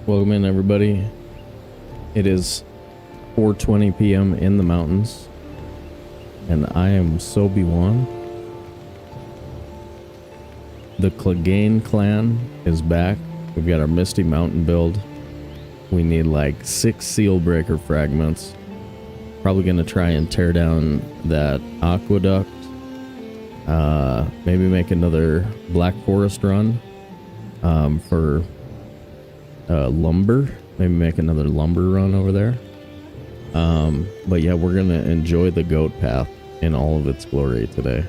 Welcome in, everybody. It is 4:20 p.m. in the mountains, and I am Sobe. The Clegane clan is back. We've got our Misty Mountain build. We need like 6 Sealbreaker Fragments. Probably gonna try and tear down that aqueduct. Maybe make another Black Forest run for lumber. Maybe make another lumber run over there. But yeah, we're gonna enjoy the goat path in all of its glory today.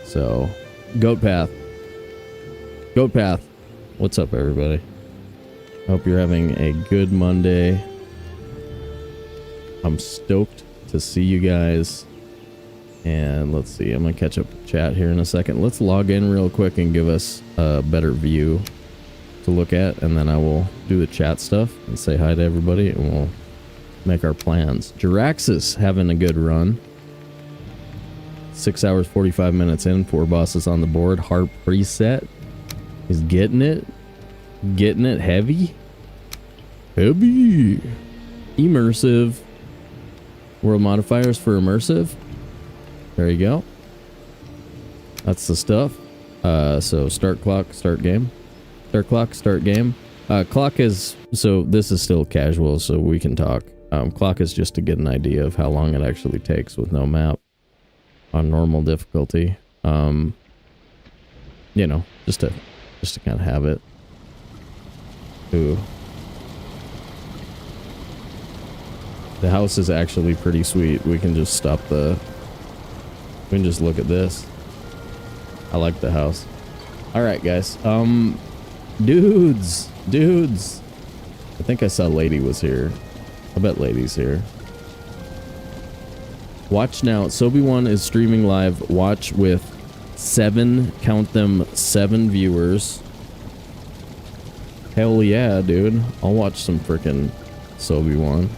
So, goat path. Goat path. What's up, everybody? Hope you're having a good Monday. I'm stoked to see you guys. And let's see, I'm gonna catch up with chat here in a second. Let's log in real quick and give us a better view to look at, and then I will do the chat stuff and say hi to everybody, and we'll make our plans. Jiraxis having a good run. 6 hours 45 minutes in, 4 bosses on the board. Harp preset is getting it heavy. Immersive. World modifiers for immersive. There you go. That's the stuff. So start clock, start game. Start clock, start game. Clock is, so this is still casual, so we can talk. Clock is just to get an idea of how long it actually takes with no map on normal difficulty. You know, just to kind of have it. Ooh. The house is actually pretty sweet. We can just stop the... We can just look at this. I like the house. Alright, guys. Dudes. I think I saw Lady was here. I bet Lady's here. Watch now. Sobe1 is streaming live. Watch with 7, count them, 7 viewers. Hell yeah, dude. I'll watch some frickin' Sobe1.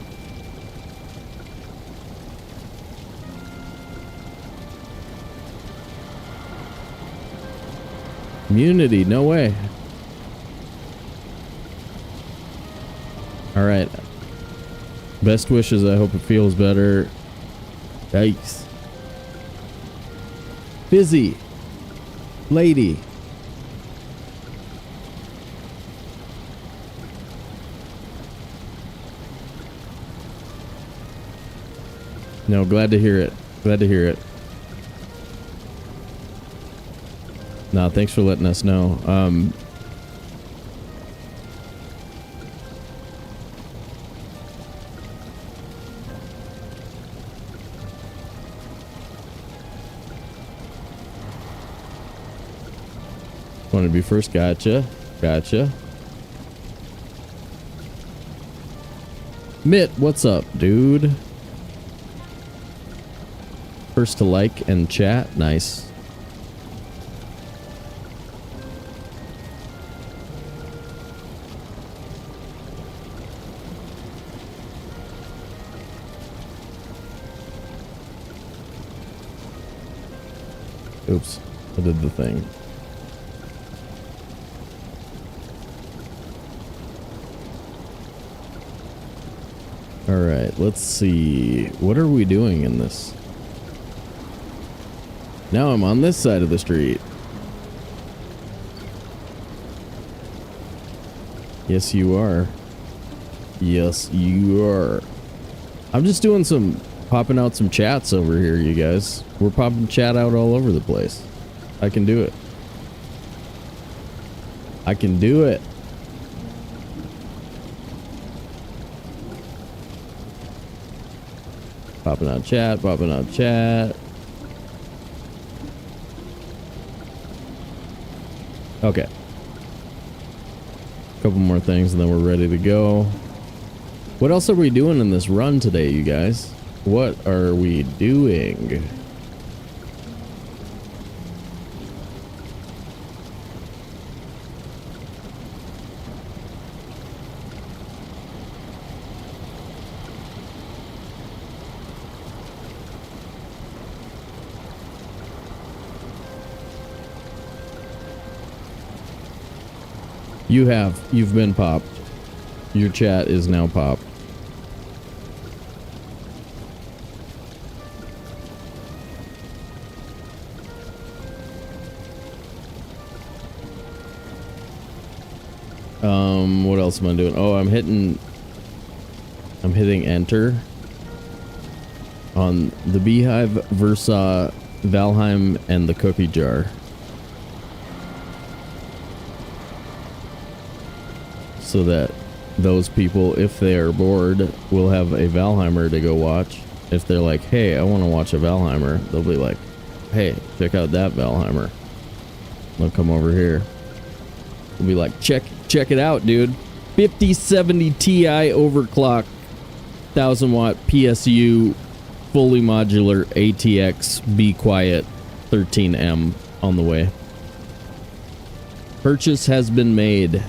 Community, no way. All right. Best wishes. I hope it feels better. Yikes. Busy. Lady. No, glad to hear it. Glad to hear it. No, thanks for letting us know. Want to be first? Gotcha. Mitt, what's up, dude? First to like and chat. Nice. Oops, I did the thing. Alright, let's see. What are we doing in this? Now I'm on this side of the street. Yes, you are. Yes, you are. I'm just doing some... popping out some chats over here, you guys. We're popping chat out all over the place. I can do it. I can do it. Popping out chat, popping out chat. Okay. Couple more things and then we're ready to go. What else are we doing in this run today, you guys? What are we doing? You've been popped. Your chat is now popped. What else am I doing? Oh, I'm hitting enter on the Beehive versus Valheim and the cookie jar. So that those people, if they are bored, will have a Valheimer to go watch. If they're like, hey, I want to watch a Valheimer, they'll be like, hey, check out that Valheimer. They'll come over here. We'll be like, check it out, dude. 5070 Ti overclock, 1000 watt PSU, fully modular ATX, be quiet, 13M on the way. Purchase has been made.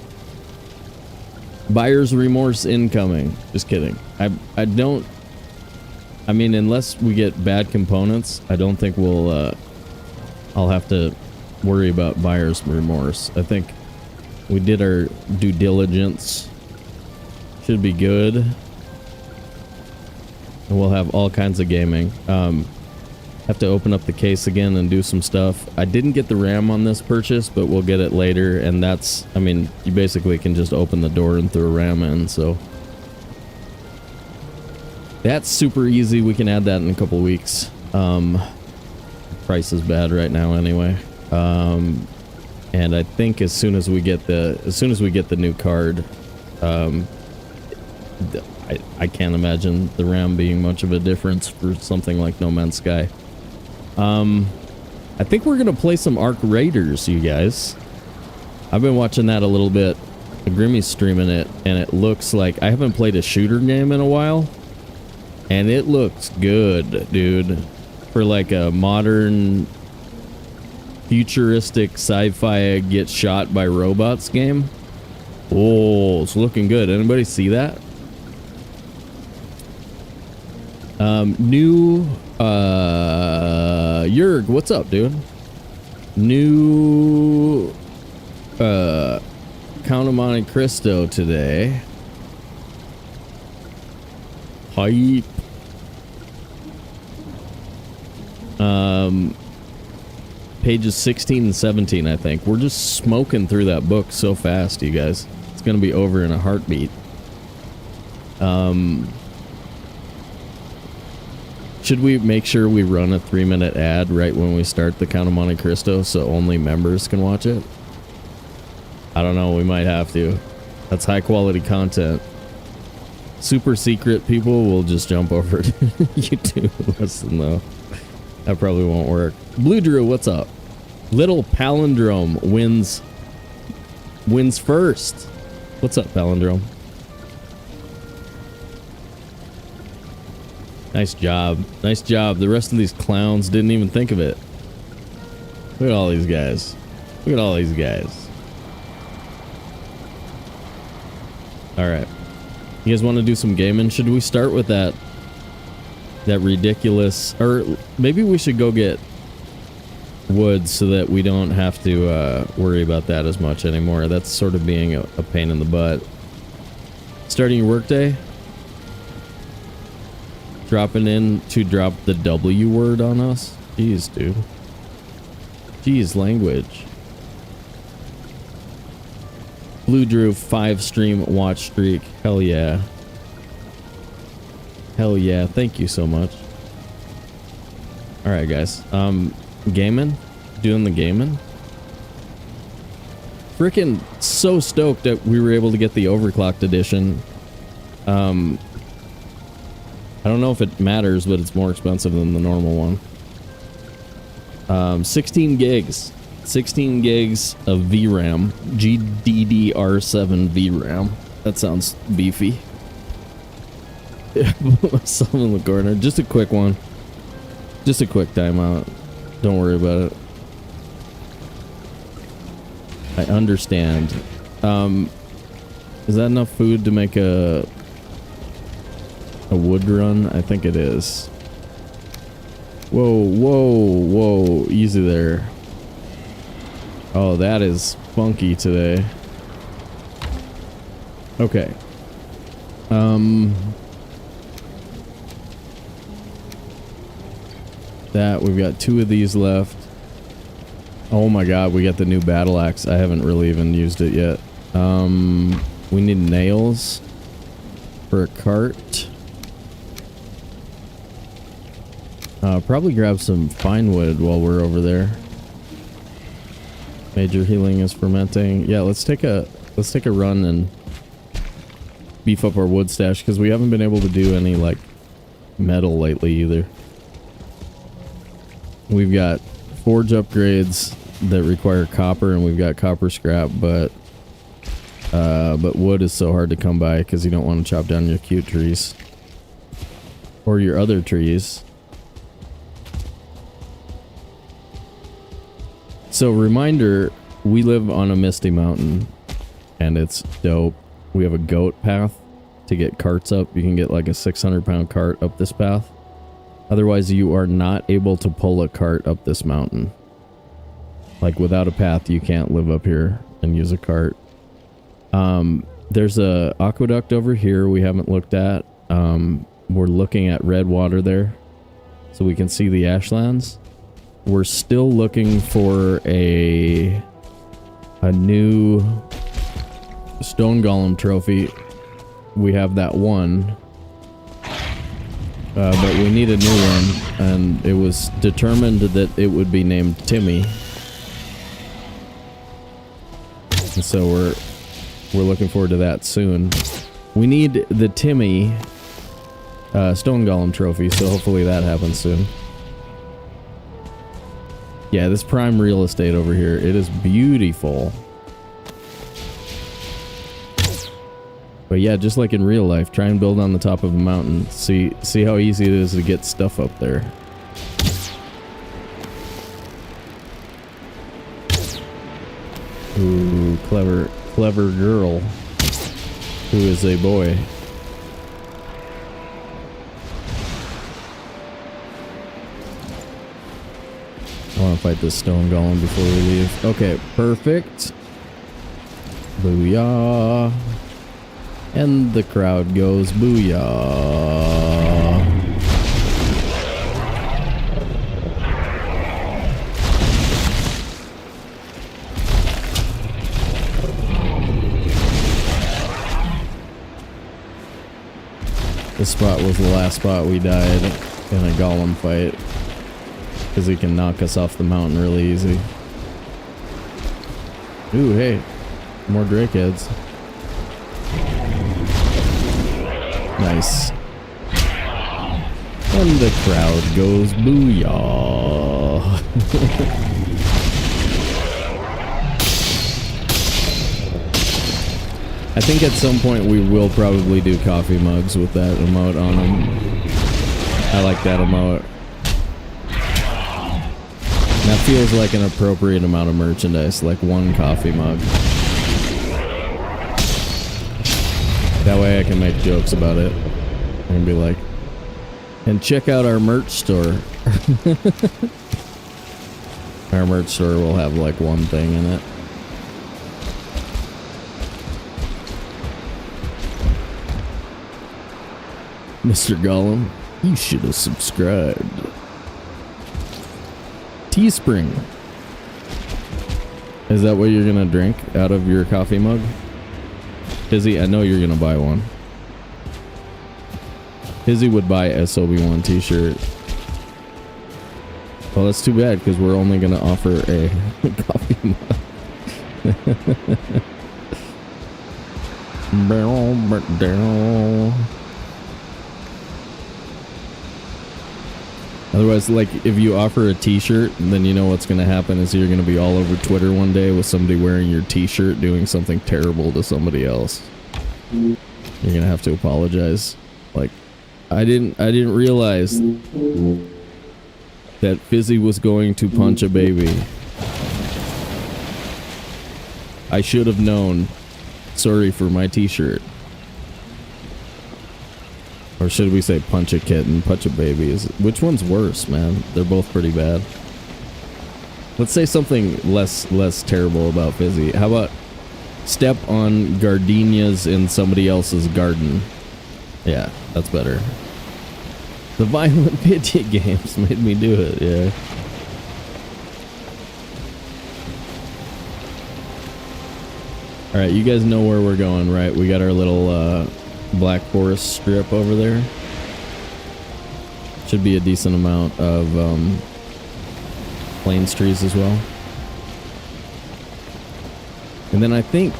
Buyer's remorse incoming. Just kidding. I mean, unless we get bad components, I don't think we'll, I'll have to worry about buyer's remorse. I think we did our due diligence. Should be good. And we'll have all kinds of gaming. Have to open up the case again and do some stuff. I didn't get the RAM on this purchase, but we'll get it later. And that's, I mean, you basically can just open the door and throw a RAM in, so. That's super easy. We can add that in a couple weeks. Price is bad right now anyway. And I think as soon as we get the new card, I can't imagine the RAM being much of a difference for something like No Man's Sky. I think we're gonna play some Ark Raiders, you guys. I've been watching that a little bit. Grimmy's streaming it, and it looks like I haven't played a shooter game in a while, and it looks good, dude. For like a modern, futuristic sci-fi get shot by robots game. Oh, it's looking good. Anybody see that? New Jurg, what's up, dude? New Count of Monte Cristo today. Hype. Pages 16 and 17, I think. We're just smoking through that book so fast, you guys. It's gonna be over in a heartbeat. Should we make sure we run a 3-minute ad right when we start the Count of Monte Cristo so only members can watch it? I don't know, we might have to. That's high quality content. Super secret people will just jump over to YouTube. Listen though. That probably won't work. Blue Drew, what's up? Little Palindrome wins first. What's up, Palindrome? Nice job. Nice job. The rest of these clowns didn't even think of it. Look at all these guys. Look at all these guys. Alright. You guys want to do some gaming? Should we start with that ridiculous... Or maybe we should go get wood so that we don't have to worry about that as much anymore. That's sort of being a pain in the butt. Starting your workday? Dropping in to drop the W word on us? Jeez, dude. Jeez, language. Blue Drew 5-stream watch streak. Hell yeah. Hell yeah. Thank you so much. Alright, guys. Gaming? Doing the gaming? Freaking so stoked that we were able to get the overclocked edition. I don't know if it matters, but it's more expensive than the normal one. 16 gigs. 16 gigs of VRAM. GDDR7 VRAM. That sounds beefy. Someone in the corner. Just a quick one. Just a quick timeout. Don't worry about it. I understand. Is that enough food to make a wood run? I think it is. Whoa, whoa, whoa. Easy there. Oh, that is funky today. Okay. That we've got 2 of these left. Oh my god, we got the new battle axe. I haven't really even used it yet. We need nails for a cart. Probably grab some fine wood while we're over there. Major healing is fermenting. Yeah, let's take a run and beef up our wood stash because we haven't been able to do any like metal lately either. We've got forge upgrades that require copper, and we've got copper scrap, but wood is so hard to come by because you don't want to chop down your cute trees or your other trees. So reminder, we live on a misty mountain and it's dope. We have a goat path to get carts up. You can get like a 600-pound cart up this path. Otherwise, you are not able to pull a cart up this mountain. Like without a path, you can't live up here and use a cart. There's a aqueduct over here we haven't looked at. We're looking at red water there, so we can see the ashlands. We're still looking for a new stone golem trophy. We have that one, but we need a new one, and it was determined that it would be named Timmy. And so we're looking forward to that soon. We need the Timmy stone golem trophy, so hopefully that happens soon. Yeah, this prime real estate over here, it is beautiful. But yeah, just like in real life, try and build on the top of a mountain. See how easy it is to get stuff up there. Ooh, clever girl who is a boy. I want to fight this stone golem before we leave. Okay, perfect. Booyah. And the crowd goes booyah. This spot was the last spot we died in a golem fight, because he can knock us off the mountain really easy. Ooh, hey, more drake heads. Nice. And the crowd goes booyah. I think at some point we will probably do coffee mugs with that emote on them. I like that emote. That feels like an appropriate amount of merchandise, like one coffee mug. That way I can make jokes about it. I can be like, and check out our merch store. Our merch store will have like one thing in it. Mr. Gollum, you should have subscribed. Teespring. Is that what you're gonna drink out of your coffee mug? Fizzy, I know you're gonna buy one. Fizzy would buy a SOB1 t-shirt. Well, that's too bad because we're only gonna offer a coffee mug. Otherwise, like, if you offer a t-shirt, then you know what's going to happen is you're going to be all over Twitter one day with somebody wearing your t-shirt doing something terrible to somebody else. You're going to have to apologize. Like, I didn't realize that Fizzy was going to punch a baby. I should have known. Sorry for my t-shirt. Or should we say punch a kitten, punch a baby? Which one's worse, man? They're both pretty bad. Let's say something less terrible about Fizzy. How about step on gardenias in somebody else's garden? Yeah, that's better. The violent pity games made me do it, yeah. Alright, you guys know where we're going, right? We got our little Black Forest strip over there. Should be a decent amount of plains trees as well. And then I think,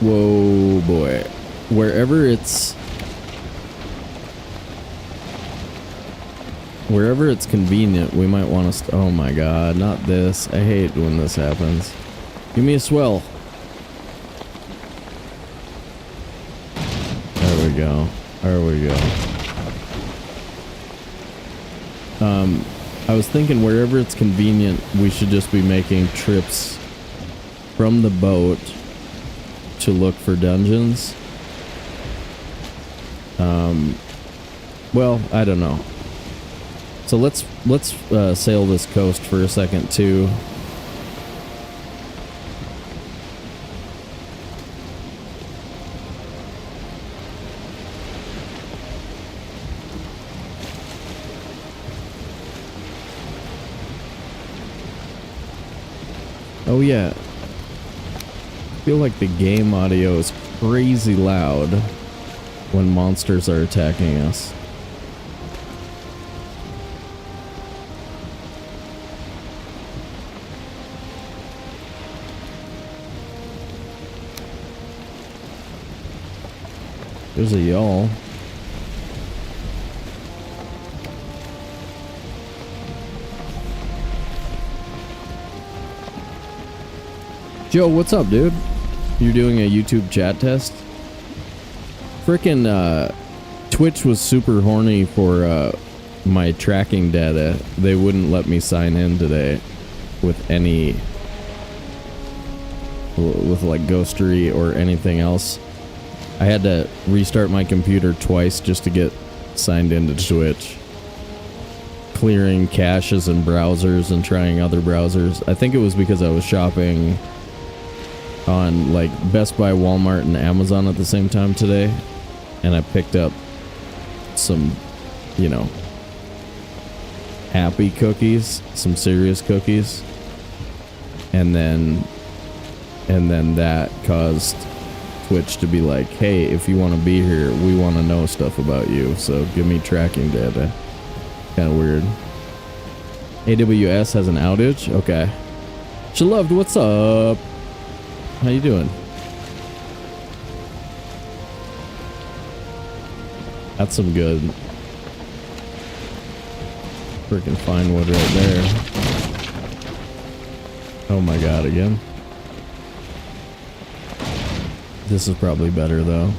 whoa boy, wherever it's convenient, we might want to, oh my god, not this. I hate when this happens. Give me a swell. There we go. There we go. I was thinking wherever it's convenient, we should just be making trips from the boat to look for dungeons. Well, I don't know. So let's sail this coast for a second too. Oh yeah. I feel like the game audio is crazy loud when monsters are attacking us. There's a yawl. Joe, what's up, dude? You're doing a YouTube chat test? Frickin' Twitch was super horny for my tracking data. They wouldn't let me sign in today with like Ghostery or anything else. I had to restart my computer twice just to get signed into Twitch. Clearing caches and browsers and trying other browsers. I think it was because I was shopping on like Best Buy, Walmart, and Amazon at the same time today. And I picked up some, you know, happy cookies, some serious cookies. And then that caused Twitch to be like, hey, if you want to be here, we want to know stuff about you, so give me tracking data. Kind of weird. AWS has an outage? Okay. Shaloved, what's up? How you doing? That's some good freaking fine wood right there. Oh my god, again. This is probably better though.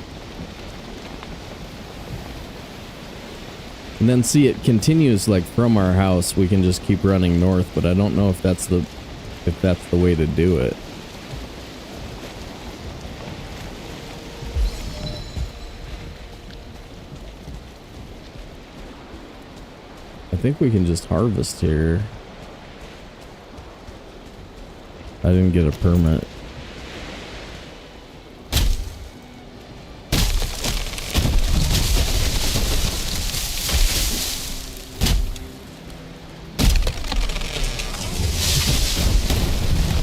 And then see, it continues like from our house. We can just keep running north, but I don't know if that's the way to do it. I think we can just harvest here. I didn't get a permit.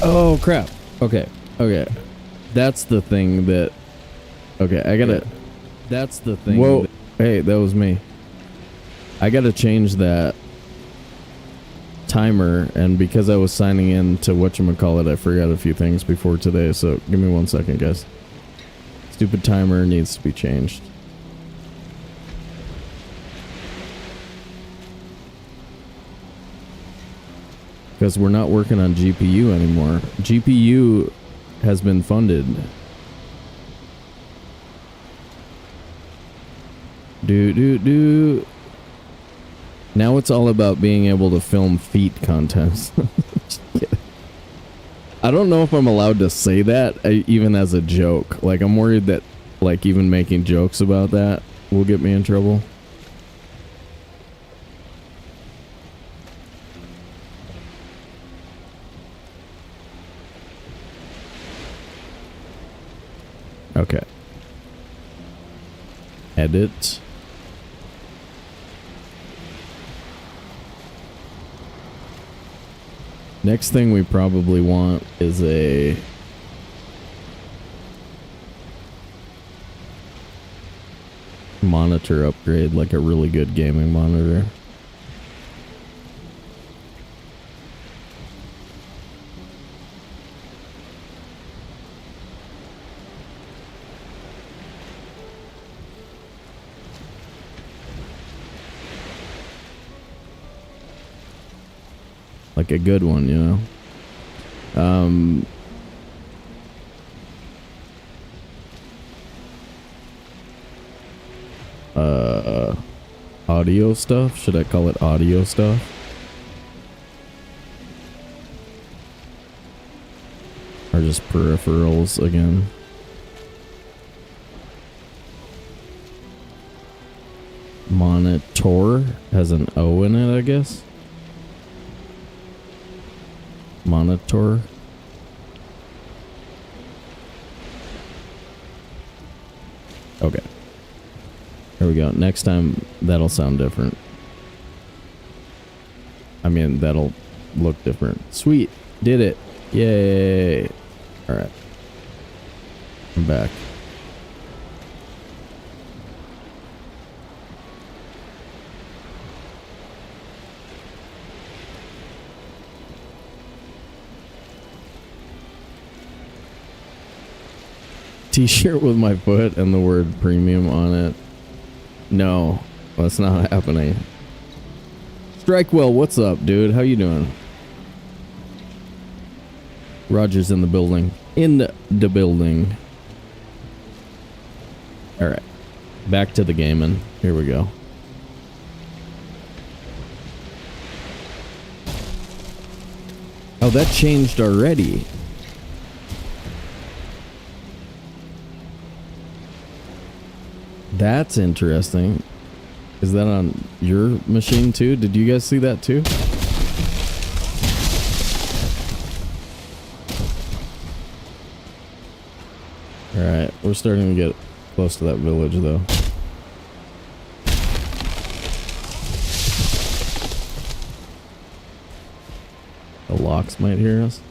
Oh crap. Okay. That's the thing that... Okay, I gotta... That's the thing. Whoa. Hey, that was me. I gotta change that timer, and because I was signing in to whatchamacallit, I forgot a few things before today, so give me 1 second, guys. Stupid timer needs to be changed. Because we're not working on GPU anymore. GPU has been funded. Now it's all about being able to film feet contests. I don't know if I'm allowed to say that, even as a joke. Like, I'm worried that, like, even making jokes about that will get me in trouble. Okay. edit. Next thing we probably want is a monitor upgrade, like a really good gaming monitor. Like a good one, you know. Audio stuff? Should I call it audio stuff? Or just peripherals again? Monitor has an O in it, I guess. Monitor. Okay. There we go. Next time, that'll sound different. I mean, that'll look different. Sweet. Did it. Yay. Alright. I'm back. T-shirt with my foot and the word premium on it. No, that's not happening. Strikewell, what's up, dude? How you doing? Roger's in the building. In the building. Alright. Back to the gaming. Here we go. Oh, that changed already. That's interesting. Is that on your machine too? Did you guys see that too? Alright, we're starting to get close to that village though. The locks might hear us.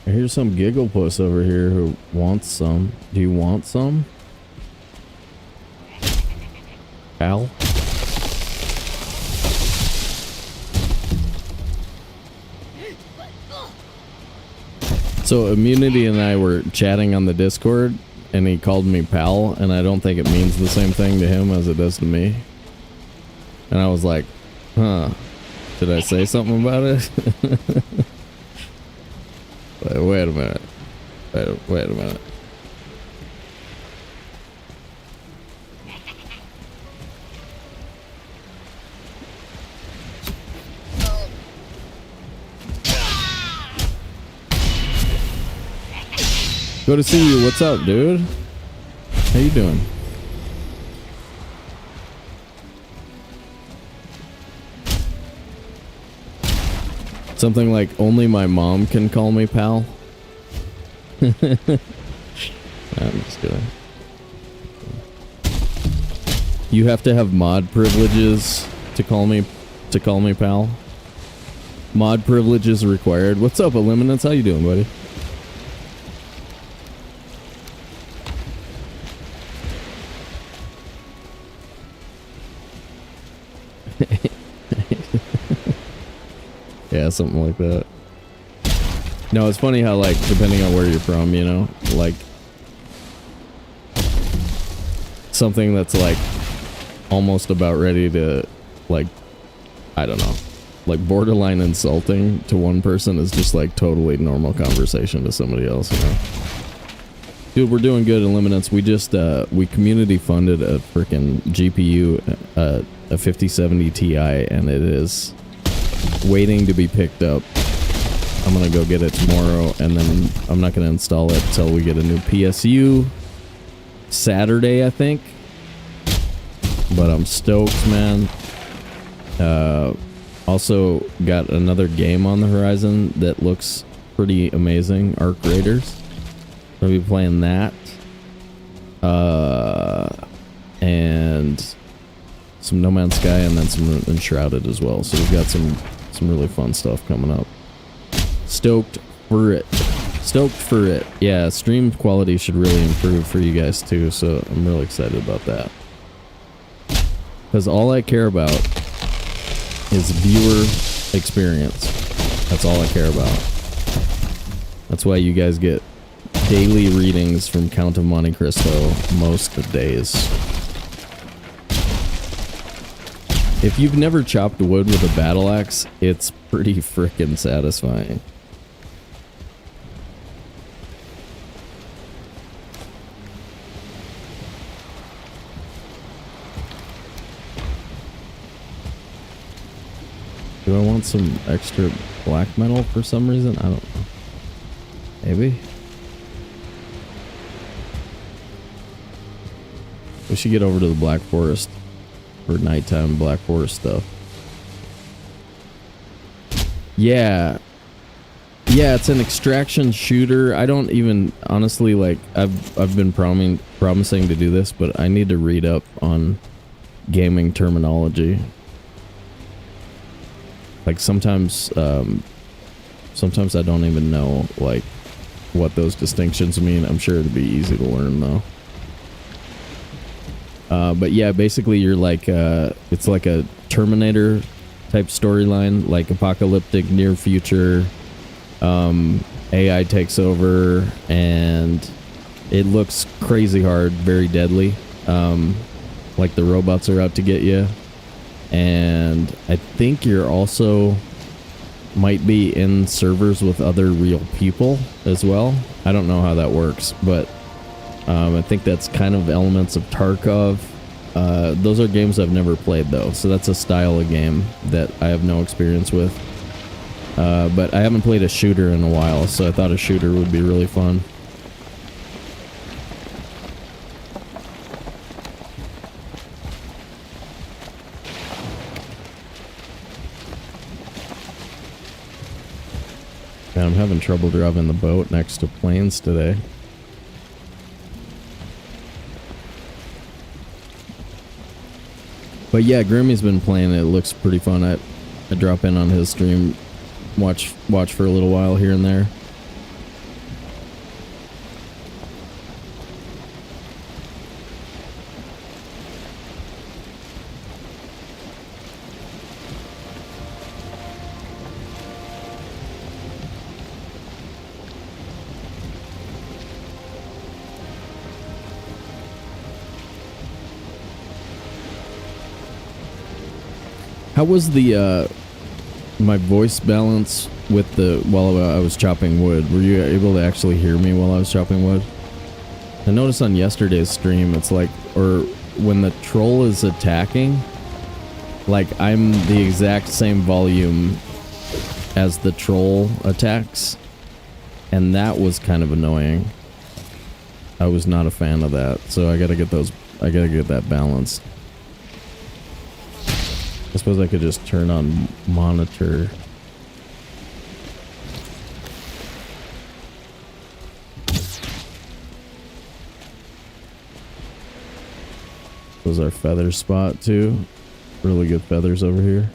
Here's some giggle puss over here who wants some. Do you want some? Pal? So Immunity and I were chatting on the Discord and he called me pal, and I don't think it means the same thing to him as it does to me. And I was like, huh, did I say something about it? Wait a minute. Wait a minute. Go to see you. What's up, dude? How you doing? Something like only my mom can call me pal. I'm just kidding. You have to have mod privileges to call me pal. Mod privileges required. What's up, Eliminants? How you doing, buddy? Yeah, something like that. No, it's funny how, like, depending on where you're from, you know, like, something that's, like, almost about ready to, like, I don't know, like, borderline insulting to one person is just, like, totally normal conversation to somebody else, you know? Dude, we're doing good, Eliminants. We just, we community funded a freaking GPU, a 5070 Ti, and it is waiting to be picked up. I'm gonna go get it tomorrow, and then I'm not gonna install it until we get a new PSU Saturday, I think. but I'm stoked, man. Also got another game on the horizon that looks pretty amazing, Arc Raiders. I'll be playing that. And some No Man's Sky, and then some Enshrouded as well. So we've got some really fun stuff coming up. Stoked for it. Stoked for it. Yeah, stream quality should really improve for you guys too, so I'm really excited about that. Because all I care about is viewer experience. That's all I care about. That's why you guys get daily readings from Count of Monte Cristo most days. If you've never chopped wood with a battle axe, it's pretty frickin' satisfying. Do I want some extra black metal for some reason? I don't know. Maybe? We should get over to the Black Forest for nighttime Black Forest stuff. Yeah. Yeah, it's an extraction shooter. I don't even, honestly, like, I've been promising to do this, but I need to read up on gaming terminology. Like, sometimes I don't even know, like, what those distinctions mean. I'm sure it'd be easy to learn, though. But yeah, basically you're like, it's like a Terminator type storyline, like apocalyptic near future, AI takes over, and it looks crazy hard, very deadly. Like the robots are out to get you. And I think you're also might be in servers with other real people as well. I don't know how that works, but I think that's kind of elements of Tarkov. Those are games I've never played though, so that's a style of game that I have no experience with. But I haven't played a shooter in a while, so I thought a shooter would be really fun. Man, I'm having trouble driving the boat next to planes today. But yeah, Grimmy's been playing it. It looks pretty fun. I drop in on his stream, watch for a little while here and there. How was the my voice balance with the while I was chopping wood? Were you able to actually hear me while I was chopping wood? I noticed on yesterday's stream, it's like, or when the troll is attacking, like I'm the exact same volume as the troll attacks, and that was kind of annoying. I was not a fan of that, so I gotta get that balanced. I suppose I could just turn on monitor. Was our feather spot too? Really good feathers over here.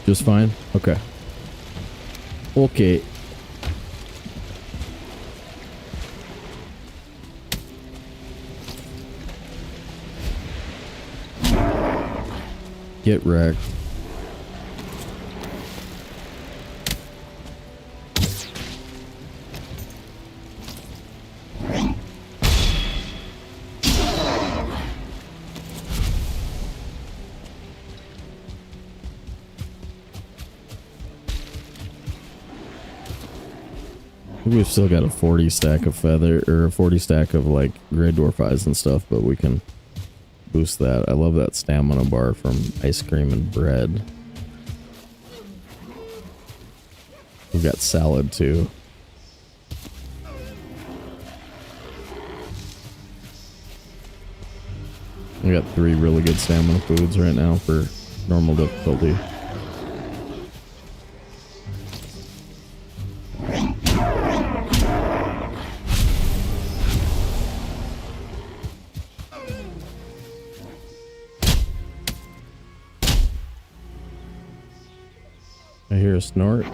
Just fine? Okay. Okay. Get wrecked. We've still got a 40 stack of feather, or a 40 stack of like Grey Dwarf eyes and stuff, but we can boost that. I love that stamina bar from ice cream and bread. We've got salad too. We got 3 really good stamina foods right now for normal difficulty. I hear a snort.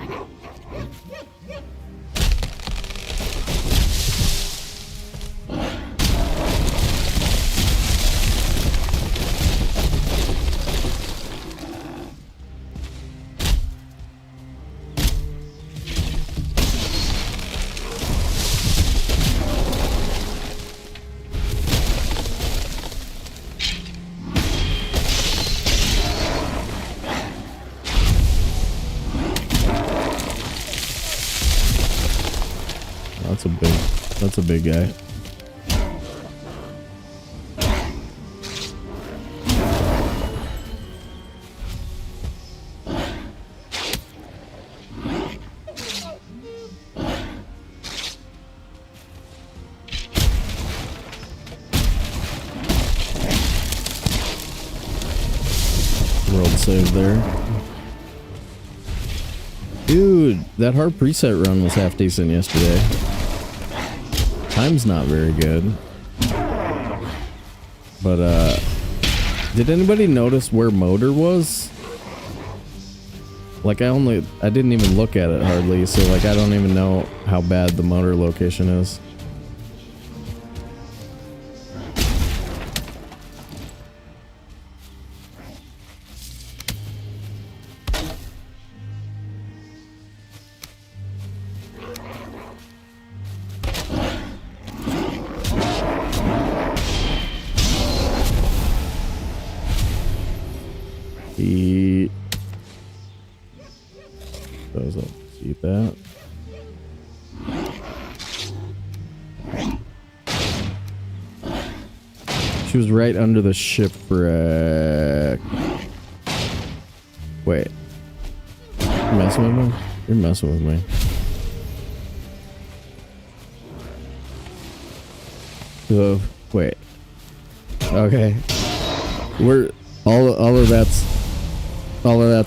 That's a big guy. World save there. Dude, that hard preset run was half decent yesterday. Time's not very good. But, did anybody notice where motor was? Like, I didn't even look at it hardly, so, like, I don't even know how bad the motor location is. Eat that. She was right under the shipwreck. Wait. You're messing with me? You're messing with me. So, wait. Okay. We're all of that's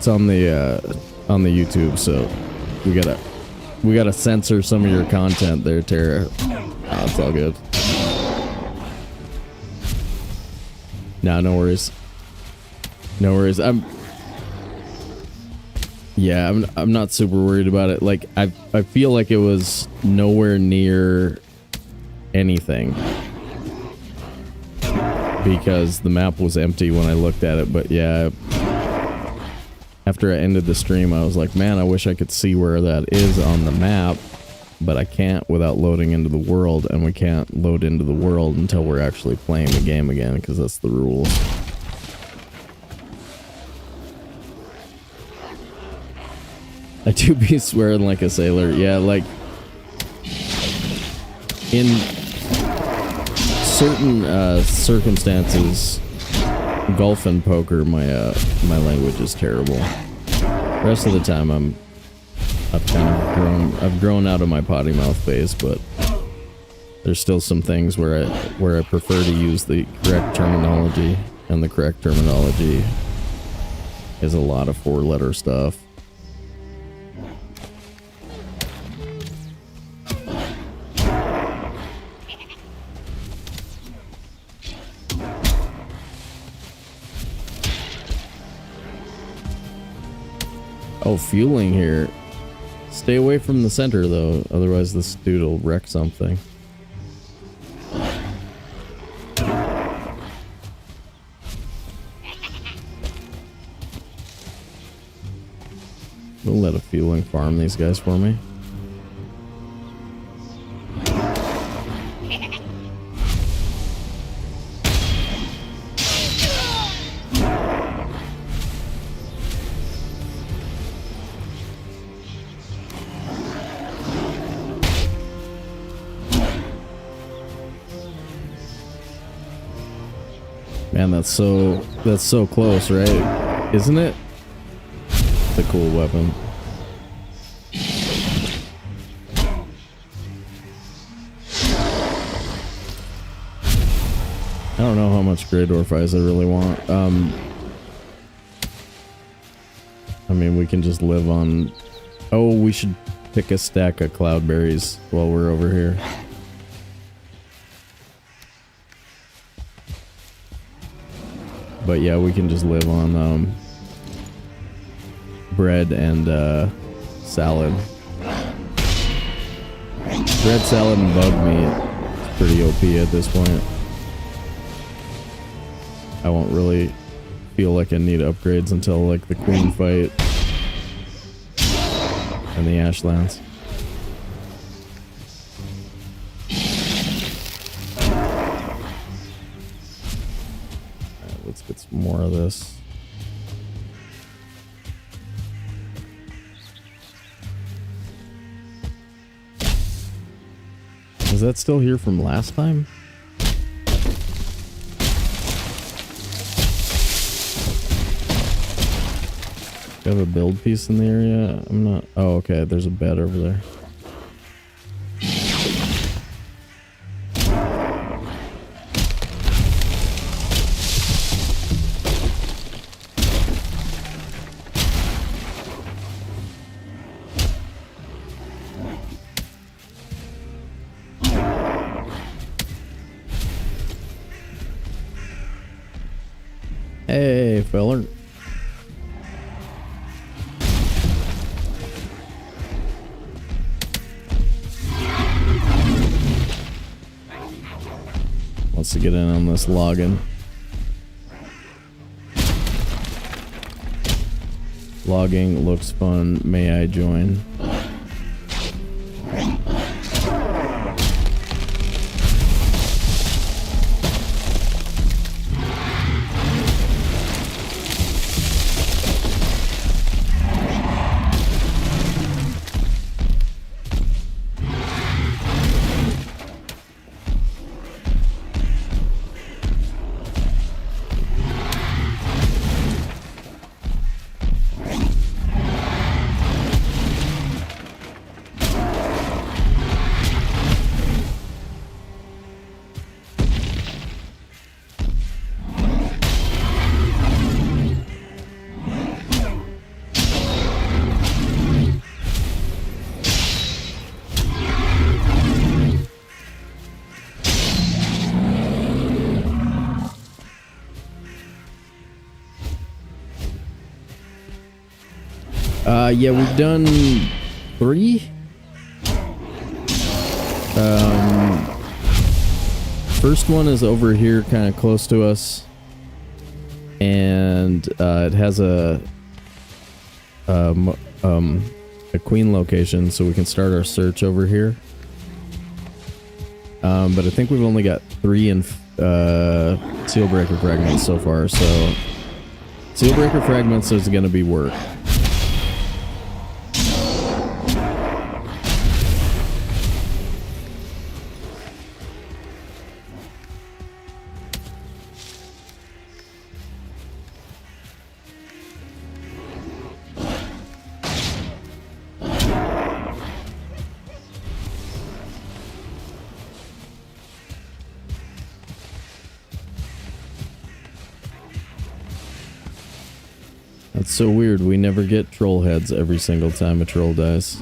on the YouTube, so we gotta censor some of your content there, Tara. Oh, it's all good. Nah, no worries. No worries. I'm not super worried about it. Like, I feel like it was nowhere near anything because the map was empty when I looked at it. But yeah, after I ended the stream, I was like, man, I wish I could see where that is on the map, but I can't without loading into the world, and we can't load into the world until we're actually playing the game again, because that's the rules. I do be swearing like a sailor. Yeah, like, in certain circumstances, golf and poker, my language is terrible. The rest of the time, I've grown out of my potty mouth phase, but there's still some things where I prefer to use the correct terminology, and the correct terminology is a lot of 4-letter stuff. Oh, fueling here. Stay away from the center, though. Otherwise, this dude will wreck something. We'll let a fueling farm these guys for me. Man, that's so close, right? Isn't it? It's a cool weapon. I don't know how much Grey Dwarf Eyes I really want. I mean, we can just live on... Oh, we should pick a stack of cloudberries while we're over here. But yeah, we can just live on bread and salad. Bread, salad, and bug meat. It's pretty OP at this point. I won't really feel like I need upgrades until like the Queen fight and the Ashlands. Alright, let's get some more of this. Is that still here from last time? Do you have a build piece in the area? I'm not... Oh, okay. There's a bed over there. Hey, feller. Wants to get in on this logging. Logging looks fun. May I join? Yeah, we've done 3. First one is over here, kind of close to us, and it has a queen location, so we can start our search over here. But I think we've only got 3 in Sealbreaker Fragments so far, so Sealbreaker Fragments is going to be work. That's so weird, we never get troll heads every single time a troll dies.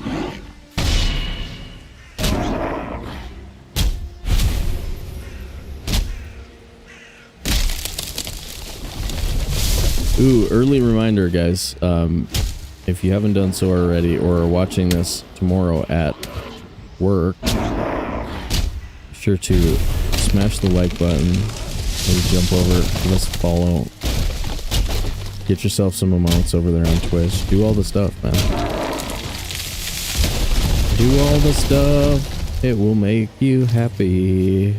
Ooh, early reminder, guys. If you haven't done so already or are watching this tomorrow at work, be sure to smash the like button, maybe jump over, give us a follow. Get yourself some emotes over there on Twitch. Do all the stuff, man. Do all the stuff. It will make you happy.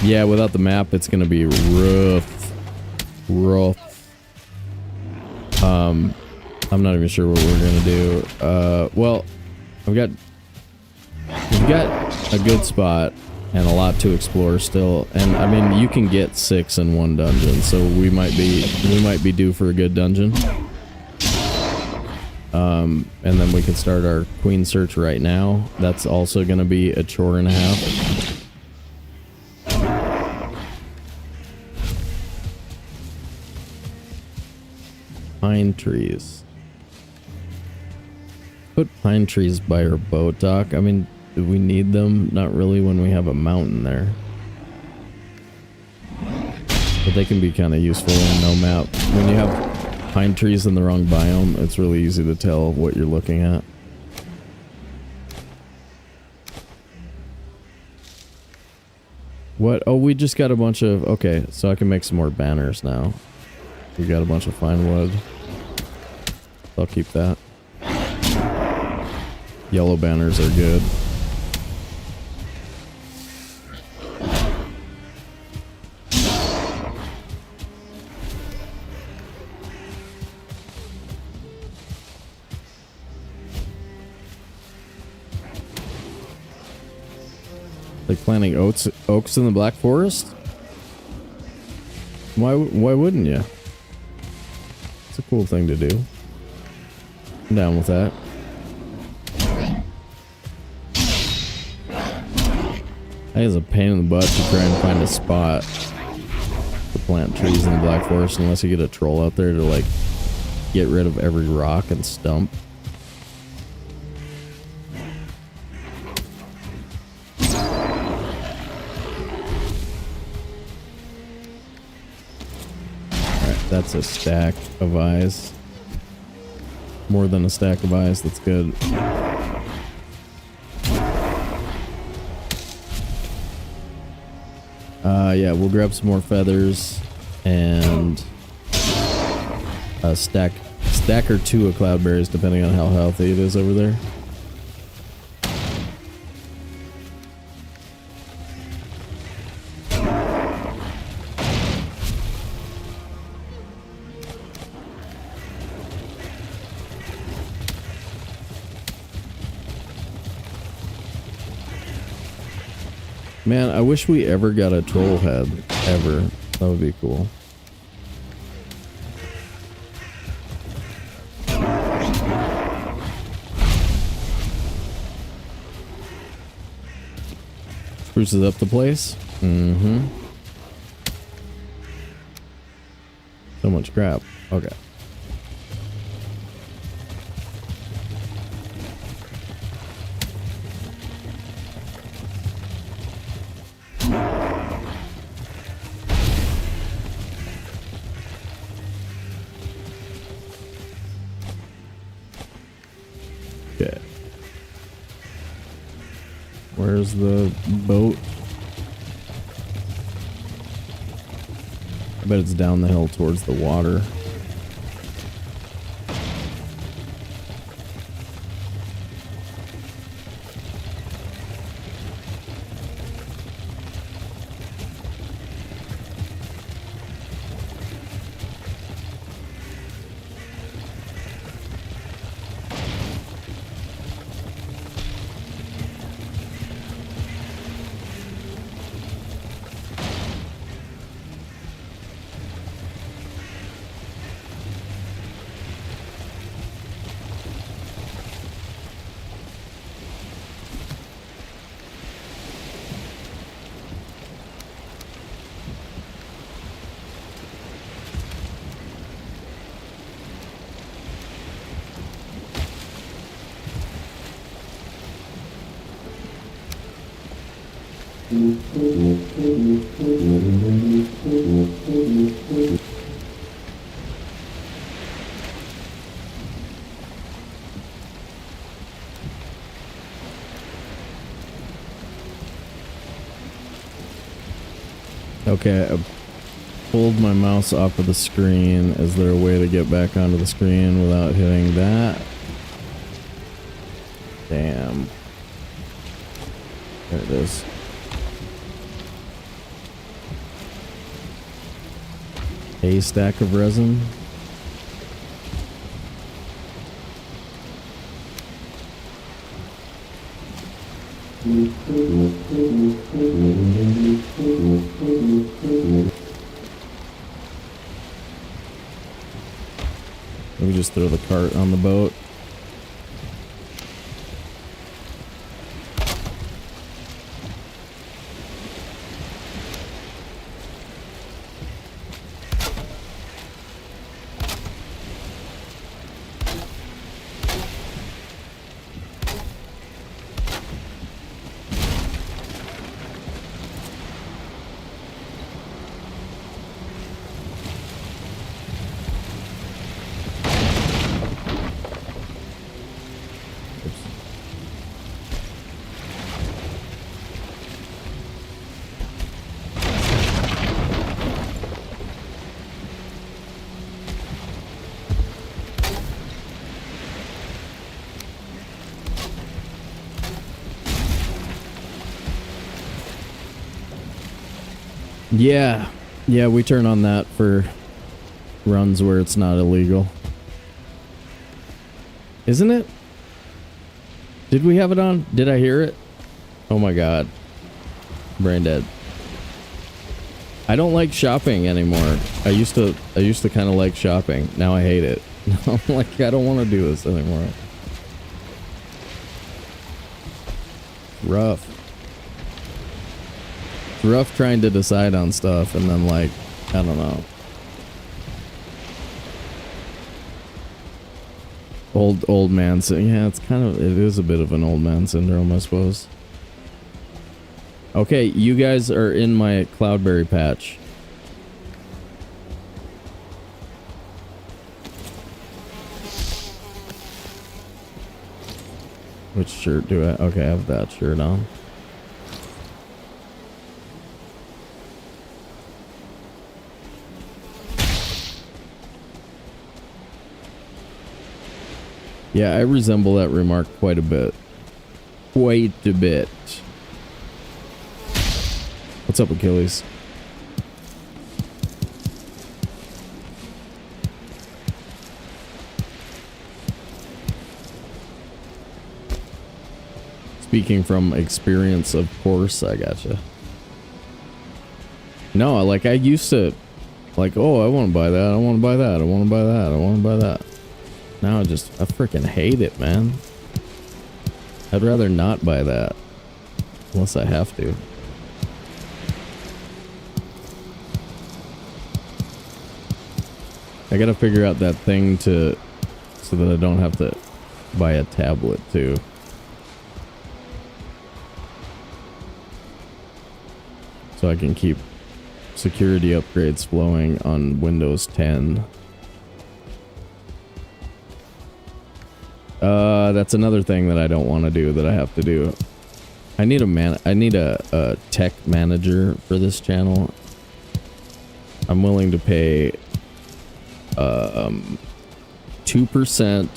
Yeah, without the map, it's gonna be rough. I'm not even sure what we're gonna do. Well, I've got We've got a good spot and a lot to explore still. And I mean, you can get 6 in one dungeon, so we might be due for a good dungeon. And then we can start our queen search right now. That's also going to be a chore and a half. Pine trees. Put pine trees by our boat dock. I mean, do we need them? Not really when we have a mountain there. But they can be kind of useful in no map. When you have pine trees in the wrong biome, it's really easy to tell what you're looking at. What? Oh, we just got a bunch of... Okay, so I can make some more banners now. We got a bunch of fine wood. I'll keep that. Yellow banners are good. Like planting oaks in the Black Forest? Why wouldn't you? It's a cool thing to do. I'm down with that. I think it's a pain in the butt to try and find a spot to plant trees in the Black Forest unless you get a troll out there to like get rid of every rock and stump. That's a stack of eyes. More than a stack of eyes, that's good. Yeah, we'll grab some more feathers and a stack or two of cloudberries, depending on how healthy it is over there. Man, I wish we ever got a troll head. Ever. That would be cool. Spruces up the place. Mm-hmm. So much crap. Okay. Where's the boat? I bet it's down the hill towards the water. Okay, I pulled my mouse off of the screen. Is there a way to get back onto the screen without hitting that? Damn. There it is. A stack of resin. Let me just throw the cart on the boat. Yeah, we turn on that for runs where it's not illegal. Isn't it? Did we have it on? Did I hear it? Oh my god. Brain dead. I don't like shopping anymore. I used to kind of like shopping. Now I hate it. I'm like, I don't want to do this anymore. Rough. Rough trying to decide on stuff and then, like, I don't know. Old man yeah, it is a bit of an old man syndrome, I suppose. Okay, you guys are in my cloudberry patch. Which shirt do I? Okay, I have that shirt on. Yeah, I resemble that remark quite a bit. Quite a bit. What's up, Achilles? Speaking from experience, of course, I gotcha. No, like, I used to, like, oh, I want to buy that, I want to buy that, I want to buy that, I want to buy that. Now I freaking hate it, man. I'd rather not buy that. Unless I have to. I gotta figure out that thing so that I don't have to buy a tablet too. So I can keep security upgrades flowing on Windows 10. That's another thing that I don't want to do that I have to do. I need a tech manager for this channel. I'm willing to pay 2%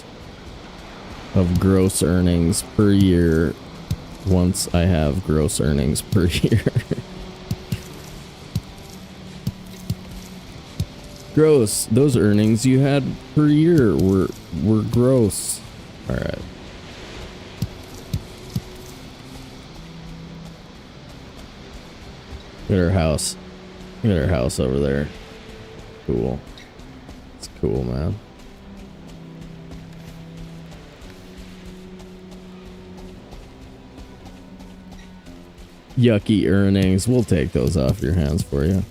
of gross earnings per year once I have gross earnings per year. Gross. Those earnings you had per year were gross. All right. Look at our house. Look at our house over there. Cool. It's cool, man. Yucky earnings. We'll take those off your hands for you.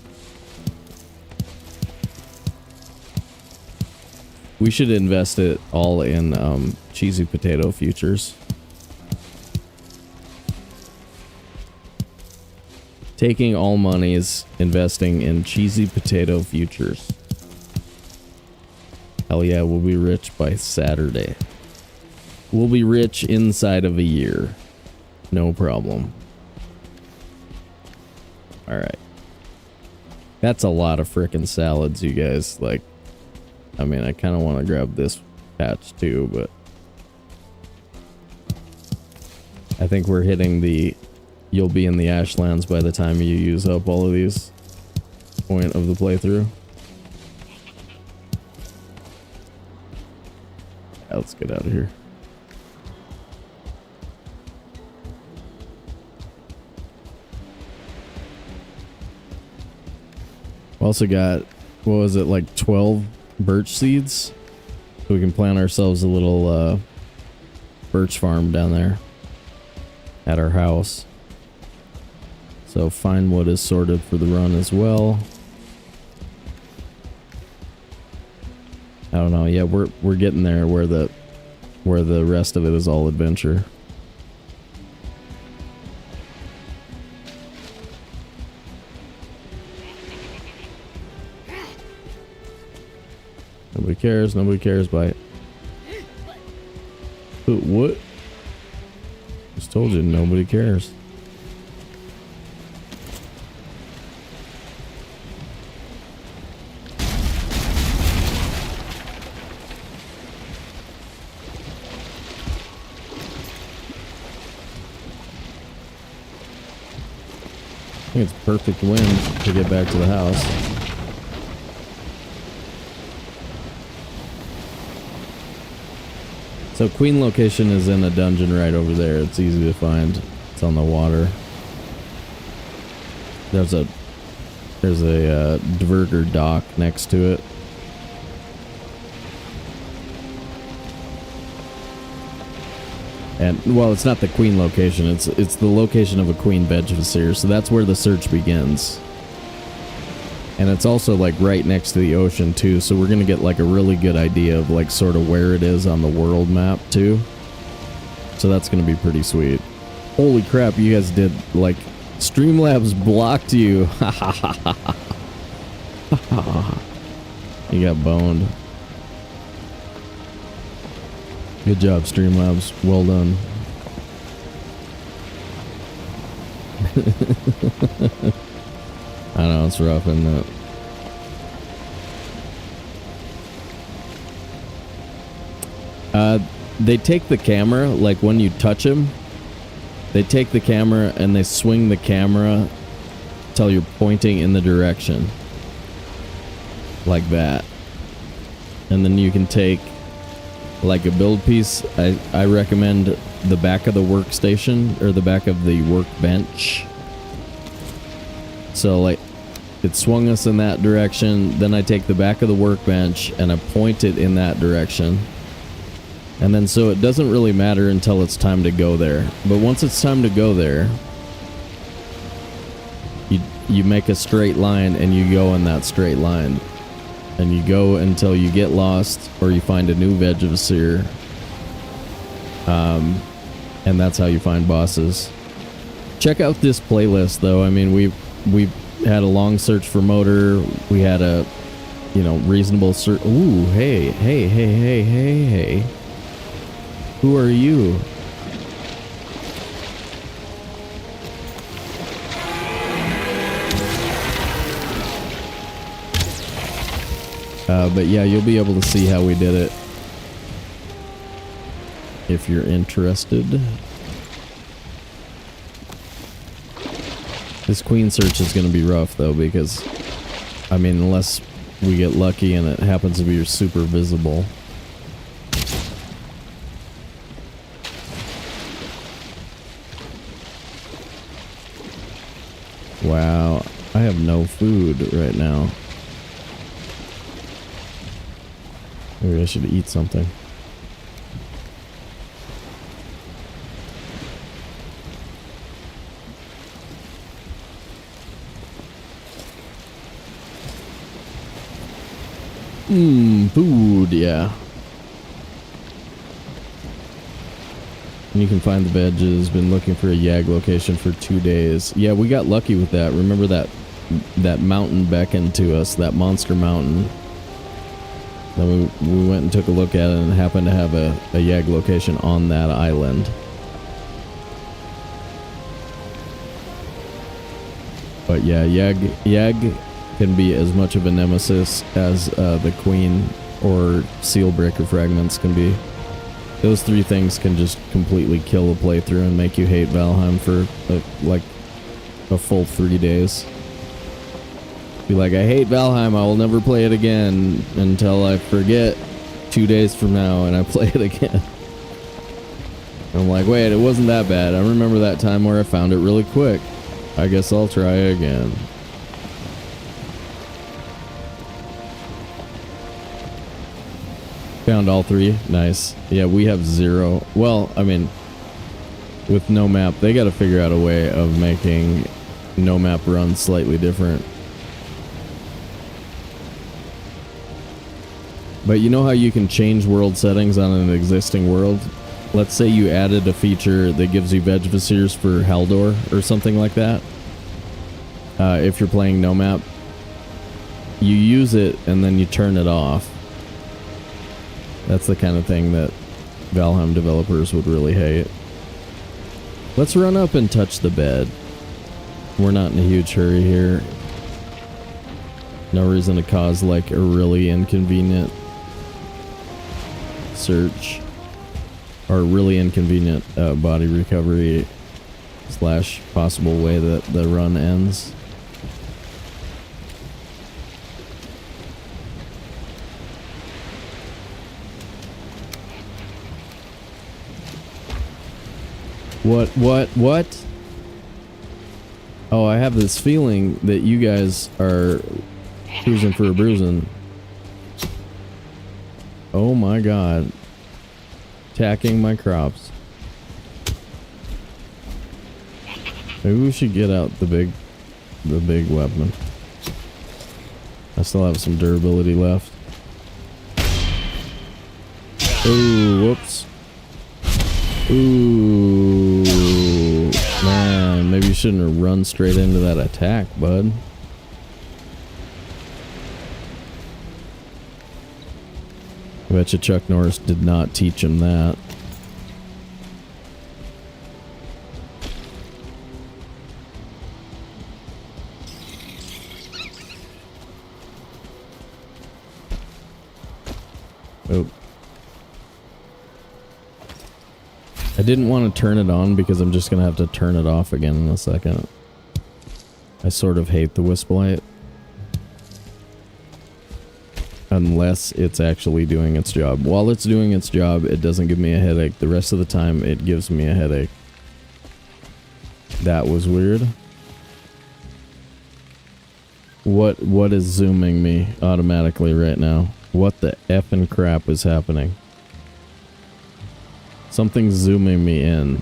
We should invest it all in cheesy potato futures. Taking all monies, investing in cheesy potato futures. Hell yeah, we'll be rich by Saturday. We'll be rich inside of a year. No problem. Alright. That's a lot of frickin' salads, you guys. Like, I mean, I kind of want to grab this patch too, but I think we're hitting the you'll be in the Ashlands by the time you use up all of these point of the playthrough. Yeah, let's get out of here. Also got, what was it, like 12 birch seeds? So we can plant ourselves a little birch farm down there at our house. So fine wood is sorted for the run as well. I don't know. Yeah, we're getting there where the rest of it is all adventure. Nobody cares. Nobody cares. Bye. What? Just told you nobody cares. I think it's perfect wind to get back to the house. So Queen location is in a dungeon right over there. It's easy to find. It's on the water. There's a diverger dock next to it. And well, it's not the Queen location. It's the location of a Queen Vegevisir. So that's where the search begins. And it's also like right next to the ocean too, so we're gonna get like a really good idea of like sort of where it is on the world map too. So that's gonna be pretty sweet. Holy crap, you guys did like Streamlabs blocked you. You got boned. Good job, Streamlabs. Well done. I know, it's rough, isn't it? They take the camera, like when you touch him, they take the camera and they swing the camera till you're pointing in the direction. Like that. And then you can take like a build piece. I recommend the back of the workstation or the back of the workbench. So like it swung us in that direction, then I take the back of the workbench and I point it in that direction. And then so it doesn't really matter until it's time to go there. But once it's time to go there, you make a straight line and you go in that straight line. And you go until you get lost or you find a new Vegevisir. And that's how you find bosses. Check out this playlist though. I mean, we had a long search for motor. We had a, reasonable search. Ooh, hey. Who are you? But yeah, you'll be able to see how we did it if you're interested. This queen search is going to be rough though, because I mean, unless we get lucky and it happens to be super visible. Wow, I have no food right now. Maybe I should eat something. Food, yeah. And you can find the veggies. Been looking for a Yag location for 2 days. Yeah, we got lucky with that. Remember that mountain beckoned to us, that monster mountain. Then we went and took a look at it and happened to have a Yag location on that island. But yeah, Yag can be as much of a nemesis as the Queen or Sealbreaker Fragments can be. Those three things can just completely kill a playthrough and make you hate Valheim for like a full 3 days. Be like, I hate Valheim, I will never play it again until I forget 2 days from now and I play it again. I'm like, wait, it wasn't that bad. I remember that time where I found it really quick. I guess I'll try again. Found all 3. Nice. Yeah, we have 0. Well, I mean, with no map, they got to figure out a way of making no map run slightly different. But you know how you can change world settings on an existing world? Let's say you added a feature that gives you veg viziers for Haldor or something like that. If you're playing no map, you use it and then you turn it off. That's the kind of thing that Valheim developers would really hate. Let's run up and touch the bed. We're not in a huge hurry here. No reason to cause like a really inconvenient search. Or really inconvenient body recovery / possible way that the run ends. What? Oh, I have this feeling that you guys are cruising for a bruising. Oh my god. Attacking my crops. Maybe we should get out the big weapon. I still have some durability left. Ooh, whoops. Ooh, man, maybe you shouldn't have run straight into that attack, bud. I bet you Chuck Norris did not teach him that. Oh. I didn't want to turn it on because I'm just going to have to turn it off again in a second. I sort of hate the wisp light. Unless it's actually doing its job. While it's doing its job, it doesn't give me a headache. The rest of the time, it gives me a headache. That was weird. What is zooming me automatically right now? What the effing crap is happening? Something's zooming me in.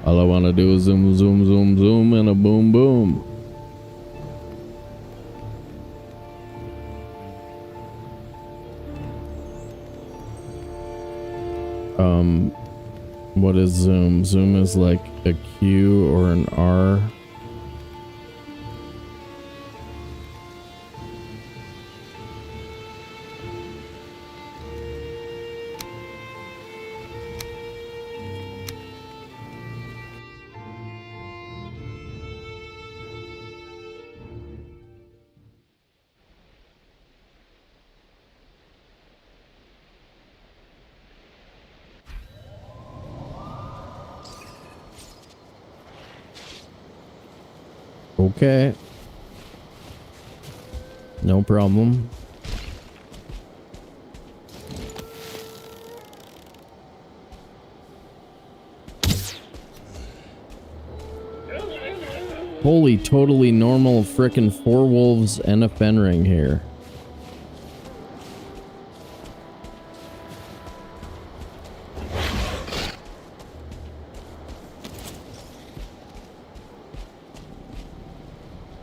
All I want to do is zoom, zoom, zoom, zoom, and a boom, boom. What is zoom? Zoom is like a Q or an R. Okay. No problem. Holy, totally normal frickin' 4 wolves and a fenring here.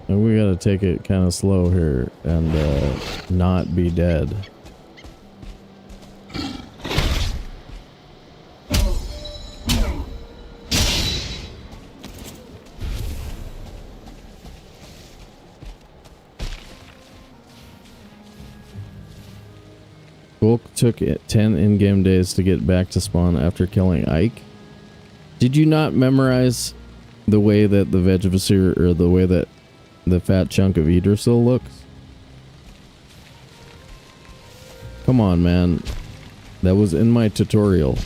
And we gotta take it kind of slow here and not be dead. Bulk took 10 in-game days to get back to spawn after killing Ike. Did you not memorize the way that the Vegeviseer, or the way that the fat chunk of Yggdrasil looks? Come on, man. That was in my tutorial.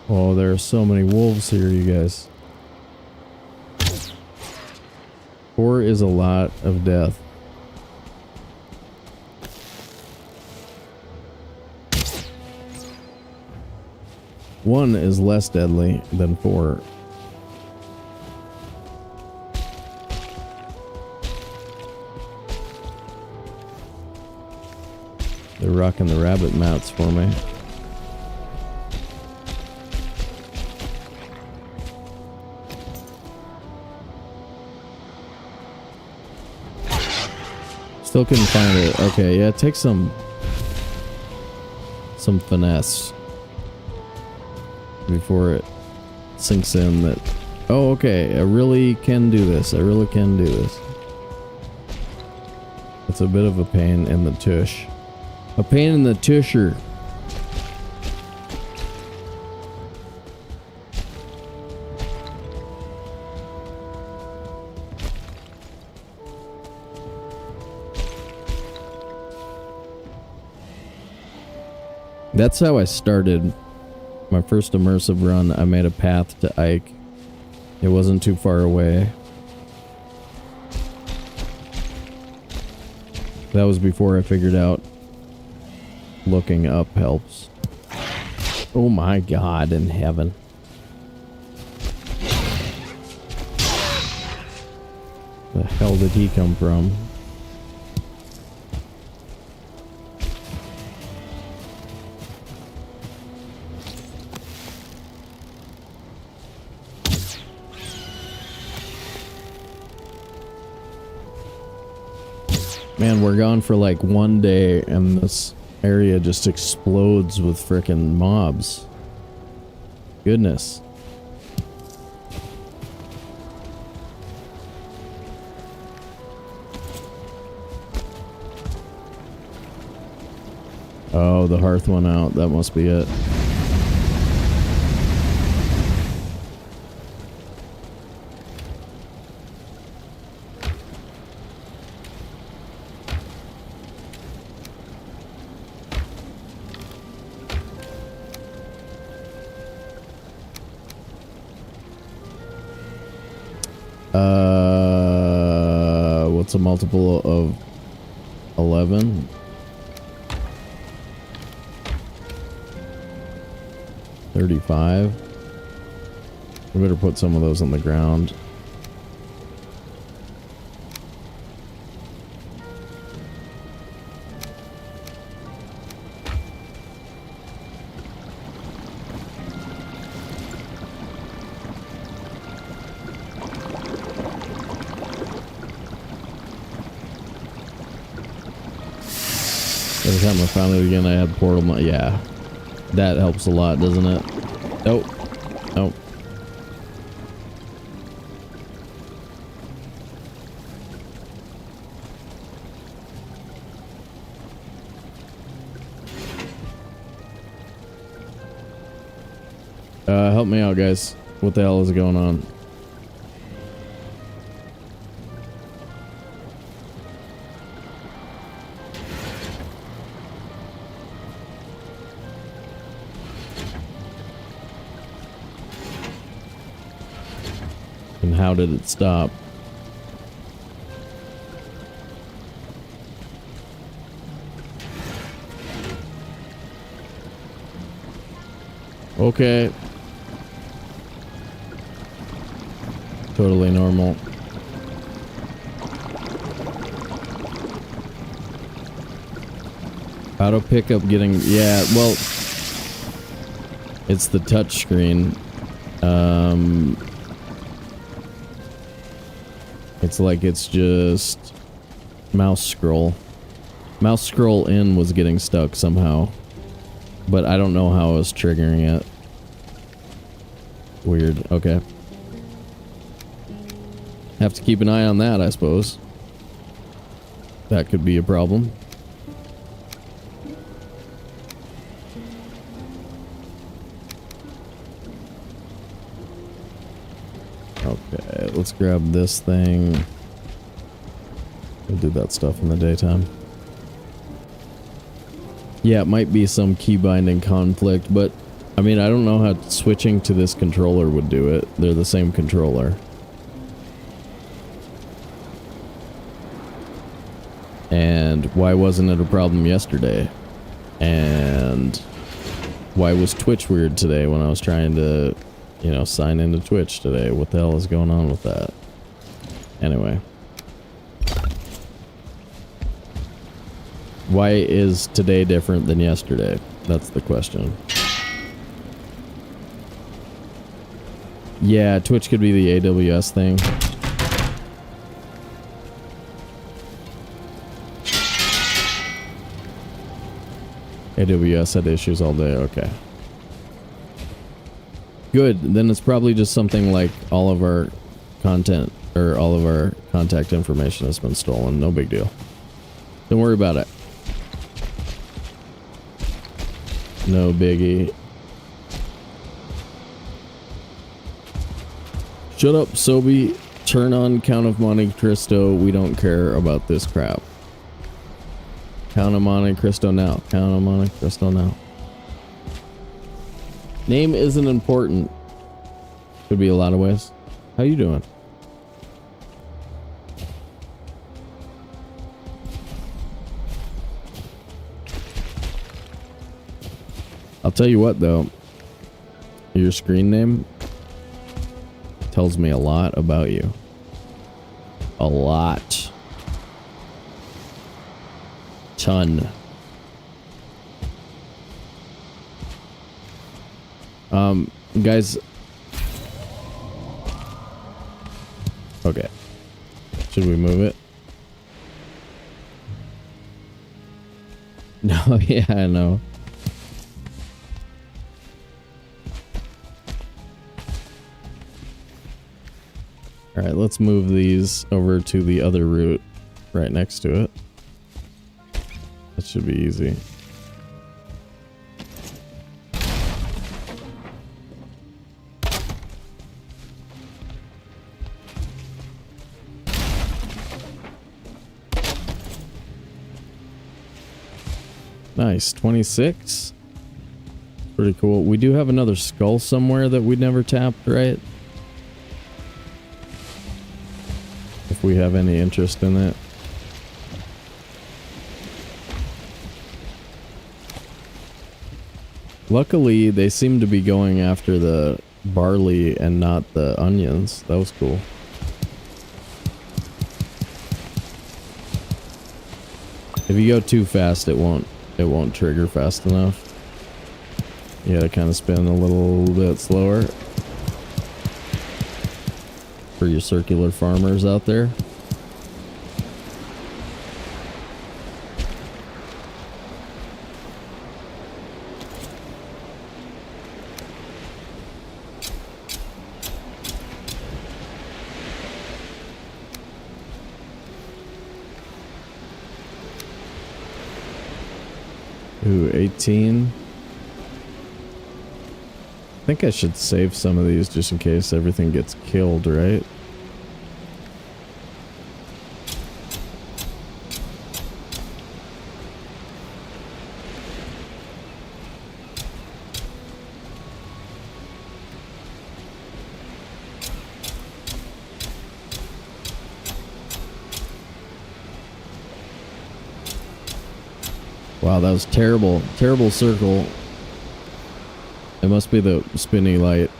Oh, there are so many wolves here, you guys. 4 is a lot of death. One is less deadly than 4. They're rocking the rabbit mats for me. Still couldn't find it. Okay, yeah, take some finesse before it sinks in that, oh, okay, I really can do this. I really can do this. It's a bit of a pain in the tush. A pain in the tusher. That's how I started my first immersive run. I made a path to Ike. It wasn't too far away. That was before I figured out looking up helps. Oh my God in heaven. The hell did he come from? Man, we're gone for like 1 day and this area just explodes with frickin' mobs. Goodness. Oh, the hearth went out. That must be it. What's a multiple of 11? $35. We better put some of those on the ground. Every time I found it again, I had portal. Yeah, that helps a lot, doesn't it? Nope. Nope. Help me out, guys. What the hell is going on? And how did it stop? Okay. Totally normal. Auto pickup getting, yeah, well, it's the touch screen. It's like it's just mouse scroll. Mouse scroll in was getting stuck somehow, but I don't know how I was triggering it. Weird. Okay. Have to keep an eye on that, I suppose. That could be a problem. Okay, let's grab this thing. We'll do that stuff in the daytime. Yeah, it might be some key binding conflict, but I mean, I don't know how switching to this controller would do it. They're the same controller. And why wasn't it a problem yesterday? And why was Twitch weird today when I was trying to, you know, sign into Twitch today? What the hell is going on with that? Anyway. Why is today different than yesterday? That's the question. Yeah, Twitch could be the AWS thing. AWS had issues all day, okay. Good, then it's probably just something like all of our content, or all of our contact information has been stolen. No big deal. Don't worry about it. No biggie. Shut up, Sobe. Turn on Count of Monte Cristo. We don't care about this crap. Count of Monte Cristo now. Count of Monte Cristo now. Name isn't important. Could be a lot of ways. How you doing? I'll tell you what though. Your screen name tells me a lot about you. A lot. Ton. Guys. Okay. Should we move it? No, yeah, I know. Alright, let's move these over to the other route right next to it. That should be easy. Nice, 26. Pretty cool. We do have another skull somewhere that we never tapped, right? If we have any interest in it. Luckily, they seem to be going after the barley and not the onions. That was cool. If you go too fast, it won't trigger fast enough. You gotta kind of spin a little bit slower. For your circular farmers out there. Ooh, 18. I think I should save some of these just in case everything gets killed, right? Wow, that was terrible. Terrible circle. It must be the spinny light.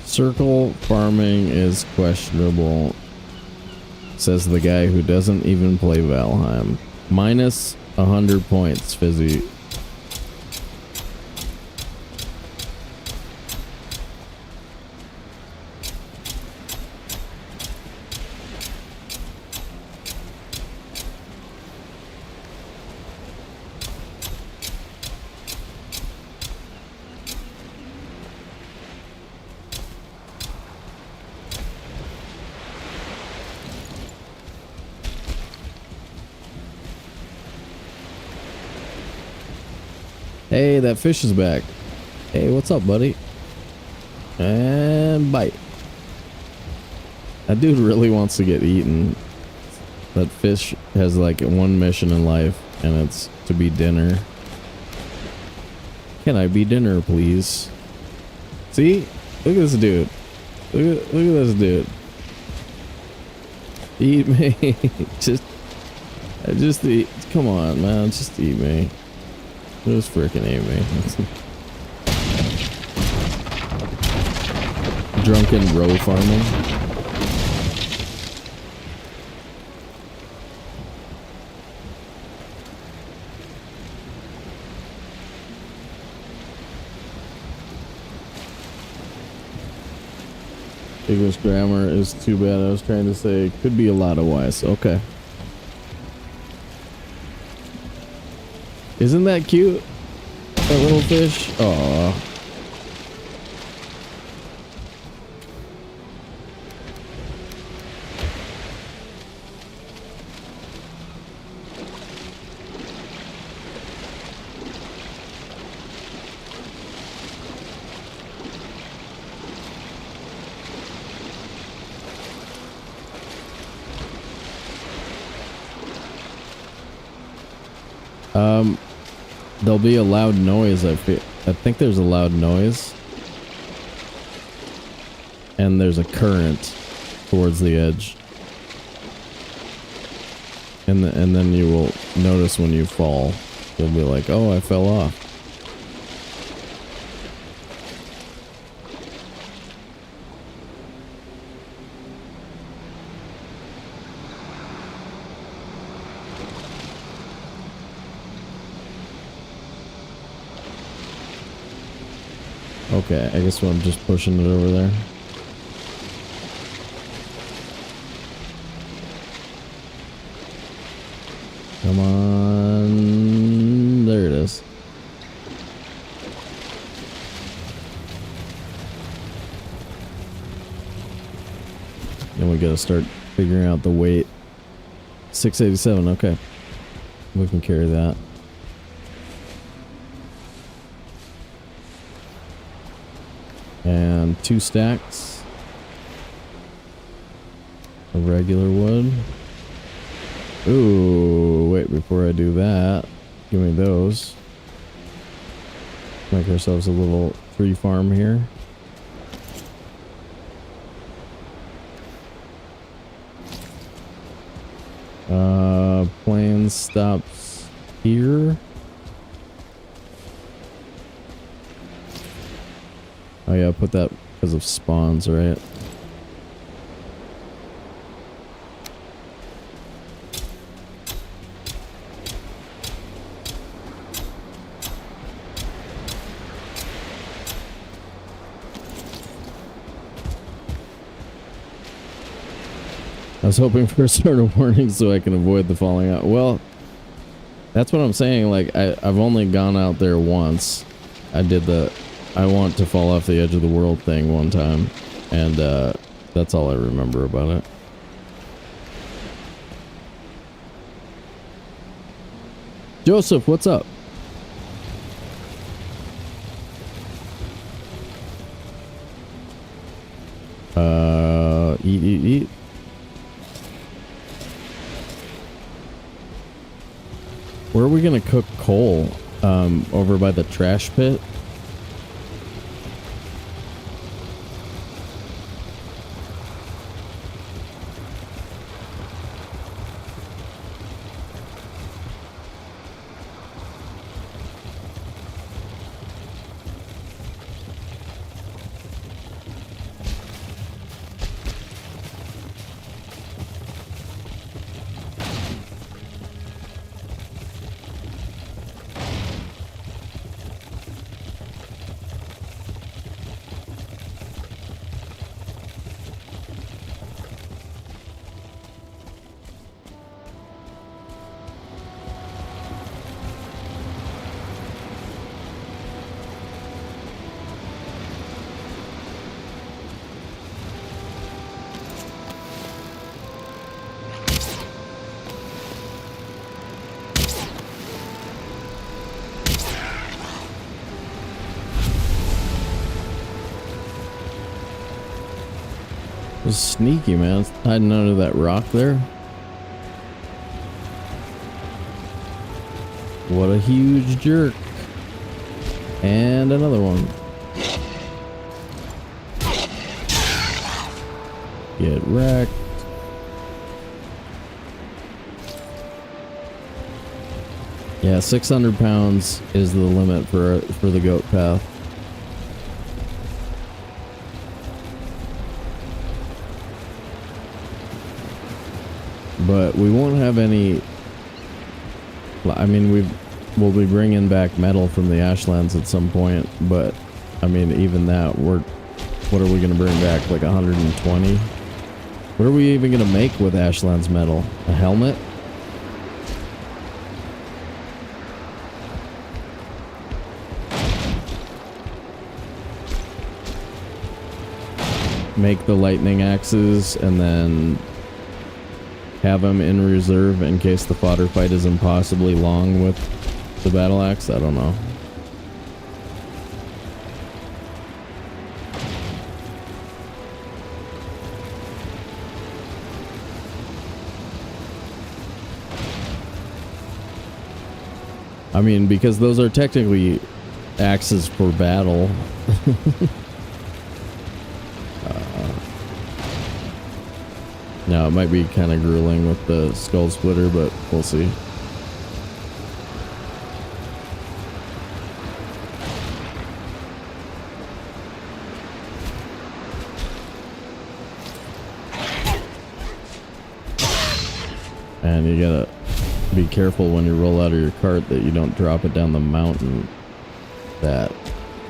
Circle farming is questionable, says the guy who doesn't even play Valheim. Minus 100 points, Fizzy. Hey, that fish is back. Hey, what's up, buddy? And bite. That dude really wants to get eaten. That fish has like one mission in life, and it's to be dinner. Can I be dinner, please? See? Look at this dude. Look at this dude. Eat me. just eat. Come on, man. Just eat me. Just freaking eat me. Drunken row farming. English grammar is too bad. I was trying to say could be a lot of Y's. Okay. Isn't that cute? That little fish? Aww. There'll be a loud noise. I think there's a loud noise, and there's a current towards the edge, and then you will notice when you fall. You'll be like, "Oh, I fell off." Okay, I guess I'm just pushing it over there. Come on. There it is. Then we gotta start figuring out the weight. 687, okay. We can carry that. And 2 stacks of regular wood. Ooh, wait, before I do that, give me those. Make ourselves a little tree farm here. Plane stops here. Oh yeah, put that because of spawns, right? I was hoping for a sort of warning so I can avoid the falling out. Well, that's what I'm saying. Like, I've only gone out there once. I did the I want to fall off the edge of the world thing one time, and that's all I remember about it. Joseph, what's up? Eat. Where are we gonna cook coal? Over by the trash pit? was sneaky, man. It's hiding under that rock there. What a huge jerk. And another one. Get wrecked. Yeah, 600 pounds is the limit for the goat path. But we won't have any. I mean, we'll be bringing back metal from the Ashlands at some point, but I mean, even that, what are we gonna bring back? Like 120? What are we even gonna make with Ashlands metal? A helmet? Make the lightning axes and then have them in reserve in case the fodder fight is impossibly long with the battle axe. I don't know. I mean, because those are technically axes for battle. Now, it might be kind of grueling with the skull splitter, but we'll see. And you gotta be careful when you roll out of your cart that you don't drop it down the mountain. That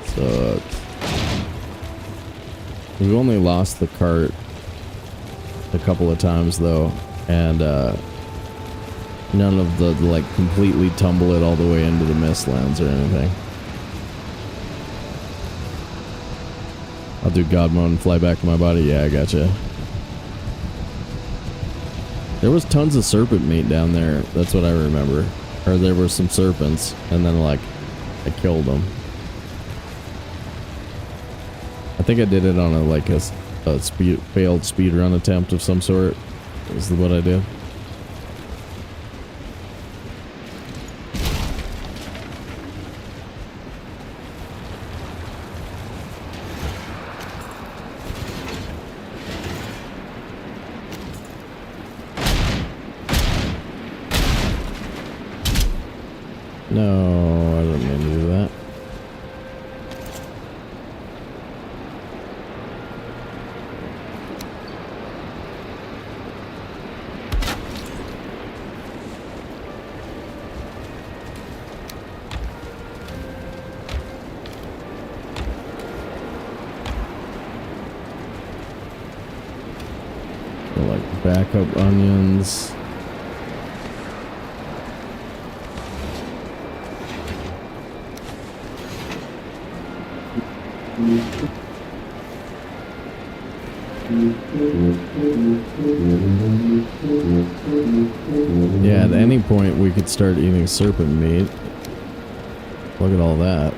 sucks. We've only lost the cart a couple of times though, and none of the like completely tumble it all the way into the Mistlands or anything. I'll do God mode and fly back to my body. Yeah, I gotcha. There was tons of serpent meat down there. That's what I remember. Or there were some serpents, and then like I killed them. I think I did it on a failed speed run attempt of some sort. Is what I did. No, I didn't mean to do that. Like backup onions. Yeah, at any point we could start eating serpent meat. Look at all that.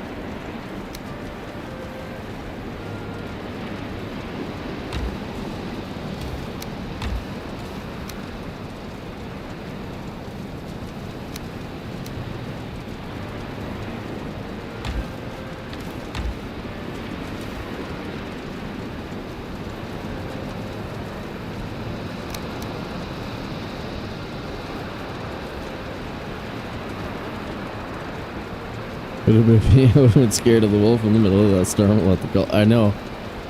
I would have been scared of the wolf in the middle of that storm. Let the call. I know.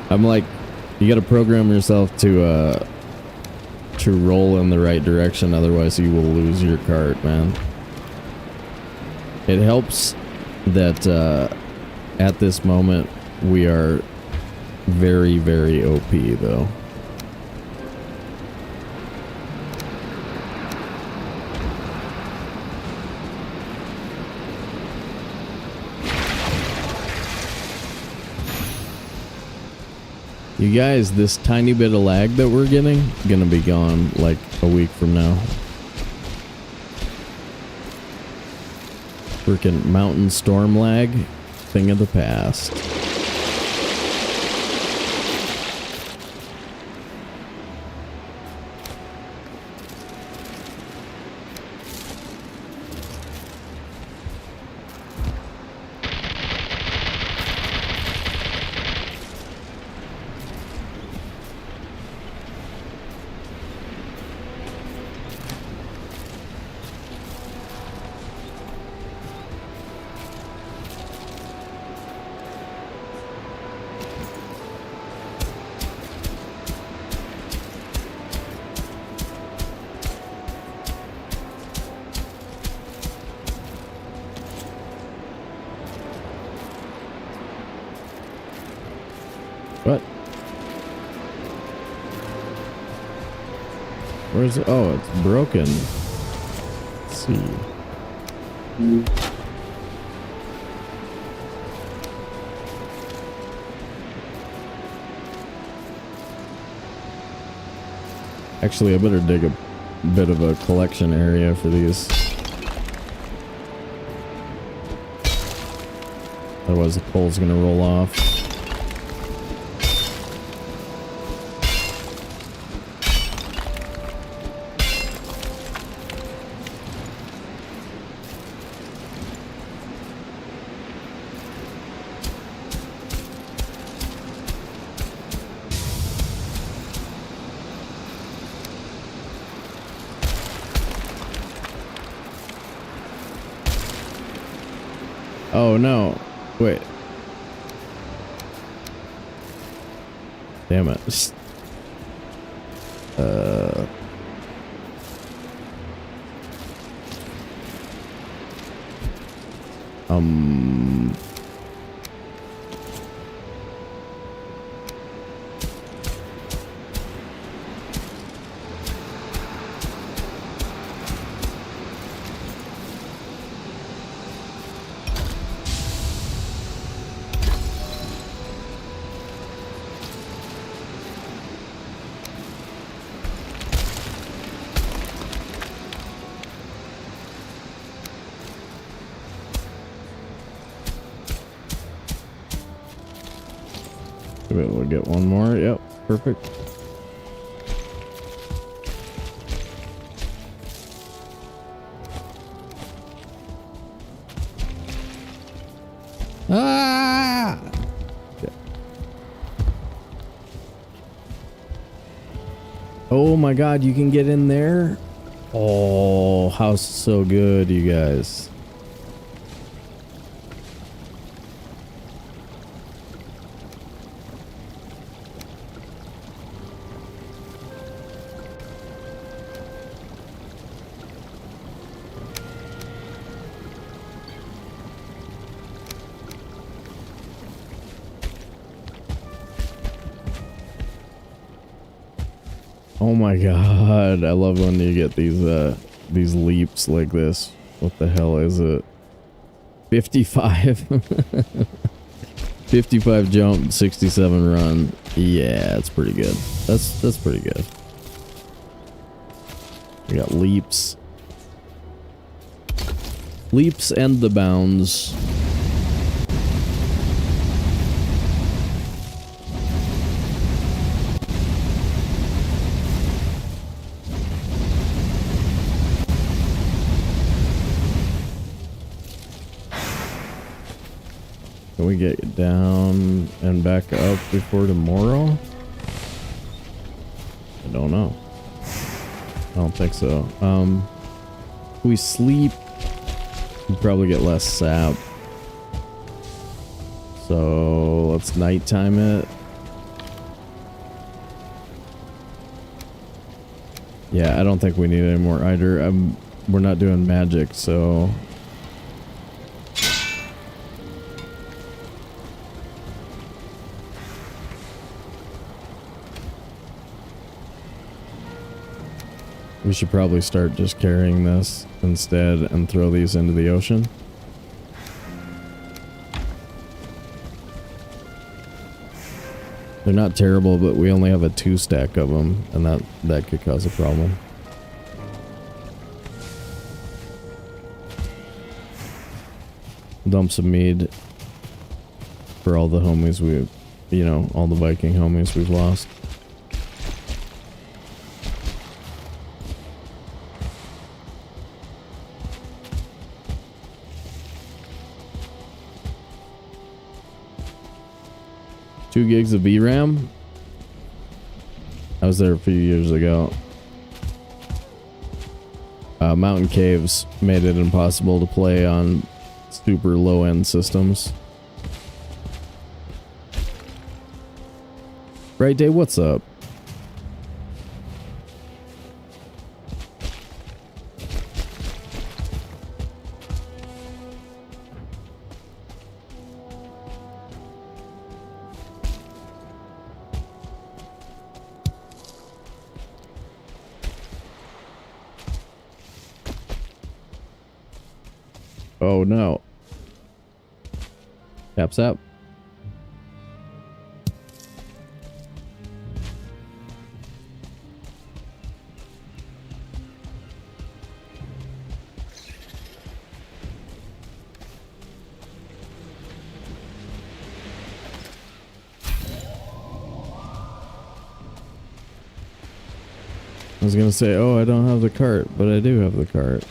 I'm like, you got to program yourself to roll in the right direction, otherwise you will lose your cart, man. It helps that at this moment we are very, very OP, though. You guys, this tiny bit of lag that we're getting, gonna be gone like a week from now. Freaking mountain storm lag, thing of the past. Where's it? Oh, it's broken. Let's see. Actually, I better dig a bit of a collection area for these. Otherwise the coal's gonna roll off. Oh no. Wait. Damn it. We'll get one more. Yep, perfect. Ah! Okay. Oh my god, you can get in there? Oh, house is so good, you guys. Oh my god, I love when you get these leaps like this. What the hell is it? 55. 55 jump, 67 run. Yeah, it's pretty good. That's pretty good. We got leaps. Leaps and the bounds. Can we get down and back up before tomorrow? I don't know. I don't think so. If we sleep, we probably get less sap. So let's nighttime it. Yeah, I don't think we need any more either. We're not doing magic, so we should probably start just carrying this instead and throw these into the ocean. They're not terrible, but we only have a 2 stack of them, and that could cause a problem. Dump some mead for all the homies all the Viking homies we've lost. Two gigs of VRAM. I was there a few years ago. Mountain caves made it impossible to play on super low-end systems. Right, Day? What's up? Oh no. Cashapp. I was gonna say, oh, I don't have the cart, but I do have the cart.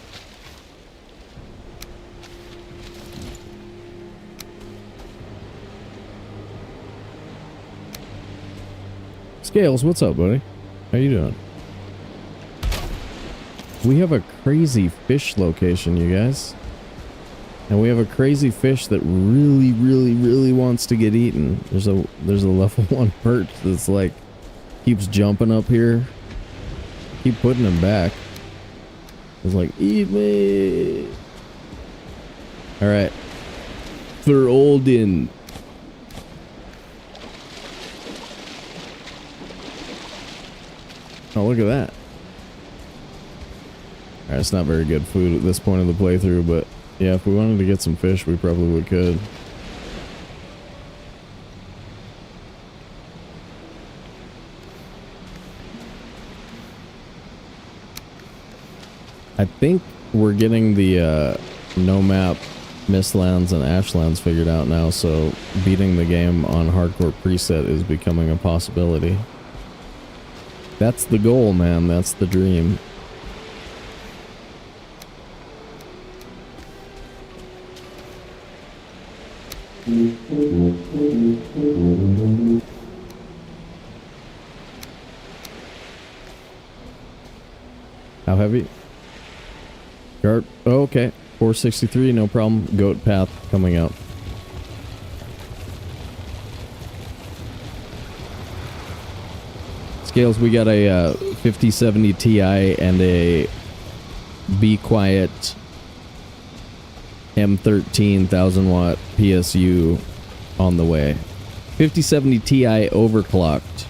Scales, what's up, buddy? How you doing? We have a crazy fish location, you guys. And we have a crazy fish that really wants to get eaten. There's a level 1 perch that's like keeps jumping up here. Keep putting him back. It's like, eat me. Alright. Thurolden. Oh, look at that. Alright, it's not very good food at this point of the playthrough, but yeah, if we wanted to get some fish, we probably could. I think we're getting the no map Mistlands and Ashlands figured out now, so beating the game on hardcore preset is becoming a possibility. That's the goal, man. That's the dream. How heavy? Guard. Oh, okay. 463, no problem. Goat path coming out. Scales, we got a 5070 Ti and a Be Quiet M13 1000 watt PSU on the way. 5070 Ti overclocked.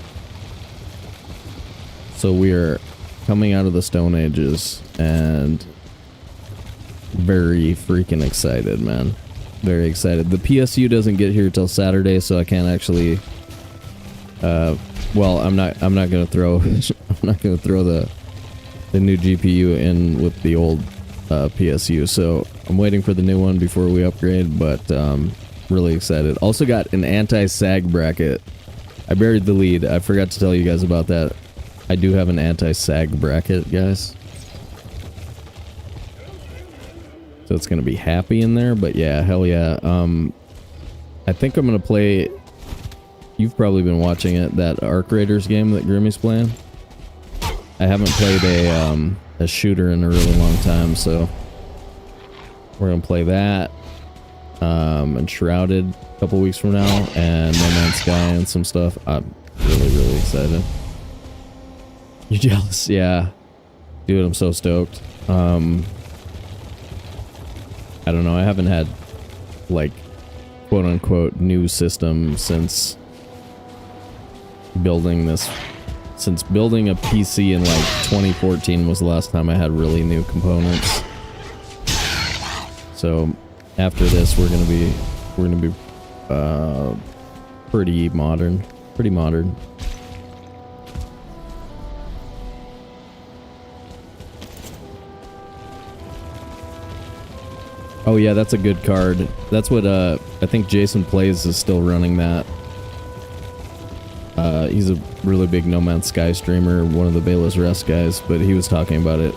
So we are coming out of the Stone Ages and very freaking excited, man. Very excited. The PSU doesn't get here till Saturday, so I can't actually well, I'm not gonna throw the new GPU in with the old PSU, so I'm waiting for the new one before we upgrade, but really excited. Also got an anti-sag bracket. I buried the lead. I forgot to tell you guys about that. I do have an anti-sag bracket, guys. So it's gonna be happy in there, but yeah, hell yeah. I think I'm gonna play. You've probably been watching it, that Arc Raiders game that Grimmy's playing. I haven't played a shooter in a really long time, so we're gonna play that. And Shrouded a couple weeks from now, and No Man's Sky and some stuff. I'm really excited. You're jealous? Yeah. Dude, I'm so stoked. I don't know, I haven't had, like, quote-unquote new system since building a PC in, like, 2014 was the last time I had really new components. So, after this, we're gonna be pretty modern. Pretty modern. Oh yeah, that's a good card. That's what I think Jason Plays is still running that. He's a really big No Man's Sky streamer, one of the Bayless Rest guys, but he was talking about it.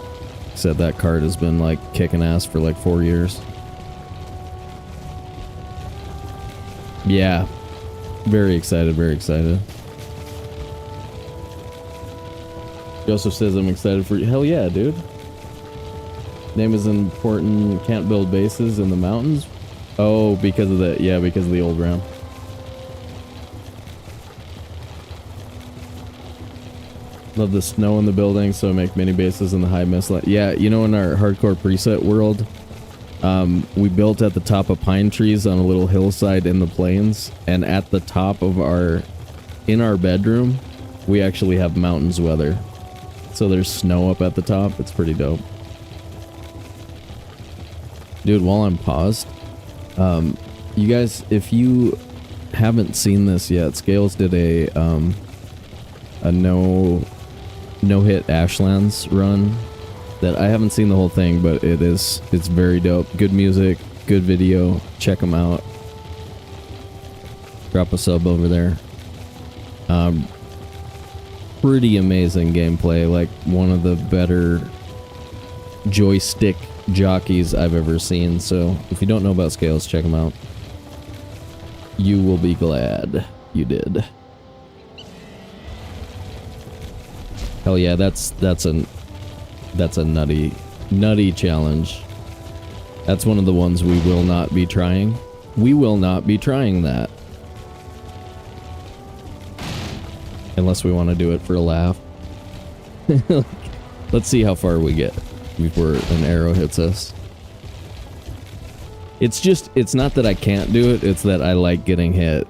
He said that card has been like kicking ass for like 4 years. Yeah. Very excited, very excited. Joseph says I'm excited for you. Hell yeah, dude. Name is important. Can't build bases in the mountains. Oh, because of the, yeah, because of the old round. Love the snow in the building, so I make mini bases in the high mistland. Yeah, you know, in our hardcore preset world, we built at the top of pine trees on a little hillside in the plains, and at the top of in our bedroom, we actually have mountains weather. So there's snow up at the top. It's pretty dope. Dude, while I'm paused, you guys, if you haven't seen this yet, Scales did a no-hit Ashlands run that I haven't seen the whole thing, but it's very dope. Good music, good video. Check them out. Drop a sub over there. Pretty amazing gameplay, like one of the better joystick jockeys I've ever seen. So if you don't know about Scales, check them out. You will be glad you did. Hell yeah, that's a nutty challenge. That's one of the ones we will not be trying. We will not be trying that. Unless we want to do it for a laugh. Let's see how far we get before an arrow hits us. It's not that I can't do it, it's that I like getting hit.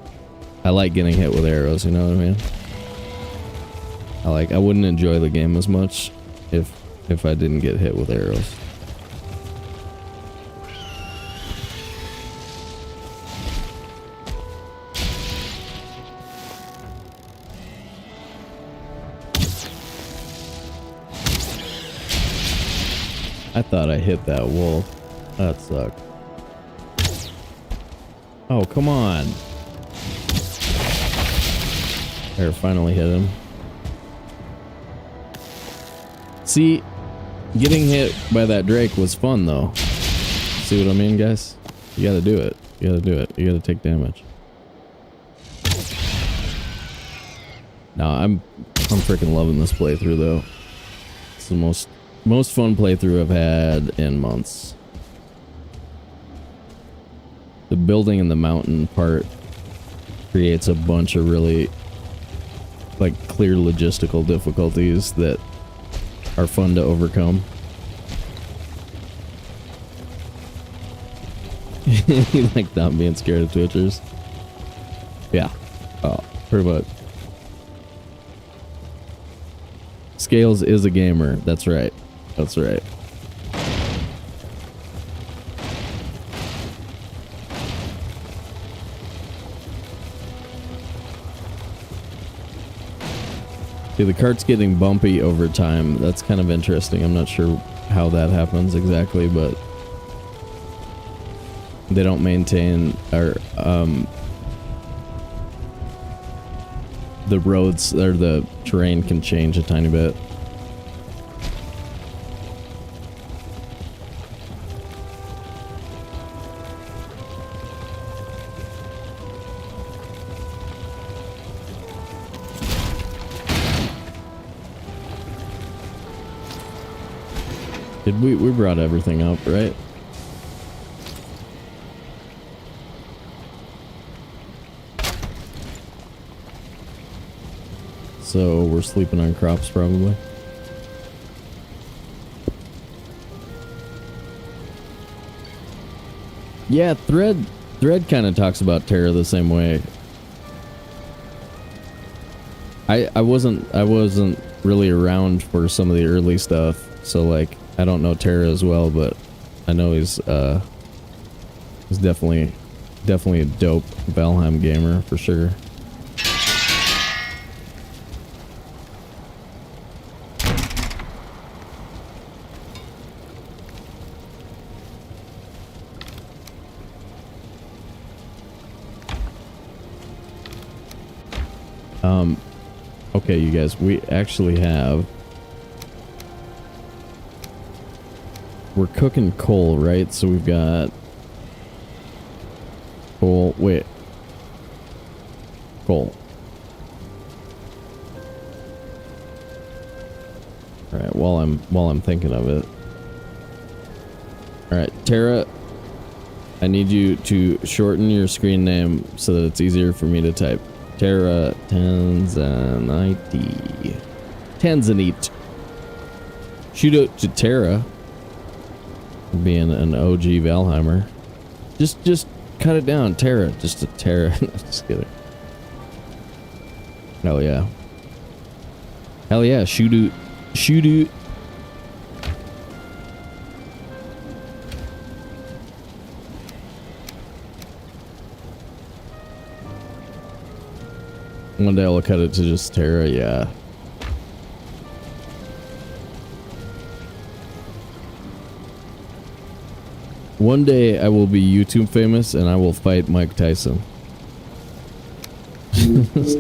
I like getting hit with arrows, you know what I mean? I wouldn't enjoy the game as much if I didn't get hit with arrows. I thought I hit that wolf. That sucked. Oh, come on. There, finally hit him. See, getting hit by that Drake was fun, though. See what I mean, guys? You gotta do it. You gotta do it. You gotta take damage. Nah, I'm freaking loving this playthrough, though. It's the most fun playthrough I've had in months. The building in the mountain part creates a bunch of really clear logistical difficulties that are fun to overcome. You like not being scared of Twitchers? Yeah. Oh, pretty much. Scales is a gamer. That's right. That's right. See, the cart's getting bumpy over time. That's kind of interesting. I'm not sure how that happens exactly, but they don't maintain our the roads or the terrain can change a tiny bit. We brought everything up, right? So we're sleeping on crops probably. Yeah, Thread kind of talks about Terra the same way. I wasn't really around for some of the early stuff, so I don't know Terra as well, but I know he's definitely a dope Valheim gamer for sure. Okay, you guys, we actually have... We're cooking coal, right? So we've got... Coal... Wait. Coal. Alright, while I'm thinking of it. Alright, Tara, I need you to shorten your screen name so that it's easier for me to type. Tara Tanzanite. Tanzanite. Shoot out to Tara. Being an OG Valheimer. Just cut it down, Tara. Just a Tara. Just kidding. Hell yeah. Hell yeah, shoot out. Shoot out. One day I'll cut it to just Terra, yeah. One day I will be YouTube famous and I will fight Mike Tyson. That's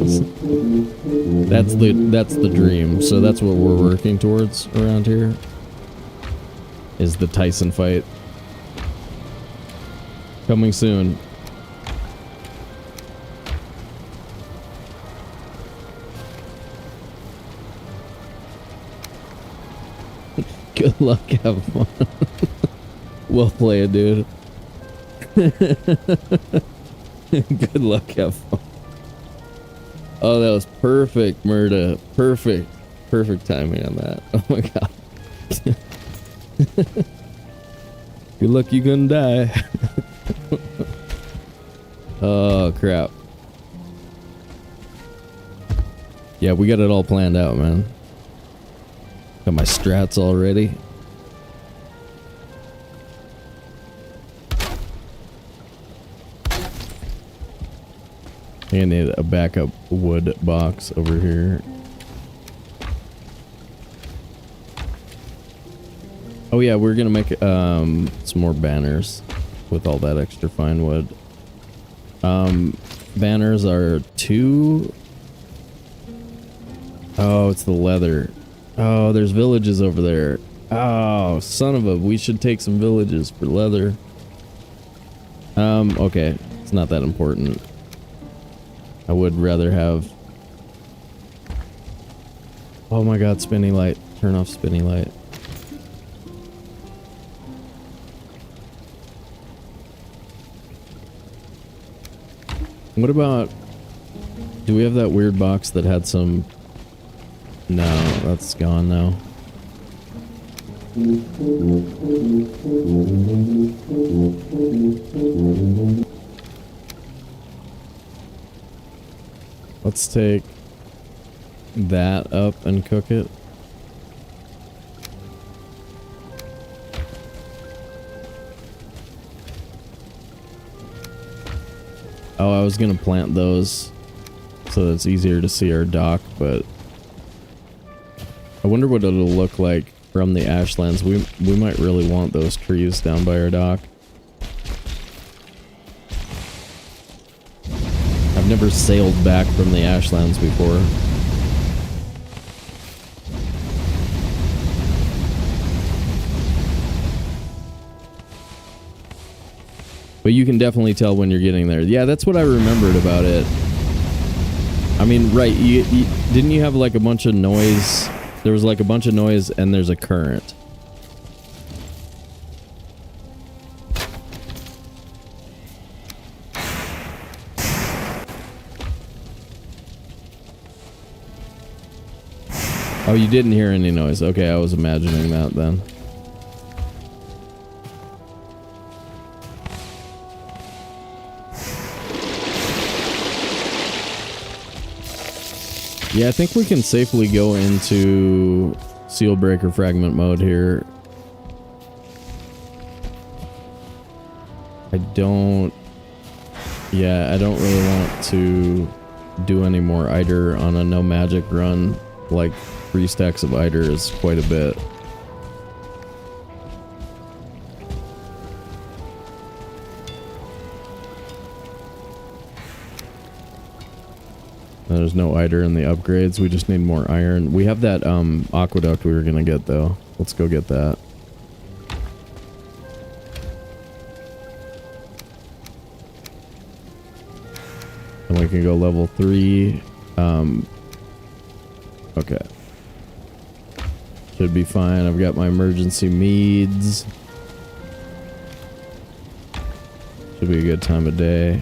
the dream. So that's what we're working towards around here. Is the Tyson fight. Coming soon. Good luck, have fun. Well played, dude. Good luck, have fun. Oh, that was perfect, Murda. Perfect. Perfect timing on that. Oh my god. Good luck, you gonna die. Oh, crap. Yeah, we got it all planned out, man. Got my strats all ready. I need a backup wood box over here. Oh yeah, we're gonna make some more banners with all that extra fine wood. Banners are 2. Oh, it's the leather. Oh, there's villages over there. Oh, son of a, we should take some villages for leather. Okay, it's not that important. I would rather have... Oh my god, spinny light. Turn off spinny light. What about... Do we have that weird box that had some... No, that's gone now. Let's take that up and cook it. Oh, I was gonna plant those so that it's easier to see our dock, but I wonder what it'll look like from the ashlands. We might really want those trees down by our dock. I've never sailed back from the ashlands before. But you can definitely tell when you're getting there. Yeah, that's what I remembered about it. I mean, right, didn't you have like a bunch of noise? There was like a bunch of noise and there's a current. Oh, you didn't hear any noise. Okay, I was imagining that then. Yeah, I think we can safely go into Sealbreaker Fragment mode here. I don't really want to do any more Eider on a no magic run. Like 3 stacks of Eider is quite a bit. There's no Eider in the upgrades. We just need more iron. We have that aqueduct we were gonna get though. Let's go get that. And we can go level 3. Okay. Should be fine. I've got my emergency meads. Should be a good time of day.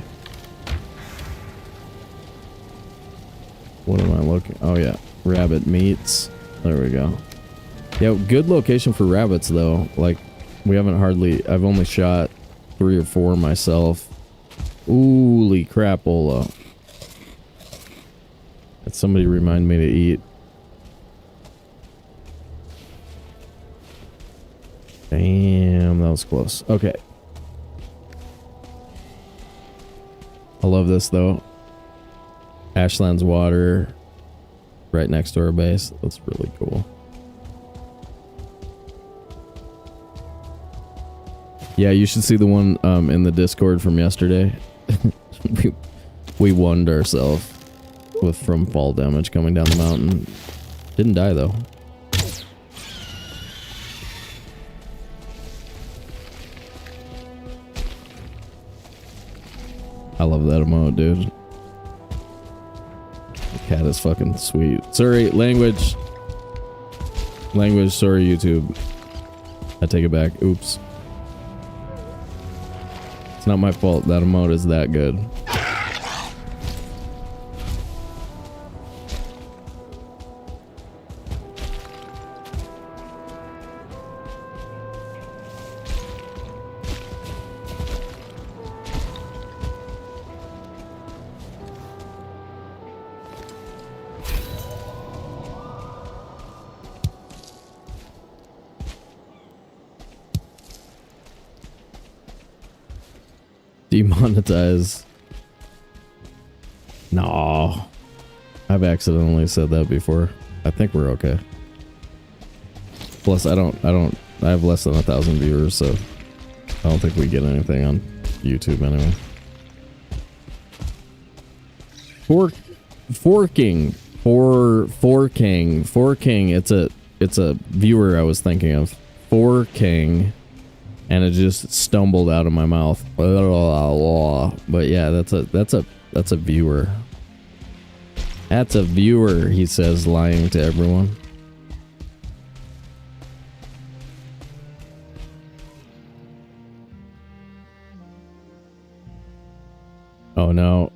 What am I looking? Oh yeah, rabbit meats. There we go. Yeah, good location for rabbits though. Like, we haven't hardly... I've only shot 3 or 4 myself. Holy crapola. Did somebody remind me to eat? Damn, that was close. Okay. I love this though. Ashland's water right next to our base. That's really cool. Yeah, you should see the one in the Discord from yesterday. we wonned ourselves with from fall damage coming down the mountain. Didn't die though. I love that emote, dude. The cat is fucking sweet. Sorry, language. Language, sorry, YouTube. I take it back. Oops. It's not my fault. That emote is that good. Demonetize. No. I've accidentally said that before. I think we're okay. Plus I have less than 1,000 viewers, so I don't think we get anything on YouTube anyway. Forking. It's a viewer I was thinking of. Forking. And it just stumbled out of my mouth. But yeah, that's a viewer. That's a viewer, he says, lying to everyone. Oh no.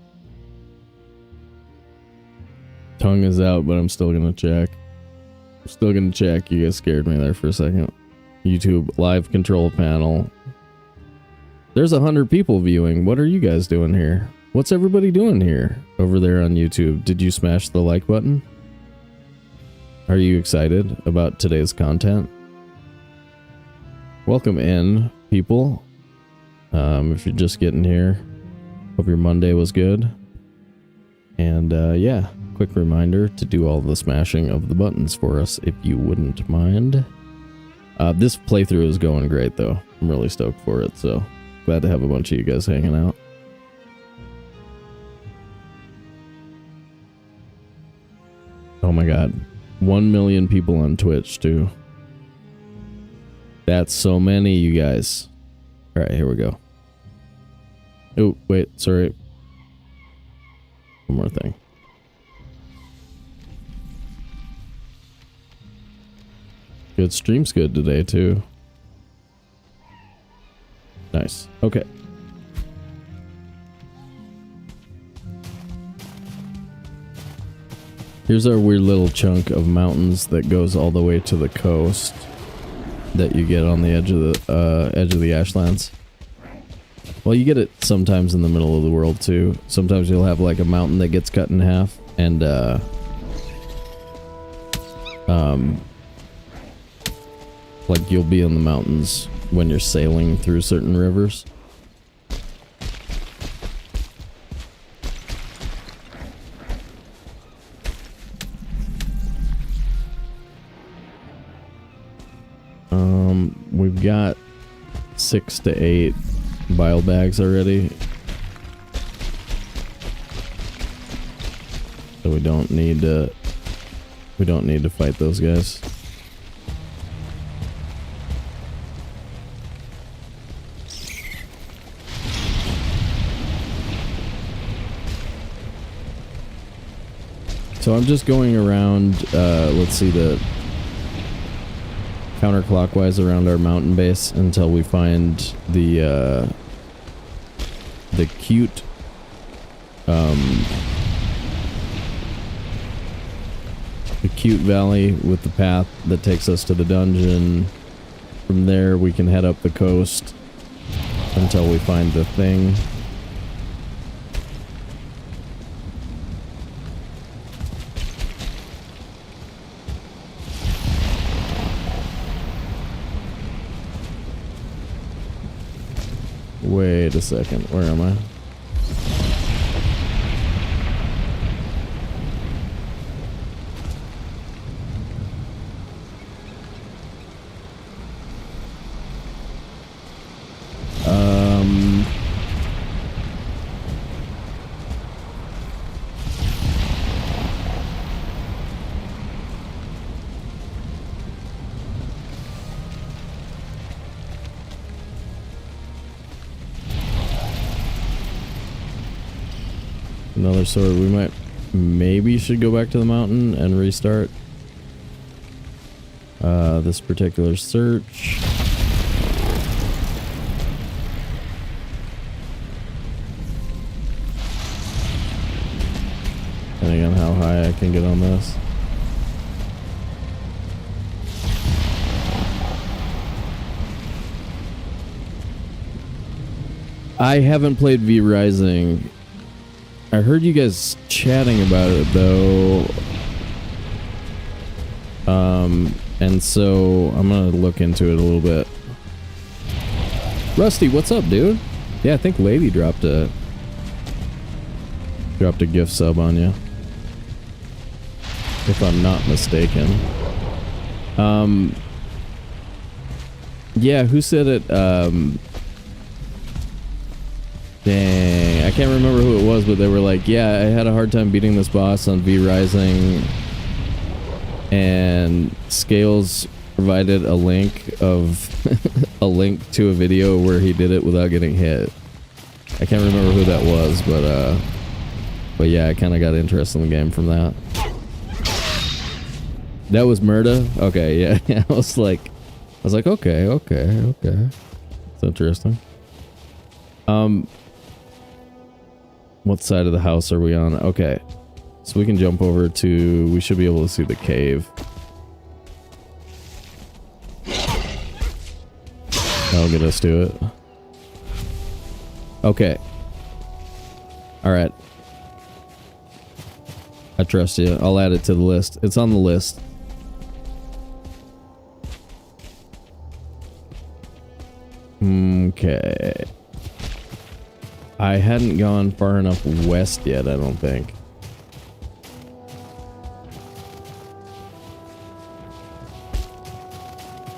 Tongue is out, but I'm still gonna check. You guys scared me there for a second. YouTube live control panel. There's 100 people viewing. What are you guys doing here? What's everybody doing here over there on YouTube? Did you smash the like button? Are you excited about today's content? Welcome in, people. If you're just getting here, hope your Monday was good. And yeah, quick reminder to do all the smashing of the buttons for us if you wouldn't mind. This playthrough is going great though. I'm really stoked for it, so glad to have a bunch of you guys hanging out. Oh my god. 1 million people on Twitch too. That's so many, you guys. Alright, here we go. Oh, wait, sorry. One more thing. Good stream's good today too. Nice. Okay. Here's our weird little chunk of mountains that goes all the way to the coast that you get on the edge of the Ashlands. Well, you get it sometimes in the middle of the world too. Sometimes you'll have like a mountain that gets cut in half and like you'll be in the mountains when you're sailing through certain rivers. We've got 6 to 8 bile bags already. So we don't need to fight those guys. So I'm just going around, let's see, the counterclockwise around our mountain base until we find the cute, valley with the path that takes us to the dungeon. From there we can head up the coast until we find the thing. Wait a second, where am I? Another sword. We might, maybe should go back to the mountain and restart this particular search. Depending on how high I can get on this. I haven't played V Rising. I heard you guys chatting about it though. And so I'm gonna look into it a little bit. Rusty, what's up, dude? Yeah, I think Lady dropped a gift sub on you, if I'm not mistaken. Yeah, who said it? Dang, I can't remember who it was, but they were like, yeah, I had a hard time beating this boss on V Rising, and Scales provided a link of a link to a video where he did it without getting hit. I can't remember who that was, but yeah, I kind of got interested in the game from that. That was Murda? Okay, yeah, yeah. I was like, okay. It's interesting. What side of the house are we on? Okay. So we can jump over to, we should be able to see the cave. That'll get us to it. Okay. Alright. I trust you. I'll add it to the list. It's on the list. Okay. I hadn't gone far enough west yet, I don't think.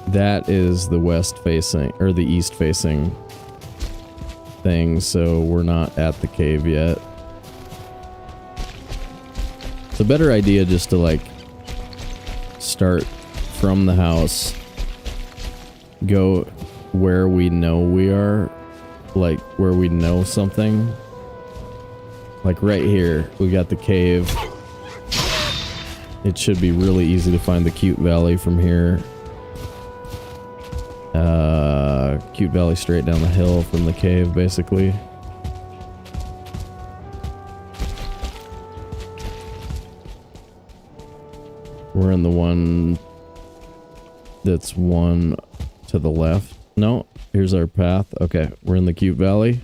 That is the west facing, or the east facing thing, so we're not at the cave yet. It's a better idea just to like start from the house, go where we know we are, like where we know something. Like right here, we got the cave. It should be really easy to find the cute valley from here. Cute valley straight down the hill from the cave, basically. We're in the one that's one to the left. No, here's our path. Okay, we're in the cute valley.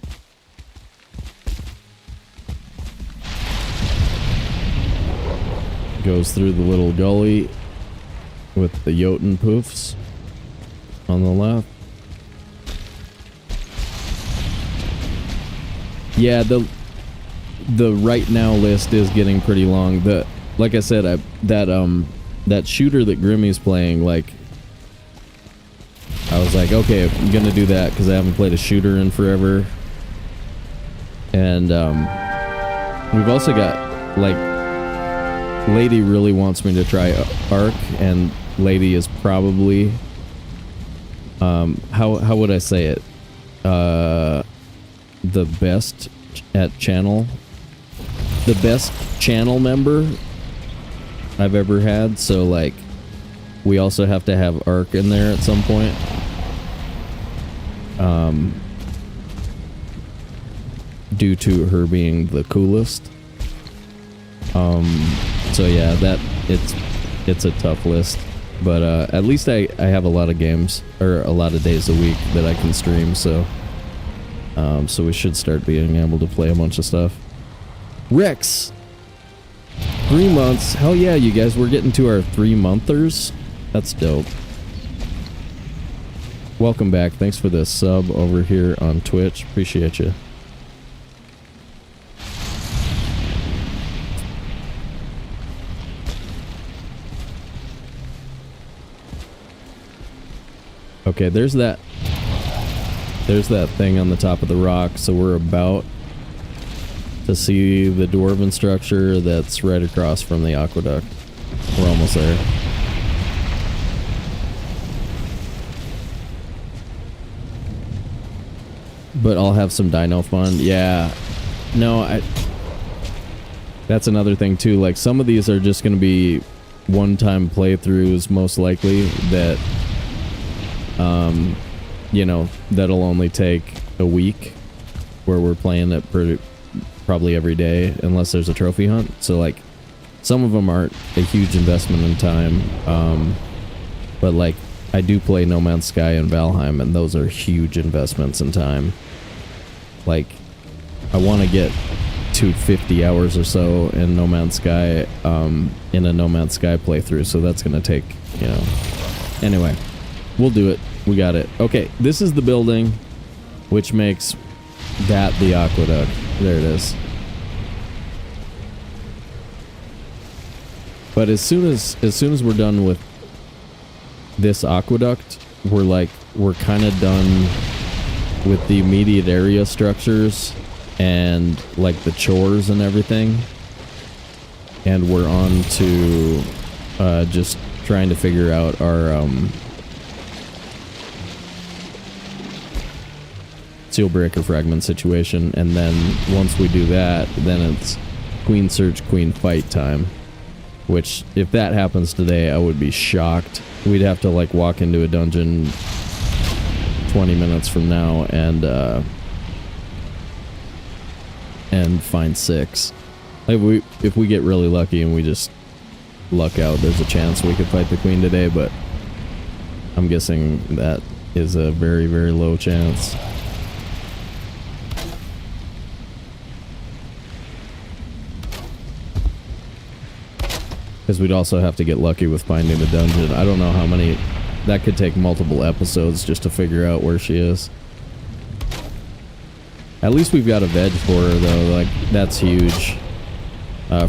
Goes through the little gully with the Jotun poofs on the left. Yeah, the right now list is getting pretty long. Like I said, that shooter that Grimmy's playing, like, I was like, okay, I'm gonna do that because I haven't played a shooter in forever. And we've also got, like, Lady really wants me to try Ark, and Lady is probably, how would I say it? The best at channel. The best channel member I've ever had, so like we also have to have Ark in there at some point. Due to her being the coolest. So yeah, it's a tough list, but at least I have a lot of games, or a lot of days a week that I can stream, so so we should start being able to play a bunch of stuff. Rex, 3 months. Hell yeah, you guys, we're getting to our 3-monthers. That's dope. Welcome back. Thanks for the sub over here on Twitch. Appreciate you. Okay, there's that thing on the top of the rock, so we're about to see the dwarven structure that's right across from the aqueduct. We're almost there. But I'll have some dino fun. Yeah. No, That's another thing too. Like some of these are just going to be one-time playthroughs, most likely, that, you know, that'll only take a week, where we're playing it probably every day, unless there's a trophy hunt. So like, some of them aren't a huge investment in time, but like, I do play No Man's Sky and Valheim, and those are huge investments in time. Like, I want to get to 50 hours or so in No Man's Sky, in a No Man's Sky playthrough, so that's gonna take, you know, anyway, we'll do it. We got it. Okay, this is the building, which makes that the aqueduct. There it is. But as soon as we're done with this aqueduct, we're kind of done with the immediate area structures and like the chores and everything, and we're on to just trying to figure out our Sealbreaker Fragment situation. And then once we do that, then it's Queen Search, Queen Fight time, which if that happens today, I would be shocked. We'd have to like walk into a dungeon 20 minutes from now and find 6. If we get really lucky and we just luck out, there's a chance we could fight the queen today, but I'm guessing that is a very, very low chance. Because we'd also have to get lucky with finding the dungeon. I don't know how many... That could take multiple episodes just to figure out where she is. At least we've got a veg for her, though. Like, that's huge.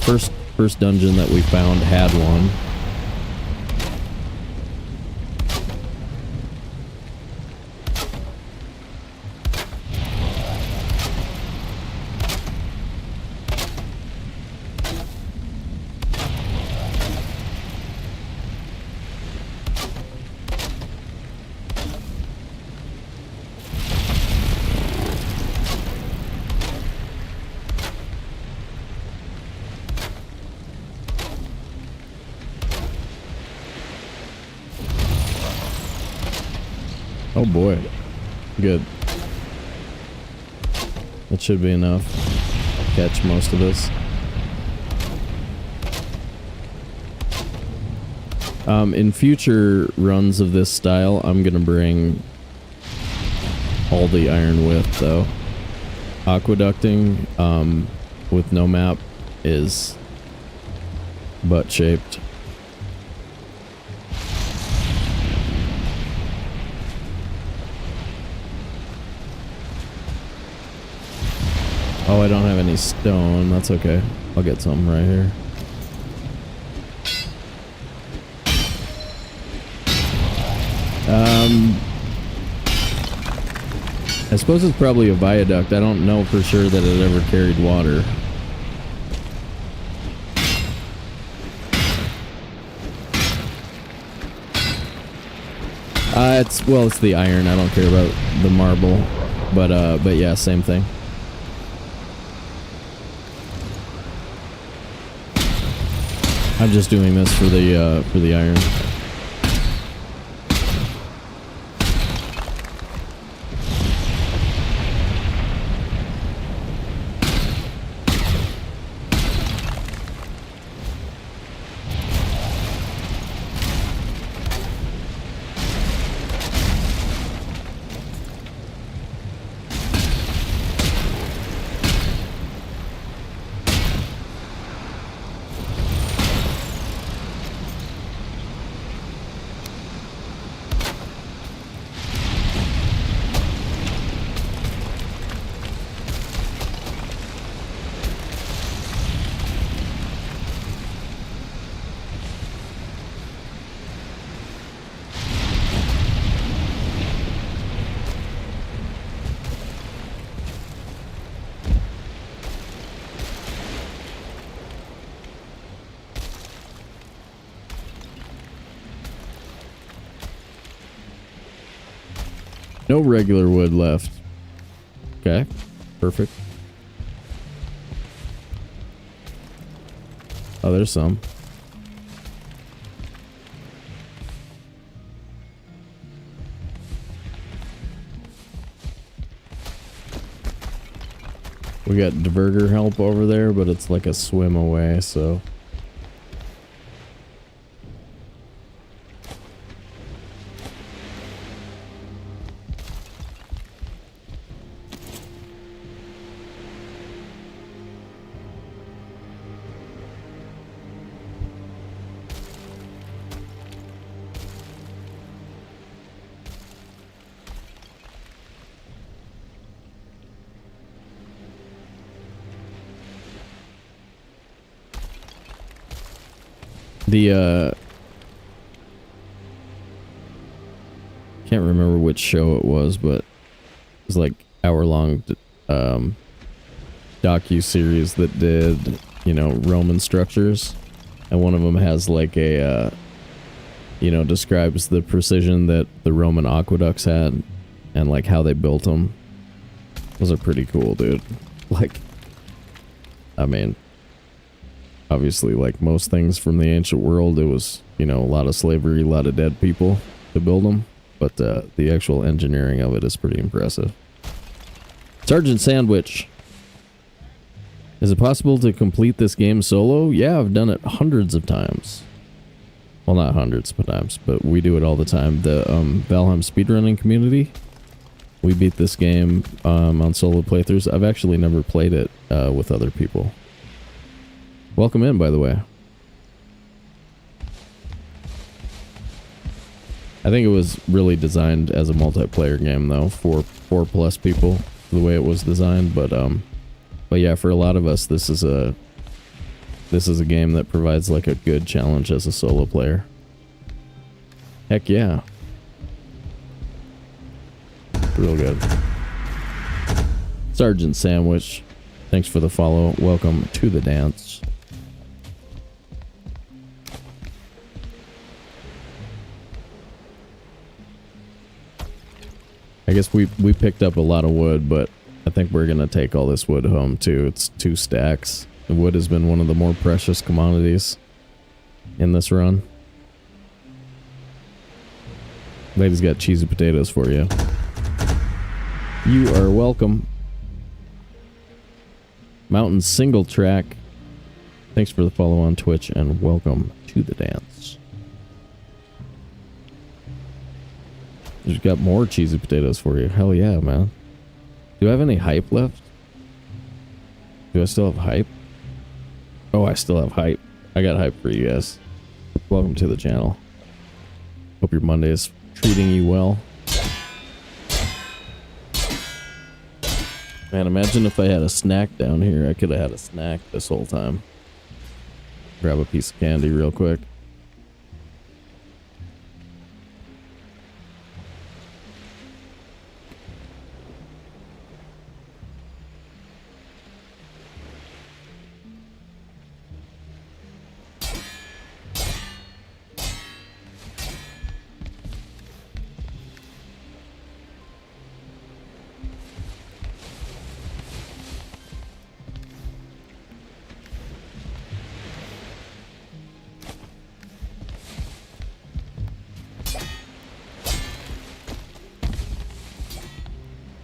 First dungeon that we found had one. Oh boy. Good. That should be enough. Catch most of this. In future runs of this style, I'm gonna bring all the iron width, though. Aqueducting, with no map is butt-shaped. Oh, I don't have any stone. That's okay. I'll get some right here. I suppose it's probably a viaduct. I don't know for sure that it ever carried water. It's the iron. I don't care about the marble, but yeah, same thing. I'm just doing this for the iron. No regular wood left. Okay, perfect. Oh, there's some. We got diverger help over there, but it's like a swim away, so... The, can't remember which show it was, but it was like hour-long, docu-series that did, you know, Roman structures. And one of them has like a, you know, describes the precision that the Roman aqueducts had and like how they built them. Those are pretty cool, dude. Like, I mean... obviously, like most things from the ancient world, it was, you know, a lot of slavery, a lot of dead people to build them. But the actual engineering of it is pretty impressive. Sergeant Sandwich. Is it possible to complete this game solo? Yeah, I've done it hundreds of times. Well, not hundreds of times, but we do it all the time. The Valheim speedrunning community, we beat this game on solo playthroughs. I've actually never played it with other people. Welcome in, by the way. I think it was really designed as a multiplayer game, though, for 4+ people, the way it was designed. But yeah, for a lot of us, this is a game that provides like a good challenge as a solo player. Heck yeah, real good. Sergeant Sandwich, thanks for the follow. Welcome to the dance. I guess we picked up a lot of wood, but I think we're gonna take all this wood home too. It's 2 stacks. The wood has been one of the more precious commodities in this run. Lady's got cheesy potatoes for you. You are welcome. Mountain Single Track, thanks for the follow on Twitch and welcome to the dance. We've got more cheesy potatoes for you. Hell yeah, man. Do I have any hype left? Do I still have hype? Oh, I still have hype. I got hype for you guys. Welcome to the channel. Hope your Monday is treating you well. Man, imagine if I had a snack down here. I could have had a snack this whole time. Grab a piece of candy real quick.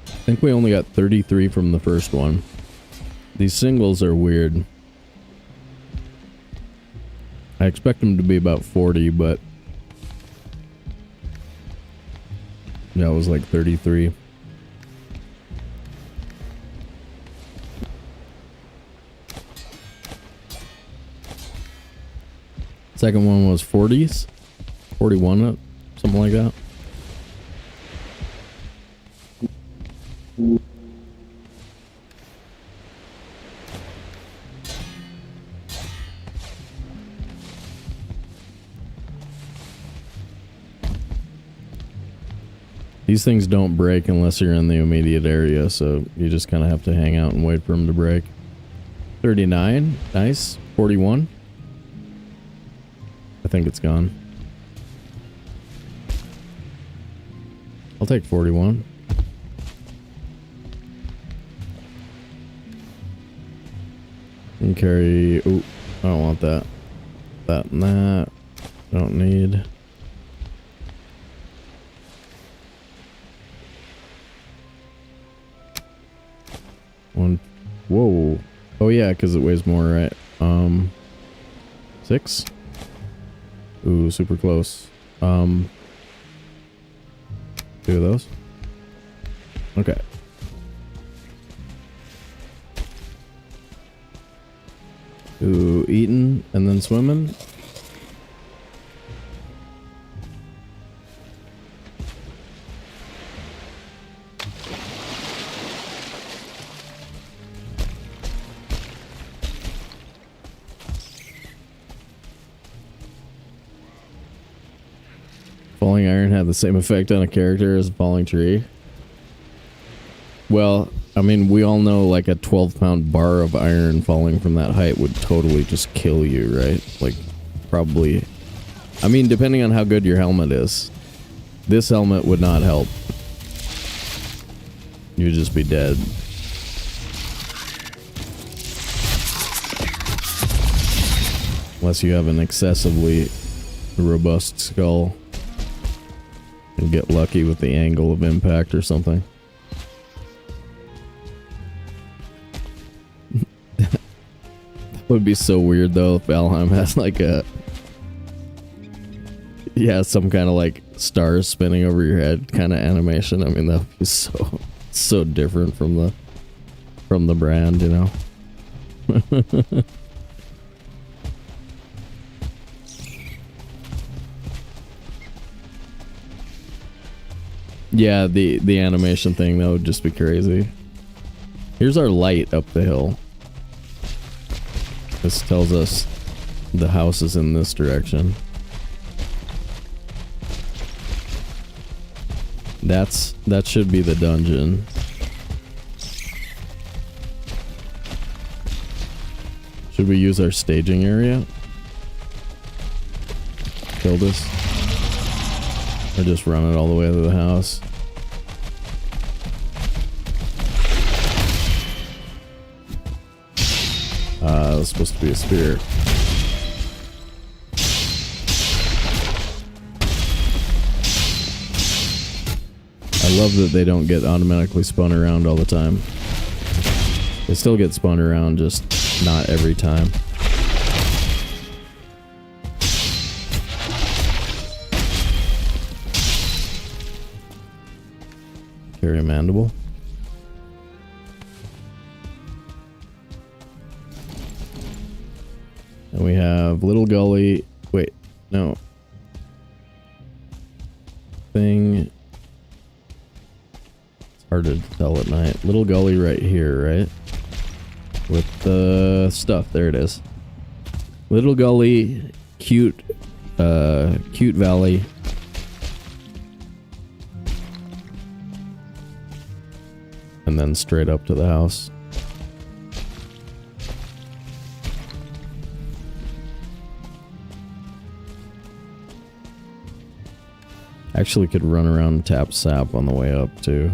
I think we only got 33 from the first one. These singles are weird. I expect them to be about 40, but that was like 33. Second one was 40s, 41, something like that. These things don't break unless you're in the immediate area, so you just kind of have to hang out and wait for them to break. 39, nice. 41. I think it's gone. I'll take 41. And carry... Ooh, I don't want that. That and that. Don't need. One. Whoa. Oh yeah, because it weighs more, right? 6? Ooh, super close. 2 of those. Okay. Ooh, eating and then swimming. Falling iron had the same effect on a character as a falling tree. Well, I mean, we all know like a 12-pound bar of iron falling from that height would totally just kill you, right? Like, probably. I mean, depending on how good your helmet is. This helmet would not help. You'd just be dead. Unless you have an excessively robust skull. And get lucky with the angle of impact or something. That would be so weird though if Valheim has like a... Yeah, some kind of like stars spinning over your head kind of animation. I mean, that would be so different from the brand, you know? Yeah, the animation thing, that would just be crazy. Here's our light up the hill. This tells us the house is in this direction. That should be the dungeon. Should we use our staging area? Kill this? Or just run it all the way to the house? That was supposed to be a spear. I love that they don't get automatically spun around all the time. They still get spun around, just not every time. Carry a mandible. And we have little gully. Wait, no. Thing. It's hard to tell at night. Little gully right here, right? With the stuff. There it is. Little gully, cute valley. And then straight up to the house. Actually could run around and tap sap on the way up too.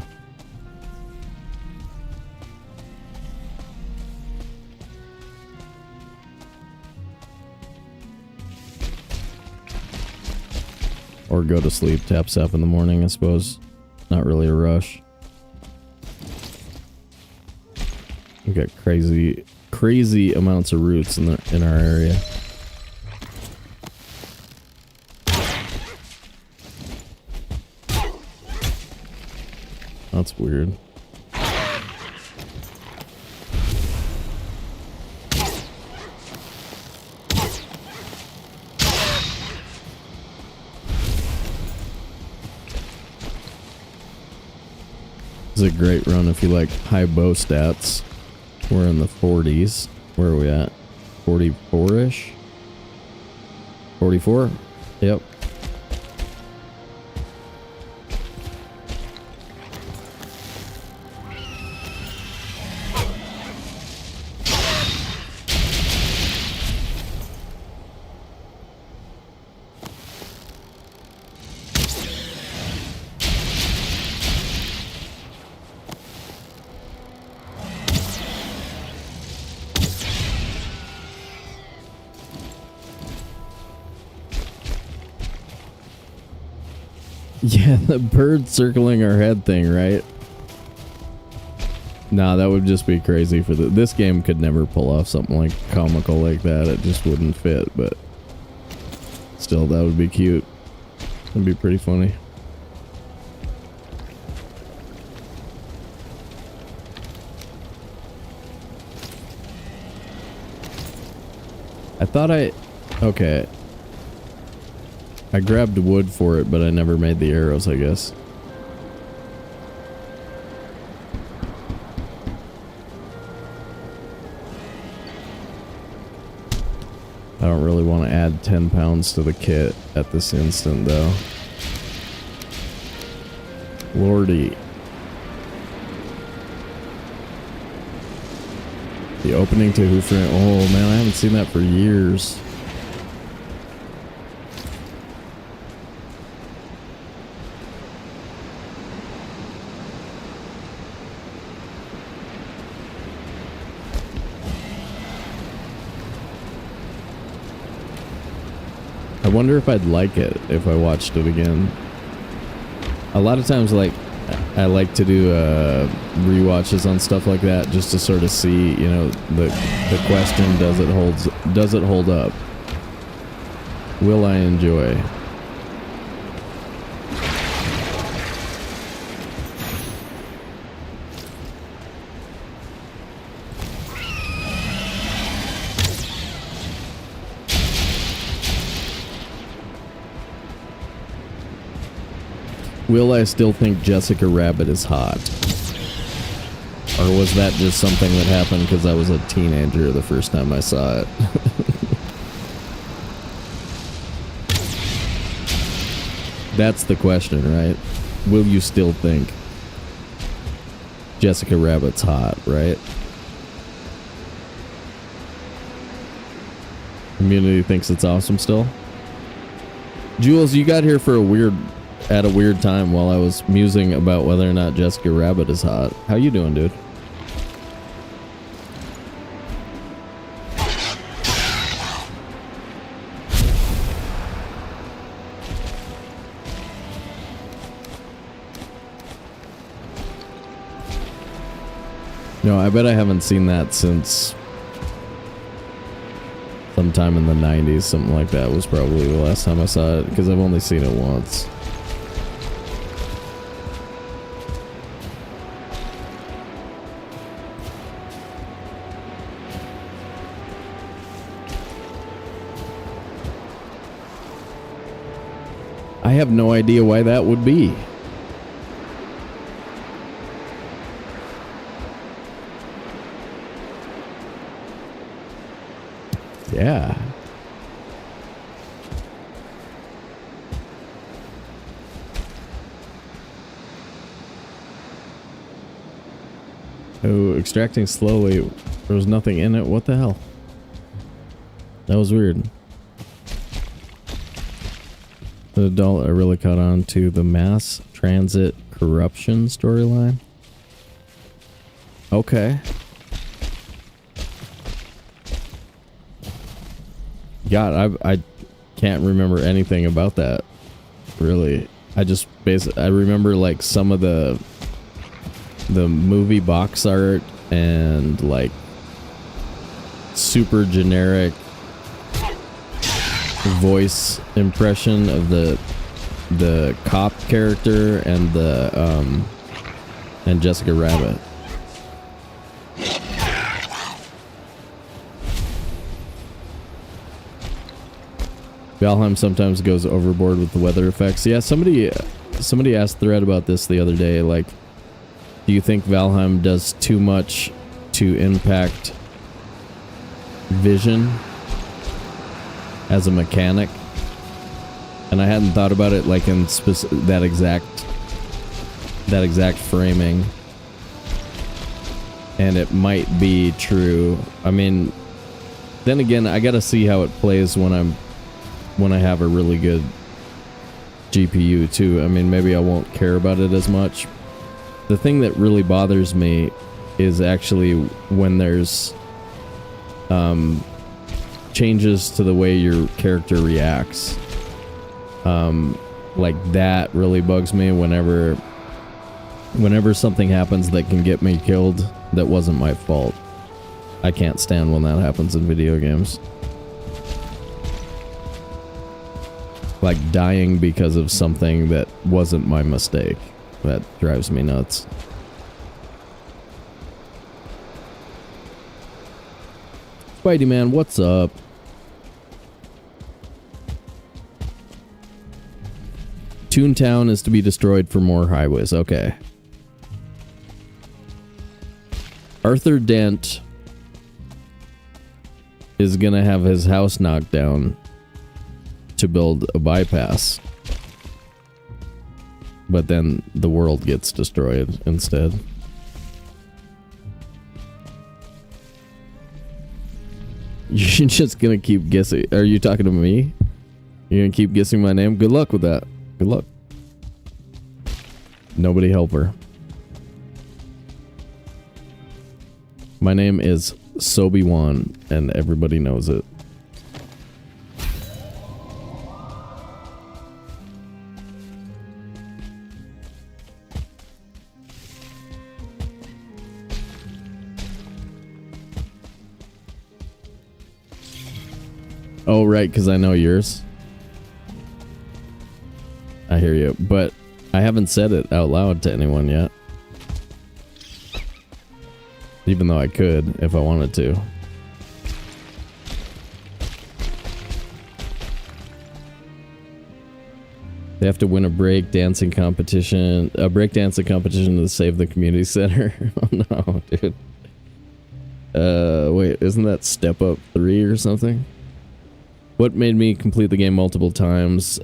Or go to sleep, tap sap in the morning, I suppose. Not really a rush. We've got crazy amounts of roots in our area. That's weird. This is a great run if you like high bow stats. We're in the 40s. Where are we at? 44-ish? 44? Yep. Yeah, the bird circling our head thing, right? Nah, that would just be crazy for this game could never pull off something like comical like that. It just wouldn't fit, but still, that would be cute. That'd be pretty funny. I thought okay. I grabbed wood for it, but I never made the arrows, I guess. I don't really want to add 10 pounds to the kit at this instant, though. Lordy. The opening to Who Framed... Oh, man, I haven't seen that for years. I wonder if I'd like it if I watched it again. A lot of times, like, I like to do rewatches on stuff like that just to sort of see, you know, the question, does it hold up? Will I enjoy? Will I still think Jessica Rabbit is hot? Or was that just something that happened because I was a teenager the first time I saw it? That's the question, right? Will you still think Jessica Rabbit's hot, right? Community thinks it's awesome still. Jules, you got here for at a weird time while I was musing about whether or not Jessica Rabbit is hot. How you doing, dude? No, I bet I haven't seen that since sometime in the 90s, something like that was probably the last time I saw it, because I've only seen it once. I have no idea why that would be. Yeah. Oh, extracting slowly. There was nothing in it. What the hell? That was weird. The adult, I really caught on to the mass transit corruption storyline. Okay. God, I can't remember anything about that. Really, I just basically I remember like some of the movie box art and like super generic voice impression of the cop character and and Jessica Rabbit. Valheim sometimes goes overboard with the weather effects. Yeah, somebody asked Thread about this the other day. Like, do you think Valheim does too much to impact vision as a mechanic? And I hadn't thought about it like in that exact framing. And it might be true. I mean, then again, I gotta see how it plays when I have a really good GPU too. I mean, maybe I won't care about it as much. The thing that really bothers me is actually when there's changes to the way your character reacts. Like, that really bugs me whenever something happens that can get me killed that wasn't my fault. I can't stand when that happens in video games. Like dying because of something that wasn't my mistake. That drives me nuts. Spidey man, what's up? Toontown is to be destroyed for more highways. Okay. Arthur Dent is gonna have his house knocked down to build a bypass. But then the world gets destroyed instead. You're just gonna keep guessing. Are you talking to me? You're gonna keep guessing my name? Good luck with that. Good luck. Nobody help her. My name is Sobe and everybody knows it. Oh, right, because I know yours. I hear you, but I haven't said it out loud to anyone yet. Even though I could, if I wanted to. They have to win a breakdancing competition to save the community center. Oh no, dude. Wait, isn't that Step Up 3 or something? What made me complete the game multiple times?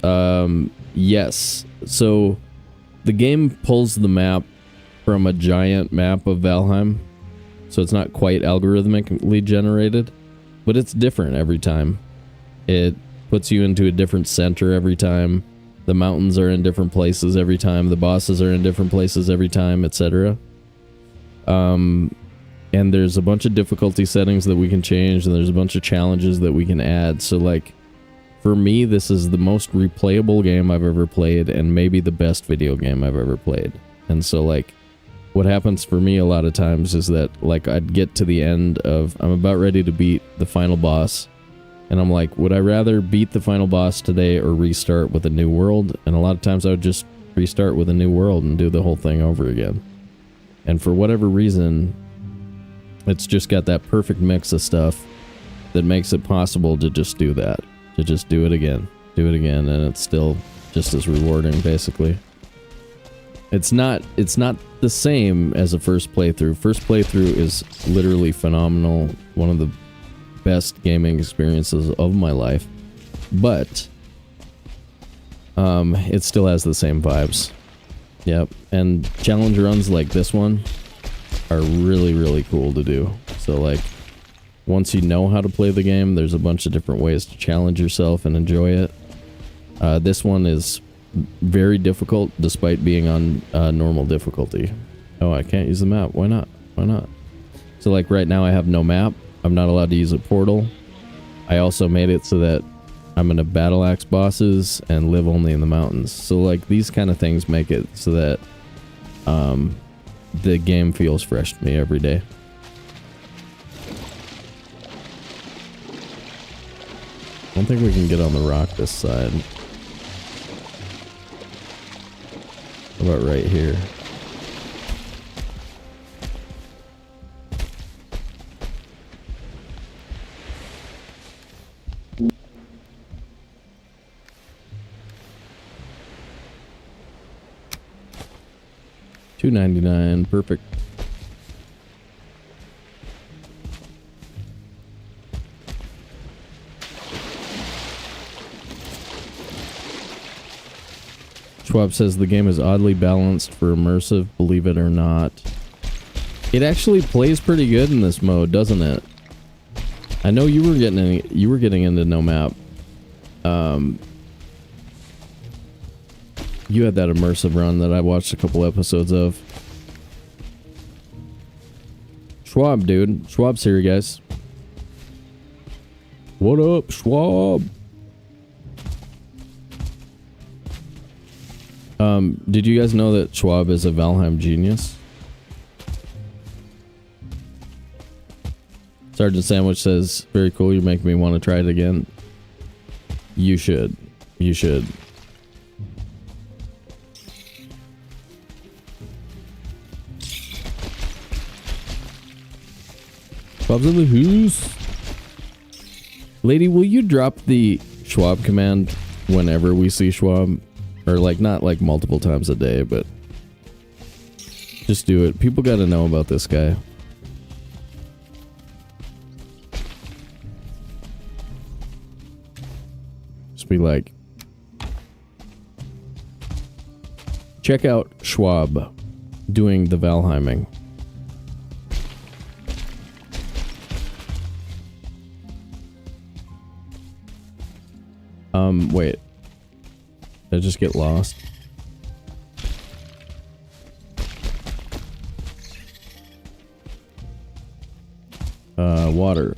Yes. So, the game pulls the map from a giant map of Valheim. So it's not quite algorithmically generated, but it's different every time. It puts you into a different center every time. The mountains are in different places every time. The bosses are in different places every time, etc. And there's a bunch of difficulty settings that we can change, and there's a bunch of challenges that we can add. So, like, for me, this is the most replayable game I've ever played, and maybe the best video game I've ever played. And so, like, what happens for me a lot of times is that, like, I'd get to the end of, I'm about ready to beat the final boss, and I'm like, would I rather beat the final boss today or restart with a new world? And a lot of times I would just restart with a new world and do the whole thing over again. And for whatever reason, it's just got that perfect mix of stuff that makes it possible to just do that. To just do it again, and it's still just as rewarding, basically. It's not the same as a first playthrough. First playthrough is literally phenomenal. One of the best gaming experiences of my life. But it still has the same vibes. Yep. And challenge runs like this one are really, really cool to do. So, like, once you know how to play the game, there's a bunch of different ways to challenge yourself and enjoy it. This one is very difficult despite being on normal difficulty. Oh, I can't use the map. Why not? Why not? So, like, right now I have no map. I'm not allowed to use a portal. I also made it so that I'm gonna battle axe bosses and live only in the mountains. So, like, these kind of things make it so that the game feels fresh to me every day. I don't think we can get on the rock this side. How about right here? $2.99, perfect. Schwab says the game is oddly balanced for immersive, believe it or not. It actually plays pretty good in this mode, doesn't it? I know you were getting into no map. You had that immersive run that I watched a couple episodes of. Schwab, dude. Schwab's here, guys. What up, Schwab? Did you guys know that Schwab is a Valheim genius? Sergeant Sandwich says, very cool, you make me want to try it again. You should. You should. Schwab's in the house. Lady, will you drop the Schwab command whenever we see Schwab? Or like, not like multiple times a day, but just do it. People gotta know about this guy. Just be like, check out Schwab doing the Valheiming. Wait. Did I just get lost? Water.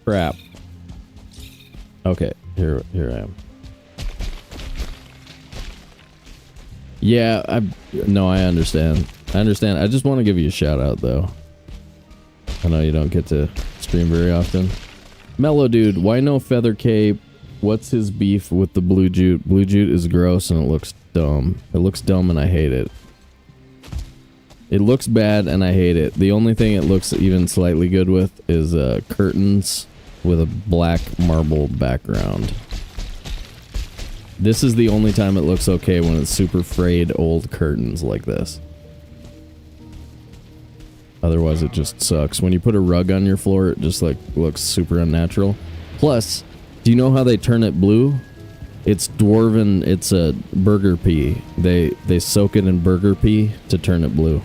Crap. Okay, here I am. Yeah, I understand. I understand. I just want to give you a shout out though. I know you don't get to stream very often. Mellow dude, why no feather cape? What's his beef with the blue jute? Blue jute is gross and it looks dumb. It looks dumb and I hate it. It looks bad and I hate it. The only thing it looks even slightly good with is curtains with a black marble background. This is the only time it looks okay, when it's super frayed old curtains like this. Otherwise it just sucks. When you put a rug on your floor, it just like looks super unnatural. Plus, do you know how they turn it blue? It's dwarven, it's a burger pea. They soak it in burger pea to turn it blue.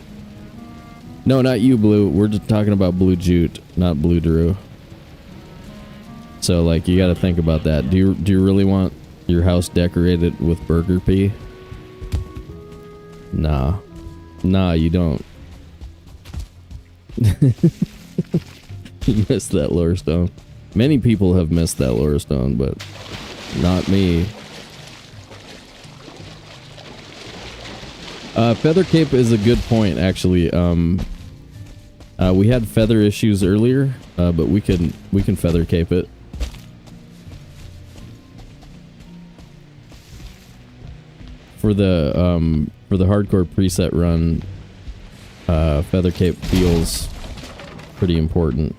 No, not you, Blue. We're just talking about blue jute, not blue Drew. So like, you gotta think about that. Do you really want your house decorated with burger pea? Nah. Nah, you don't. You missed that lore stone. Many people have missed that lore stone, but not me. Feather cape is a good point, actually. We had feather issues earlier, but we can feather cape it. For the hardcore preset run, feather cape feels pretty important.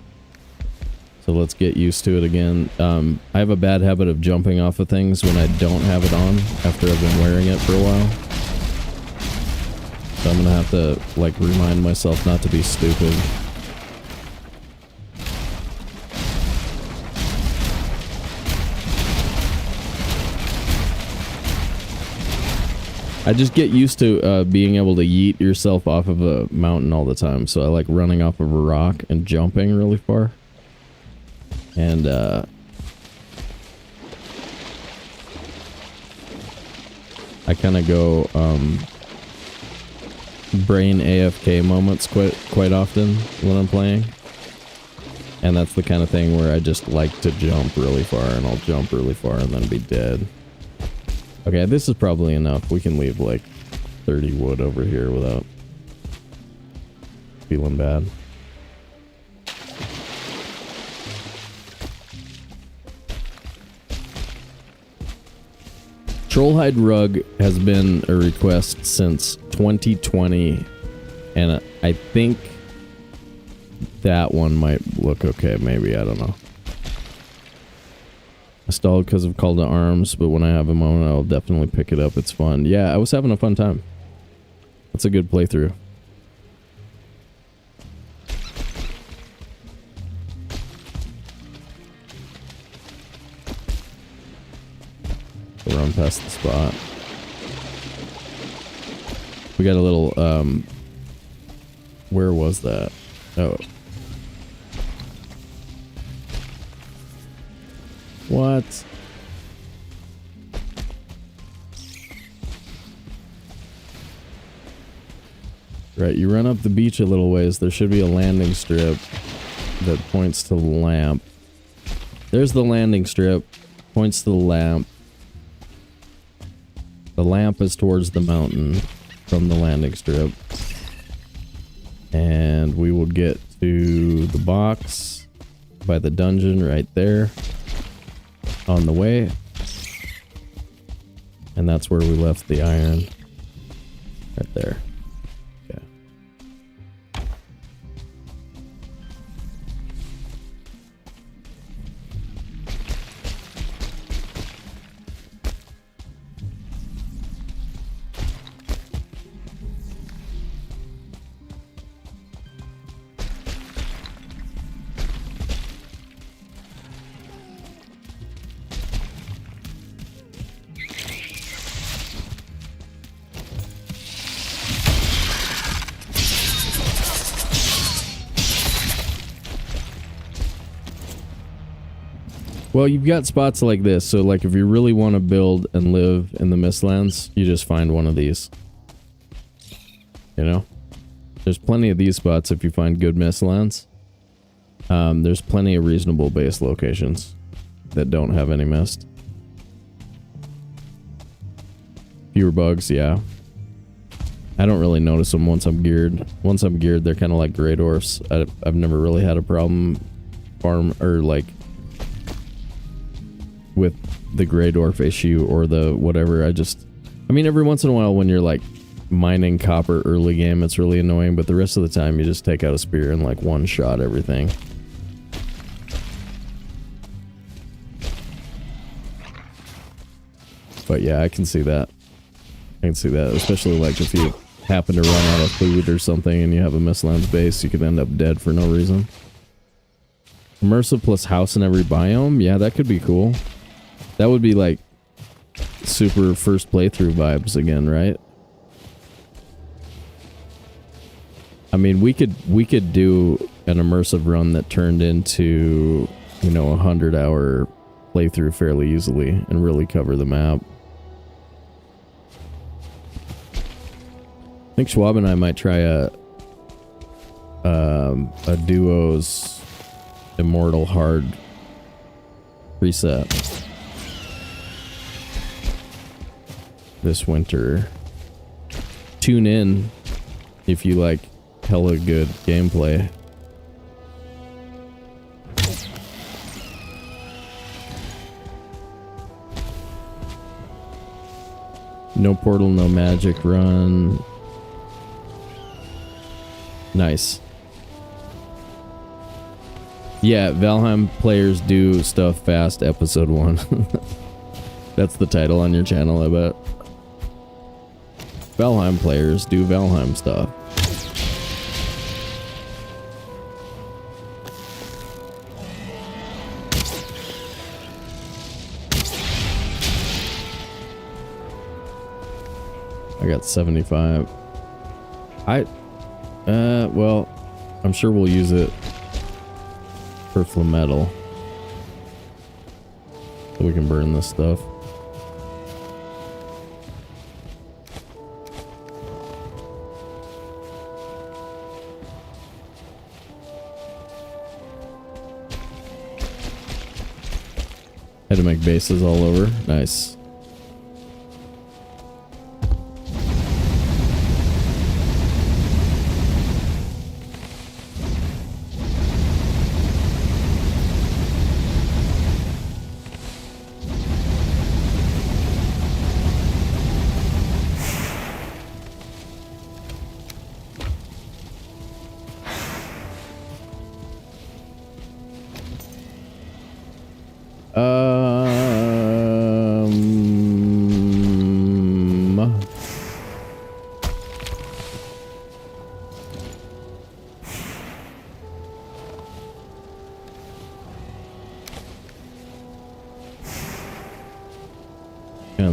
So let's get used to it again. I have a bad habit of jumping off of things when I don't have it on after I've been wearing it for a while. So I'm gonna have to like remind myself not to be stupid. I just get used to being able to yeet yourself off of a mountain all the time. So I like running off of a rock and jumping really far. And I kind of go brain AFK moments quite often when I'm playing. And that's the kind of thing where I just like to jump really far, and I'll jump really far and then be dead. Okay, this is probably enough. We can leave like 30 wood over here without feeling bad. Trollhide rug has been a request since 2020, and I think that one might look okay, maybe, I don't know. I stalled because of Call to Arms, but when I have a moment, I'll definitely pick it up. It's fun. Yeah, I was having a fun time. That's a good playthrough. Run past the spot. We got a little, where was that? Oh. What? Right, you run up the beach a little ways. There should be a landing strip that points to the lamp. There's the landing strip. Points to the lamp. The lamp is towards the mountain from the landing strip. And we will get to the box by the dungeon right there on the way. And that's where we left the iron. Right there. Okay. Well, you've got spots like this, so like if you really want to build and live in the Mistlands, you just find one of these. You know? There's plenty of these spots if you find good Mistlands. There's plenty of reasonable base locations that don't have any mist. Fewer bugs, yeah. I don't really notice them once I'm geared. Once I'm geared, they're kind of like gray dwarfs. I've never really had a problem with the gray dwarf issue or the whatever. I mean, every once in a while when you're like mining copper early game, it's really annoying, but the rest of the time you just take out a spear and like one shot everything. But yeah, I can see that. I can see that, especially like if you happen to run out of food or something and you have a Mistlands base, you could end up dead for no reason. Immersive plus house in every biome? Yeah, that could be cool. That would be like super first playthrough vibes again, right? I mean, we could do an immersive run that turned into, you know, a 100-hour playthrough fairly easily and really cover the map. I think Schwab and I might try a duo's Immortal hard reset this winter. Tune in if you like hella good gameplay. No portal, no magic run. Nice. Yeah, Valheim players do stuff fast, episode 1. That's the title on your channel, I bet. Valheim players do Valheim stuff. I got 75. Well, I'm sure we'll use it for metal, so we can burn this stuff. Had to make bases all over. Nice.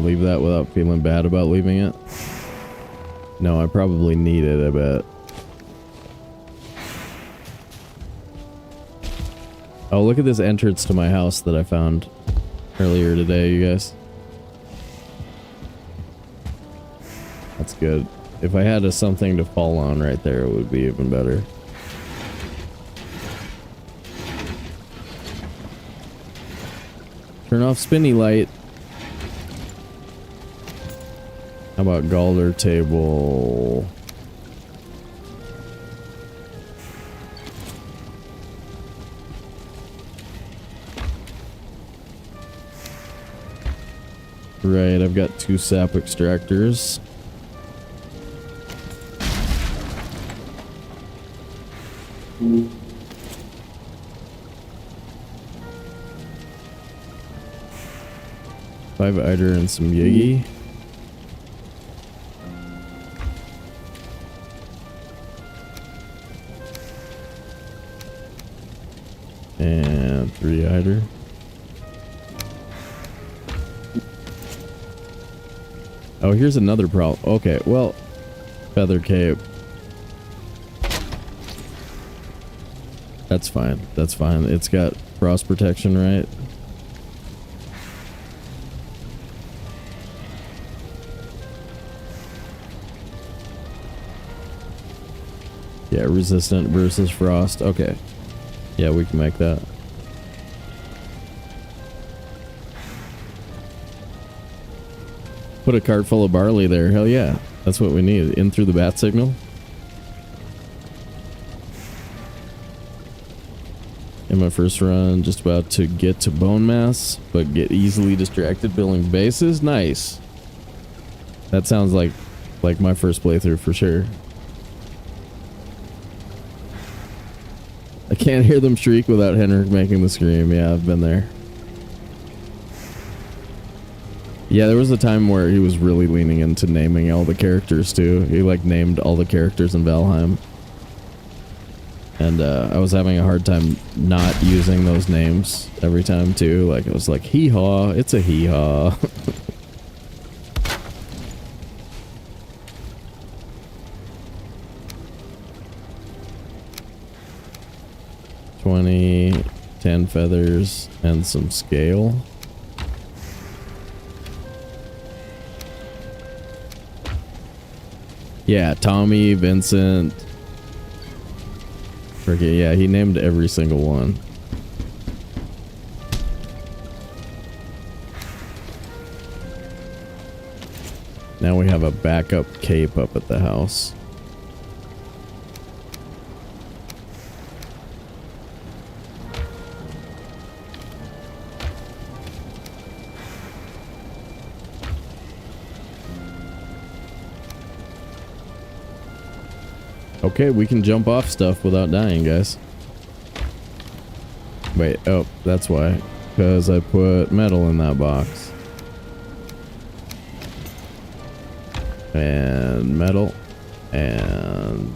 Leave that without feeling bad about leaving it? No, I probably need it, I bet. Oh, look at this entrance to my house that I found earlier today, you guys. That's good. If I had something to fall on right there, it would be even better. Turn off spinny light. How about Galder table? Right, I've got 2 sap extractors. Five eider and some Yiggy. And 3 eider. Oh, here's another problem. Okay, well, feather cape. That's fine. That's fine. It's got frost protection, right? Yeah, resistant versus frost. Okay. Yeah, we can make that. Put a cart full of barley there. Hell yeah. That's what we need. In through the bat signal. In my first run, just about to get to bone mass, but get easily distracted building bases. Nice. That sounds like my first playthrough for sure. I can't hear them shriek without Henrik making the scream. Yeah, I've been there. Yeah, there was a time where he was really leaning into naming all the characters too. He like named all the characters in Valheim. And I was having a hard time not using those names every time too. Like it was like hee-haw, it's a hee-haw. $20, 10 feathers, and some scale. Yeah, Tommy, Vincent. Okay, yeah, he named every single one. Now we have a backup cape up at the house. Okay, we can jump off stuff without dying, guys. Wait, oh, that's why. Because I put metal in that box. And metal. And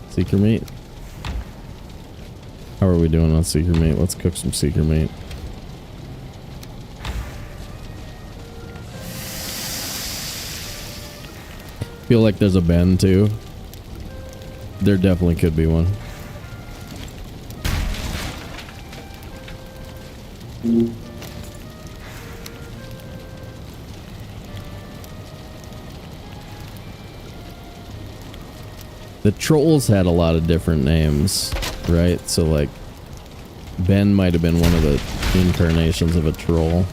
seeker meat. How are we doing on seeker meat? Let's cook some seeker meat. Feel like there's a bend too. There definitely could be one. The trolls had a lot of different names, right? So like Ben might have been one of the incarnations of a troll.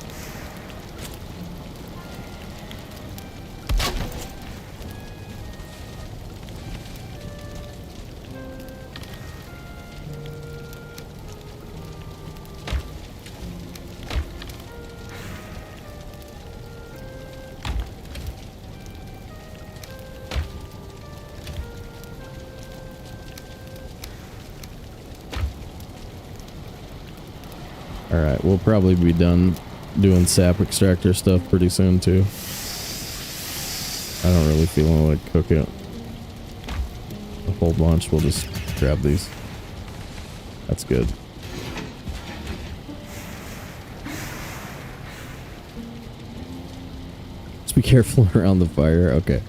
Alright, we'll probably be done doing sap extractor stuff pretty soon too. I don't really feel like cook it a whole bunch. We'll just grab these. That's good. Just be careful around the fire. Okay.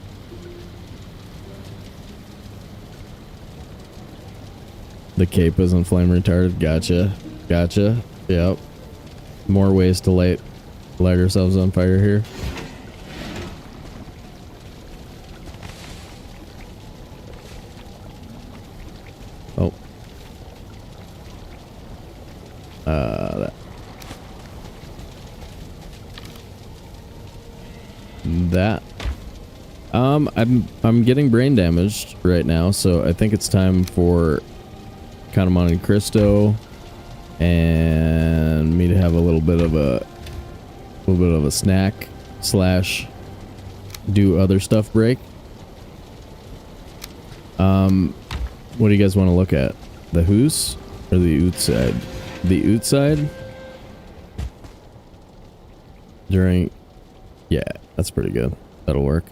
The cape isn't flame retarded. Gotcha. Gotcha. Yep. More ways to light ourselves on fire here. Oh. That. I'm getting brain damaged right now, so I think it's time for Count of Monte Cristo and me to have a little bit of a snack slash do other stuff break. What do you guys want to look at? The Hoos or the outside? The outside? Yeah, that's pretty good. That'll work.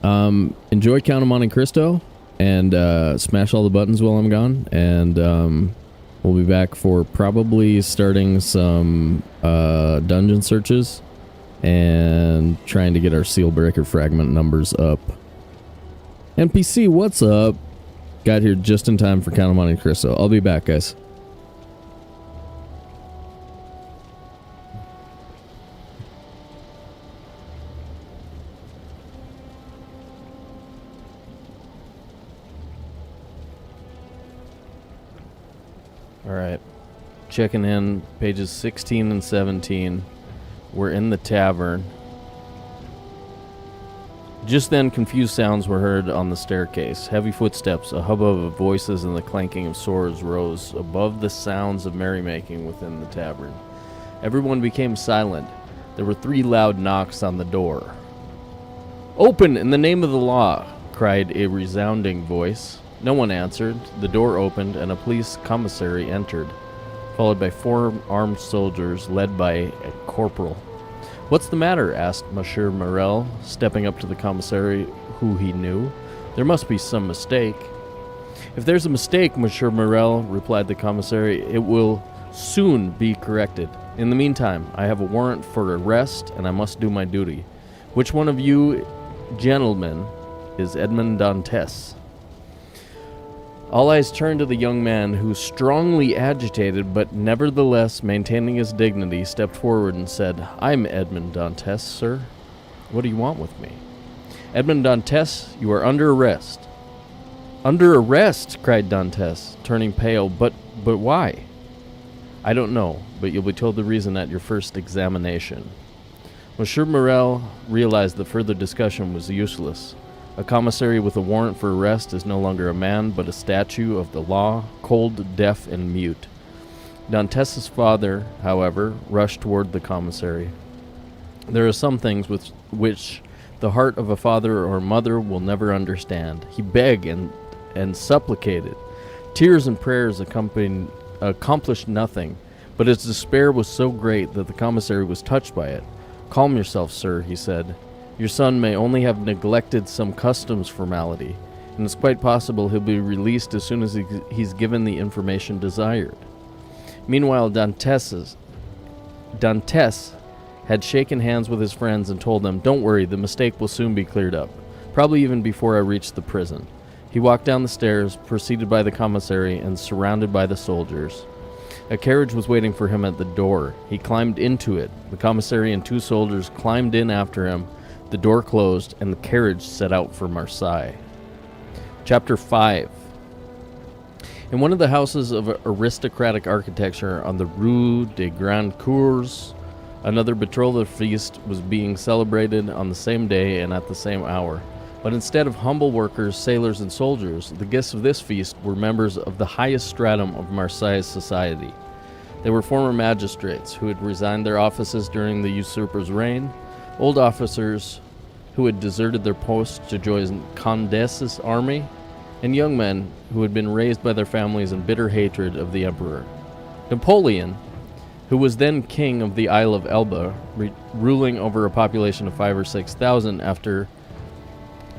Enjoy Count of Monte Cristo and smash all the buttons while I'm gone, and we'll be back for probably starting some dungeon searches and trying to get our Sealbreaker Fragment numbers up. NPC, what's up? Got here just in time for Count of Monte Cristo. I'll be back, guys. Alright. Checking in pages 16 and 17. We're in the tavern. Just then, confused sounds were heard on the staircase. Heavy footsteps, a hubbub of voices, and the clanking of swords rose above the sounds of merrymaking within the tavern. Everyone became silent. There were 3 loud knocks on the door. "Open, in the name of the law!" cried a resounding voice. No one answered. The door opened, and a police commissary entered, followed by 4 armed soldiers led by a corporal. "What's the matter?" asked Monsieur Morel, stepping up to the commissary, who he knew. "There must be some mistake." "If there's a mistake, Monsieur Morel," replied the commissary, "it will soon be corrected. In the meantime, I have a warrant for arrest, and I must do my duty. Which one of you gentlemen is Edmond Dantes?" All eyes turned to the young man, who, strongly agitated but nevertheless maintaining his dignity, stepped forward and said, "I'm Edmond Dantes, sir. What do you want with me?" "Edmond Dantes, you are under arrest." "Under arrest?" cried Dantes, turning pale. But why?" "I don't know, but you'll be told the reason at your first examination." Monsieur Morel realized that further discussion was useless. A commissary with a warrant for arrest is no longer a man, but a statue of the law, cold, deaf, and mute. Dantes's father, however, rushed toward the commissary. There are some things which the heart of a father or mother will never understand. He begged and supplicated. Tears and prayers accomplished nothing, but his despair was so great that the commissary was touched by it. "Calm yourself, sir," he said. "Your son may only have neglected some customs formality, and it's quite possible he'll be released as soon as he's given the information desired." Meanwhile, Dantes had shaken hands with his friends and told them, "Don't worry, the mistake will soon be cleared up, probably even before I reach the prison." He walked down the stairs, preceded by the commissary and surrounded by the soldiers. A carriage was waiting for him at the door. He climbed into it. The commissary and 2 soldiers climbed in after him. The door closed, and the carriage set out for Marseille. Chapter 5. In one of the houses of aristocratic architecture on the Rue des Grands Cours, another betrothal feast was being celebrated on the same day and at the same hour. But instead of humble workers, sailors, and soldiers, the guests of this feast were members of the highest stratum of Marseille's society. They were former magistrates who had resigned their offices during the usurper's reign, old officers who had deserted their posts to join Condé's army, and young men who had been raised by their families in bitter hatred of the emperor. Napoleon, who was then king of the Isle of Elba, ruling over a population of 5,000 or 6,000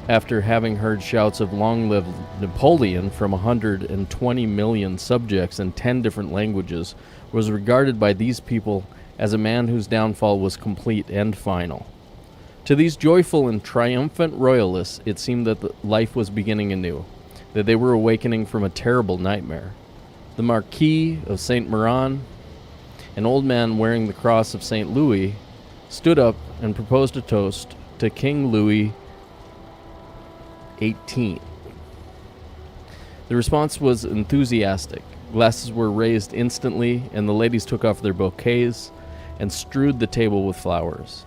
after having heard shouts of "Long live Napoleon" from 120 million subjects in 10 different languages, was regarded by these people as a man whose downfall was complete and final. To these joyful and triumphant royalists, it seemed that life was beginning anew, that they were awakening from a terrible nightmare. The Marquis of Saint-Méran, an old man wearing the cross of St. Louis, stood up and proposed a toast to King Louis XVIII. The response was enthusiastic. Glasses were raised instantly, and the ladies took off their bouquets and strewed the table with flowers.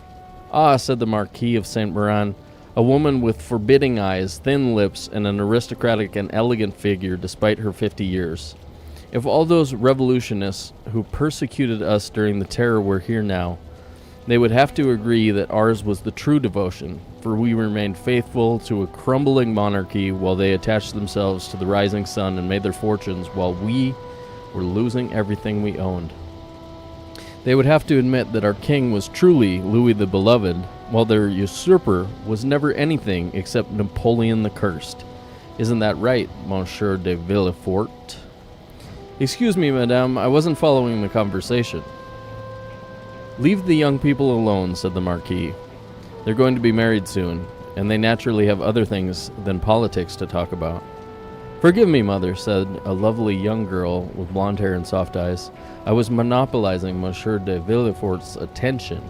"Ah," said the Marquis of Saint-Méran, A woman with forbidding eyes, thin lips, and an aristocratic and elegant figure despite her 50 years. If all those revolutionists who persecuted us during the terror were here now, they would have to agree that ours was the true devotion, for we remained faithful to a crumbling monarchy while they attached themselves to the rising sun and made their fortunes while we were losing everything we owned. They would have to admit that our king was truly Louis the Beloved, while their usurper was never anything except Napoleon the Cursed. Isn't that right, Monsieur de Villefort? Excuse me, madame, I wasn't following the conversation. Leave the young people alone, said the Marquis. They're going to be married soon, and they naturally have other things than politics to talk about. Forgive me, mother, said a lovely young girl with blonde hair and soft eyes. I was monopolizing Monsieur de Villefort's attention.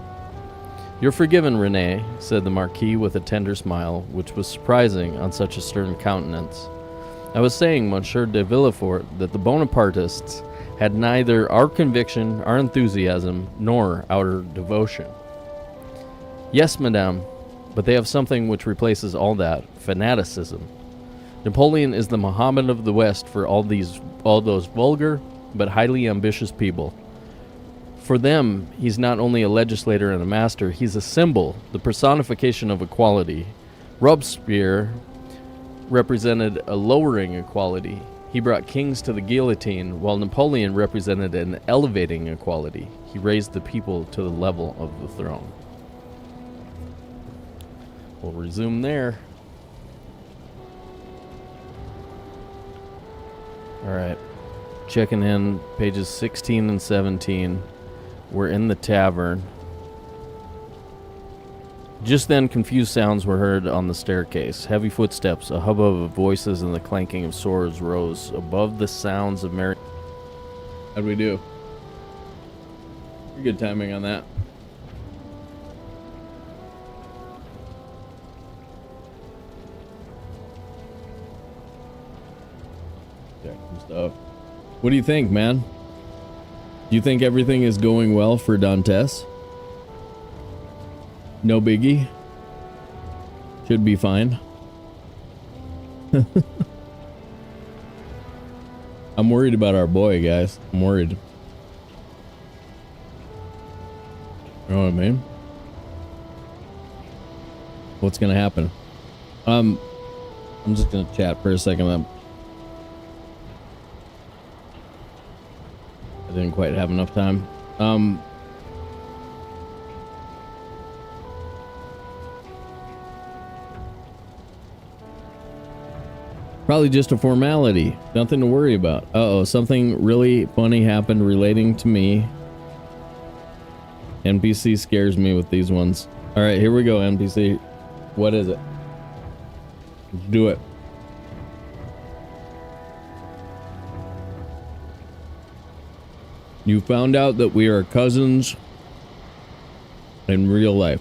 You're forgiven, Renee, said the Marquis with a tender smile, which was surprising on such a stern countenance. I was saying, Monsieur de Villefort, that the Bonapartists had neither our conviction, our enthusiasm, nor our devotion. Yes, madame, but they have something which replaces all that, fanaticism. Napoleon is the Muhammad of the West for all those vulgar but highly ambitious people. For them, he's not only a legislator and a master, he's a symbol, the personification of equality. Robespierre represented a lowering equality. He brought kings to the guillotine, while Napoleon represented an elevating equality. He raised the people to the level of the throne. We'll resume there. Alright. Checking in pages 16 and 17. We're in the tavern. Just then, confused sounds were heard on the staircase. Heavy footsteps, a hubbub of voices, and the clanking of swords rose above the sounds of merry... How'd we do? Pretty good timing on that. Check some stuff. What do you think, man? Do you think everything is going well for Dantes? No biggie. Should be fine. I'm worried about our boy, guys. I'm worried. You know what I mean? What's gonna happen? I'm just gonna chat for a second. I didn't quite have enough time. Probably just a formality. Nothing to worry about. Uh-oh, something really funny happened relating to me. NPC scares me with these ones. Alright, here we go, NPC. What is it? Let's do it. You found out that we are cousins in real life.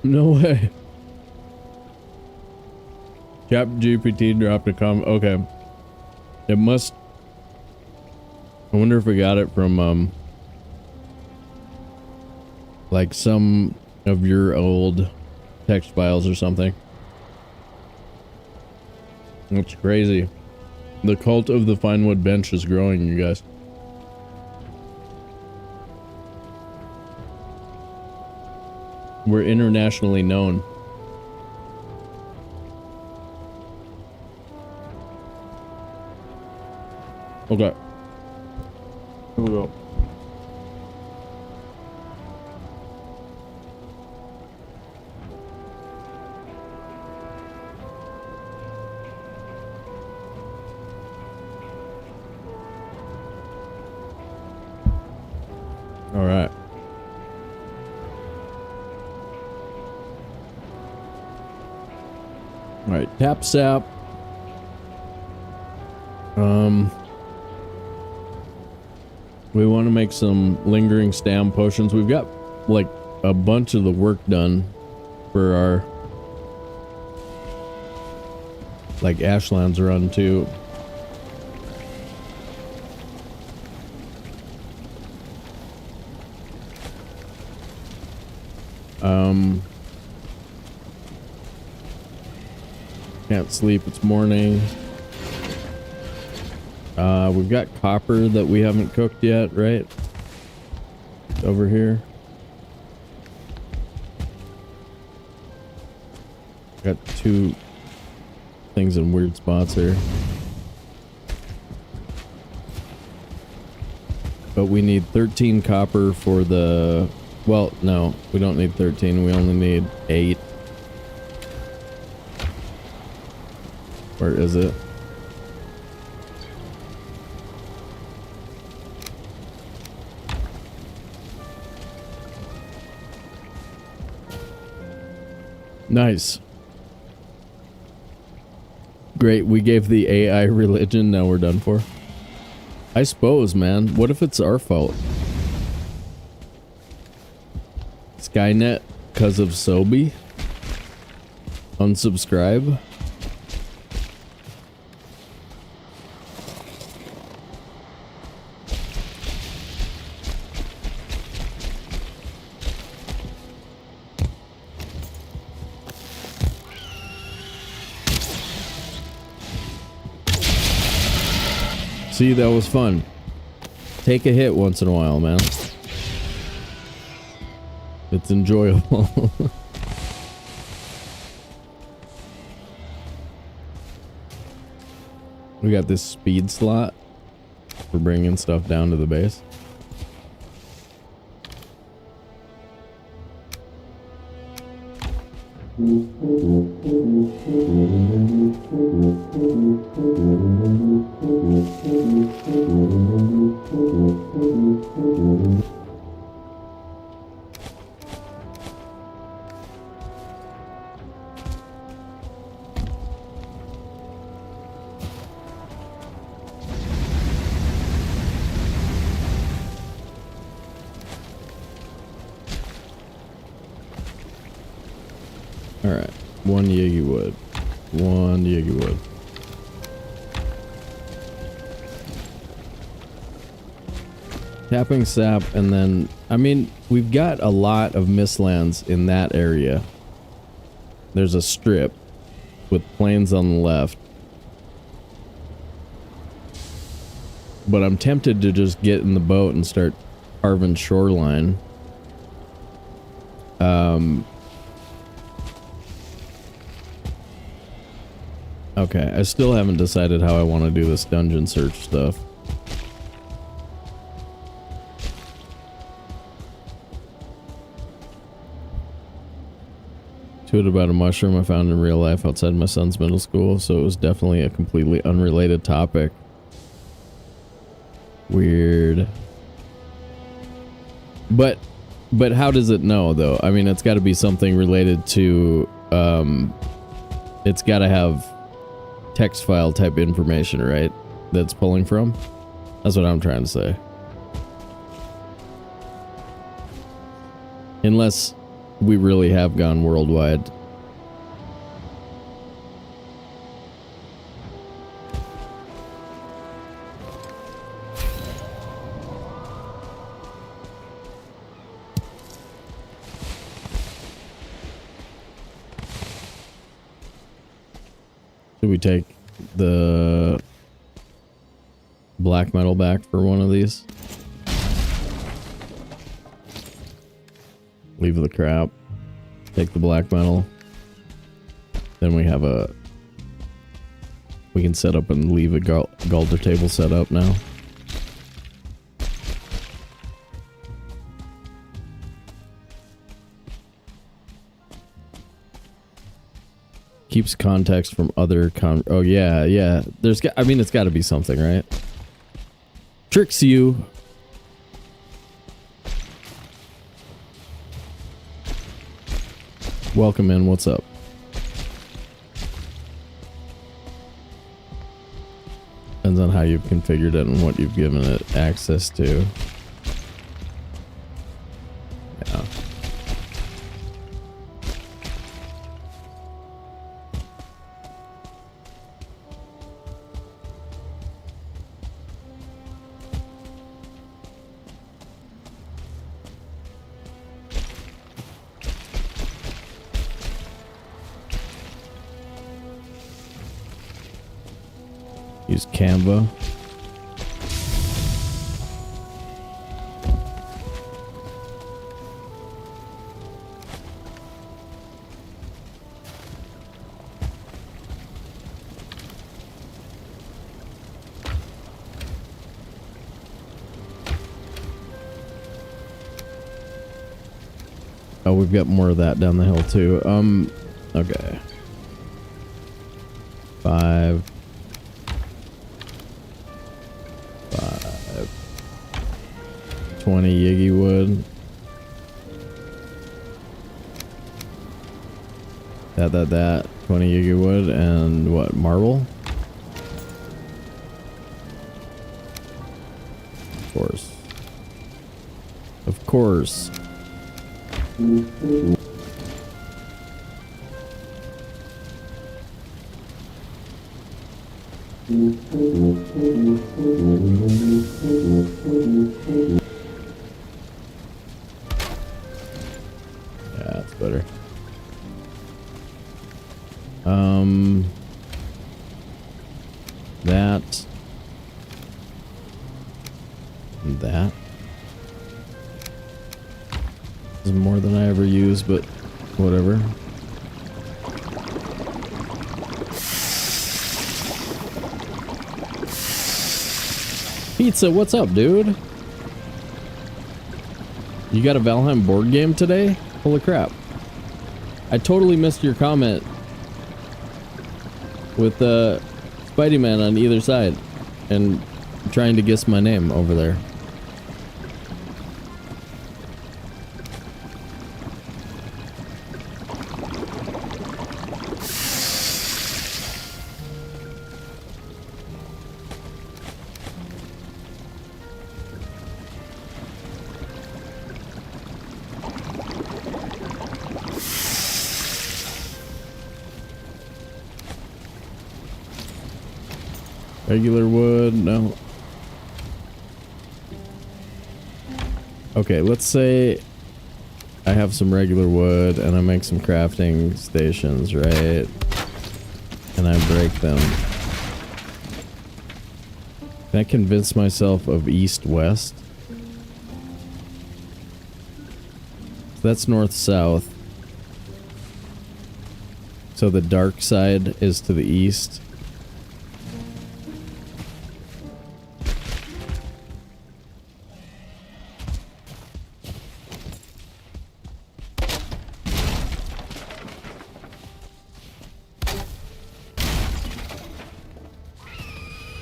No way. ChatGPT dropped a comment. Okay. It must. I wonder if we got it from, like some of your old text files or something. That's crazy. The cult of the Finewood Bench is growing, you guys. We're internationally known. Okay. Here we go. All right. All right, tap sap. We want to make some lingering stam potions. We've got like a bunch of the work done for our like Ashlands run too. Can't sleep, it's morning. We've got copper that we haven't cooked yet, right? Over here. Got 2 things in weird spots here. But we need 13 copper for the... Well, no, we don't need 13. We only need 8. Where is it? Nice. Great, we gave the AI religion, now we're done for. I suppose, man. What if it's our fault? Skynet, because of Sobe? Unsubscribe? See, that was fun. Take a hit once in a while, man. It's enjoyable. We got this speed slot for bringing stuff down to the base. Alright, 1 Yagi wood. 1 Yagi wood. Tapping sap, and then, I mean, we've got a lot of Mistlands in that area. There's a strip with plains on the left. But I'm tempted to just get in the boat and start carving shoreline. Okay, I still haven't decided how I want to do this dungeon search stuff. Tweet about a mushroom I found in real life outside my son's middle school, so it was definitely a completely unrelated topic. Weird. But how does it know, though? I mean, it's got to be something related to, it's got to have text file type information, right? That's pulling from? That's what I'm trying to say. Unless we really have gone worldwide. Should we take the black metal back for one of these? Leave the crap. Take the black metal. Then we have a... We can set up and leave a Galder table set up now. Keeps context from other oh yeah. I mean, it's got to be something, right? Tricks you. Welcome in, what's up? Depends on how you've configured it and what you've given it access to. Yeah. Use Canva. Oh, we've got more of that down the hill too. Okay. 5. 20 Yigi wood. That. 20 Yigi wood and what? Marble? Of course. Of course. That's better. That. And that. This is more than I ever use, but whatever. Pizza, what's up, dude? You got a Valheim board game today? Holy crap. I totally missed your comment with Spidey-Man on either side and trying to guess my name over there. Regular wood, no. Okay, let's say I have some regular wood and I make some crafting stations, right? And I break them. Can I convince myself of east-west? So that's north-south. So the dark side is to the east.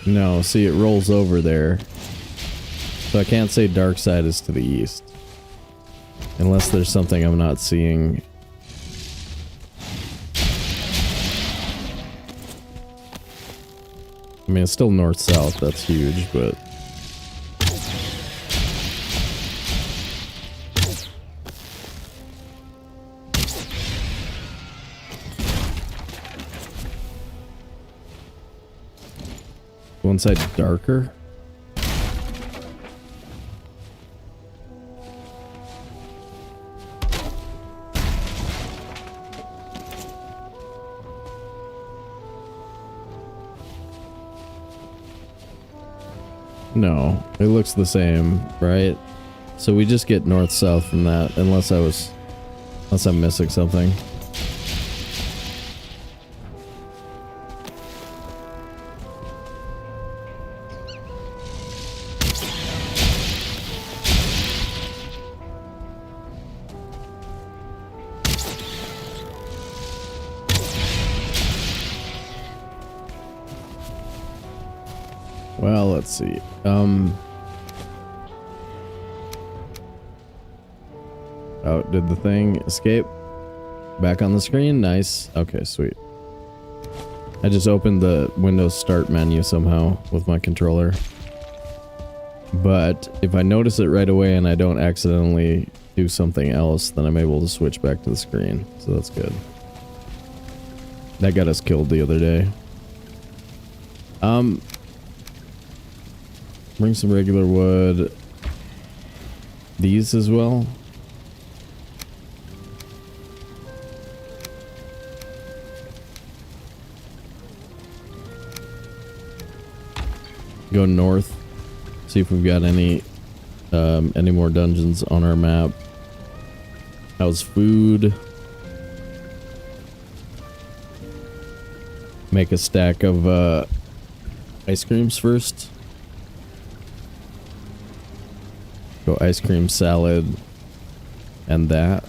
No, see, it rolls over there. So I can't say dark side is to the east. Unless there's something I'm not seeing. I mean, it's still north-south, that's huge, but... One side darker? No, it looks the same, right? So we just get north-south from that, unless I'm missing something. Well, let's see. Oh, did the thing escape? Back on the screen? Nice. Okay, sweet. I just opened the Windows Start menu somehow with my controller. But if I notice it right away and I don't accidentally do something else, then I'm able to switch back to the screen. So that's good. That got us killed the other day. Bring some regular wood. These as well. Go north. See if we've got any more dungeons on our map. How's food? Make a stack of ice creams first. Go ice cream, salad, and that.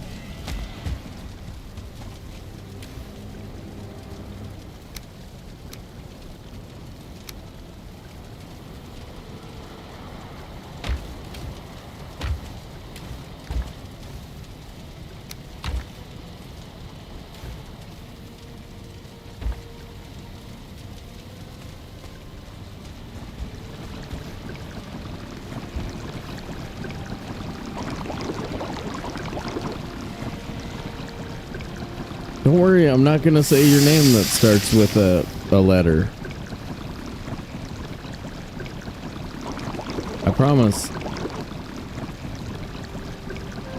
Don't worry, I'm not gonna say your name that starts with a letter. I promise.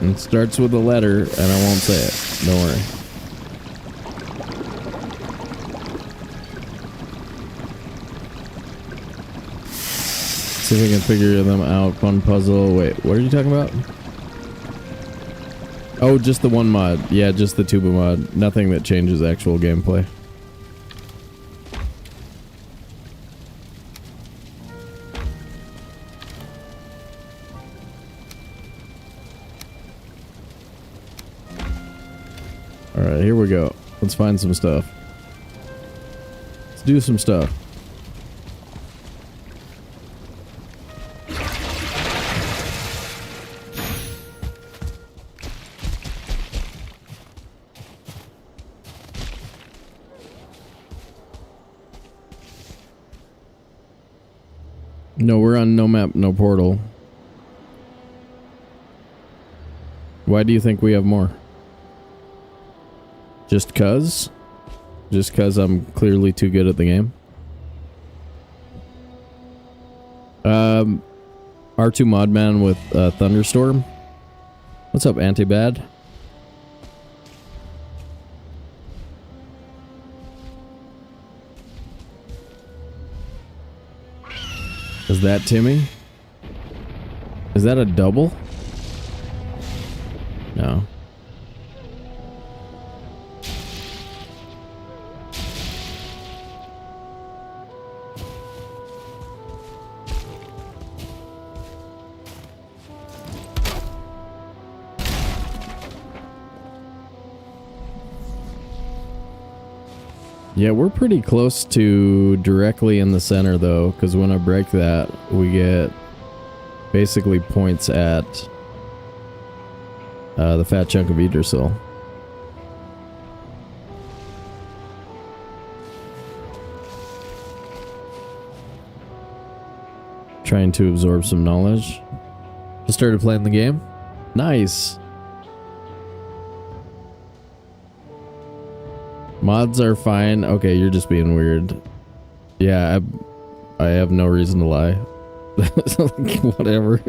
It starts with a letter, and I won't say it. Don't worry. See if we can figure them out. Fun puzzle. Wait, what are you talking about? Oh, just the one mod. Yeah, just the tuba mod. Nothing that changes actual gameplay. Alright, here we go. Let's find some stuff. Let's do some stuff. No, we're on no map, no portal. Why do you think we have more? Just cuz? Just cuz I'm clearly too good at the game? R2 Modman with Thunderstorm. What's up, Anti-Bad? Is that Timmy? Is that a double? No. Yeah, we're pretty close to directly in the center though, because when I break that, we get basically points at the fat chunk of Yggdrasil. Trying to absorb some knowledge. Just started playing the game. Nice. Mods are fine. Okay, you're just being weird. Yeah, I have no reason to lie. Whatever.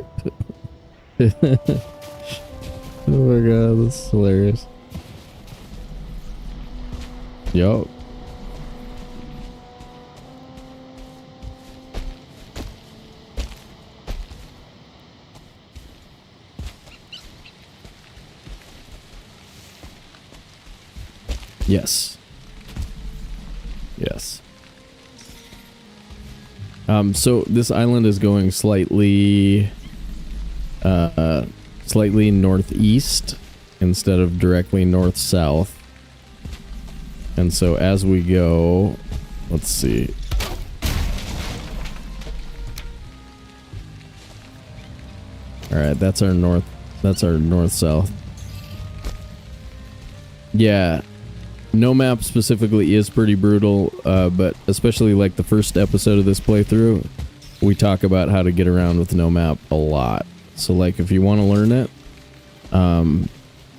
Oh my god, that's hilarious. Yup. Yes. Yes. So this island is going slightly northeast instead of directly north-south. And so as we go, let's see. All right, that's our north-south. Yeah. No map specifically is pretty brutal, but especially like the first episode of this playthrough, we talk about how to get around with no map a lot. So like if you want to learn it,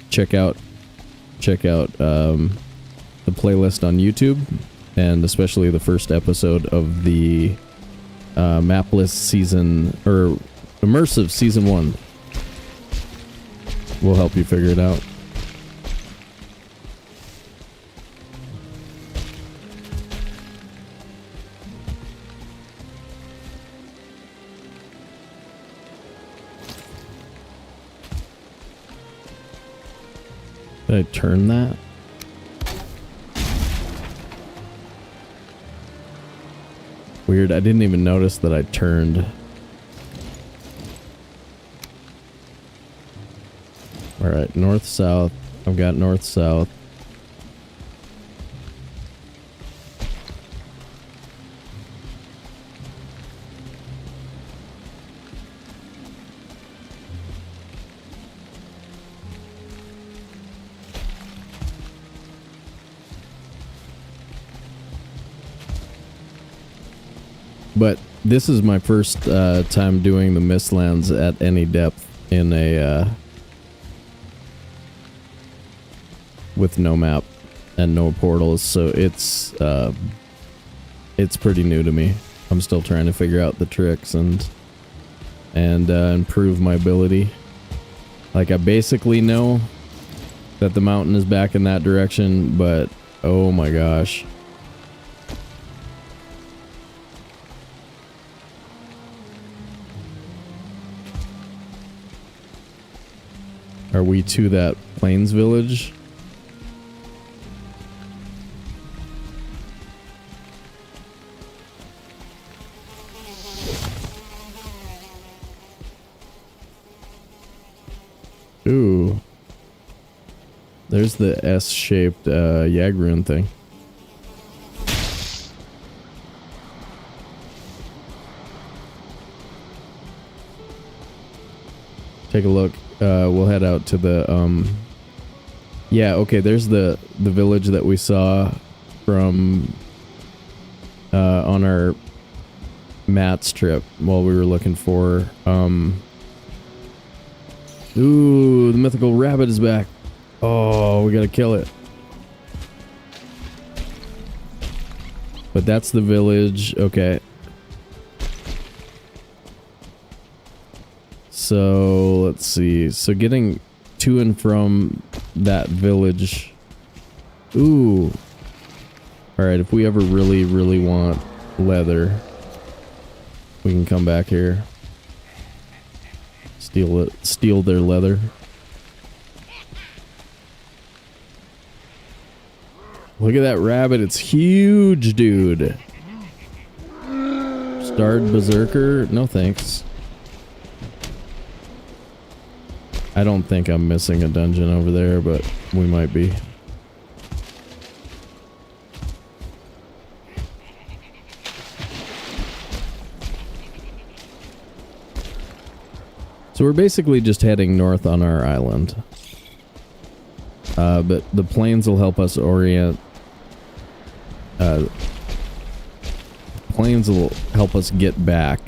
check out the playlist on YouTube, and especially the first episode of the mapless season, or immersive season 1 will help you figure it out. Did I turn that? Weird, I didn't even notice that I turned. Alright, north-south. I've got north-south. But this is my first time doing the Mistlands at any depth in a with no map and no portals, so it's pretty new to me. I'm still trying to figure out the tricks and improve my ability. Like, I basically know that the mountain is back in that direction, but oh my gosh. Are we to that plains village? Ooh. There's the S-shaped Yagrun thing. Take a look. We'll head out to the yeah, okay, there's the village that we saw from on our Matt's trip while we were looking for ooh, the mythical rabbit is back. Oh, we gotta kill it. But that's the village. Okay. So let's see. So getting to and from that village. Ooh. Alright, if we ever really, really want leather, we can come back here. Steal their leather. Look at that rabbit, it's huge, dude. Starred Berserker? No thanks. I don't think I'm missing a dungeon over there, but we might be. So we're basically just heading north on our island. But the plains will help us orient. Plains will help us get back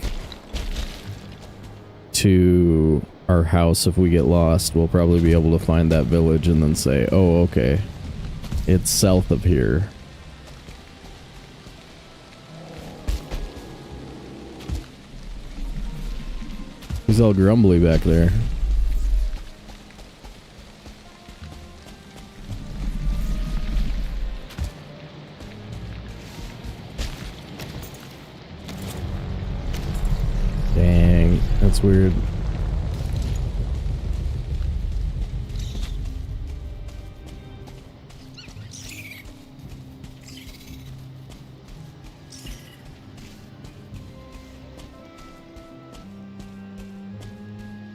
to our house. If we get lost, we'll probably be able to find that village and then say, oh, okay, it's south of here. He's all grumbly back there. Dang, that's weird.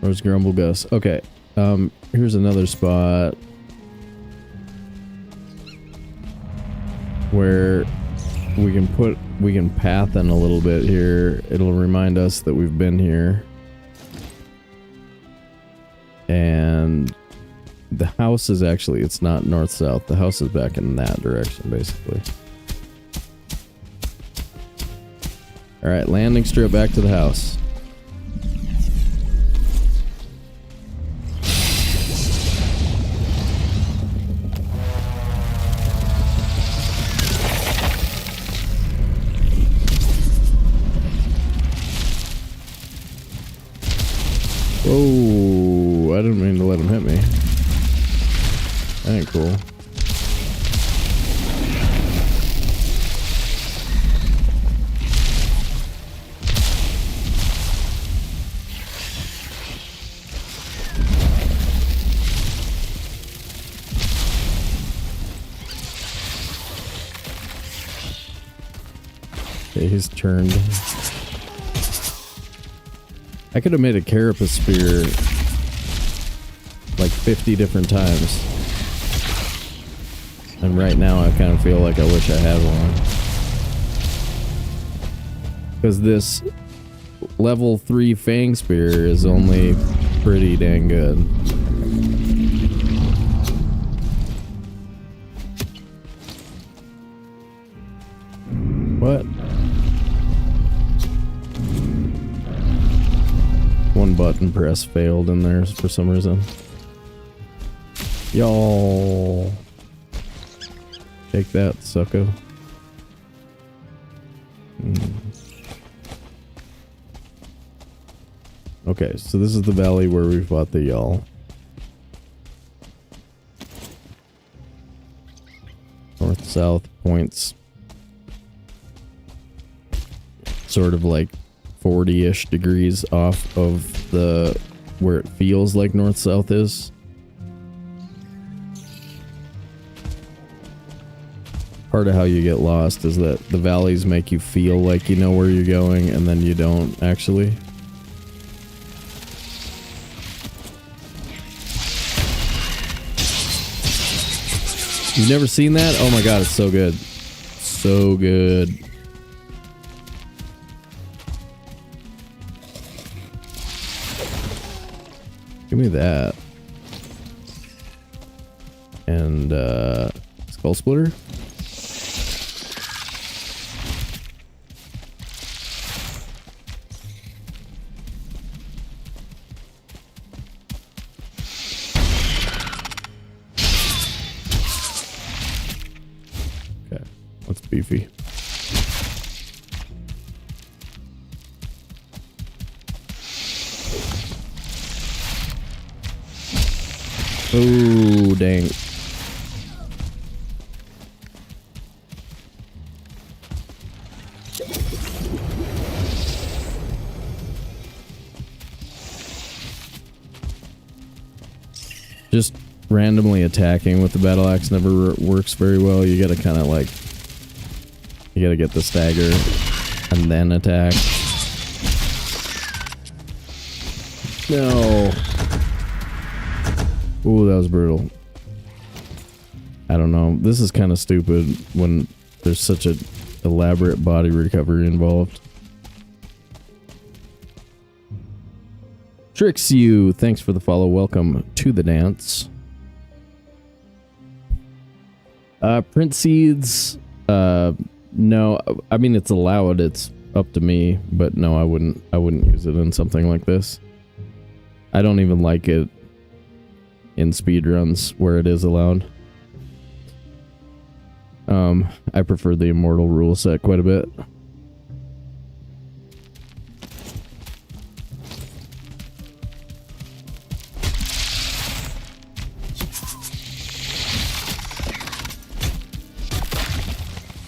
Where's Grumble Gus? Okay. Here's another spot where we can path in a little bit here. It'll remind us that we've been here. And The house is actually, it's not north-south. The house is back in that direction, basically. Alright, landing strip back to the house. Whoa, I didn't mean to let him hit me. That ain't cool. Okay, he's turned. I could have made a carapace spear like 50 different times. And right now I kind of feel like I wish I had one. Because this level 3 Fang Spear is only pretty dang good. What? One button press failed in there for some reason. Y'all. Take that, sucko. Okay, so this is the valley where we fought the y'all. North-south points. Sort of like 40-ish degrees off of the where it feels like north-south is. Part of how you get lost is that the valleys make you feel like you know where you're going, and then you don't actually. You've never seen that? Oh my god, it's so good. So good. Give me that. And, Skull Splitter? Okay, that's beefy. Oh, dang. Just randomly attacking with the battle axe never works very well. You gotta kind of like, you gotta get the stagger and then attack. No. Ooh, that was brutal. I don't know. This is kind of stupid when there's such a elaborate body recovery involved. Tricks you, thanks for the follow. Welcome to the dance. Print seeds. No, I mean it's allowed. It's up to me, but no, I wouldn't use it in something like this. I don't even like it in speedruns where it is allowed. I prefer the immortal rule set quite a bit.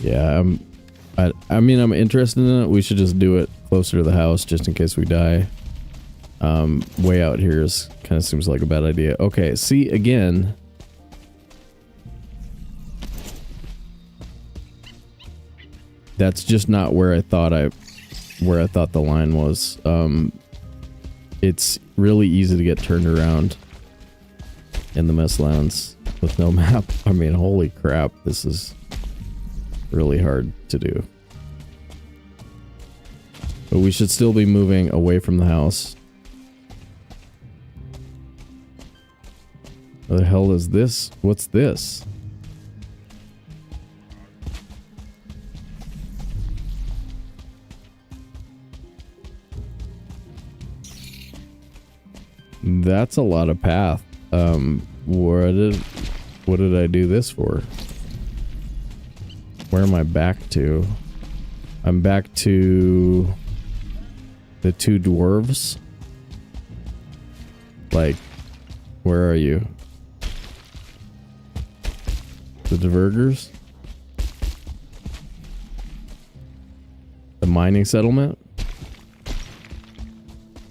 Yeah, I mean, I'm interested in it. We should just do it closer to the house just in case we die. Way out here is kind of seems like a bad idea. Okay, see, again. That's just not where I thought the line was. It's really easy to get turned around in the Mistlands with no map. I mean, holy crap, this is really hard to do. But we should still be moving away from the house. What the hell is this? What's this? That's a lot of path. What did I do this for? Where am I back to? I'm back to the two dwarves. Like, where are you? The divergers? The mining settlement?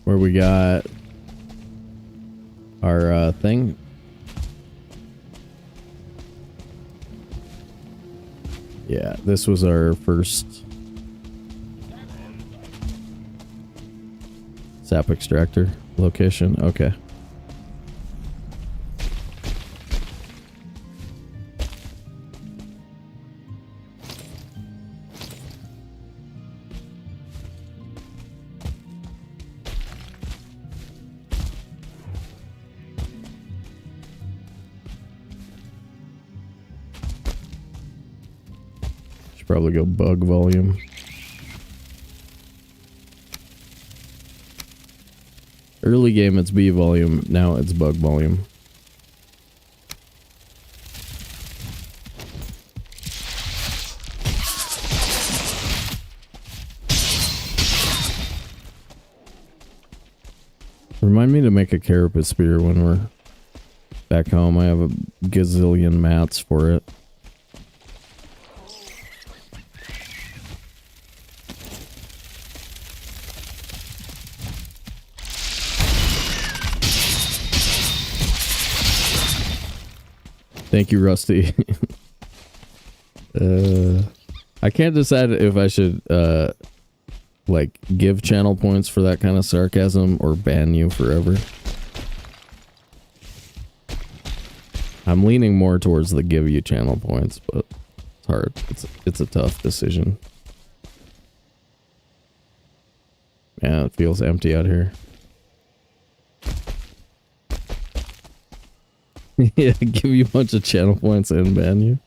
Where we got our thing? Yeah, this was our first sap extractor location. Okay. Probably go bug volume. Early game it's B volume, now it's bug volume. Remind me to make a carapace spear when we're back home. I have a gazillion mats for it. Thank you, Rusty. I can't decide if I should, like, give channel points for that kind of sarcasm or ban you forever. I'm leaning more towards the give you channel points, but it's hard. It's a tough decision. Man, it feels empty out here. Yeah, give you a bunch of channel points and ban you.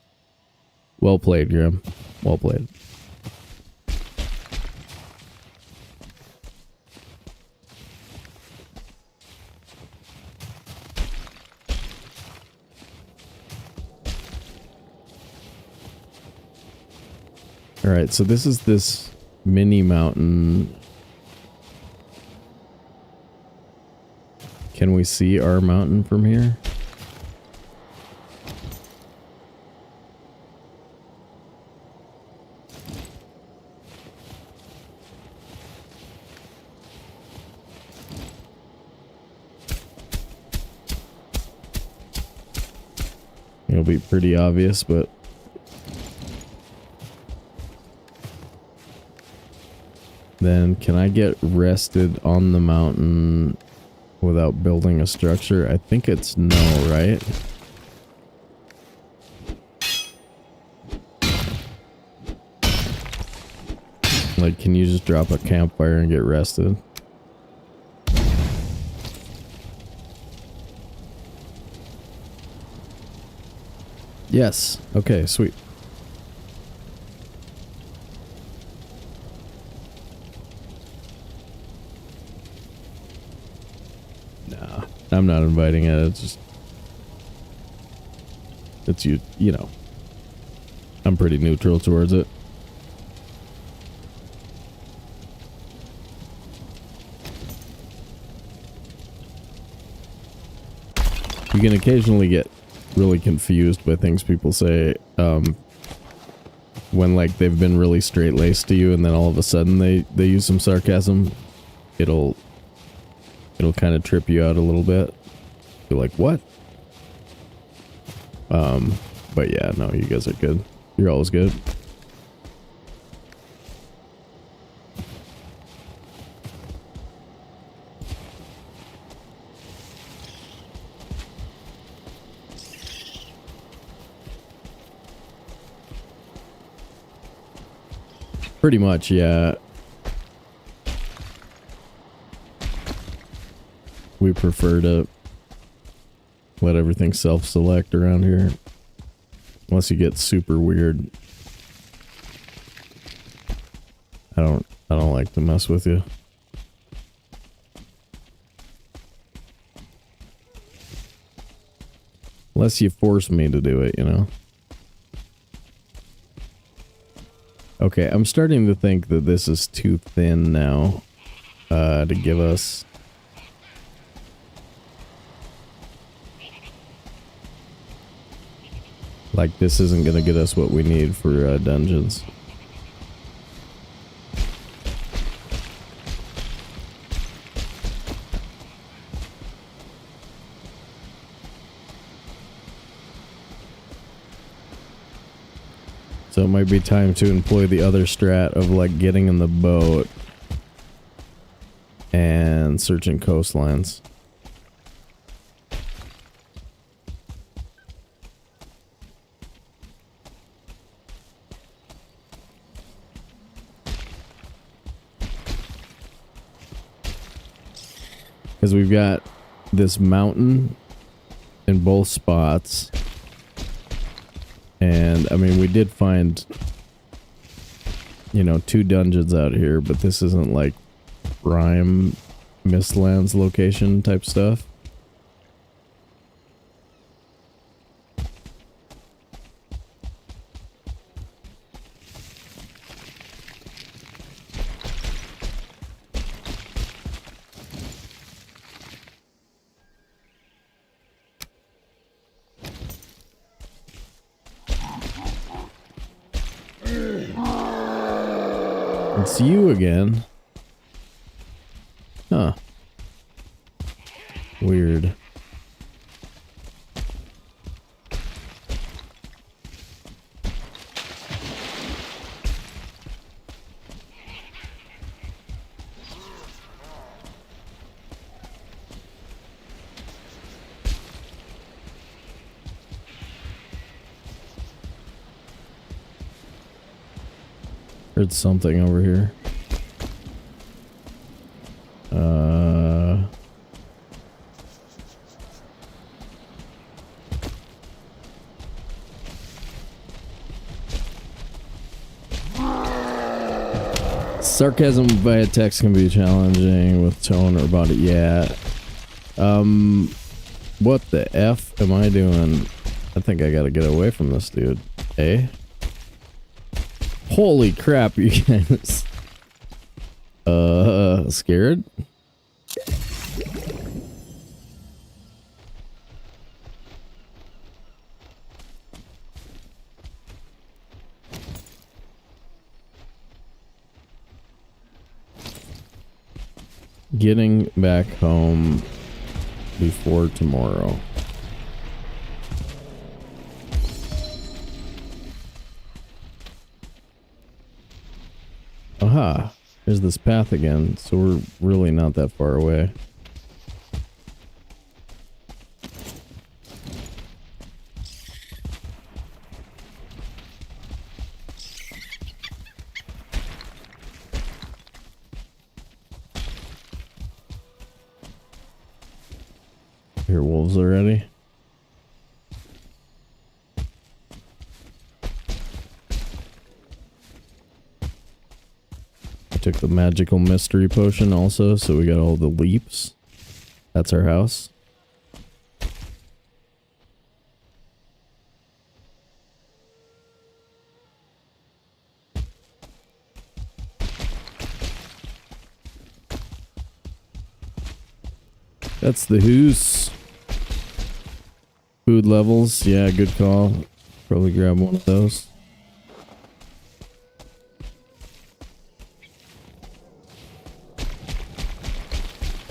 Well played, Grimm. Well played. Alright, so this is this mini mountain. Can we see our mountain from here? It'll be pretty obvious, but then can I get rested on the mountain without building a structure? I think it's no, right? Like, can you just drop a campfire and get rested? Yes. Okay, sweet. Nah, I'm not inviting it. It's just... It's you know. I'm pretty neutral towards it. You can occasionally get really confused by things people say when like they've been really straight-laced to you and then all of a sudden they use some sarcasm. It'll kind of trip you out a little bit. You're like, what? But yeah, no, you guys are good. You're always good. Pretty much, yeah. We prefer to let everything self-select around here. Unless you get super weird. I don't like to mess with you. Unless you force me to do it, you know? Okay, I'm starting to think that this is too thin now to give us... Like, this isn't gonna get us what we need for dungeons. So it might be time to employ the other strat of like getting in the boat and searching coastlines. Because we've got this mountain in both spots. And, I mean, we did find, you know, 2 dungeons out here, but this isn't like prime Mistlands location type stuff. It's you again. Huh. Weird. Heard something over here. Sarcasm via text can be challenging with tone or body. Yeah. What the F am I doing? I think I gotta get away from this dude. Eh? Holy crap, you guys. Scared? Getting back home before tomorrow. Aha, there's this path again, so we're really not that far away. Hear wolves already? Took the magical mystery potion also, so we got all the leaps. That's our house. That's the hoose. Food levels, yeah, good call. Probably grab one of those.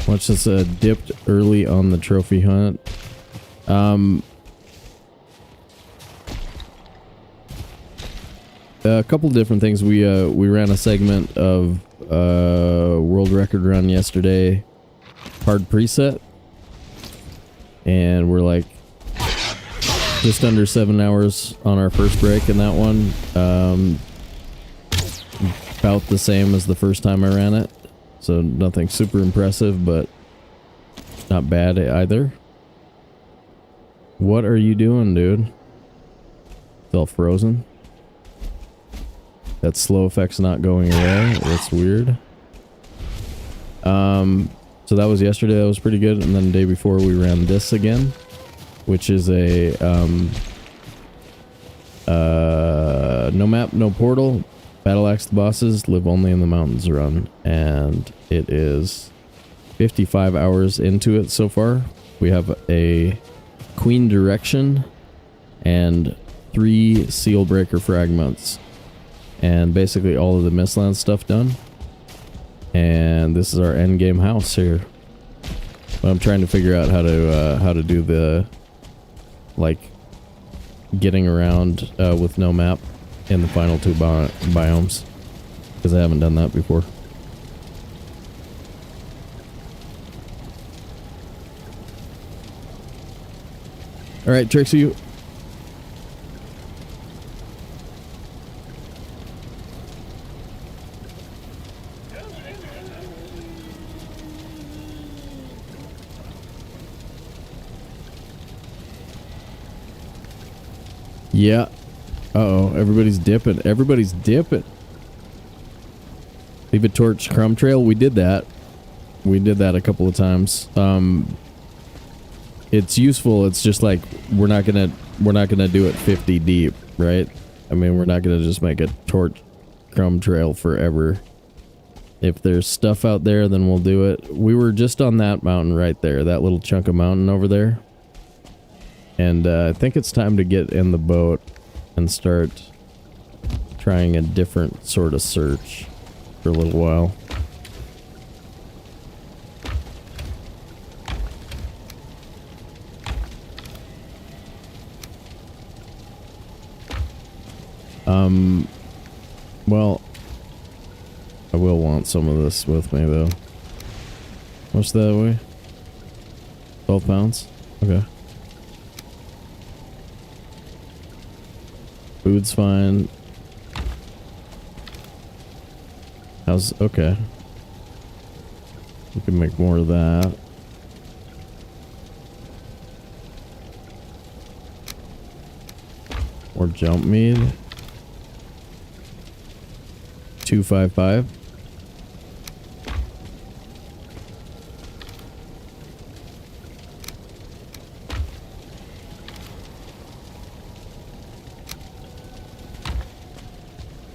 Watch this dipped early on the trophy hunt. A couple different things. We ran a segment of world record run yesterday, hard preset, and we're like just under 7 hours on our first break in that one. About the same as the first time I ran it. So nothing super impressive, but not bad either. What are you doing, dude? It's all frozen. That slow effect's not going away. That's weird. So that was yesterday. That was pretty good. And then the day before we ran this again, which is a no map, no portal. Battle axe the bosses, live only in the mountains run. And it is 55 hours into it so far. We have a Queen Direction and 3 Sealbreaker Fragments. And basically all of the Mistlands stuff done. And this is our end game house here. But I'm trying to figure out how to do the like getting around with no map in the final 2 biomes, because I haven't done that before. All right, Trixie. Yeah. Uh-oh, everybody's dipping. Everybody's dipping. Leave a torch crumb trail. We did that. We did that a couple of times. It's useful. It's just like we're not gonna do it 50 deep, right? I mean, we're not gonna just make a torch crumb trail forever. If there's stuff out there, then we'll do it. We were just on that mountain right there, that little chunk of mountain over there. And I think it's time to get in the boat and start trying a different sort of search for a little while. Well, I will want some of this with me though. What's that way? 12 pounds? Okay. Food's fine. How's... okay. We can make more of that. More jump meat. 255.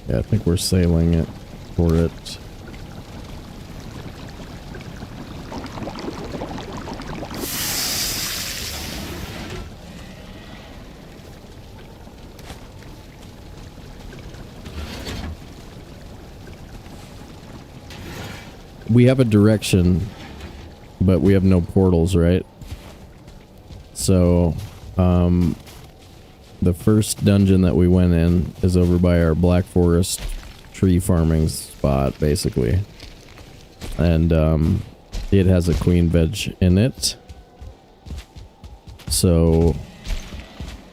Yeah, I think we're sailing it for it. We have a direction, but we have no portals, right? So, the first dungeon that we went in is over by our Black Forest tree farming spot, basically. And, it has a queen veg in it. So,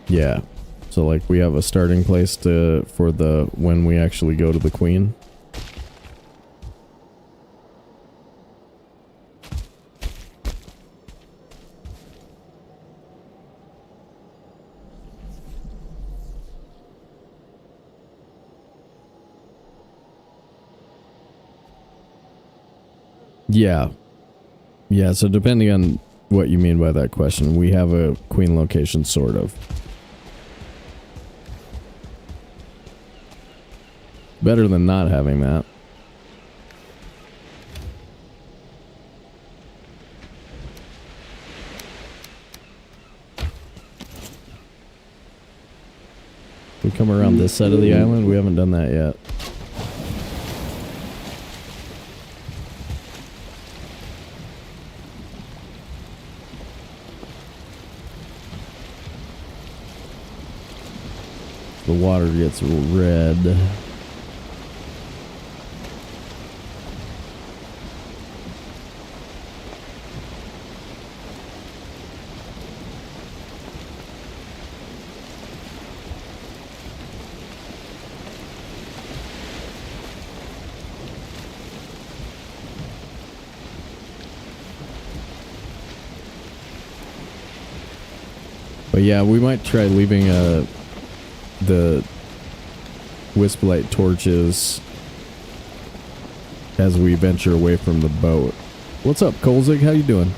yeah. So, like, we have a starting place for when we actually go to the queen. Yeah. Yeah, so depending on what you mean by that question, we have a queen location, sort of. Better than not having that. We come around this side of the island, we haven't done that yet. The water gets red. But yeah, we might try leaving the Wisplight torches as we venture away from the boat. What's up, Kolzig? How you doing?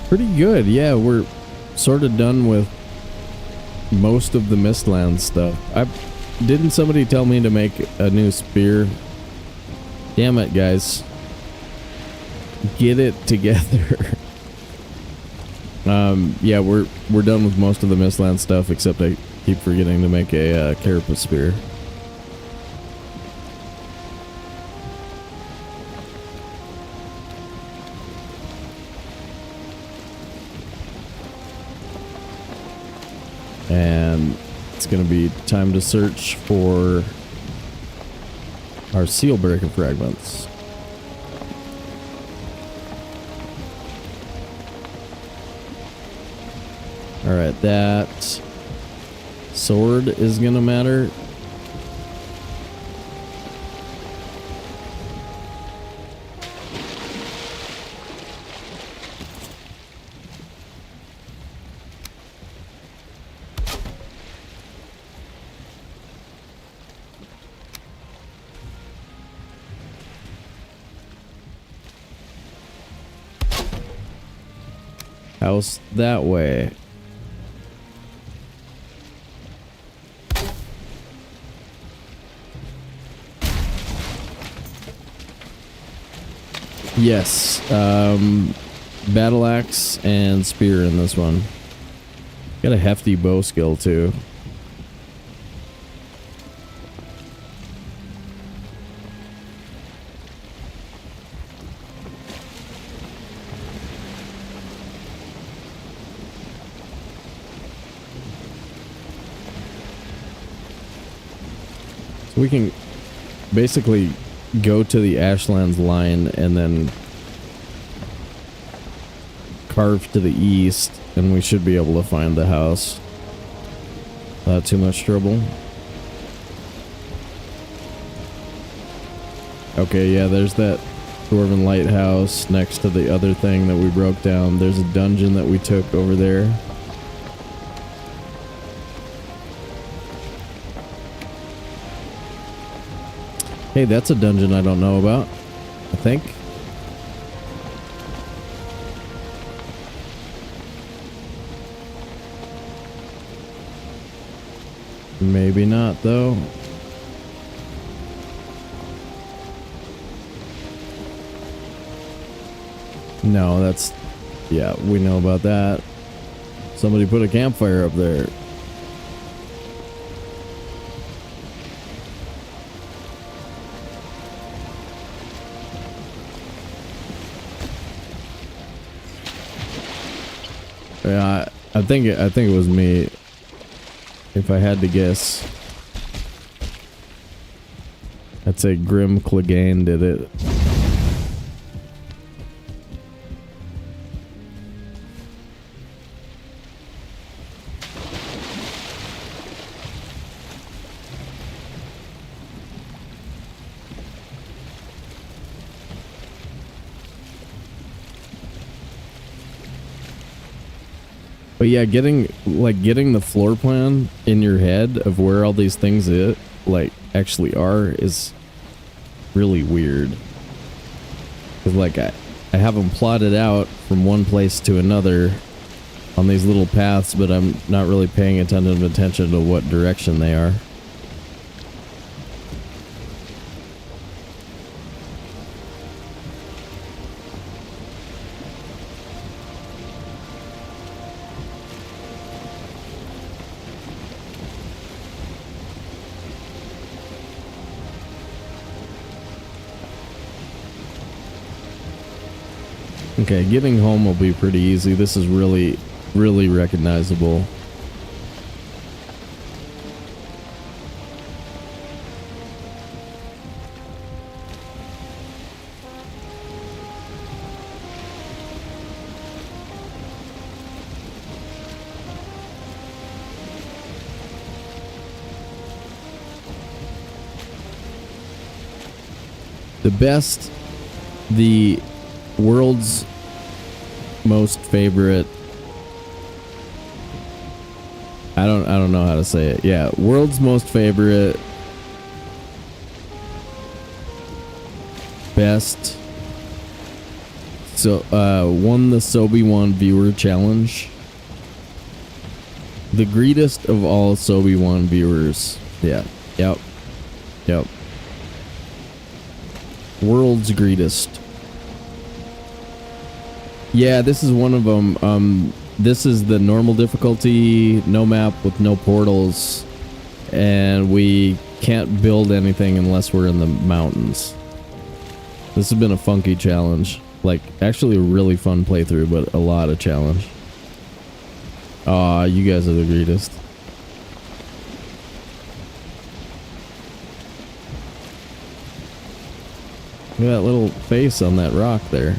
Pretty good, yeah. We're sort of done with most of the Mistlands stuff. Didn't somebody tell me to make a new spear? Damn it, guys. Get it together. Yeah, we're done with most of the Mistland stuff, except I keep forgetting to make a carapace spear. And it's going to be time to search for our Sealbreaker Fragments. Alright, that sword is going to matter. House that way. Yes, battle axe and spear in this one. Got a hefty bow skill too. We can basically go to the Ashlands line and then carve to the east, and we should be able to find the house without too much trouble. Okay, yeah, there's that Dwarven lighthouse next to the other thing that we broke down. There's a dungeon that we took over there. Hey, that's a dungeon I don't know about, I think. Maybe not, though. No, that's... yeah, we know about that. Somebody put a campfire up there. Yeah, I think it was me. If I had to guess, I'd say Grimm Clegane did it. But yeah, getting the floor plan in your head of where all these things actually are is really weird. 'Cause I have them plotted out from one place to another on these little paths, but I'm not really paying attention to what direction they are. Okay, getting home will be pretty easy. This is really, really recognizable. The world's most favorite, I don't know how to say it. Yeah, world's most favorite, best, so won the Sobe 1 viewer challenge. The greatest of all Sobe 1 viewers. Yeah. Yep. World's greatest. Yeah, this is one of them. This is the normal difficulty, no map with no portals, and we can't build anything unless we're in the mountains. This has been a funky challenge. Like, actually a really fun playthrough, but a lot of challenge. Aw, you guys are the greatest. Look at that little face on that rock there.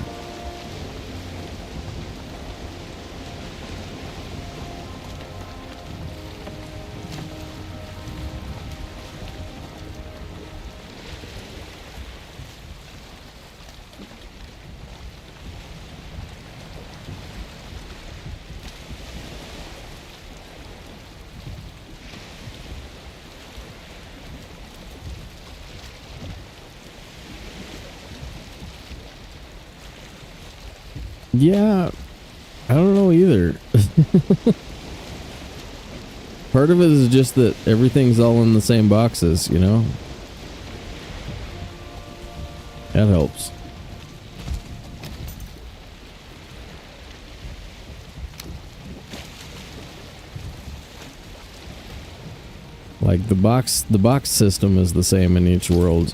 Yeah, I don't know either. Part of it is just that everything's all in the same boxes, you know? That helps. Like the box system is the same in each world.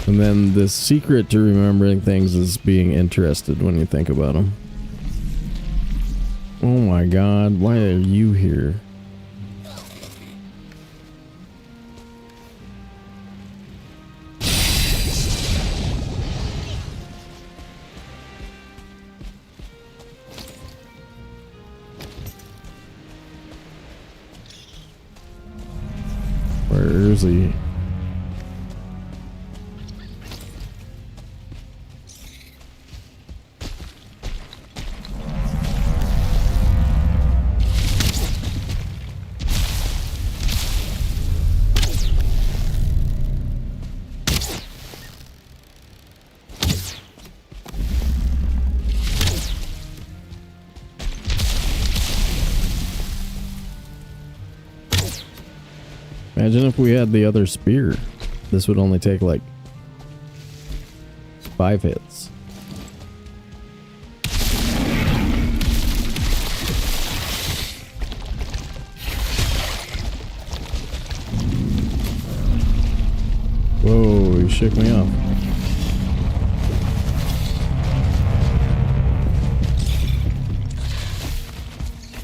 And then the secret to remembering things is being interested when you think about them. Oh my god, why are you here? Where is he? Imagine if we had the other spear. This would only take like 5 hits. Whoa, you shook me off.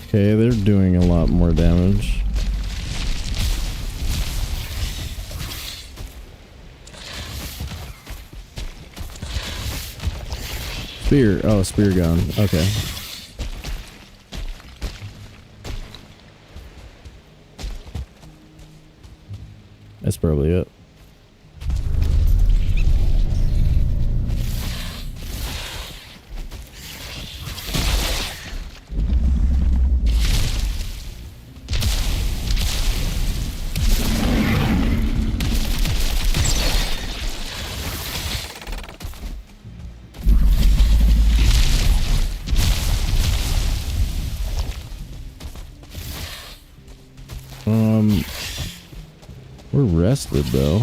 Okay, they're doing a lot more damage. Spear. Oh, spear gone. Okay. That's probably it. We're rested though.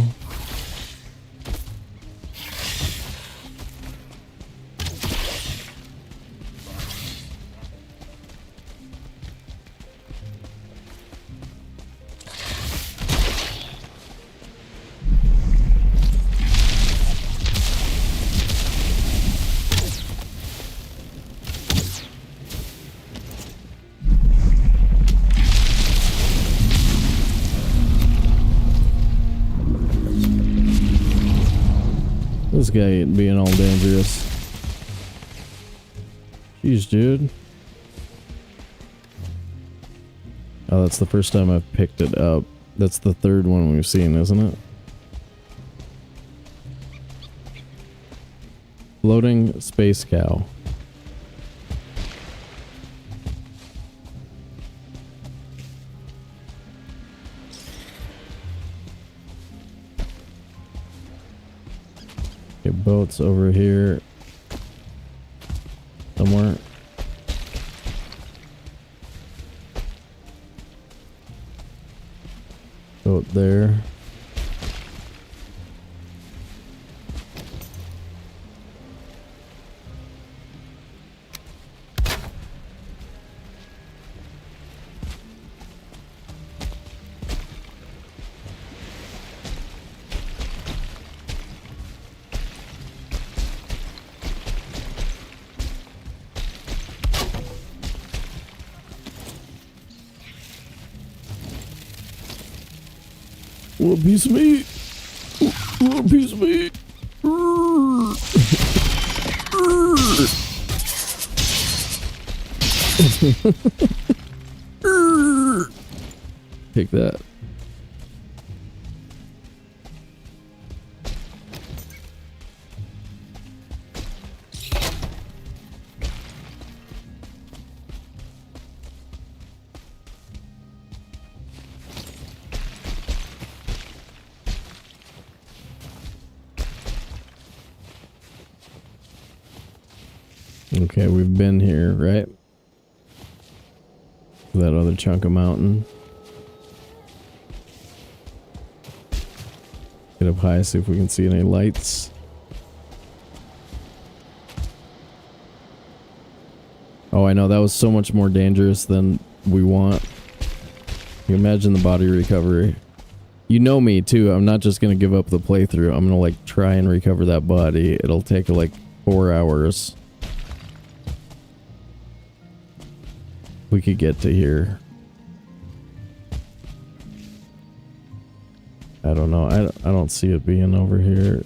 This guy being all dangerous. Jeez, dude. Oh, that's the first time I've picked it up. That's the third one we've seen, isn't it? Floating space cow. Okay, boats over here. Somewhere. Boat there. One piece of meat. One piece of meat. Take that. Okay, we've been here, right? That other chunk of mountain. Get up high, see if we can see any lights. Oh, I know, that was so much more dangerous than we want. You imagine the body recovery. You know me, too. I'm not just gonna give up the playthrough. I'm gonna, like, try and recover that body. It'll take, like, 4 hours. We could get to here. I don't know. I don't see it being over here.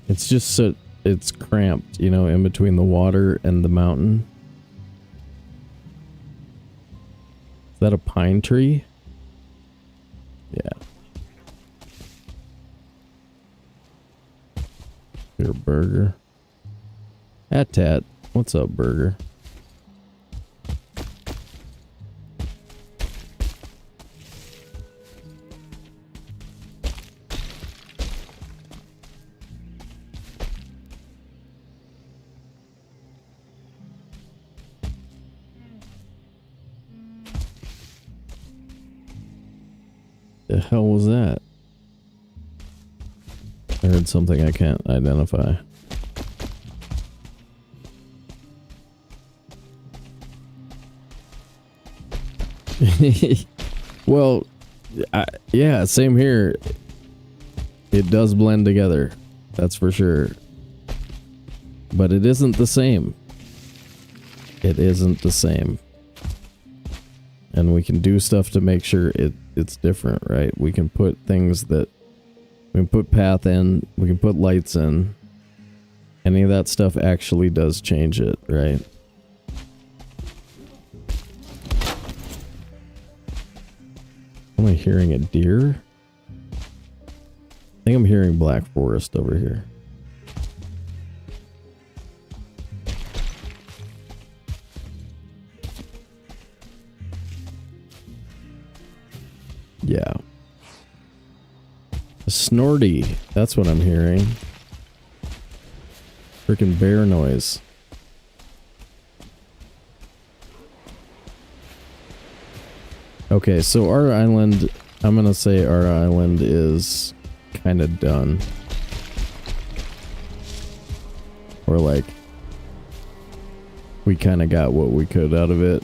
It's just so it's cramped, you know, in between the water and the mountain. Is that a pine tree? Yeah. Your burger. Tat, what's up, burger? The hell was that? I heard something I can't identify. Well, yeah, same here. It does blend together, that's for sure. But it isn't the same. It isn't the same. And we can do stuff to make sure it's different, right? We can put things that... We can put path in, we can put lights in. Any of that stuff actually does change it, right? Am I hearing a deer? I think I'm hearing black forest over here. Yeah. A snorty. That's what I'm hearing. Freaking bear noise. Okay, so our island, I'm gonna say our island is kind of done. Or like, we kind of got what we could out of it.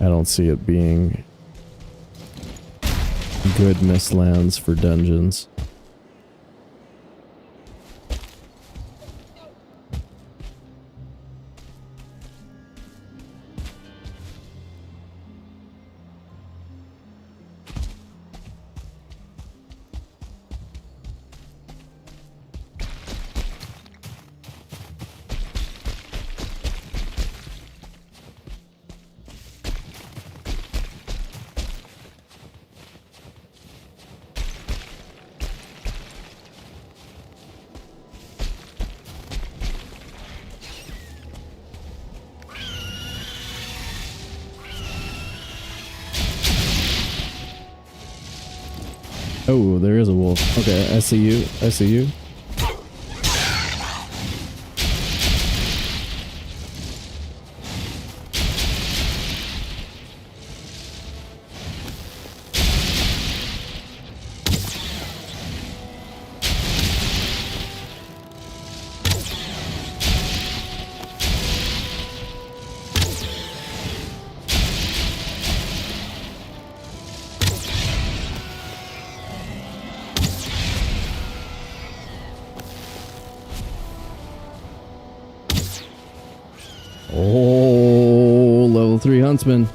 I don't see it being good Mistlands for dungeons. Oh, there is a wolf. Okay, I see you. I see you. Oh, level 3 huntsman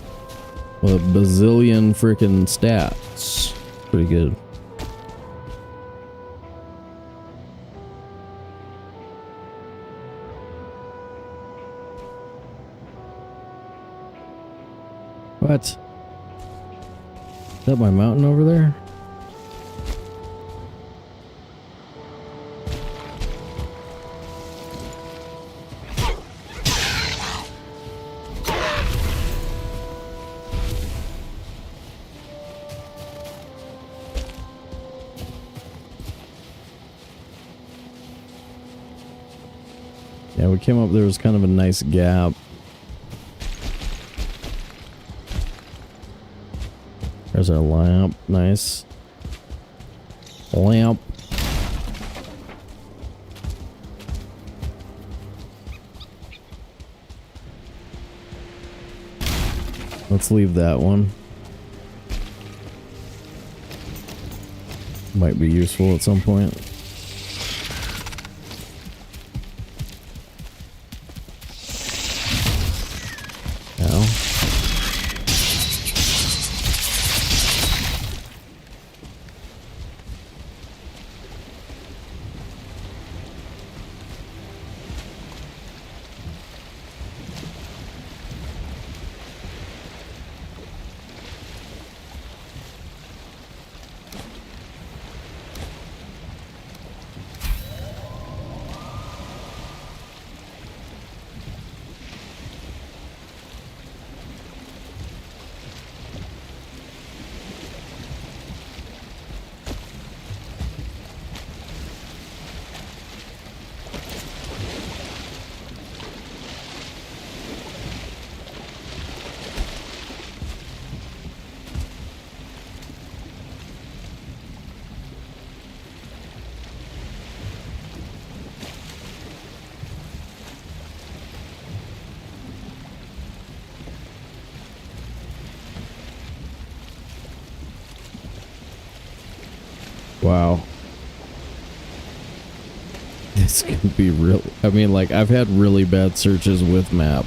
with a bazillion freaking stats. Pretty good. What? Is that my mountain over there? Yeah, we came up, there was kind of a nice gap. There's our lamp, nice. Lamp. Let's leave that one. Might be useful at some point. Wow. This could be real. I mean, like, I've had really bad searches with map.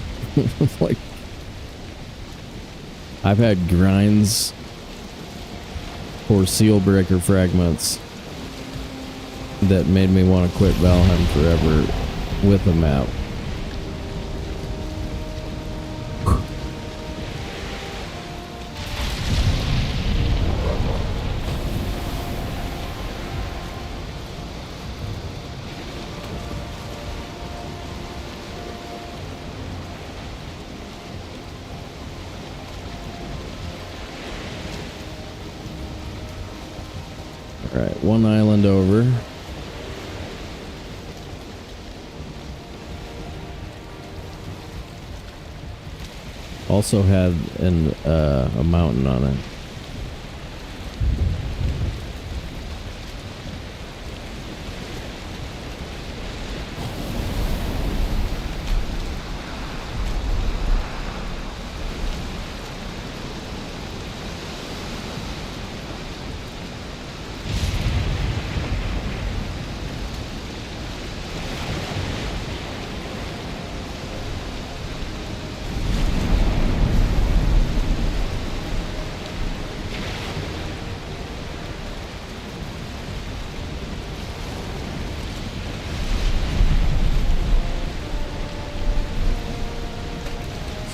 Like, I've had grinds for Sealbreaker Fragments that made me want to quit Valheim forever with a map. Alright, one island over. Also had a mountain on it.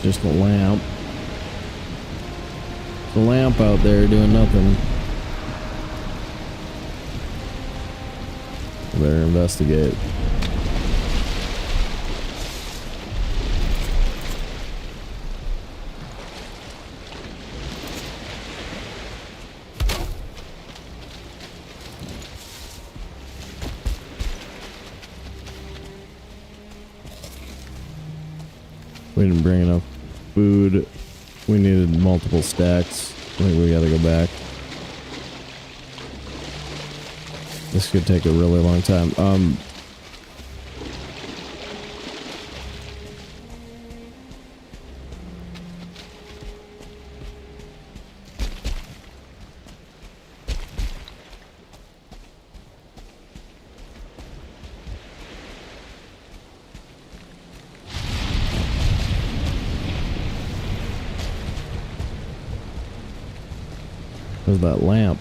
Just a lamp. The lamp out there doing nothing. Better investigate. We didn't bring enough food. We needed multiple stacks. I think we gotta go back. This could take a really long time. Where's that lamp?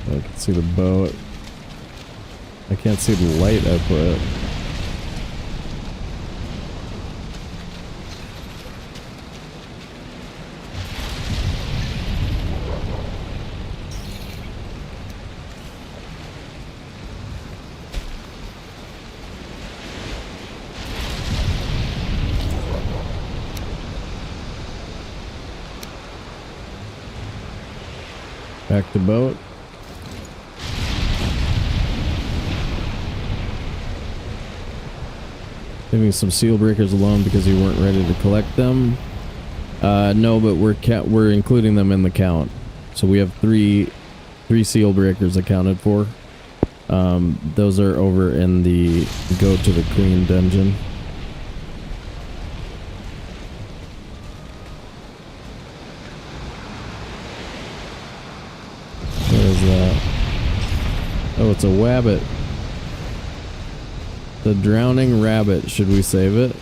I can see the boat. I can't see the light output. Back to boat. Leaving some Sealbreakers alone because you weren't ready to collect them. No, but we're including them in the count. So we have three Sealbreakers accounted for. Those are over in the Go to the Queen dungeon. What is that? Oh, it's a wabbit. The drowning rabbit. Should we save it?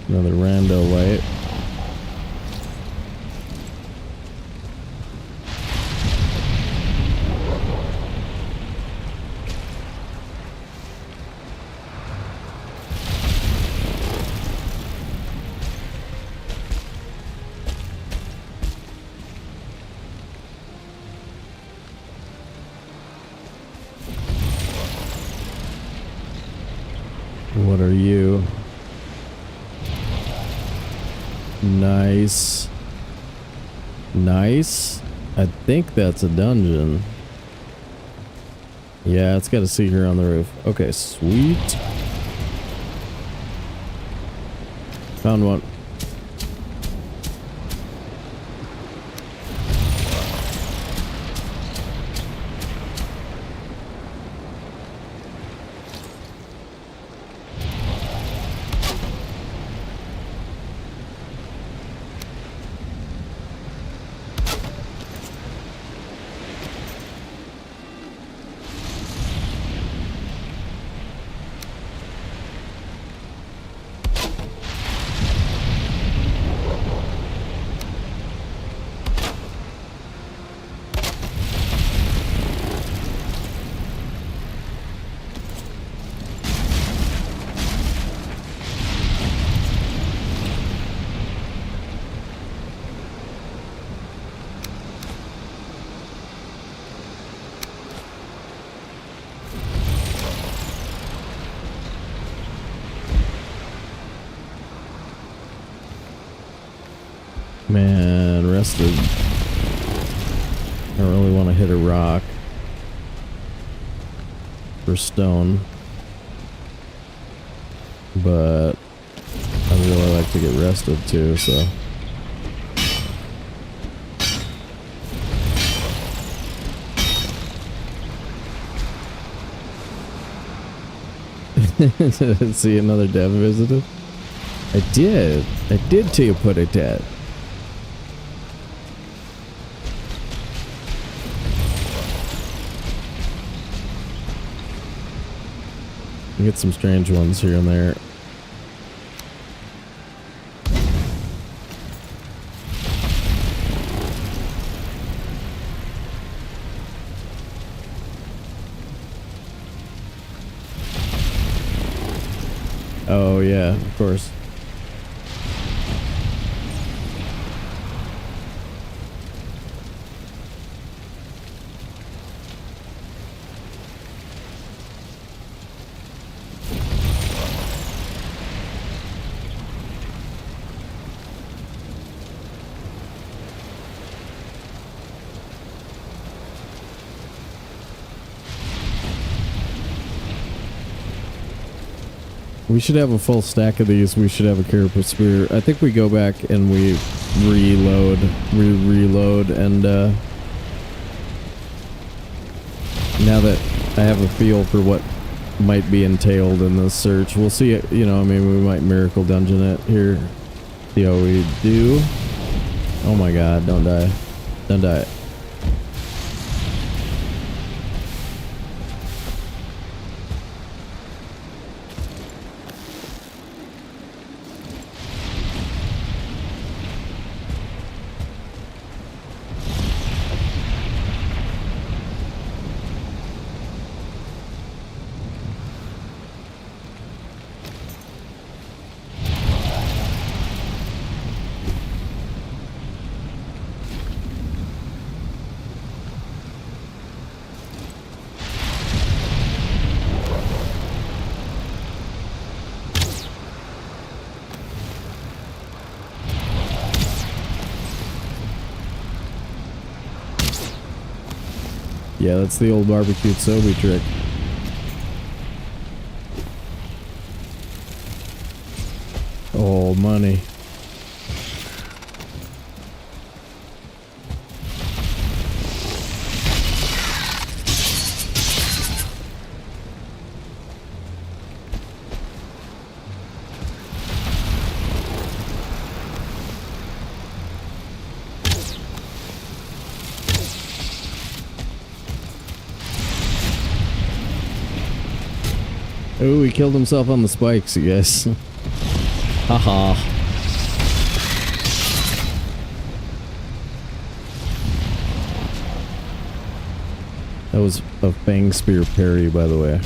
Another rando light. What are you? Nice. Nice. I think that's a dungeon. Yeah, it's got a seeker on the roof. Okay, sweet. Found one. Man, rested. I don't really want to hit a rock for stone, but I'd really like to get rested too, so. See another dev visited? I did till you put it dead. You get some strange ones here and there. Oh yeah, of course. We should have a full stack of these. We should have a carapace spear. I think we go back and we reload, and now that I have a feel for what might be entailed in this search, we'll see it. You know, I mean, we might miracle dungeon it here. See how we do. Oh my god, don't die. Don't die. Yeah, that's the old barbecued Sobe trick. Oh, money. Oh, he killed himself on the spikes, I guess. Haha. That was a Fang Spear parry, by the way.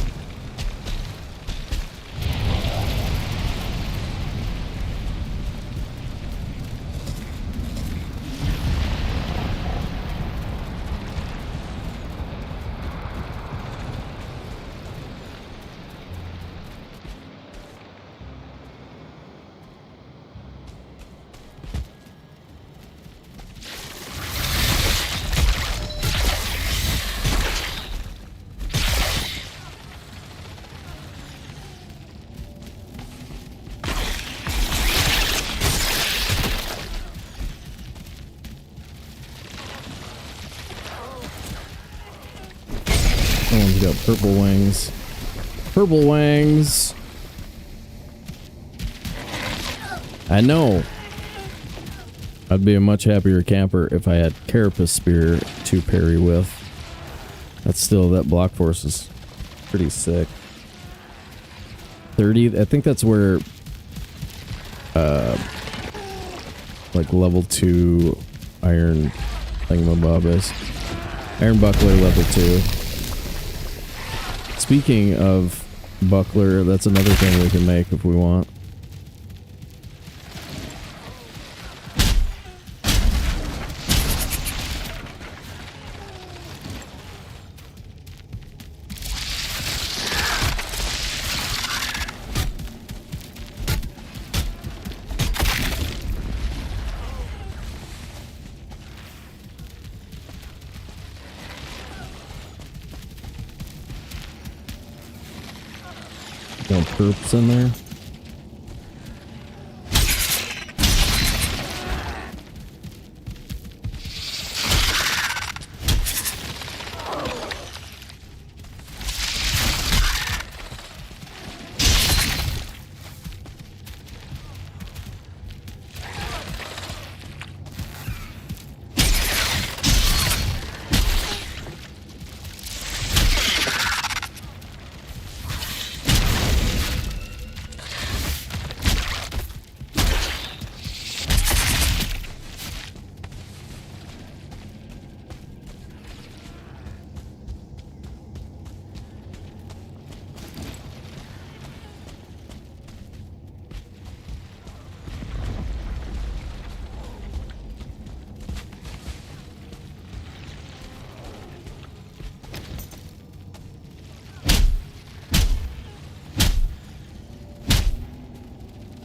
Someone's got purple wings. Purple wings! I know. I'd be a much happier camper if I had Carapace Spear to parry with. That's still, that block force is pretty sick. 30, I think that's where like level 2 iron thingamabob is. Iron buckler level 2. Speaking of buckler, that's another thing we can make if we want. No perps in there.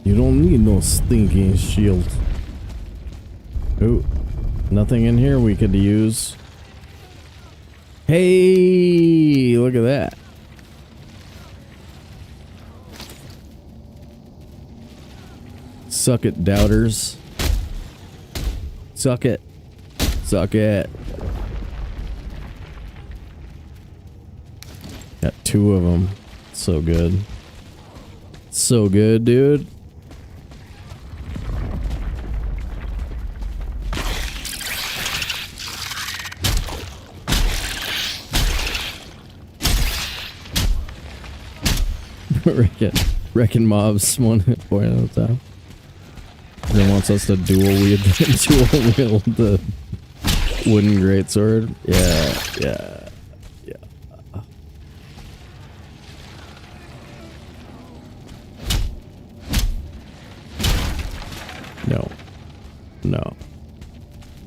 You don't need no stinking shield. Oh, nothing in here we could use. Hey, look at that. Suck it, doubters. Suck it. Suck it. Got 2 of them. So good. So good, dude. Reckon mobs 1 hit point at a time. Then wants us to dual wield the wooden greatsword. Yeah. No.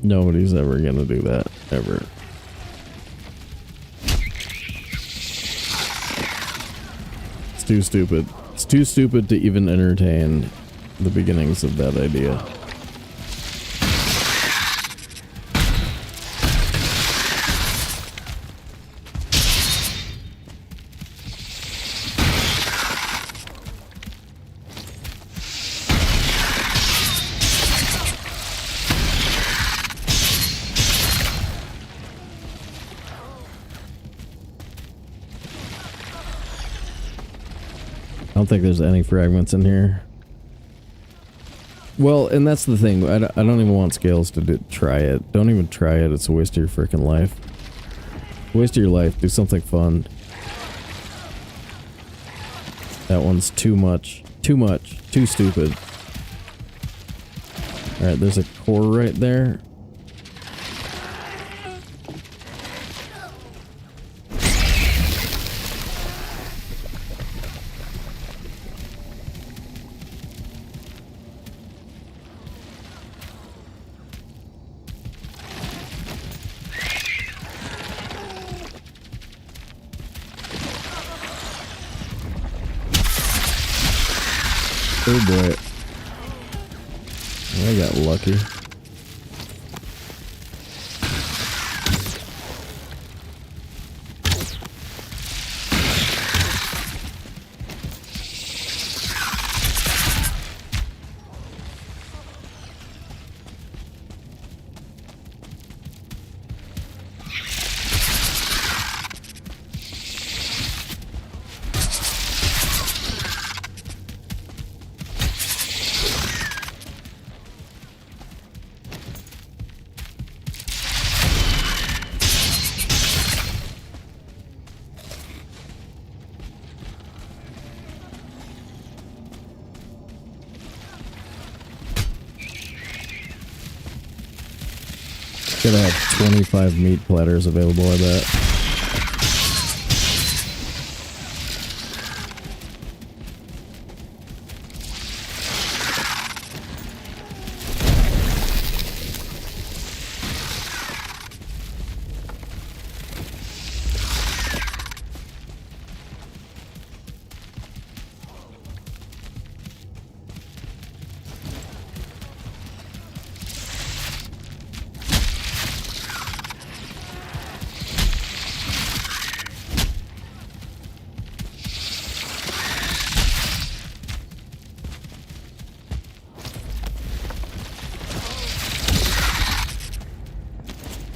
Nobody's ever gonna do that, ever. It's too stupid. It's too stupid to even entertain the beginnings of that idea. I don't think there's any fragments in here. Well, and that's the thing. I don't even want scales to try it. Don't even try it. It's a waste of your freaking life. Waste of your life. Do something fun. That one's too much. Too much. Too stupid. Alright, there's a core right there. Oh boy. I got lucky. Gotta have 25 meat platters available, I bet.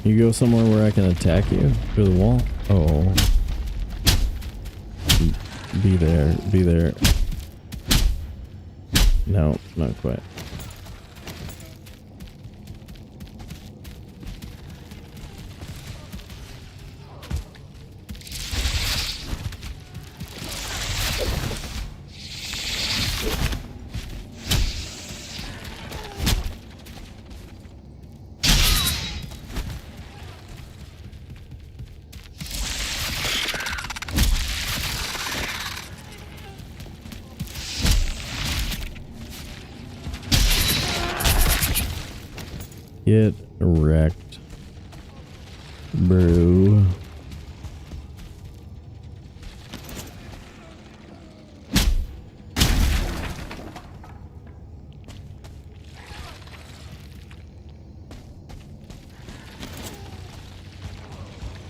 You go somewhere where I can attack you through the wall? Oh. Be there. Be there. No, not quite. Get wrecked, bro.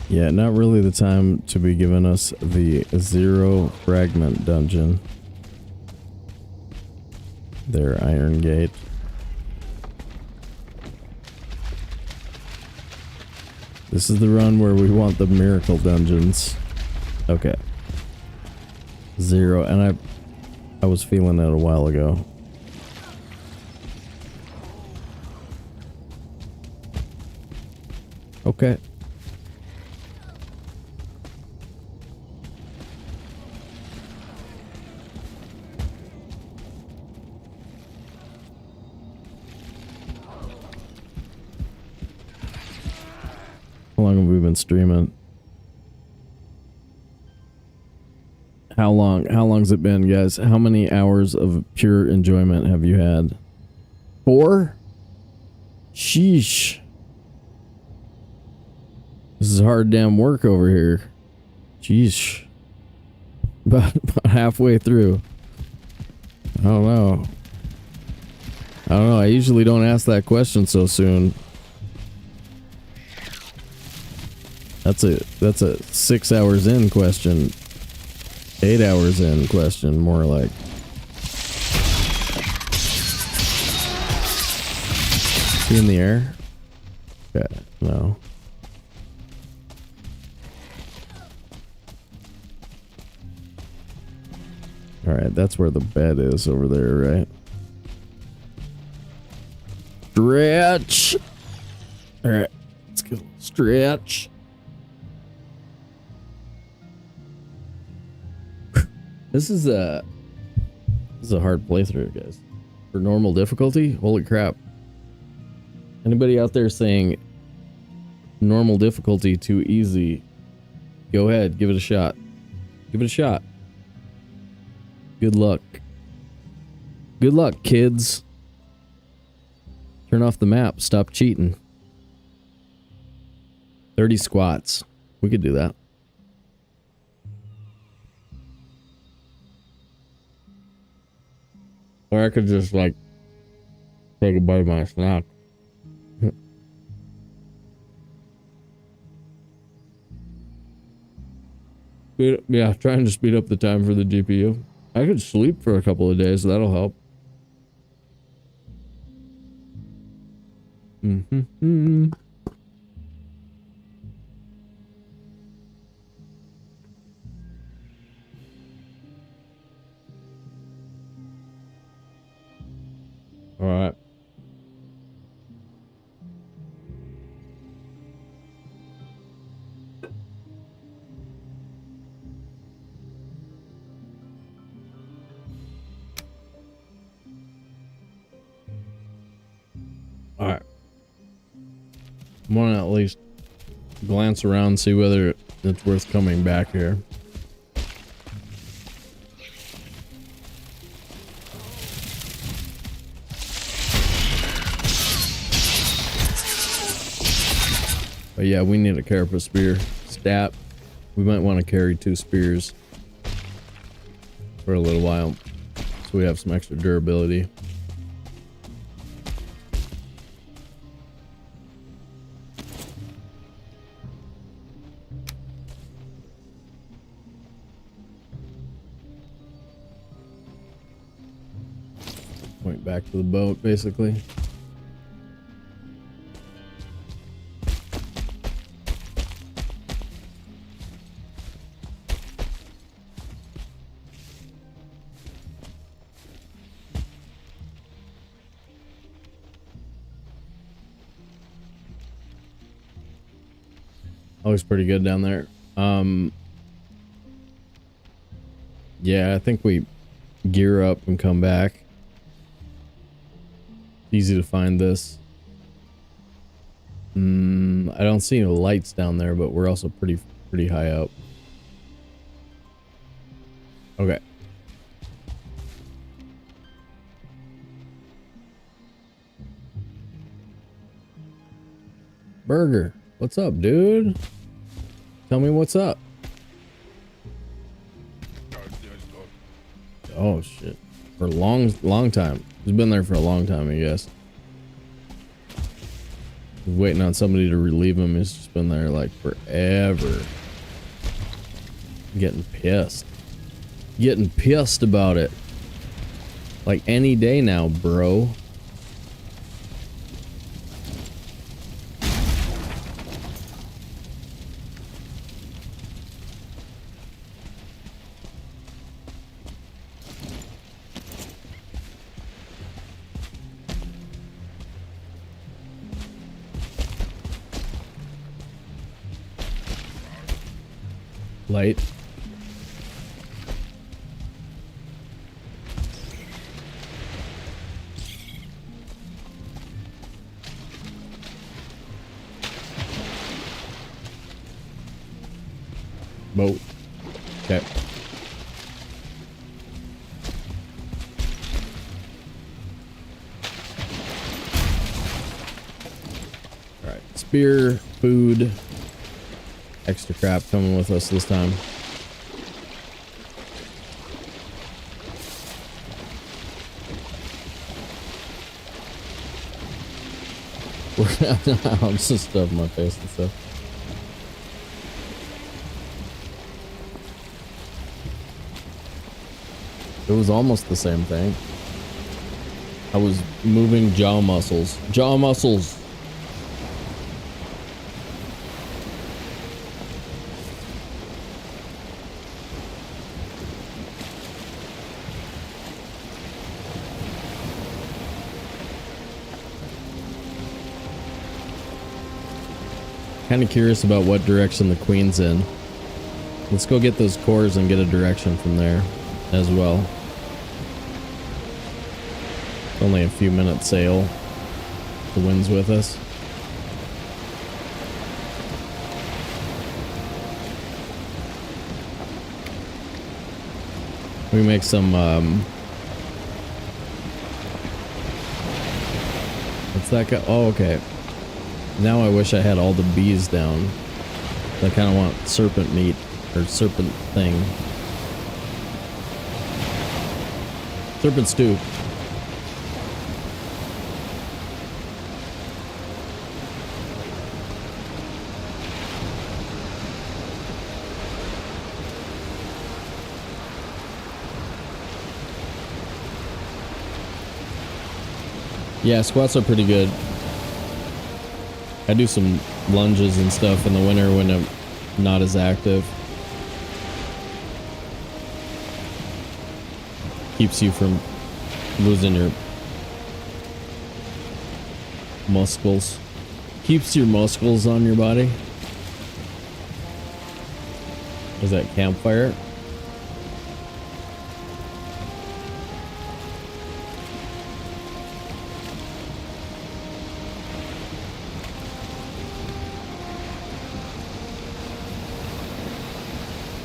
Yeah, not really the time to be giving us the 0 fragment dungeon. Their Iron Gate. This is the run where we want the miracle dungeons. Okay. 0, and I was feeling it a while ago. Okay. How long have we been streaming? How long's it been, guys? How many hours of pure enjoyment have you had? 4? Sheesh. This is hard damn work over here. Sheesh. About halfway through. I don't know. I usually don't ask that question so soon. That's a 6 hours in question. 8 hours in question, more like. Is he in the air? Okay, no. Alright, that's where the bed is over there, right? Stretch! Alright, let's go. Stretch. This is a hard playthrough, guys. For normal difficulty, holy crap. Anybody out there saying normal difficulty too easy, go ahead, give it a shot. Give it a shot. Good luck. Good luck, kids. Turn off the map, stop cheating. 30 squats. We could do that. Or I could just like take a bite of my snack. Yeah, trying to speed up the time for the GPU. I could sleep for a couple of days, that'll help. All right. All right. I want to at least glance around and see whether it's worth coming back here. But yeah, we need a carapace spear. Stat. We might want to carry 2 spears for a little while, so we have some extra durability. Point back to the boat, basically. Looks pretty good down there. Yeah, I think we gear up and come back. Easy to find this. I don't see any lights down there, but we're also pretty high up. Okay. Burger, what's up, dude? Tell me what's up. Oh shit. For a long time. He's been there for a long time, I guess. He's waiting on somebody to relieve him. He's just been there like forever. Getting pissed. Getting pissed about it. Like any day now, bro. Light. Boat. Okay. Alright. Spear, food. Extra crap coming with us this time. I'm just stuffing my face and stuff. It was almost the same thing. I was moving jaw muscles. Jaw muscles! Kind of curious about what direction the queen's in. Let's go get those cores and get a direction from there as well. Only a few minutes sail. The wind's with us. We make some what's that guy? Oh, okay. Now I wish I had all the bees down. I kind of want serpent meat or serpent thing. Serpent stew. Yeah, squats are pretty good. I do some lunges and stuff in the winter when I'm not as active. Keeps you from losing your muscles. Keeps your muscles on your body. Is that campfire?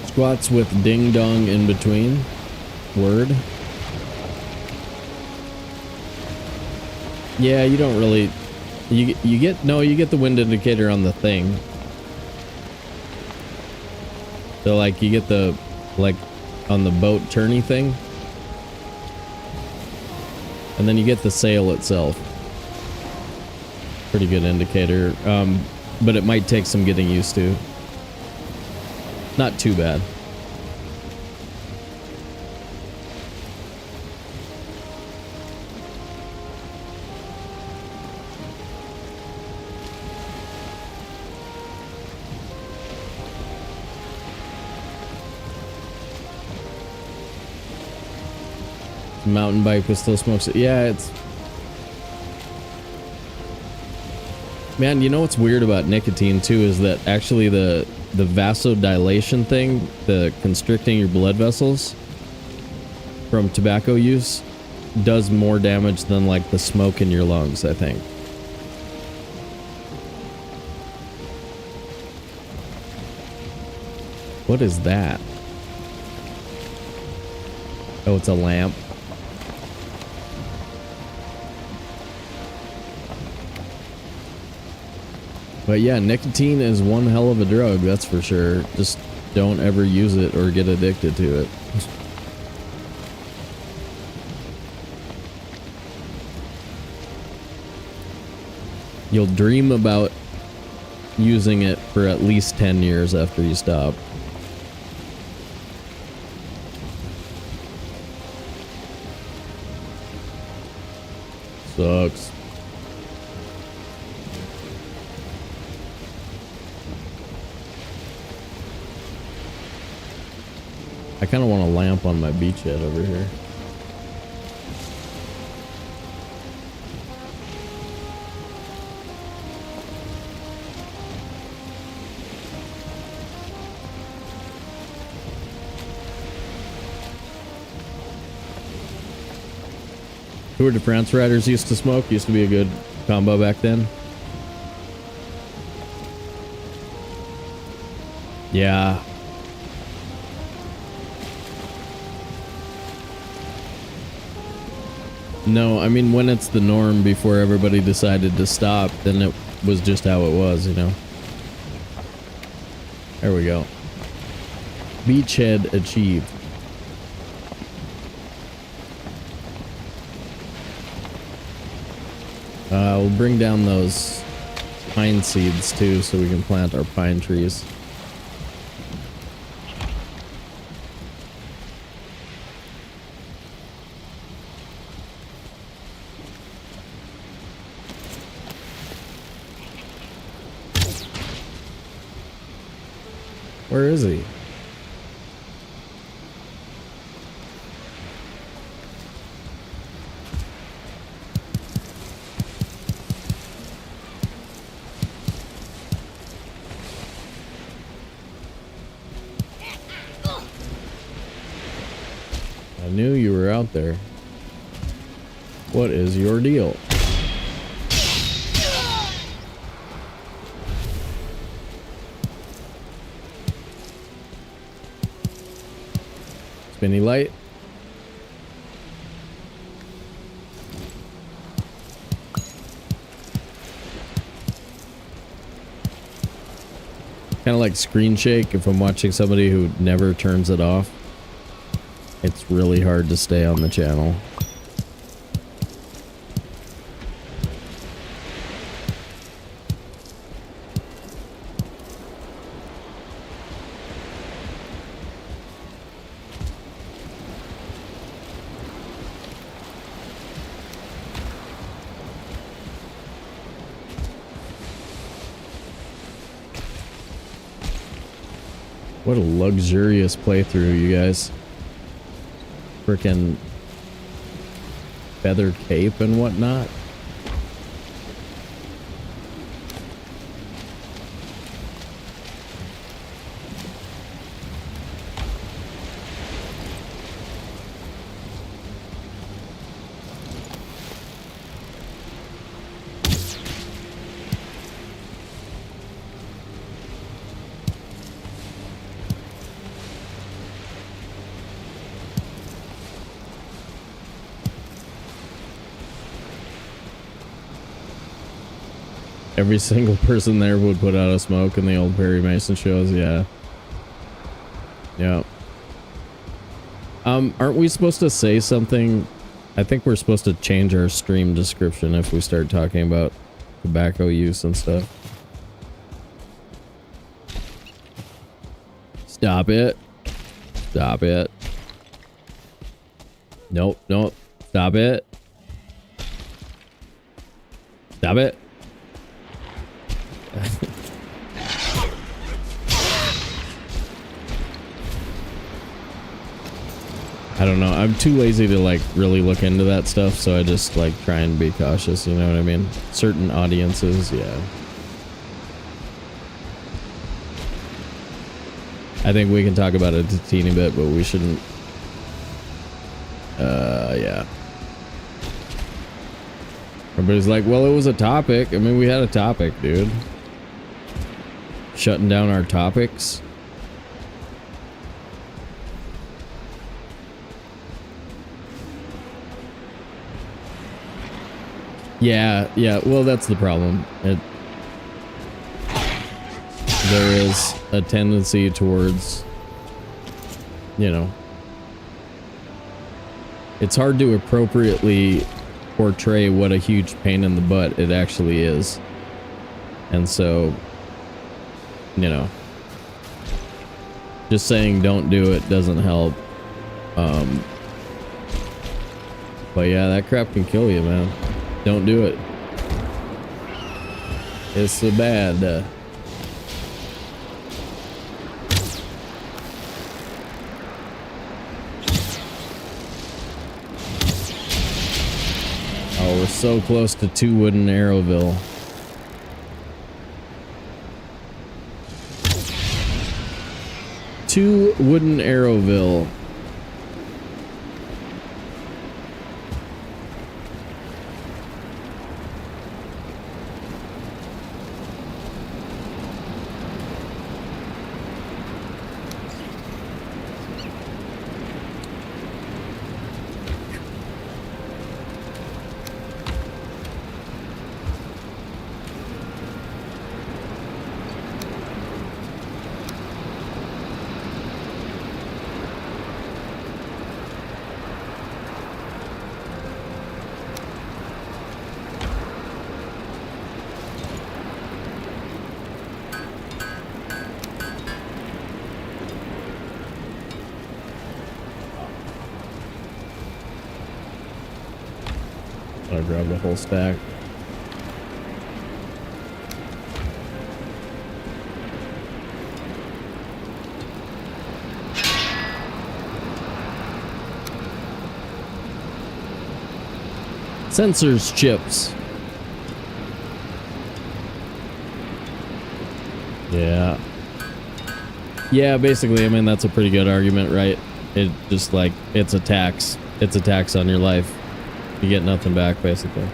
Squats with ding dong in between. Word. Yeah, you don't really. You get the wind indicator on the thing. So like you get the on the boat turny thing, and then you get the sail itself. Pretty good indicator, but it might take some getting used to. Not too bad. Mountain bike with still smokes. Yeah, it's... Man, you know what's weird about nicotine too is that actually the vasodilation thing, the constricting your blood vessels from tobacco use, does more damage than like the smoke in your lungs, I think. What is that? Oh, it's a lamp. But yeah, nicotine is one hell of a drug, that's for sure. Just don't ever use it or get addicted to it. You'll dream about using it for at least 10 years after you stop. Sucks. I kind of want a lamp on my beachhead over here. Tour de France riders used to smoke. Used to be a good combo back then. Yeah. No, I mean, when it's the norm before everybody decided to stop, then it was just how it was, you know? There we go. Beachhead achieved. We'll bring down those pine seeds too so we can plant our pine trees. Where is he? I knew you were out there. What is your deal? Spinny light. Kind of like screen shake if I'm watching somebody who never turns it off. It's really hard to stay on the channel. What a luxurious playthrough, you guys. Frickin' feather cape and whatnot. Every single person there would put out a smoke in the old Perry Mason shows, yeah. Yeah. Aren't we supposed to say something? I think we're supposed to change our stream description if we start talking about tobacco use and stuff. Stop it. Stop it. Nope, nope. Stop it. Stop it. I don't know. I'm too lazy to like really look into that stuff, so I just like try and be cautious, you know what I mean? Certain audiences, yeah. I think we can talk about it a teeny bit, but we shouldn't. Yeah. Everybody's like, well, it was a topic. I mean, we had a topic, dude. Shutting down our topics. Yeah, yeah, well, that's the problem. There is a tendency towards, you know, it's hard to appropriately portray what a huge pain in the butt it actually is. And so, you know, just saying don't do it doesn't help. But yeah, that crap can kill you, man. Don't do it. It's so bad. Oh, we're so close to 2 wooden Arrowville. Two wooden Arrowville. I grabbed a whole stack. Sensors chips. Yeah. Yeah, basically, I mean, that's a pretty good argument, right? It just like, it's a tax. It's a tax on your life. You get nothing back, basically.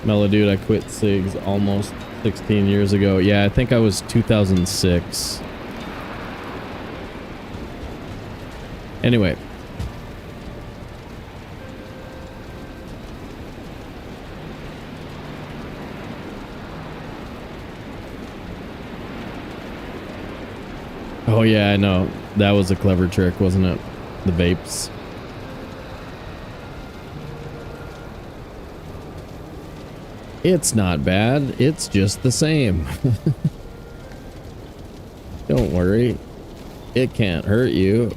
Mellow dude, I quit SIGs almost 16 years ago. Yeah, I think I was 2006. Anyway. Oh yeah, I know. That was a clever trick, wasn't it? The vapes. It's not bad. It's just the same. Don't worry. It can't hurt you.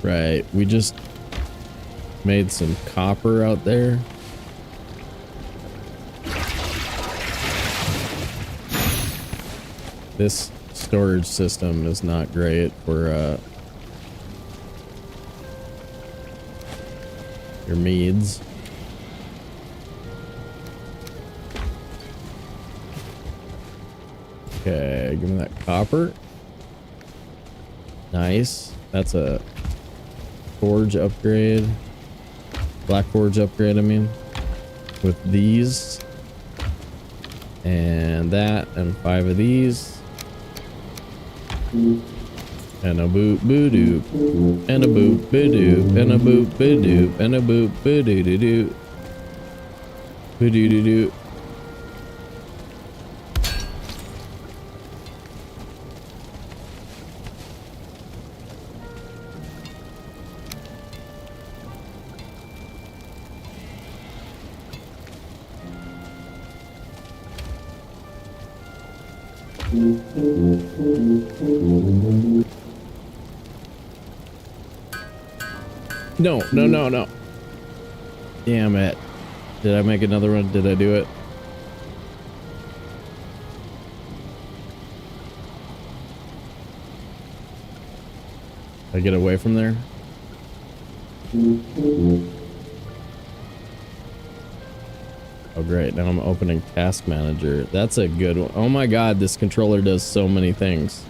Right, we just made some copper out there. This storage system is not great for your meads. Okay, give me that copper. Nice. That's a forge upgrade. Black forge upgrade, I mean. With these. And that. And 5 of these. And a boop boo doop. And a boop boo doop. And a boop boo doop. And a boop boo doo doo doo. Boo doo doo doo. No, no, no, no. Damn it. Did I make another one? Did I do it? I get away from there? Oh great, now I'm opening Task Manager. That's a good one. Oh my god, this controller does so many things.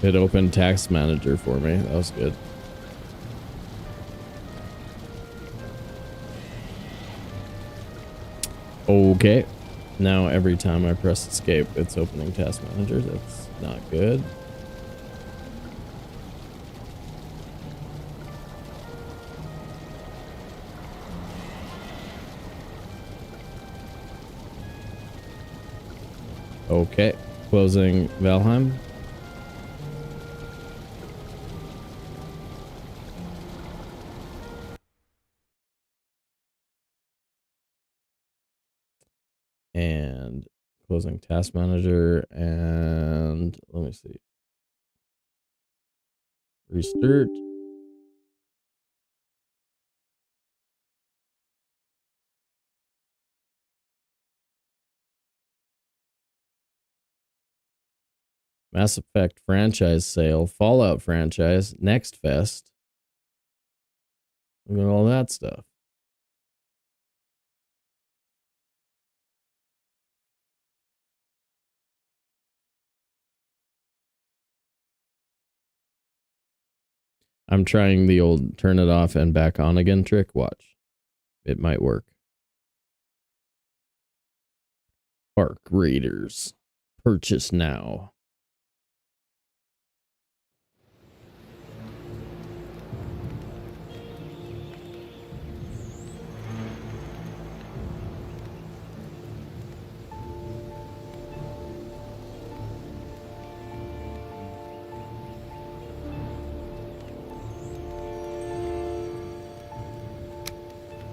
It opened Task Manager for me. That was good. Okay. Now every time I press escape, it's opening Task Manager. That's not good. Okay, closing Valheim. And closing task manager, and let me see. Restart. Mass Effect franchise sale, Fallout franchise, Next Fest. Look at all that stuff. I'm trying the old turn it off and back on again trick. Watch. It might work. Park Raiders. Purchase now.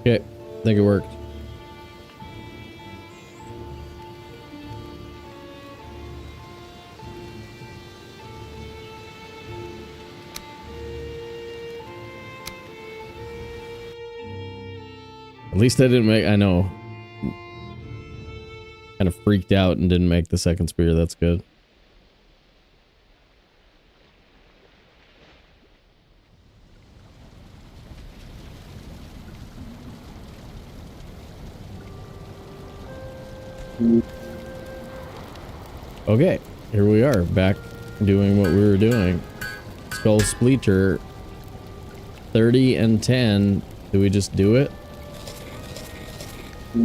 Okay, I think it worked. At least I didn't make, I know. Kind of freaked out and didn't make the second spear. That's good. Okay, here we are, back doing what we were doing. Skull Spleeter, 30 and 10. Do we just do it? I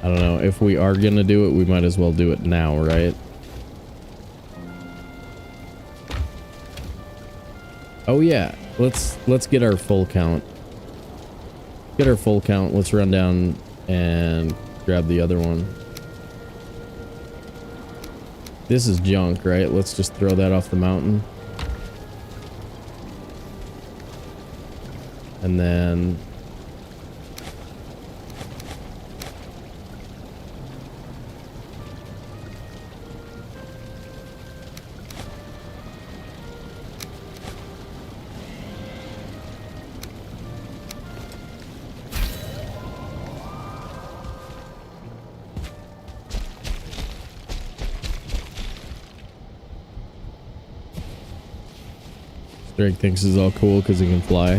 don't know. If we are gonna do it, we might as well do it now, right? Oh yeah, let's get our full count. Get our full count. Let's run down and grab the other one. This is junk, right? Let's just throw that off the mountain. And then Drake thinks it's all cool because he can fly.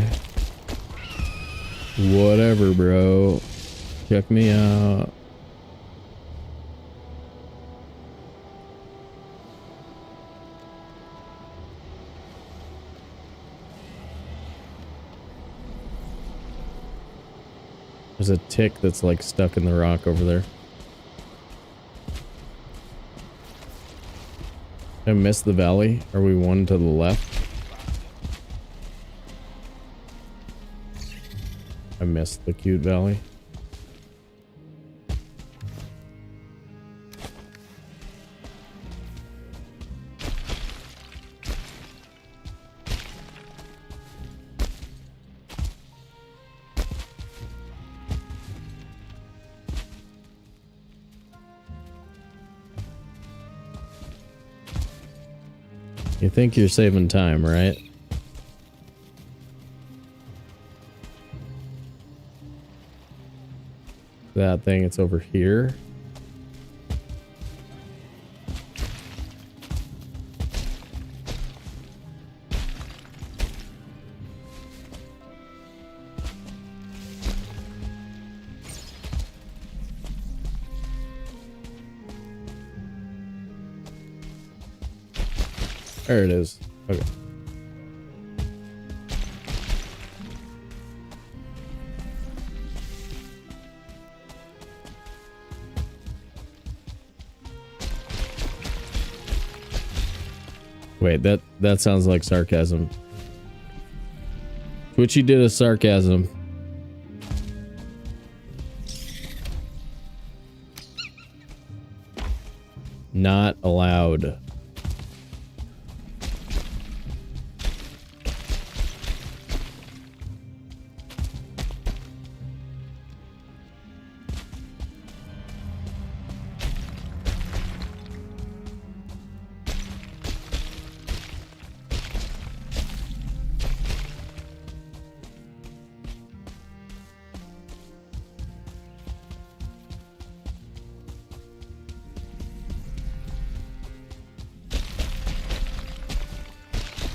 Whatever, bro. Check me out. There's a tick that's like stuck in the rock over there. Did I miss the valley? Are we one to the left? I missed the cute valley. You think you're saving time, right? That thing, it's over here. There it is. Okay. Wait, that sounds like sarcasm. Twitchy did a sarcasm. Not allowed.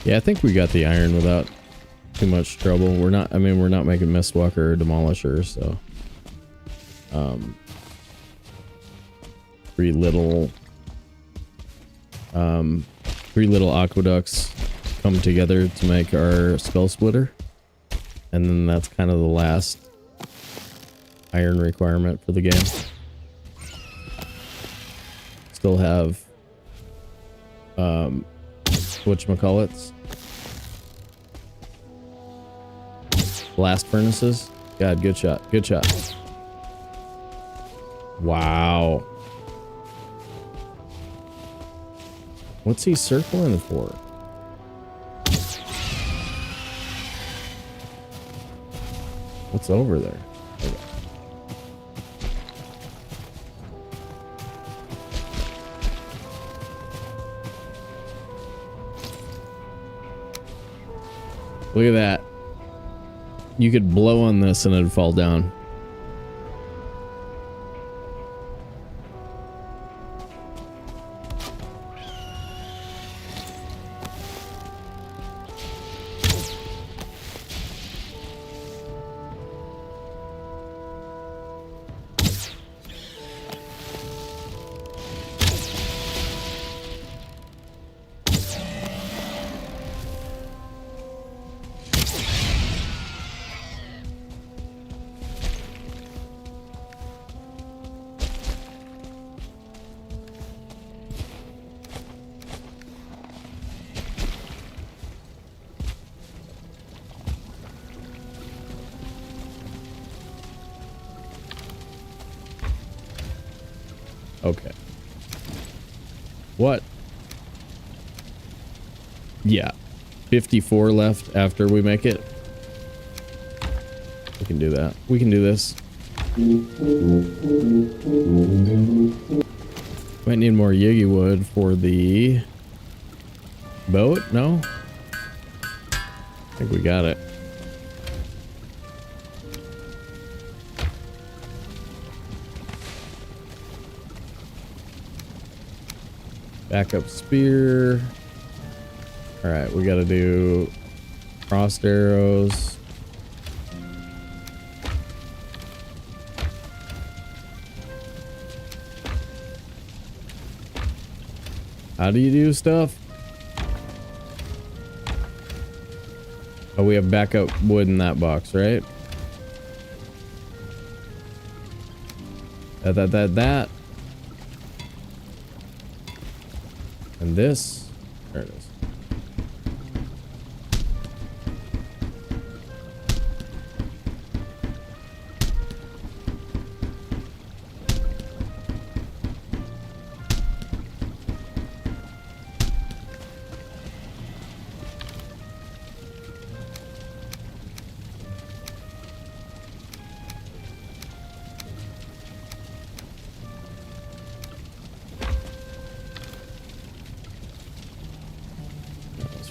Yeah, I think we got the iron without too much trouble. We're not, I mean, we're not making Mistwalker or Demolisher, so. Three little aqueducts come together to make our Skull Splitter. And then that's kind of the last iron requirement for the game. Still have, whatchamacallits? Blast furnaces. God, good shot. Good shot. Wow. What's he circling for? What's over there? Okay. Look at that. You could blow on this and it'd fall down. Okay. What? Yeah. 54 left after we make it. We can do that. We can do this. Might need more Yigi wood for the boat? No? I think we got it. Backup spear. All right, we got to do crossed arrows. How do you do stuff? Oh, we have backup wood in that box, right? That. And this, there it is.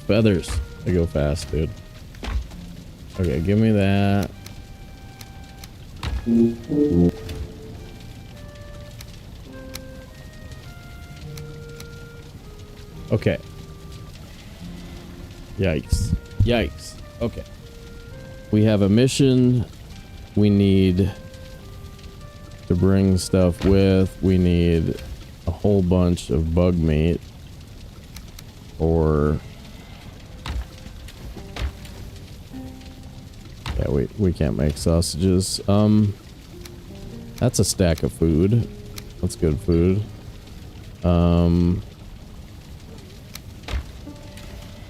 Feathers. They go fast, dude. Okay, give me that. Okay. Yikes. Yikes. Okay. We have a mission. We need to bring stuff with. We need a whole bunch of bug meat. Or... yeah, we can't make sausages. That's a stack of food. That's good food.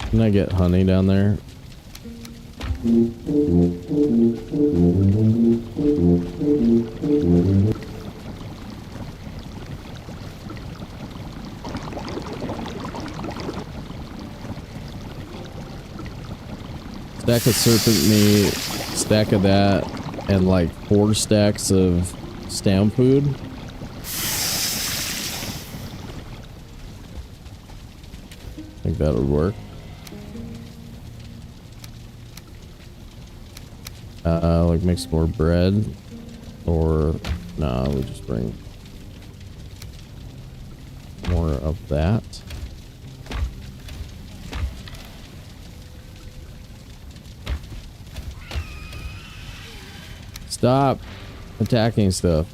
Can I get honey down there? Stack of serpent meat, stack of that, and like 4 stacks of stam food. I think that would work. Like make some more bread, or no, we just bring more of that. Stop attacking stuff.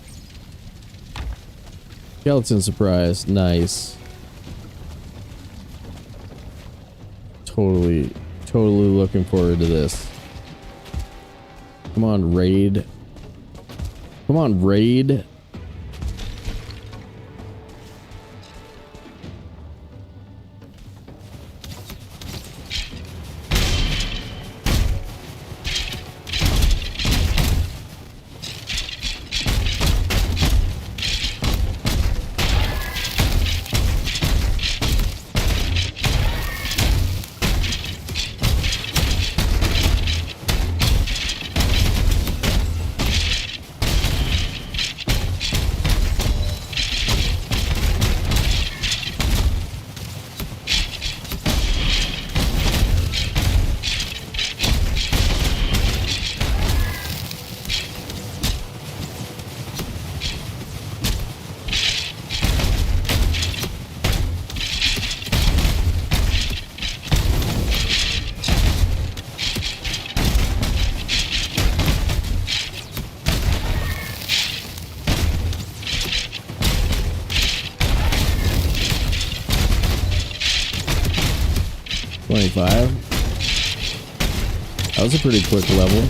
Skeleton surprise, nice. Totally looking forward to this. Come on, raid. Come on, raid. That was a pretty quick level.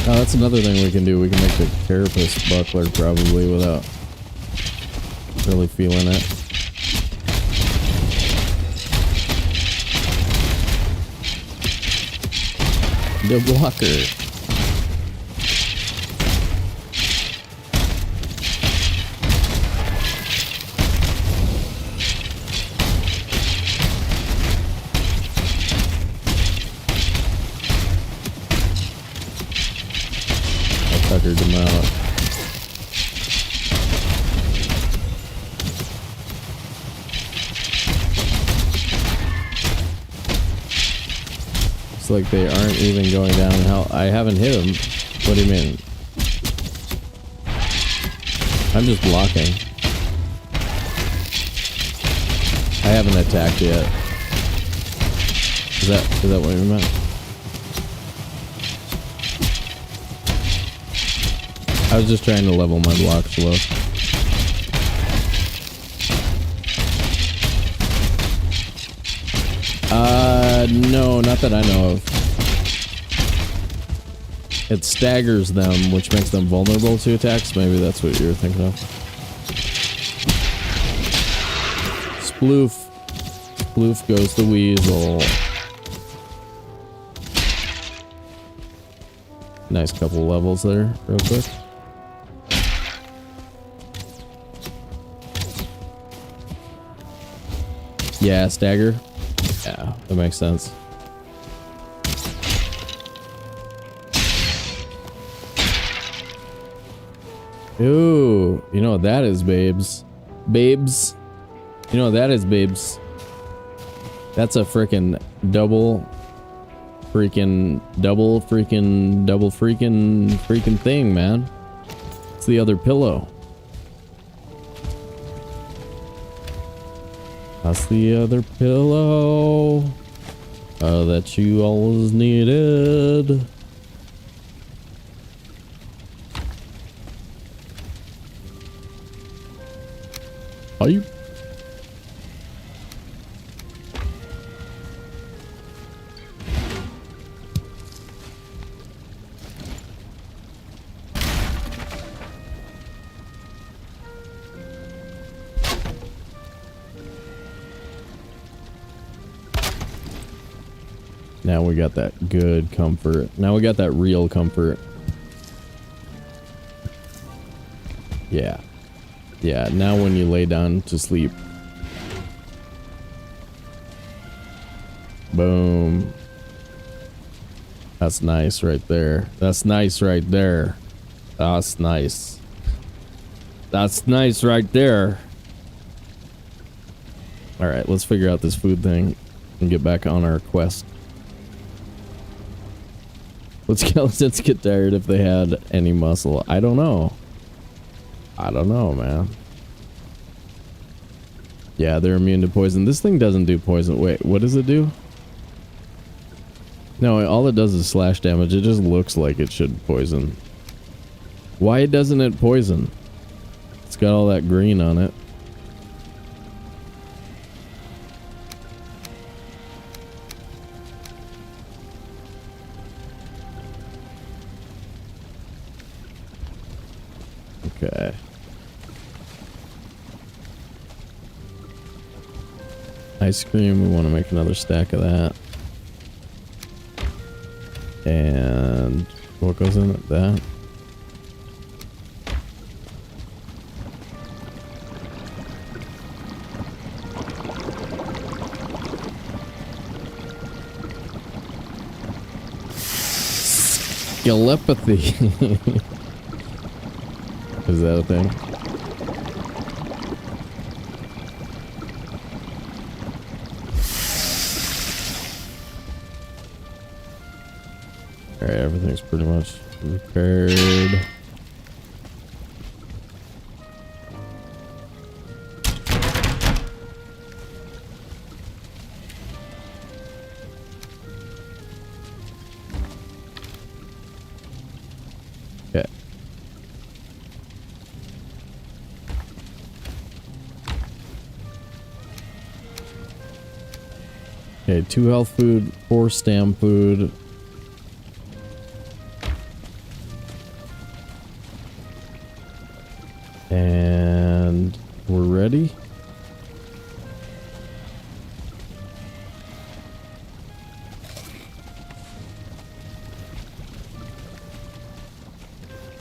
Oh, that's another thing we can do. We can make the carapace buckler probably without really feeling it. The blocker. Tuckered them out. It's like they aren't even going down. Hell, I haven't hit them. What do you mean? I'm just blocking. I haven't attacked yet. Is that what you meant? I was just trying to level my blocks low. No, not that I know of. It staggers them, which makes them vulnerable to attacks. Maybe that's what you were thinking of. Sploof. Sploof goes the weasel. Nice couple levels there, real quick. Yeah, stagger. Yeah, that makes sense. Ooh, you know what that is, babes. Babes. You know what that is, babes. That's a freaking double freaking thing, man. It's the other pillow. That's the other pillow that you always needed. Are you? Now we got that good comfort. Now we got that real comfort. Yeah. Yeah, now when you lay down to sleep. Boom. That's nice right there. That's nice right there. That's nice. That's nice right there. Alright, let's figure out this food thing and get back on our quest. Would skeletons get tired if they had any muscle? I don't know. I don't know, man. Yeah, they're immune to poison. This thing doesn't do poison. Wait, what does it do? No, all it does is slash damage. It just looks like it should poison. Why doesn't it poison? It's got all that green on it. Okay. Ice cream, we want to make another stack of that. And what goes in it? That. Telepathy. Is that a thing? Alright, everything's pretty much repaired. Okay. Okay, 2 health food, 4 stam food. And we're ready.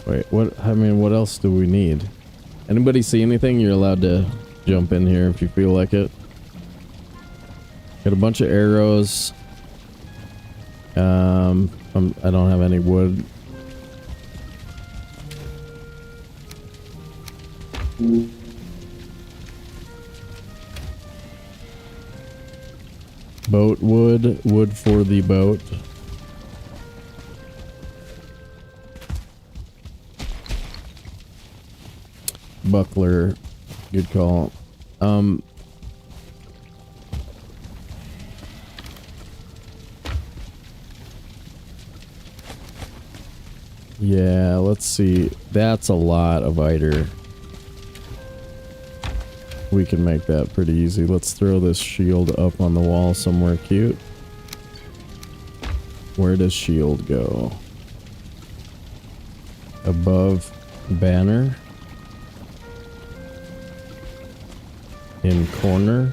Wait, what? I mean, what else do we need? Anybody see anything? You're allowed to jump in here if you feel like it. Got a bunch of arrows. I don't have any wood. Boat wood. Wood for the boat. Buckler. Good call. Yeah, let's see. That's a lot of Eider. We can make that pretty easy. Let's throw this shield up on the wall somewhere cute. Where does shield go? Above banner. In corner.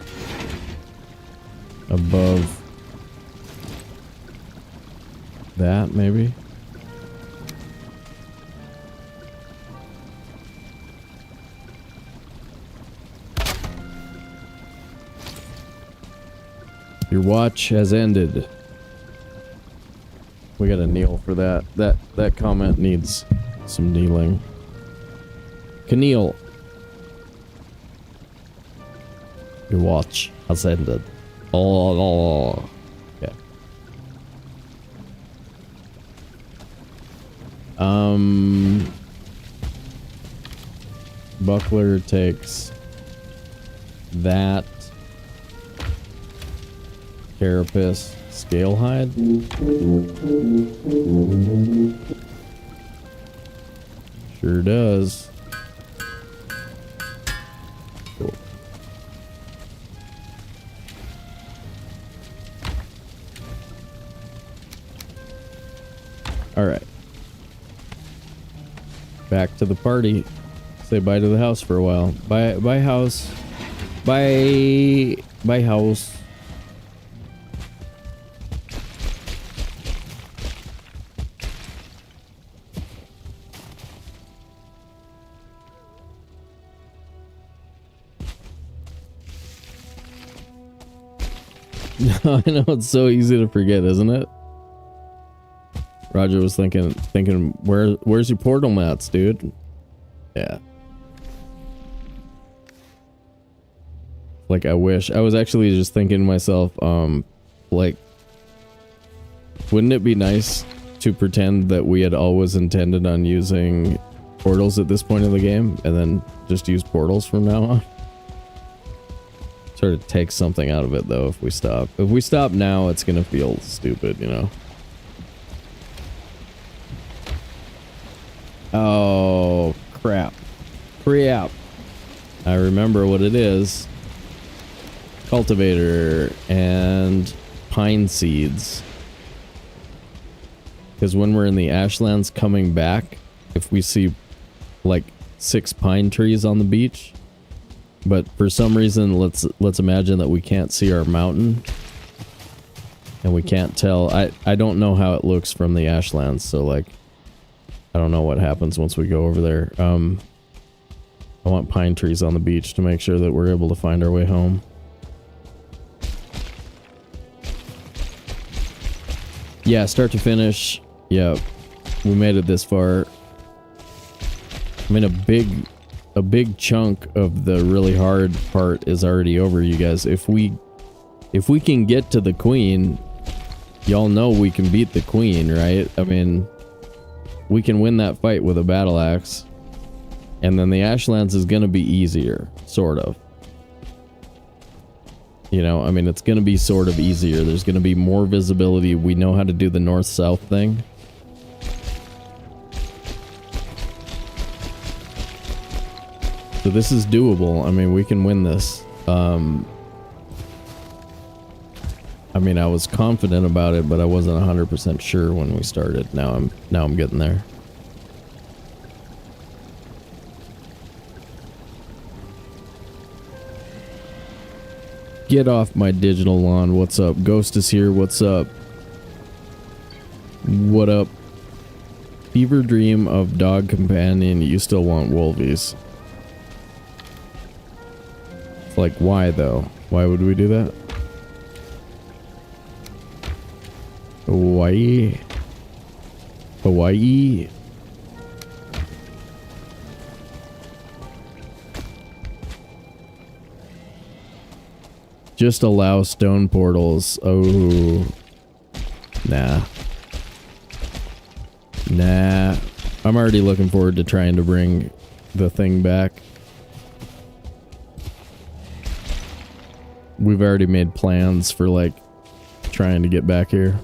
Above that, maybe. Your watch has ended. We gotta kneel for that. That comment needs some kneeling. Kneel. Your watch has ended. Oh. Yeah. Buckler takes that. Carapace scale hide. Sure does. Cool. All right. Back to the party. Say bye to the house for a while. Bye house. Bye house. I know, it's so easy to forget, isn't it? Roger was thinking, where's your portal mats, dude? Yeah. Like, I wish. I was actually just thinking to myself, like, wouldn't it be nice to pretend that we had always intended on using portals at this point in the game, and then just use portals from now on? Sort of takes something out of it, though, if we stop. If we stop now, it's gonna feel stupid, you know? Oh, crap. Crap. I remember what it is. Cultivator and pine seeds. Because when we're in the Ashlands coming back, if we see like 6 pine trees on the beach, but for some reason let's imagine that we can't see our mountain and we can't tell. I don't know how it looks from the Ashlands, so like I don't know what happens once we go over there. I want pine trees on the beach to make sure that we're able to find our way home. Yeah, start to finish. Yeah, we made it this far. I mean, a big chunk of the really hard part is already over, you guys. If we can get to the queen, y'all know we can beat the queen, right? I mean, we can win that fight with a battle axe, and then the Ashlands is gonna be easier, sort of. You know, I mean, it's gonna be sort of easier. There's gonna be more visibility. We know how to do the north-south thing. So this is doable. I mean, we can win this. I mean, I was confident about it, but I wasn't 100% sure when we started. Now I'm getting there. Get off my digital lawn. What's up? Ghost is here. What's up? What up? Fever dream of dog companion. You still want wolvies. It's like, why though? Why would we do that? Hawaii. Hawaii. Just allow stone portals. Oh. Nah. Nah. I'm already looking forward to trying to bring the thing back. We've already made plans for, like, trying to get back here.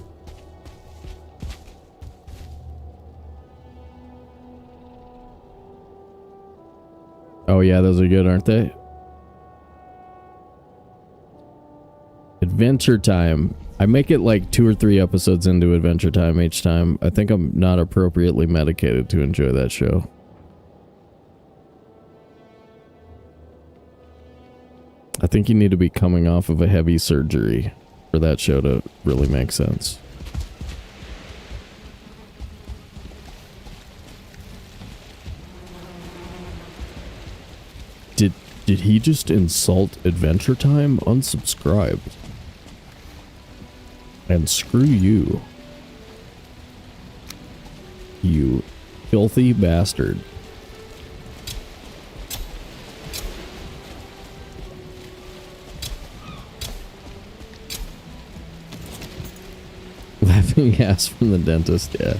Oh yeah, those are good, aren't they? Adventure time. I make it like 2 or 3 episodes into Adventure Time each time. I think I'm not appropriately medicated to enjoy that show. I think you need to be coming off of a heavy surgery for that show to really make sense. Did he just insult Adventure Time? Unsubscribed. And screw you. You filthy bastard. Laughing ass from the dentist, yeah.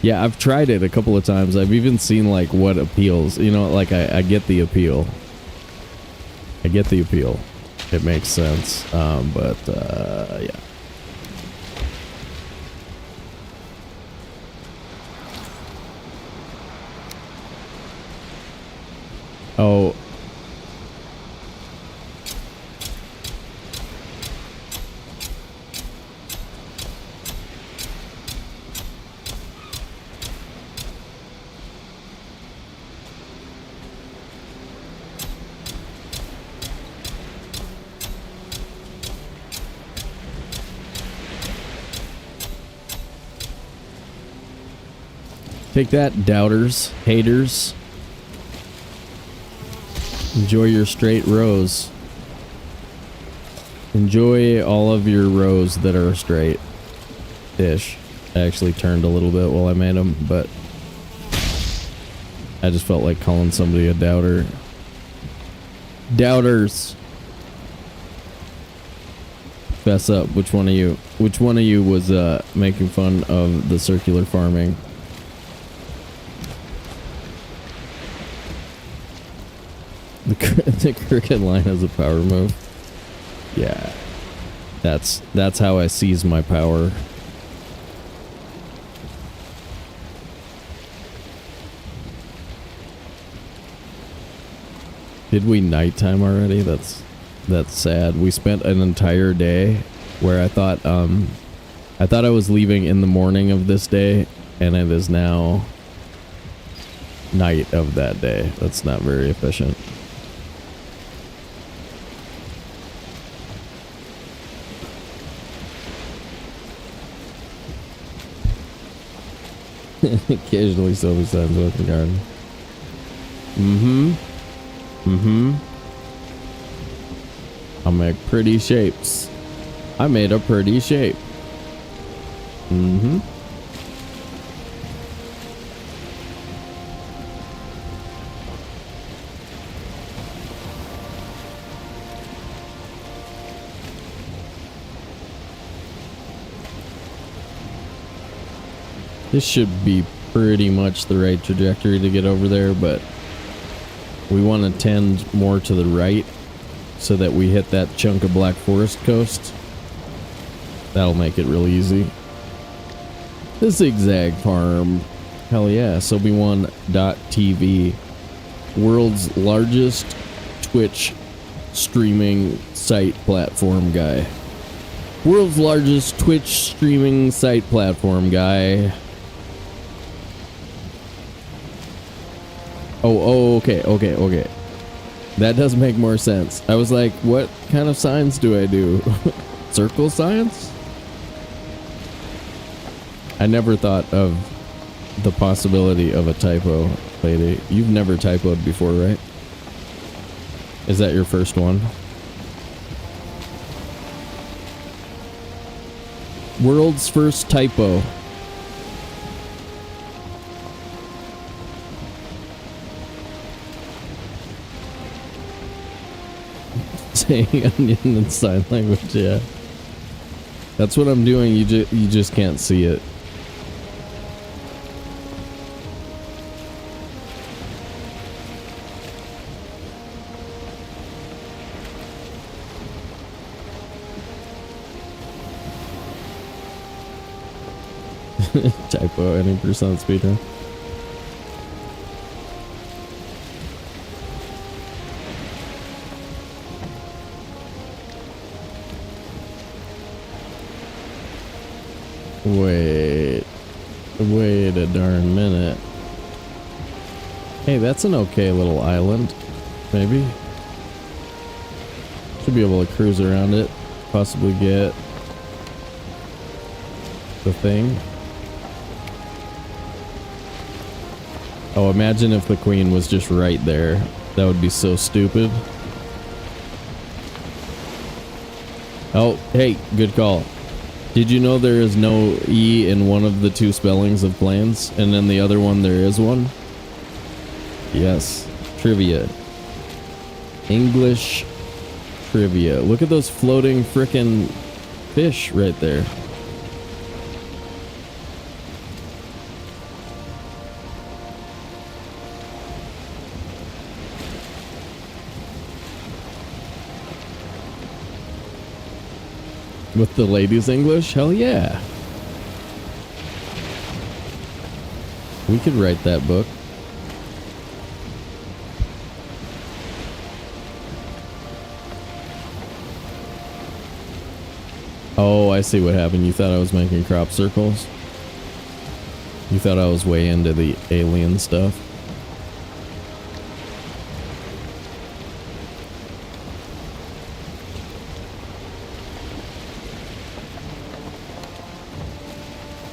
Yeah, I've tried it a couple of times. I've even seen, like, what appeals. You know, like, I get the appeal. I get the appeal. It makes sense. But, yeah. Oh. Take that, doubters, haters. Enjoy your straight rows. Enjoy all of your rows that are straight. Ish. I actually turned a little bit while I made them, but I just felt like calling somebody a doubter. Doubters. Fess up. Which one of you was making fun of the circular farming? The crooked line has a power move. Yeah. That's how I seize my power. Did we nighttime already? That's sad. We spent an entire day where I thought I was leaving in the morning of this day, and it is now night of that day. That's not very efficient. Occasionally Sobe signs with the garden. I'll make pretty shapes. I made a pretty shape. This should be pretty much the right trajectory to get over there, but we want to tend more to the right so that we hit that chunk of Black Forest coast. That'll make it real easy. The zigzag farm. Hell yeah. Sobe1.tv. World's largest Twitch streaming site platform guy. World's largest Twitch streaming site platform guy. Oh, okay. That does make more sense. I was like, what kind of signs do I do? Circle signs? I never thought of the possibility of a typo, lady. You've never typoed before, right? Is that your first one? World's first typo. Saying onion in sign language, yeah. That's what I'm doing. You just can't see it. Typo, any percent speedrun. Wait a darn minute. Hey, that's an okay little island. Maybe. Should be able to cruise around it. Possibly get the thing. Oh, imagine if the queen was just right there. That would be so stupid. Oh, hey, good call. Did you know there is no E in one of the two spellings of planes, and then the other one there is one? Yes. Trivia. English trivia. Look at those floating frickin' fish right there. With the ladies' English? Hell yeah. We could write that book. Oh, I see what happened. You thought I was making crop circles? You thought I was way into the alien stuff?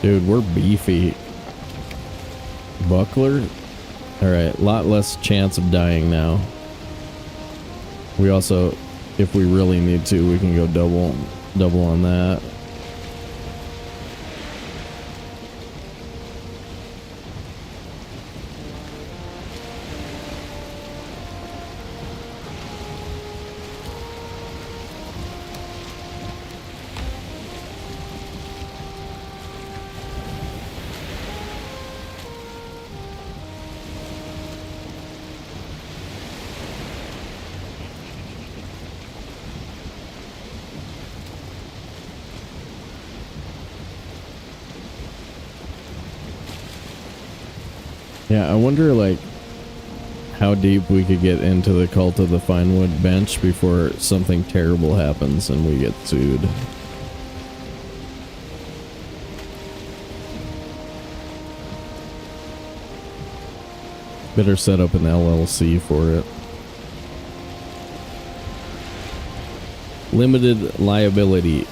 Dude, we're beefy. Buckler? Alright, lot less chance of dying now. We also if we really need to, we can go double on that. Yeah, I wonder, like, how deep we could get into the Cult of the Finewood bench before something terrible happens and we get sued. Better set up an LLC for it. Limited liability.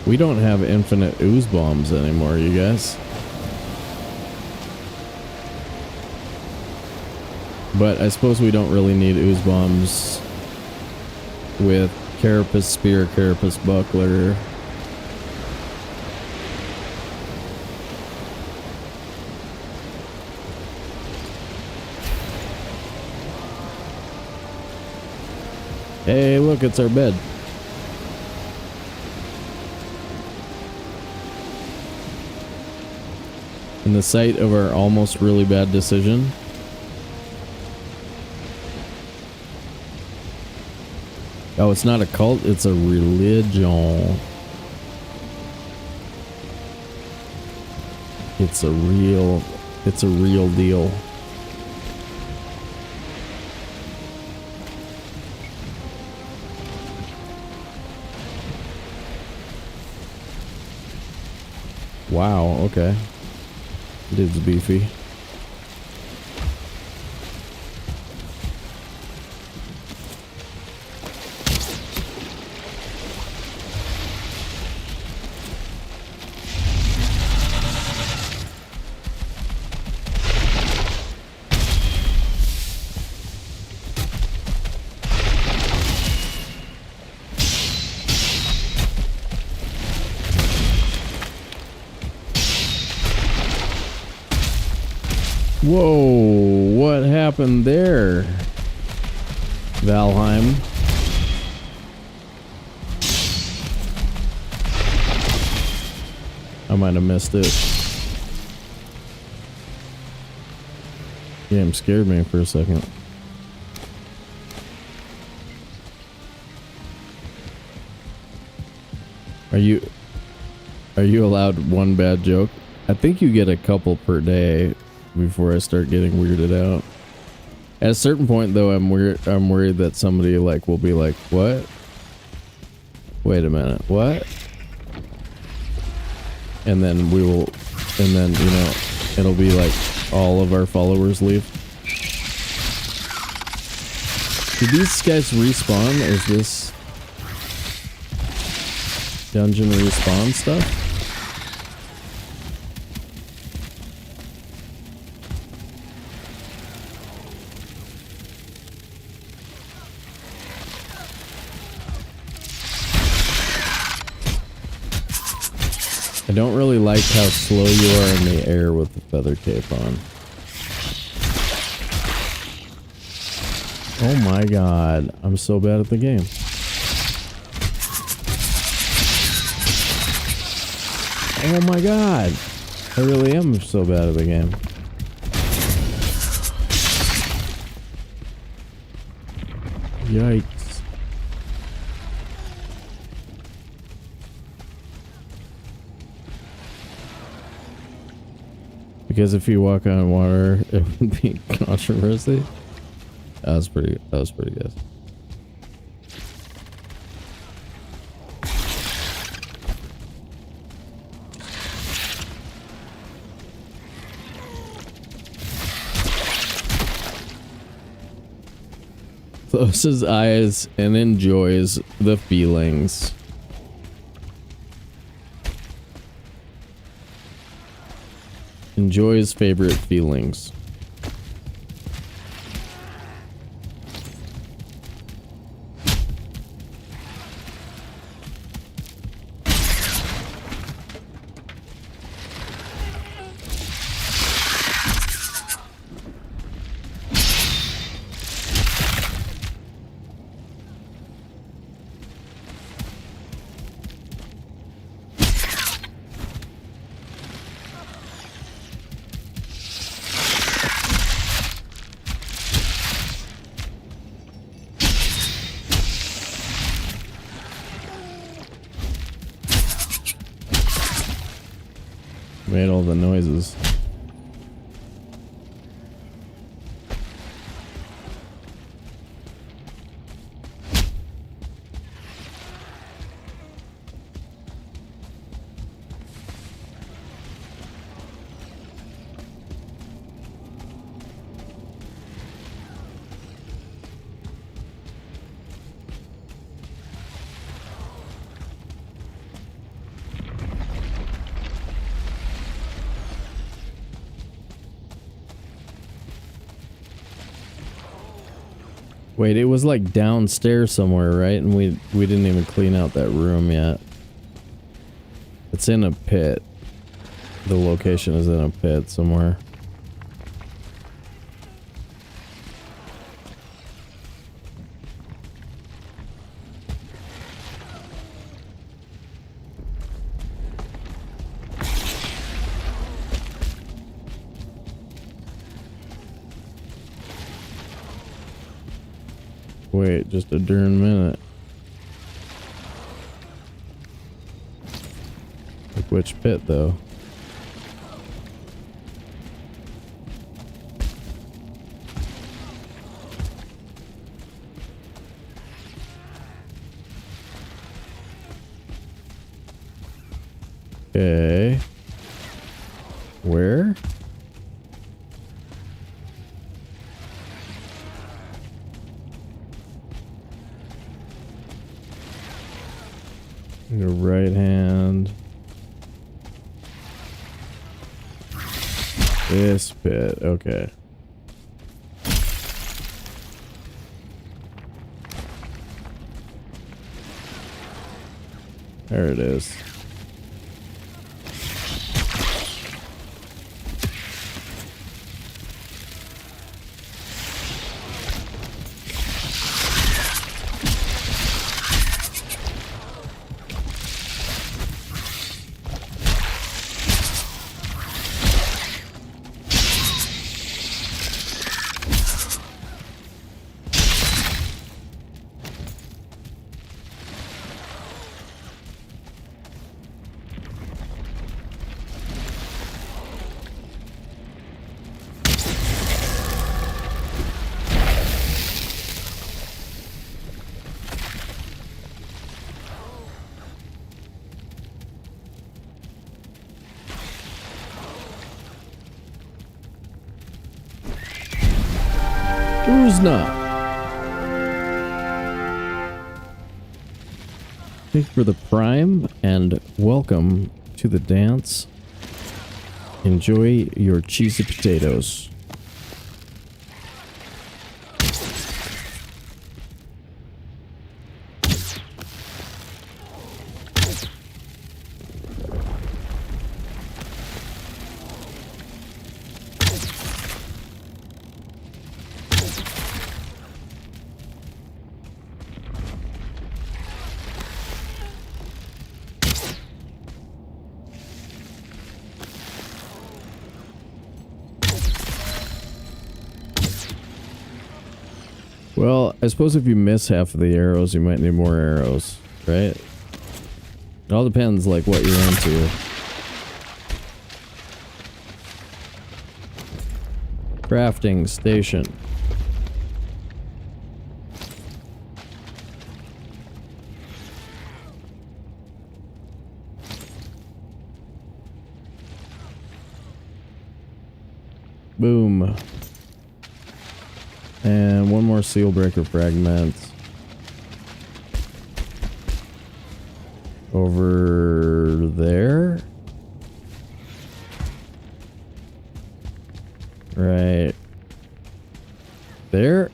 We don't have infinite ooze bombs anymore, you guys. But I suppose we don't really need ooze bombs with Carapace Spear, Carapace Buckler. Hey, look, it's our bed. In the sight of our almost really bad decision. Oh, it's not a cult, it's a religion. It's a real deal. Wow, okay. Dude's beefy. Whoa, what happened there? Valheim. I might have missed it. Game scared me for a second. Are you allowed one bad joke? I think you get a couple per day before I start getting weirded out. At a certain point though, I'm worried that somebody like will be like, what? Wait a minute, what? And then you know, it'll be like all of our followers leave. Did these guys respawn, or is this dungeon respawn stuff? I don't really like how slow you are in the air with the feather cape on. Oh my god, I'm so bad at the game. Oh my god, I really am so bad at the game. Yikes. Because if you walk on water, it would be controversy. That was pretty good. closes eyes and enjoys the feelings. Enjoys favorite feelings. Made all the noises. Wait, it was like downstairs somewhere, right? And we didn't even clean out that room yet. It's in a pit. The location is in a pit somewhere. Wait, just a darn minute. Like which pit, though? Okay. Where? Your right hand. This pit, okay. There it is. Who's not? Thank you for the prime and welcome to the dance. Enjoy your cheesy potatoes. Well, I suppose if you miss half of the arrows, you might need more arrows, right? It all depends, like, what you're into. Crafting station. Boom. And one more Sealbreaker Fragment. Over there. Right there.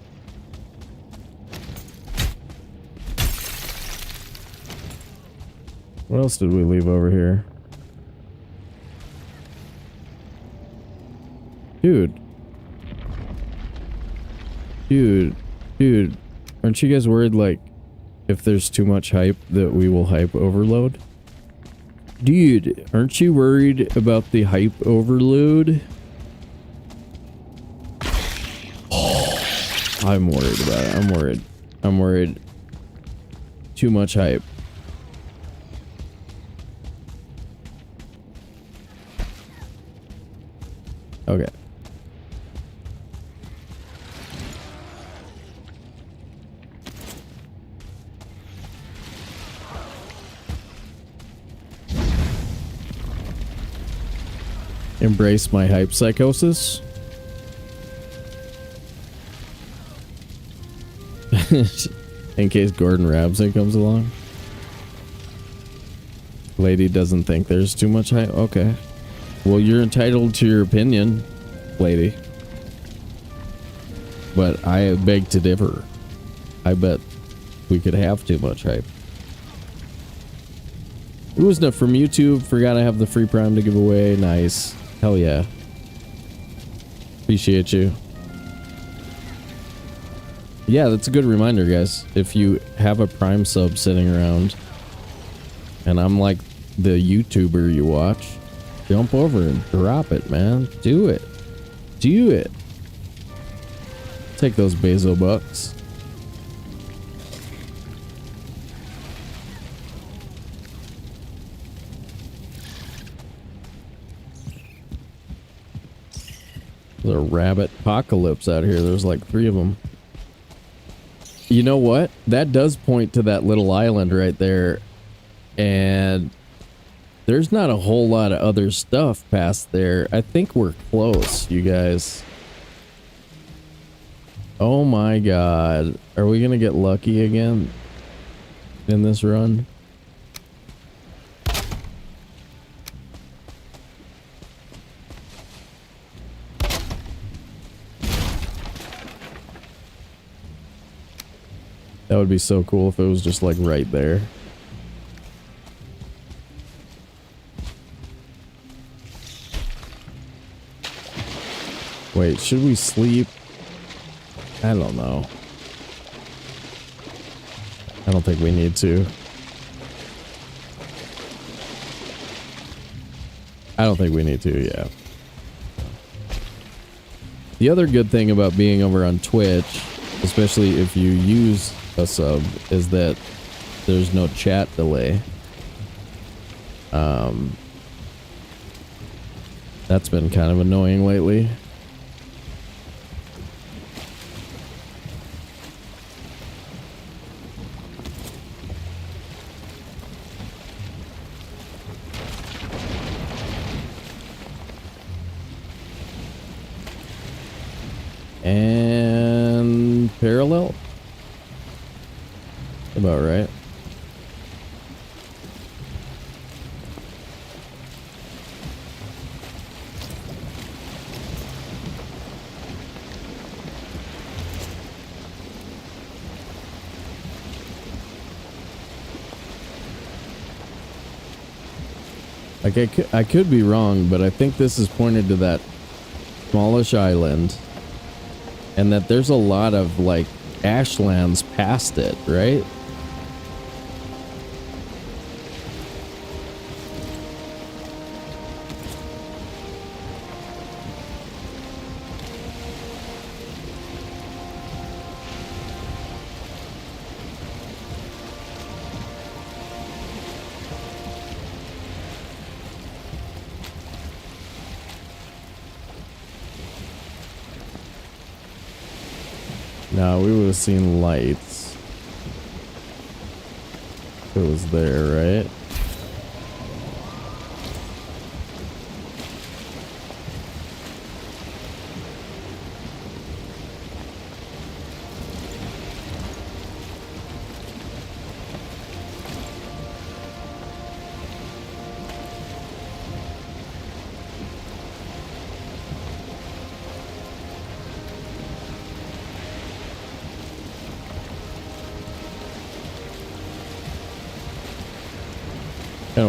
What else did we leave over here? Dude. Dude. Aren't you guys worried, like, if there's too much hype that we will hype overload? Dude, aren't you worried about the hype overload? I'm worried about it. I'm worried. Too much hype. Okay. Embrace my hype psychosis. In case Gordon Ramsay comes along. Lady doesn't think there's too much hype. Okay. Well, you're entitled to your opinion, lady. But I beg to differ. I bet we could have too much hype. Oozna from YouTube. Forgot I have the free prime to give away. Nice. Hell yeah. Appreciate you. Yeah, that's a good reminder, guys. If you have a prime sub sitting around and I'm like the YouTuber you watch, jump over and drop it, man. Do it. Do it. Take those Bezo bucks. There's a rabbit apocalypse out here. There's like 3 of them. You know what? That does point to that little island right there. And there's not a whole lot of other stuff past there. I think we're close, you guys. Oh my god. Are we gonna get lucky again in this run? That would be so cool if it was just like right there. Wait, should we sleep? I don't know. I don't think we need to. I don't think we need to, yeah. The other good thing about being over on Twitch, especially if you use a sub, is that there's no chat delay. That's been kind of annoying lately. And parallel? About right. Like I could be wrong, but I think this is pointed to that smallish island, and that there's a lot of like ashlands past it, right? No, we would have seen lights. It was there, right?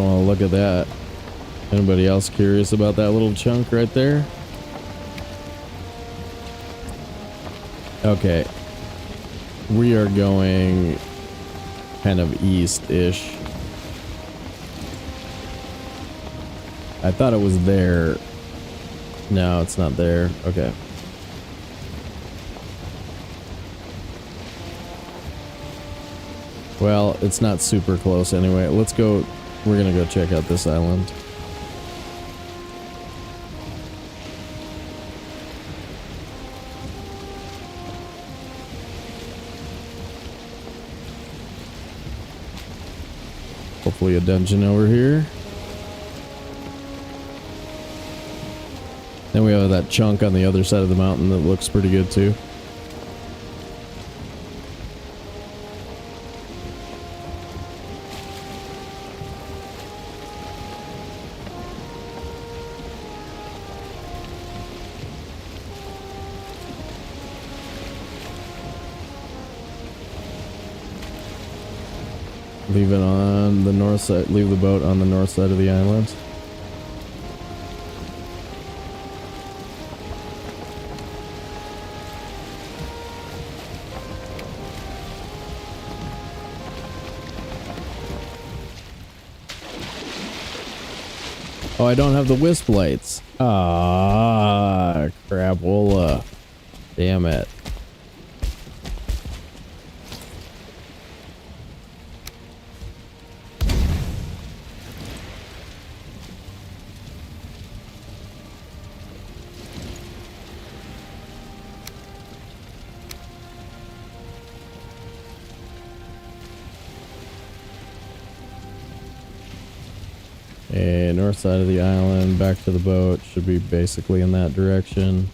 want to look at that. Anybody else curious about that little chunk right there? Okay. We are going kind of east-ish. I thought it was there. No, it's not there. Okay. Well, it's not super close anyway. Let's go. We're gonna go check out this island. Hopefully a dungeon over here. Then we have that chunk on the other side of the mountain that looks pretty good too. Leave it on the north side, leave the boat on the north side of the island. Oh, I don't have the wisp lights. Ah, crapola. Damn it. Okay, north side of the island, back to the boat. Should be basically in that direction.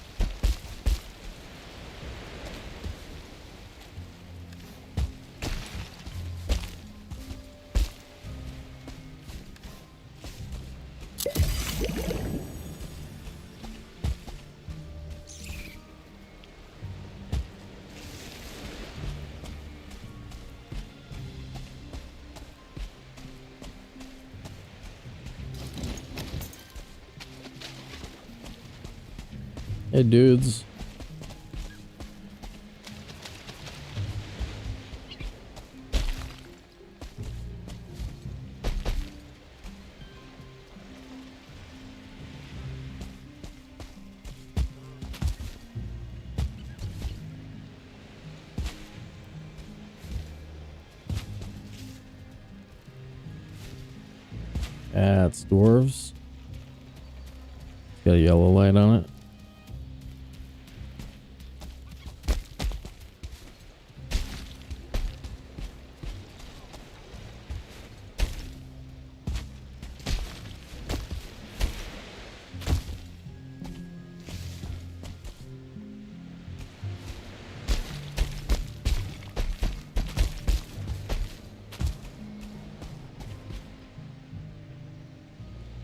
Hey dudes. It's dwarves. It's got a yellow light on it.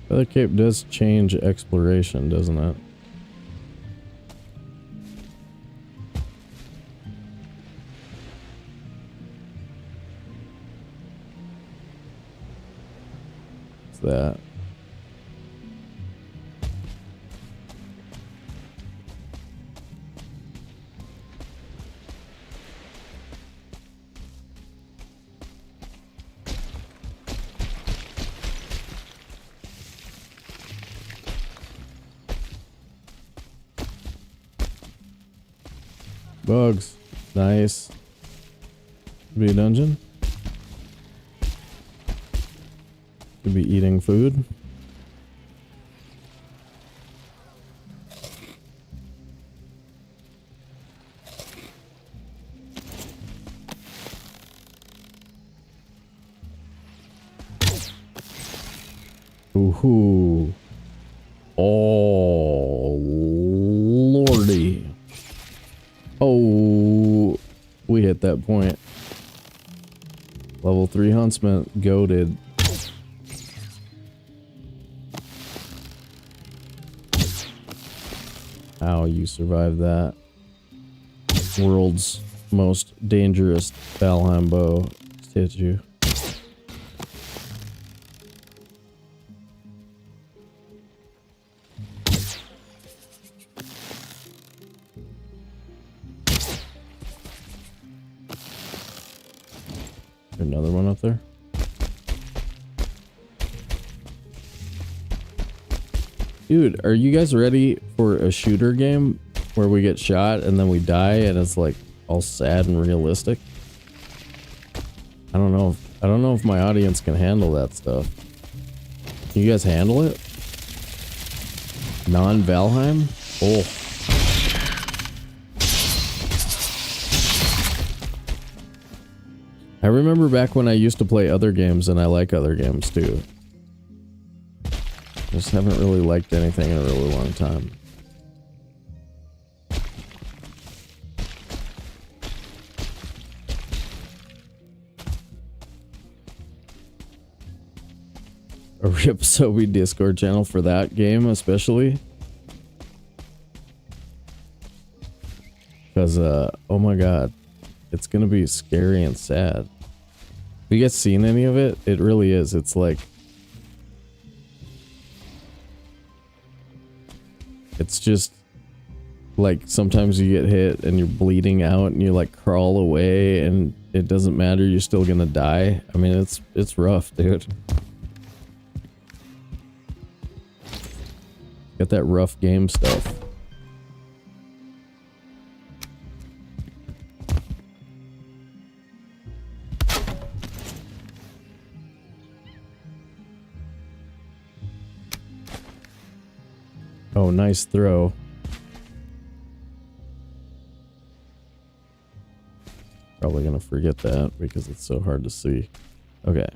The cape does change exploration, doesn't it? What's that? Bugs. Nice. Be a dungeon. Could be eating food. Ooh. Oh, lordy. Oh, we hit that point. Level 3 huntsman, goated. How you survived that. World's most dangerous Valheim bow hit you. Another one up there. Dude, are you guys ready for a shooter game where we get shot and then we die and it's like all sad and realistic? I don't know if my audience can handle that stuff. Can you guys handle it? Non-Valheim? Oh. I remember back when I used to play other games, and I like other games too. Just haven't really liked anything in a really long time. A rip Sobe Discord channel for that game especially. Because, oh my god, it's gonna be scary and sad. Have you guys seen any of it? It really is. It's like... It's just... Like, sometimes you get hit and you're bleeding out and you like crawl away and it doesn't matter, you're still gonna die. I mean, it's rough, dude. Got that rough game stuff. Oh, nice throw. Probably gonna forget that because it's so hard to see. Okay.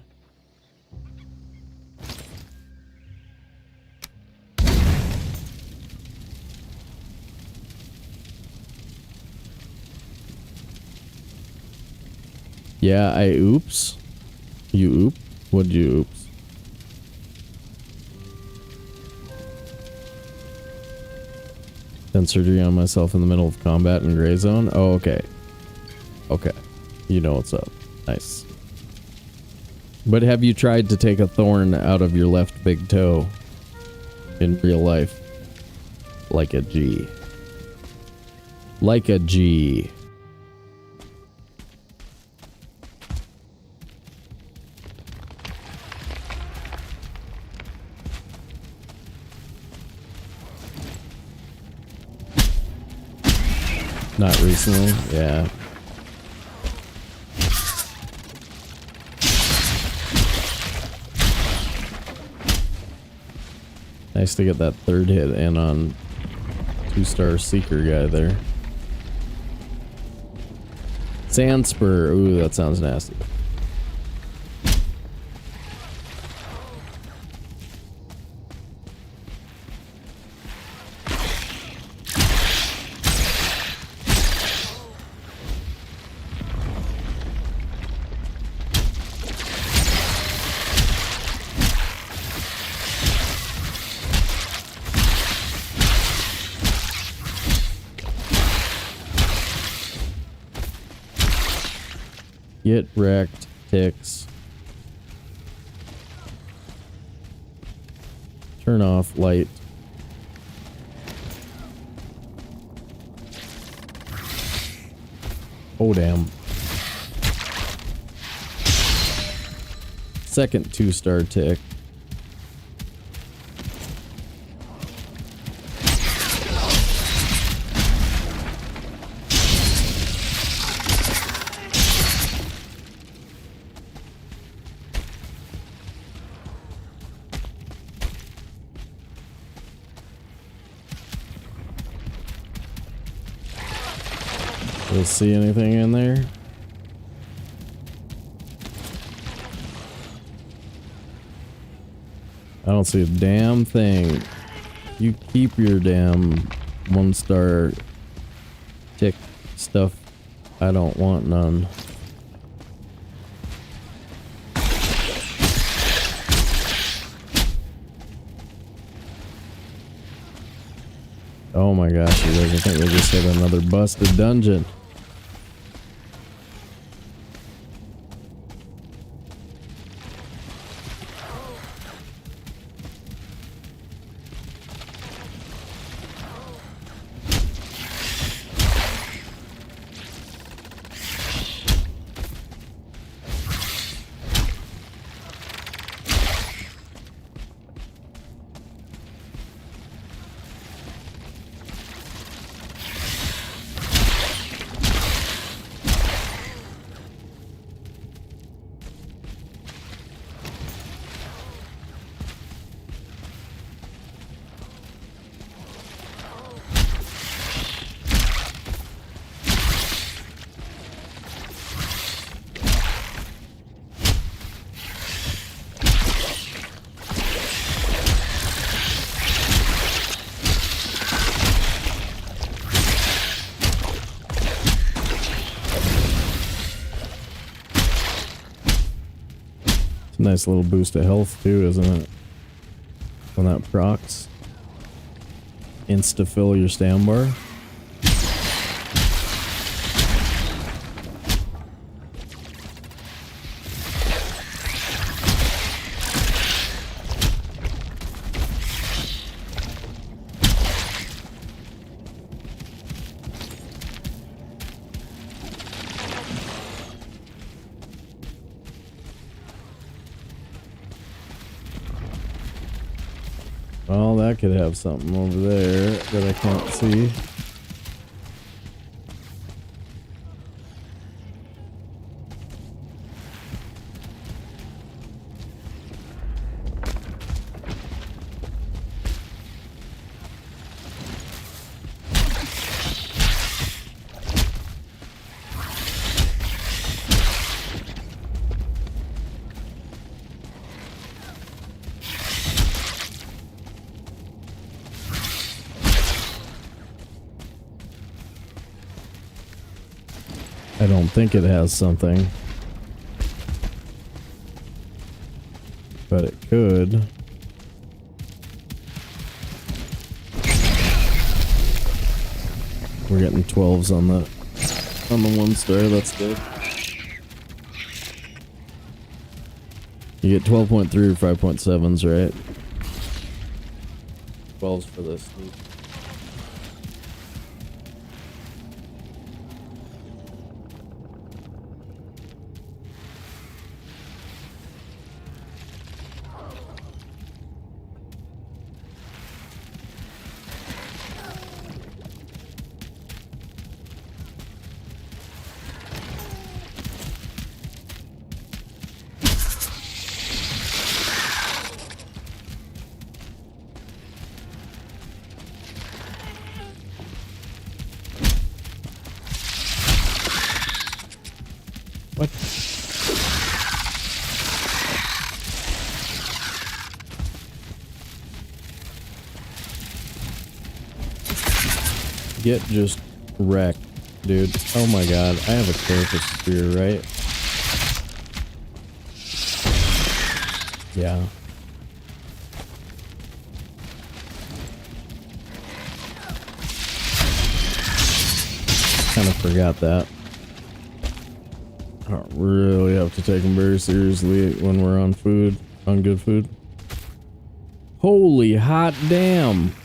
Yeah, I oops. You oop? What'd you oops? Done surgery on myself in the middle of combat in gray zone. Oh, okay. Okay. You know what's up. Nice. But have you tried to take a thorn out of your left big toe in real life? Like a G. Like a G. Not recently, yeah. Nice to get that third hit in on 2-star Seeker guy there. Sandspur, ooh, that sounds nasty. Get wrecked, ticks. Turn off light. Oh, damn. Second 2-star tick. See anything in there? I don't see a damn thing. You keep your damn 1-star tick stuff. I don't want none. Oh my gosh, you guys, I think we just hit another busted dungeon. Nice little boost of health too, isn't it? When that procs. Insta-fill your stam bar. Well, that could have something over there that I can't see. I don't think it has something, but it could. We're getting 12s on the 1-star. That's good. You get 12.3 or 5.7s, right? 12s for this. What? Get just wrecked, dude. Oh my god, I have a carapace spear, right? Yeah. Kind of forgot that. I don't really have to take them very seriously when we're on food, on good food. Holy hot damn!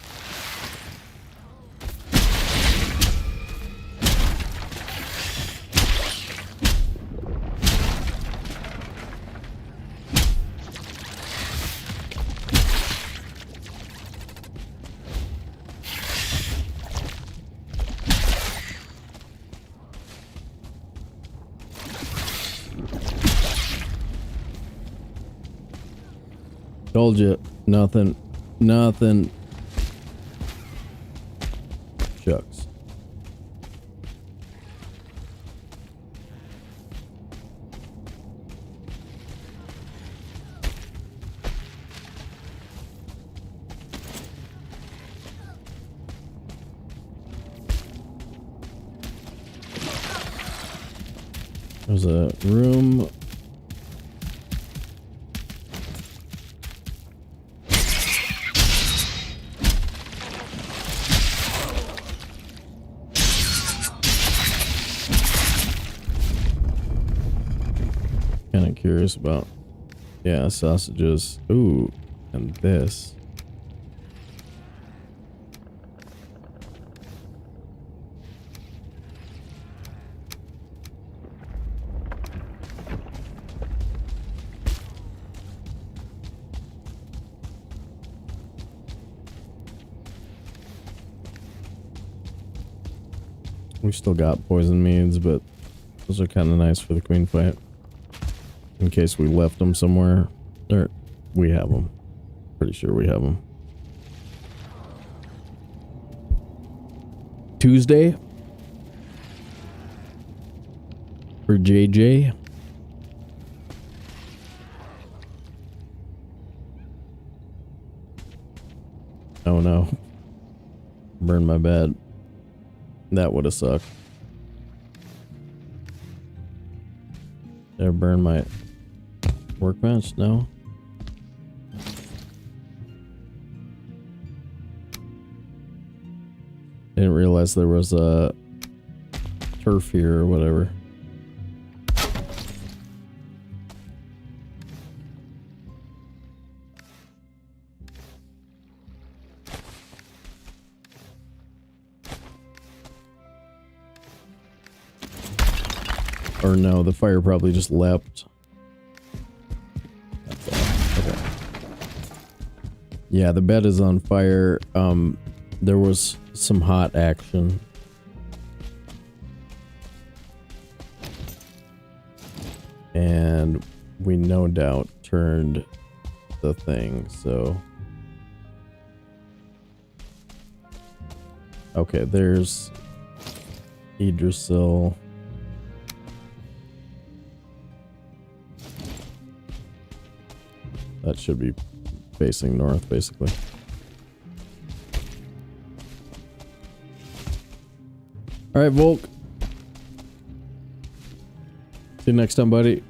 Told you, nothing. Shucks. There's a room. Kind of curious about, yeah, sausages. Ooh, and this. We still got poison meads, but those are kind of nice for the queen fight. In case we left them somewhere. Or we have them. Pretty sure we have them. Tuesday for JJ. Oh no. Burned my bed. That would have sucked. There, burn my Workbench? No. Didn't realize there was a turf here or whatever. Or no, the fire probably just leapt. That's all. Okay. Yeah, the bed is on fire. There was some hot action. And we no doubt turned the thing, so... Okay, there's Idrisil. That should be facing north, basically. Alright, Volk. See you next time, buddy.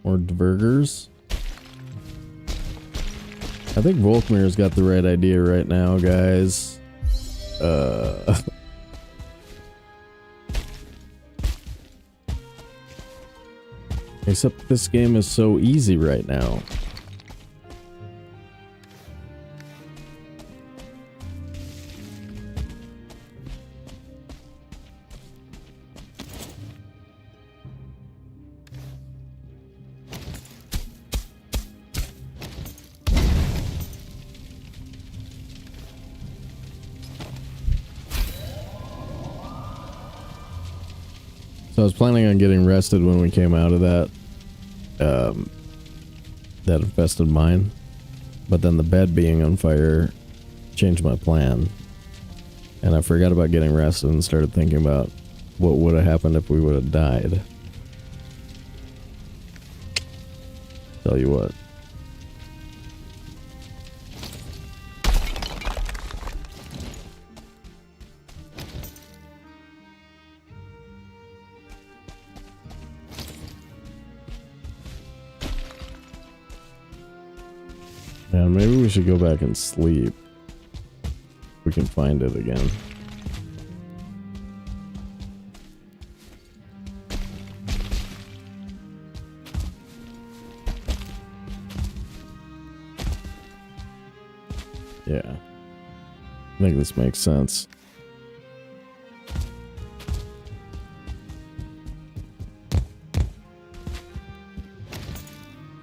More Dvergers. I think Volkmir's got the right idea right now, guys. Except this game is so easy right now. So I was planning on getting rested when we came out of that infested mine, but then the bed being on fire changed my plan, and I forgot about getting rested and started thinking about what would have happened if we would have died. Tell you what. And maybe we should go back and sleep. We can find it again. Yeah. I think this makes sense.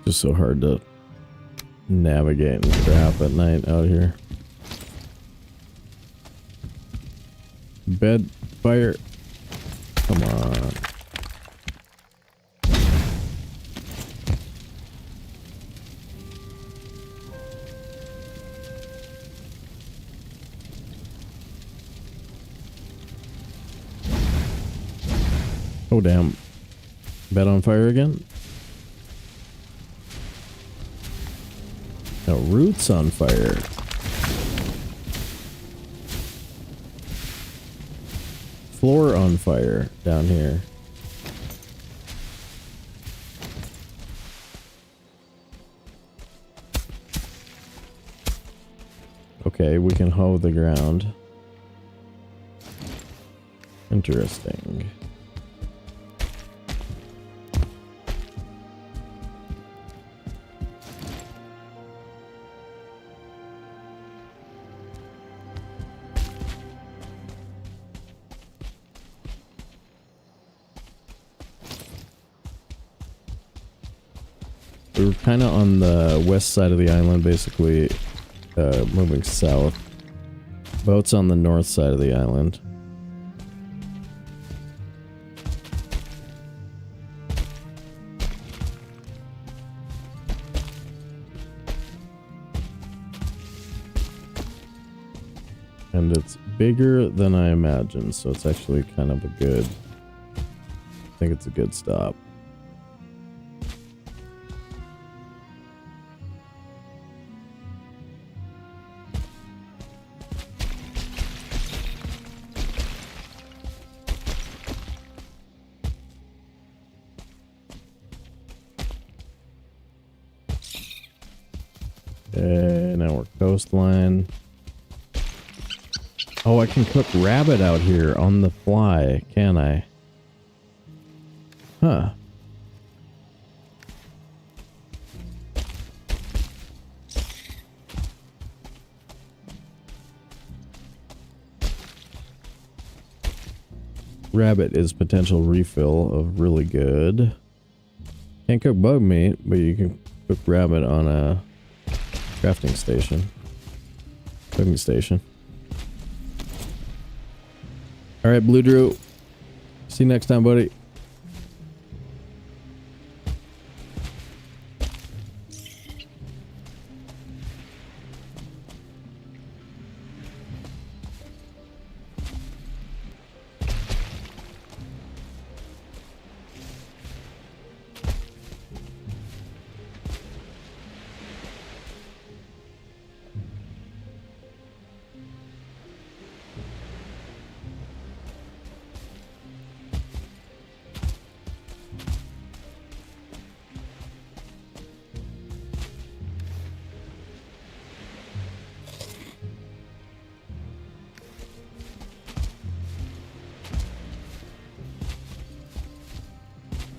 Just so hard to navigate and crap at night out here. Bed fire. Come on. Oh damn. Bed on fire again? No, roots on fire. Floor on fire down here. Okay, we can hoe the ground. Interesting. We were kind of on the west side of the island, basically, moving south. Boat's on the north side of the island. And it's bigger than I imagined, so it's actually kind of a good... I think it's a good stop. Now we're coastline. Oh, I can cook rabbit out here on the fly, can I? Huh. Rabbit is potential refill of really good. Can't cook bug meat, but you can cook rabbit on a crafting station. Cooking station. Alright, Blue Drew. See you next time, buddy.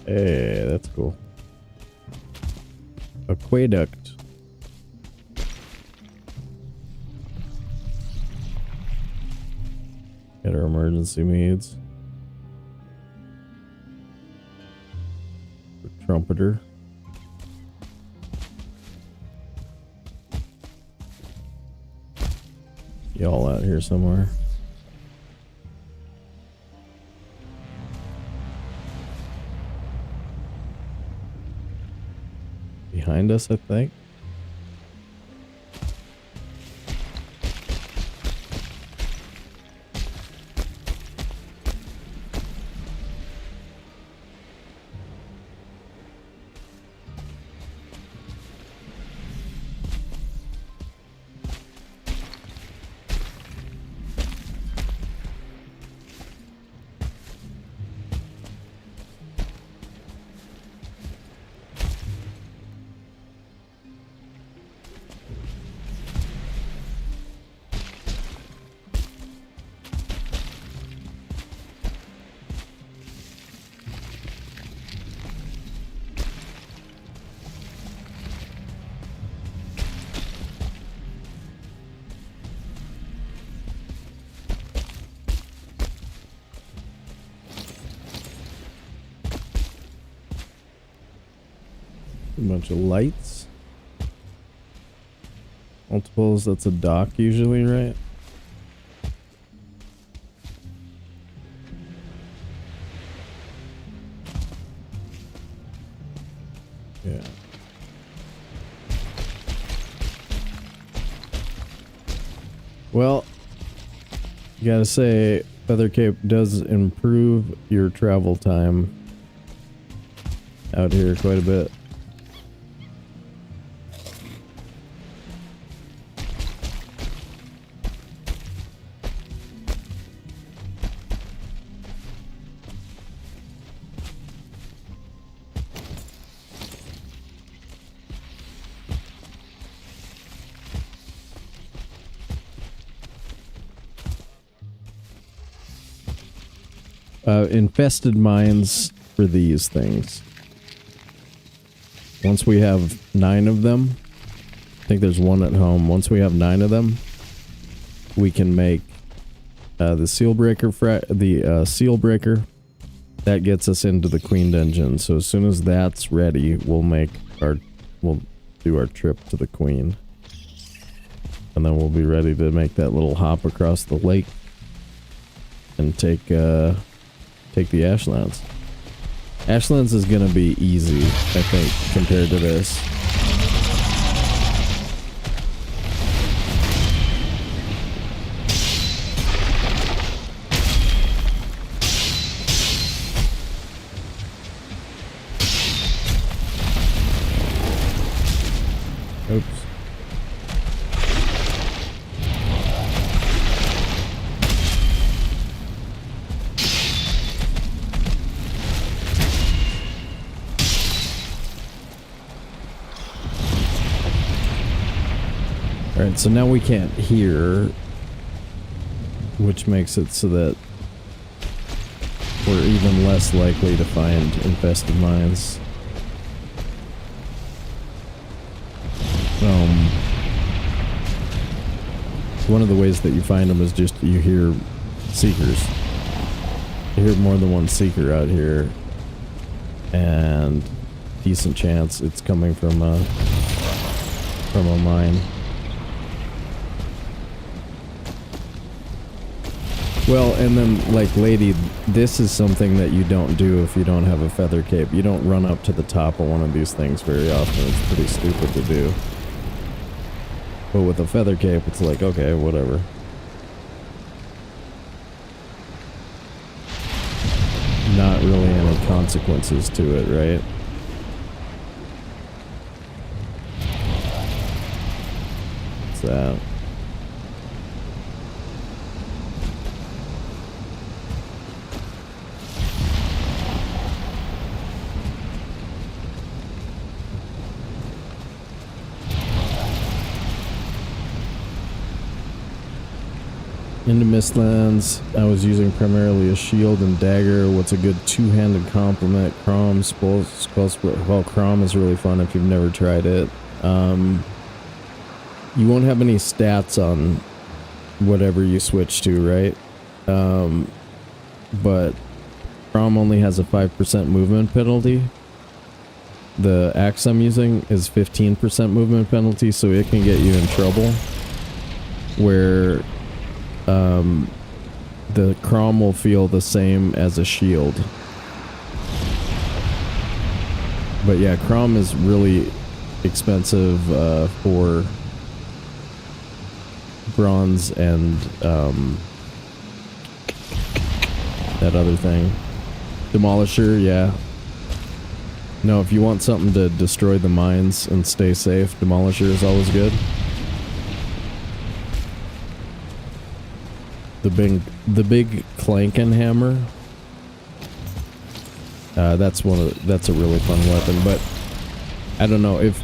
Hey, that's cool. Aqueduct. Got our emergency needs. Trumpeter. Y'all out here somewhere. Behind us, I think. A bunch of lights. Multiples, that's a dock usually, right? Yeah. Well, you gotta say, Feather Cape does improve your travel time out here quite a bit. Infested mines for these things. Once we have 9 of them, I think there's one at home. Once we have 9 of them, we can make the Sealbreaker Sealbreaker. That gets us into the Queen Dungeon. So as soon as that's ready, we'll do our trip to the Queen, and then we'll be ready to make that little hop across the lake and take the Ashlands. Ashlands is gonna be easy, I think, compared to this. Oops. Alright, so now we can't hear, which makes it so that we're even less likely to find infested mines. One of the ways that you find them is just you hear seekers. You hear more than one seeker out here, and decent chance it's coming from a mine. Well, and then, like, lady, this is something that you don't do if you don't have a feather cape. You don't run up to the top of one of these things very often. It's pretty stupid to do. But with a feather cape, it's like, okay, whatever. Not really any consequences to it, right? What's that? Into Mistlands, I was using primarily a shield and dagger. What's a good two-handed complement? Crom, skull split. Well, Crom is really fun if you've never tried it. You won't have any stats on whatever you switch to, right? But Crom only has a 5% movement penalty. The axe I'm using is 15% movement penalty, so it can get you in trouble. Where the Crom will feel the same as a shield. But yeah, Crom is really expensive for bronze and that other thing. Demolisher, yeah. No, if you want something to destroy the mines and stay safe, Demolisher is always good. The big Clegane hammer. That's a really fun weapon, but I don't know if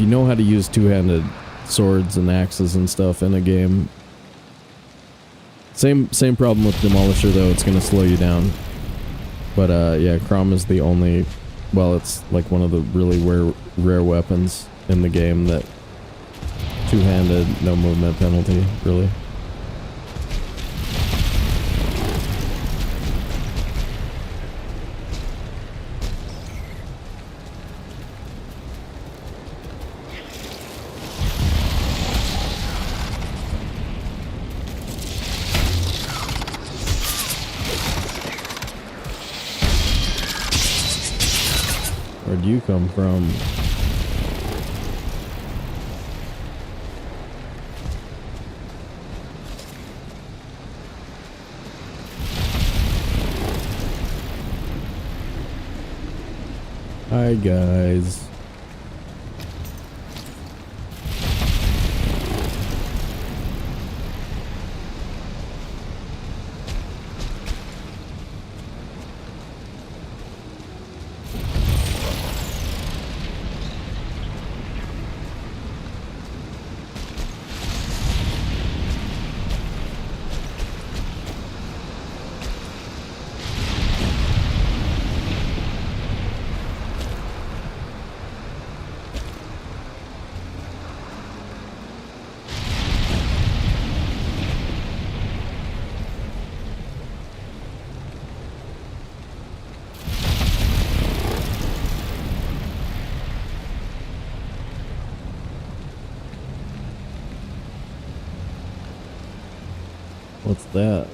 you know how to use two-handed swords and axes and stuff in a game. Same problem with Demolisher though, it's gonna slow you down. But yeah, Crom is the only, well, it's like one of the really rare weapons in the game that two-handed, no movement penalty, really. Where'd you come from? Hi guys. What's that?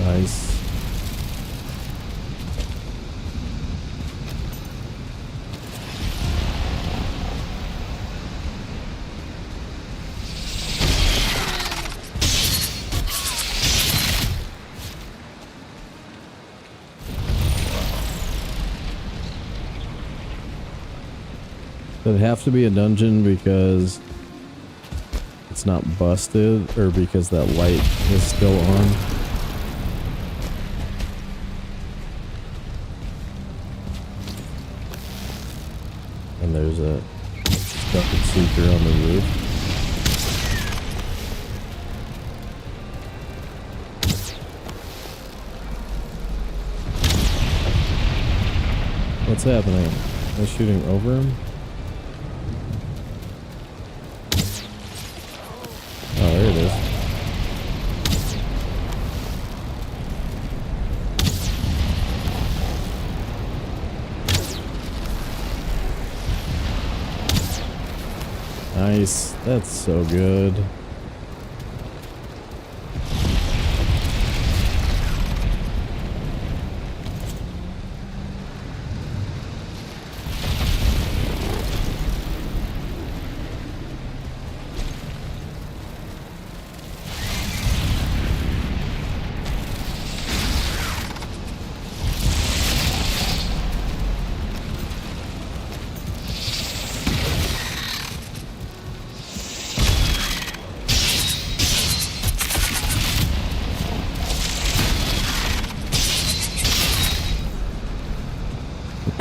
Nice. Does it have to be a dungeon because it's not busted, or because that light is still on? And there's a bucket seeker on the roof. What's happening? Am I shooting over him? Oh, there it is. Nice. That's so good.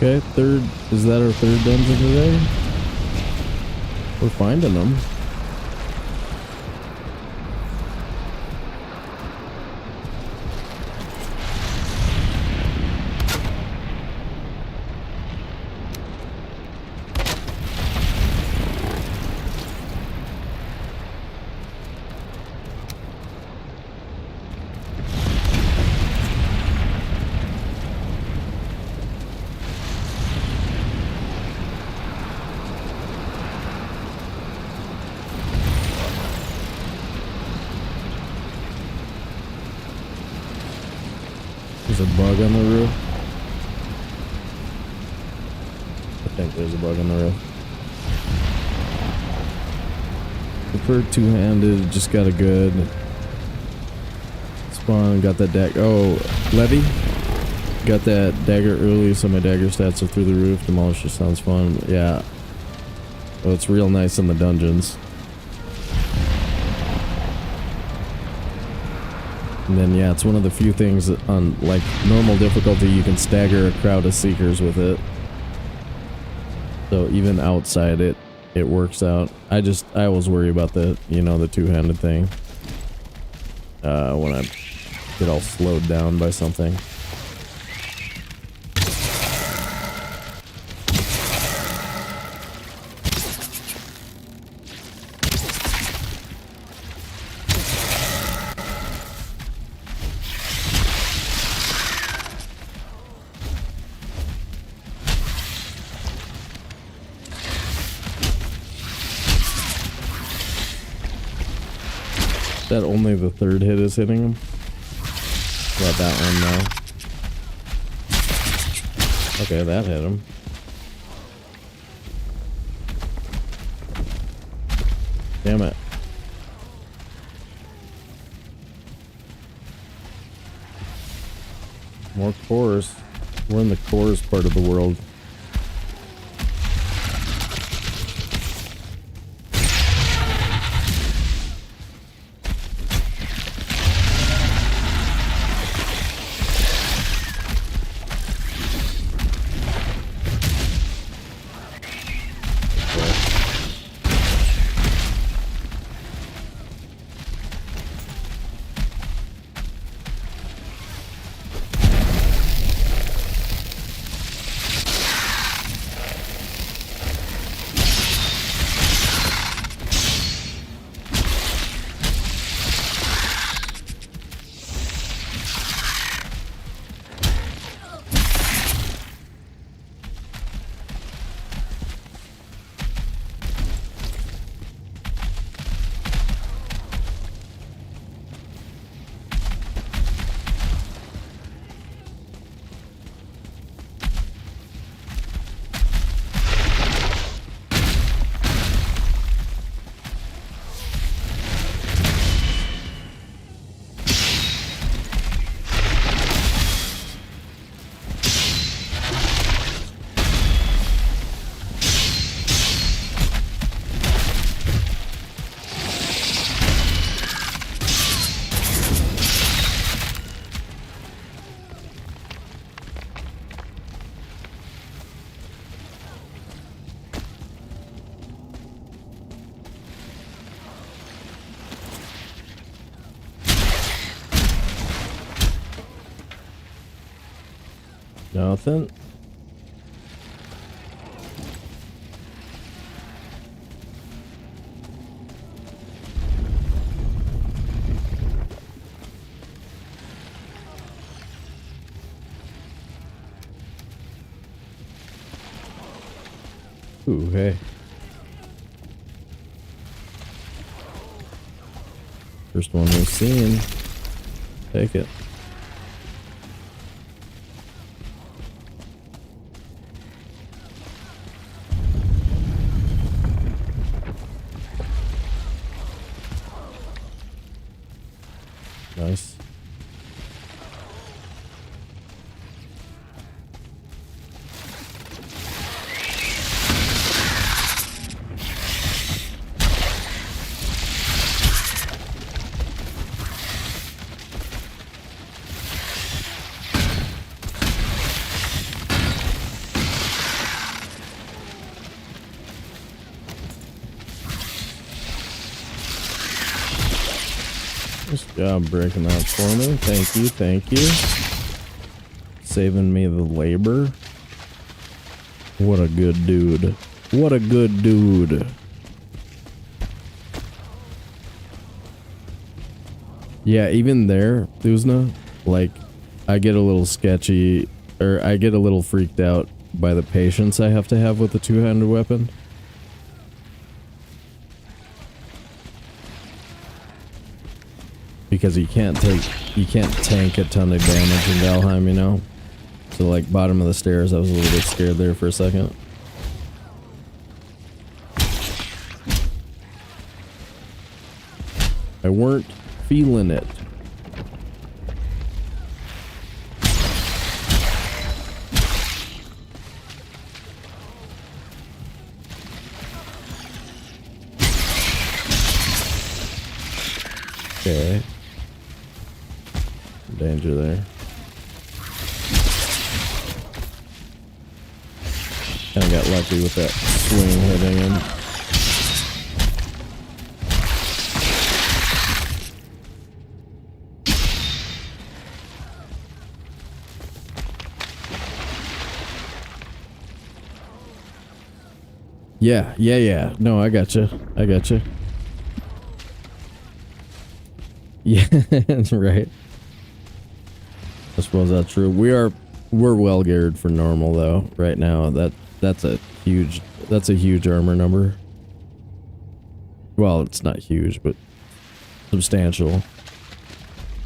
Okay, is that our third dungeon today? We're finding them. There's a bug on the roof. I think there's a bug on the roof. Preferred two-handed, just got a good spawn, got that dagger. Oh, Levy? Got that dagger early, so my dagger stats are through the roof. Demolisher sounds fun. Yeah. Oh, it's real nice in the dungeons. And then, yeah, it's one of the few things that on, like, normal difficulty, you can stagger a crowd of seekers with it. So even outside it works out. I always worry about the, you know, the two-handed thing. When I get all slowed down by something. That only the third hit is hitting him. Got that one now. Okay, that hit him. Damn it. More cores. We're in the cores part of the world. Nothing. Ooh, hey. First one we've seen. Take it. Nice. Nice job breaking that for me. Thank you, thank you. Saving me the labor. What a good dude. What a good dude. Yeah, even there, Thusna, like, I get a little sketchy, or I get a little freaked out by the patience I have to have with the two-handed weapon. Because you can't tank a ton of damage in Valheim, you know? So like bottom of the stairs, I was a little bit scared there for a second. I weren't feeling it. Okay. Danger there. Kinda got lucky with that swing hitting him. Yeah. No, I gotcha. Yeah, right. I suppose that's true. We're well geared for normal though right now. That's a huge armor number. Well, it's not huge, but substantial.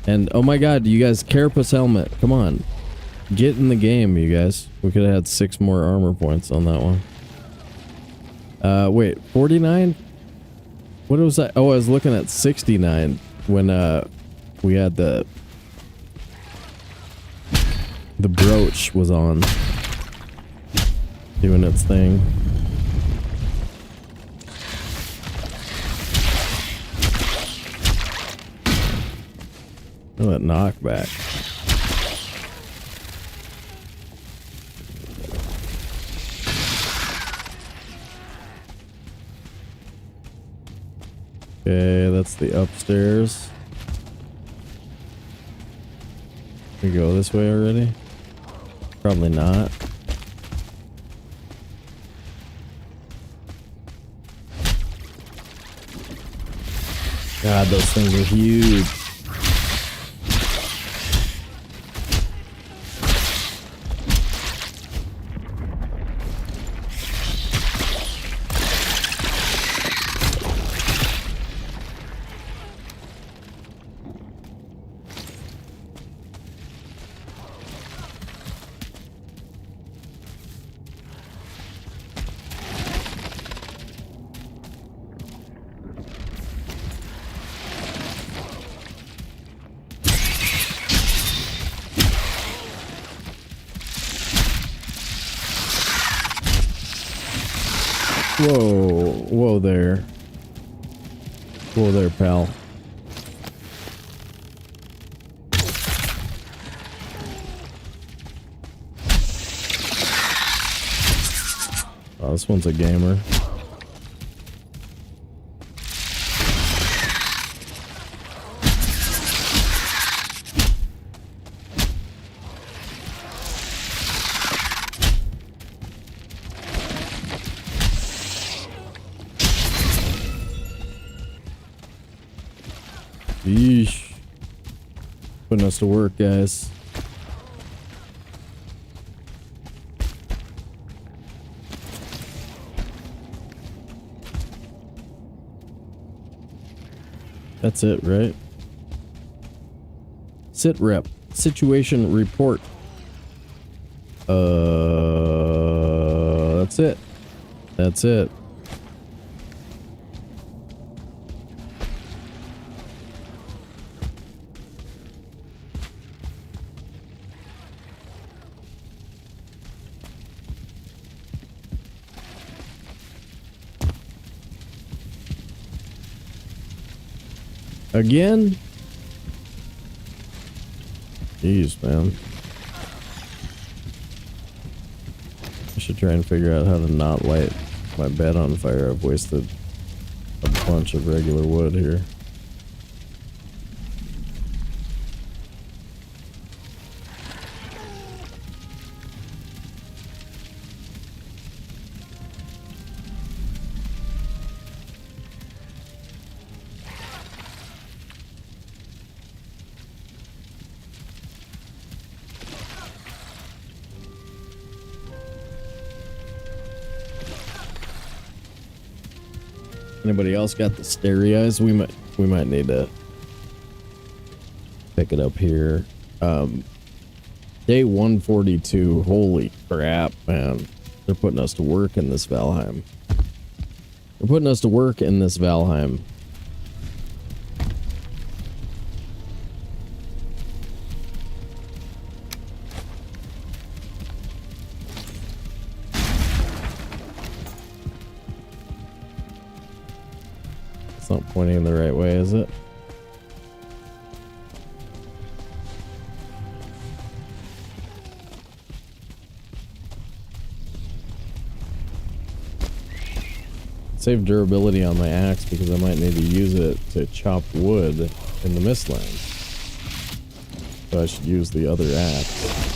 And oh my god, you guys, Carapace helmet. Come on. Get in the game, you guys. We could have had 6 more armor points on that one. Wait, 49? What was that? Oh, I was looking at 69 when we had the brooch was on doing its thing. Oh, that knockback. Okay, that's the upstairs. We go this way already? Probably not. God, those things are huge. Whoa there. Whoa there, pal. Oh, this one's a gamer. Yeesh. Putting us to work, guys. That's it, right? Sit rep. Situation report. That's it. That's it. Again? Jeez, man. I should try and figure out how to not light my bed on fire. I've wasted a bunch of regular wood here. Anybody else got the stereos? We might need to pick it up here. Day 142. Holy crap, man. They're putting us to work in this Valheim. They're putting us to work in this Valheim. It's not pointing in the right way, is it? Save durability on my axe because I might need to use it to chop wood in the Mistlands. So I should use the other axe.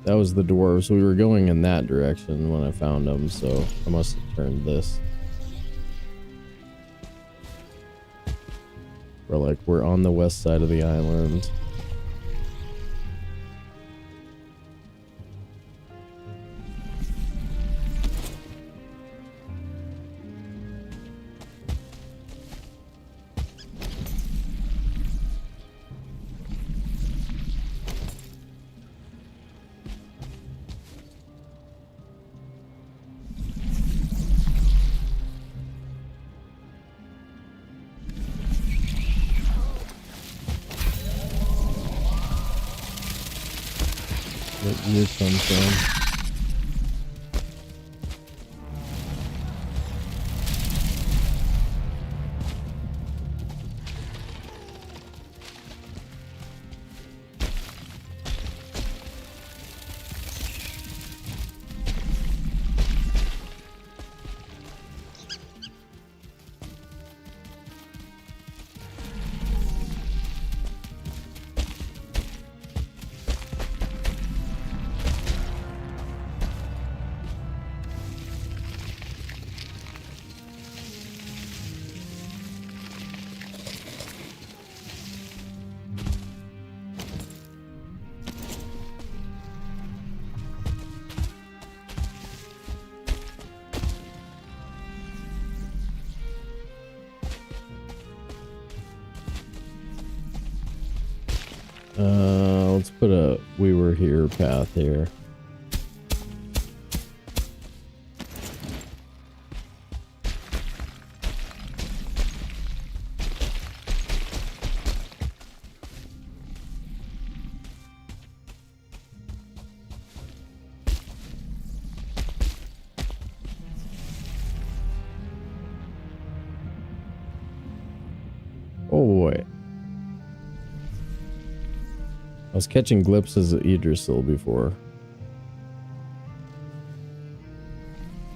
That was the dwarves. We were going in that direction when I found them, so I must have turned this. We're on the west side of the island. Where you come from? Let's put a we were here path here. Oh boy. I was catching glimpses of Idrisil before.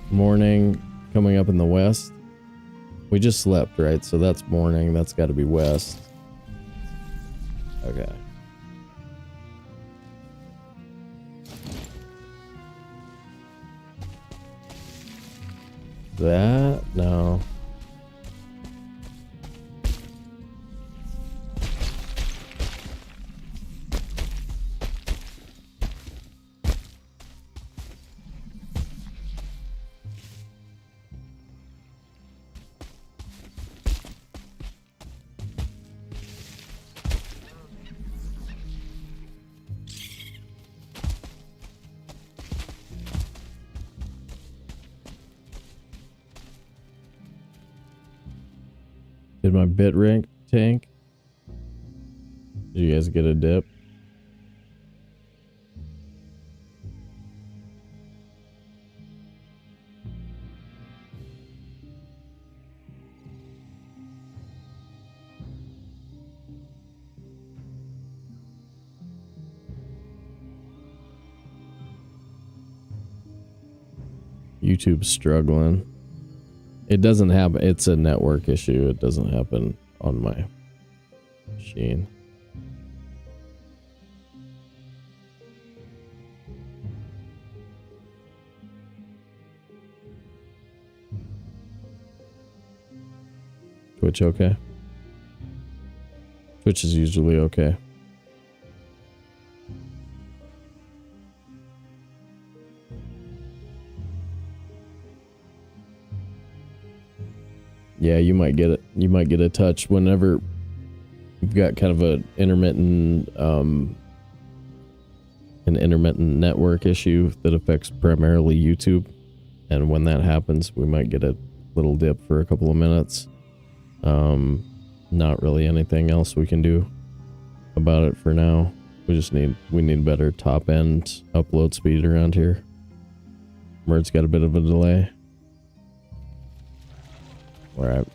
Morning coming up in the west. We just slept, right? So that's morning. That's got to be west. Okay. That? No. Did my bit rank tank? Did you guys get a dip? YouTube's struggling. It doesn't happen. It's a network issue. It doesn't happen on my machine. Twitch okay? Twitch is usually okay. Yeah, you might get it. You might get a touch whenever you've got kind of an intermittent network issue that affects primarily YouTube. And when that happens, we might get a little dip for a couple of minutes. Not really anything else we can do about it for now. We need better top end upload speed around here. Word's got a bit of a delay. All right.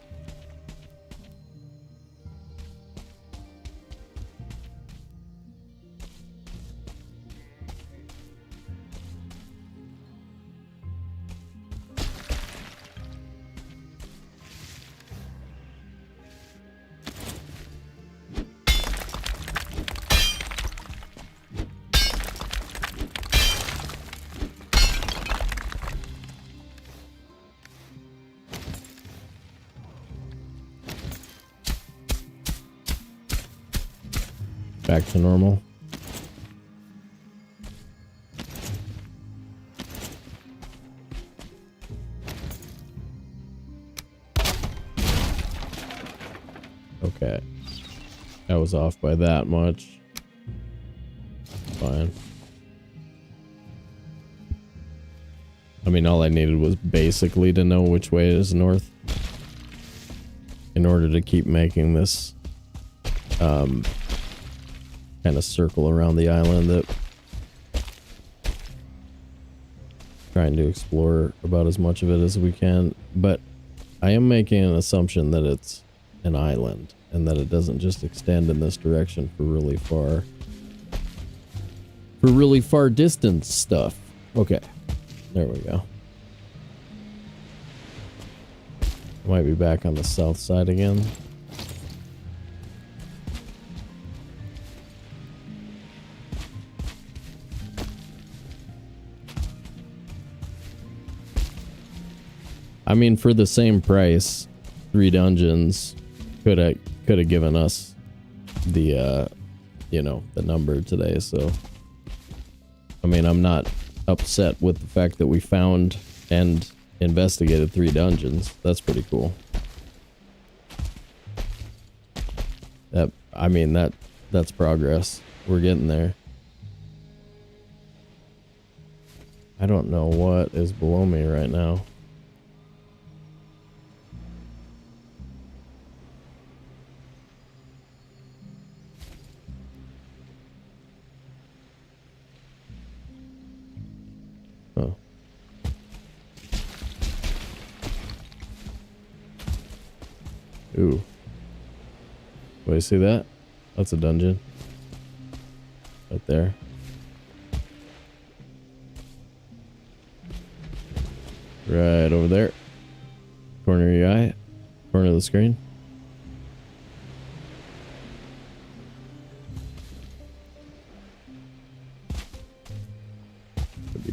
Back to normal. Okay. I was off by that much. Fine. I mean, all I needed was basically to know which way is north in order to keep making this kind of circle around the island that trying to explore about as much of it as we can. But I am making an assumption that it's an island and that it doesn't just extend in this direction for really far distance stuff. Okay, there we go. Might be back on the south side again. I mean, for the same price, 3 dungeons could have given us the the number today. So I mean, I'm not upset with the fact that we found and investigated 3 dungeons. That's pretty cool. That's progress. We're getting there. I don't know what is below me right now. Oh. Ooh. Wait, see that? That's a dungeon. Right there. Right over there. Corner of your eye. Corner of the screen.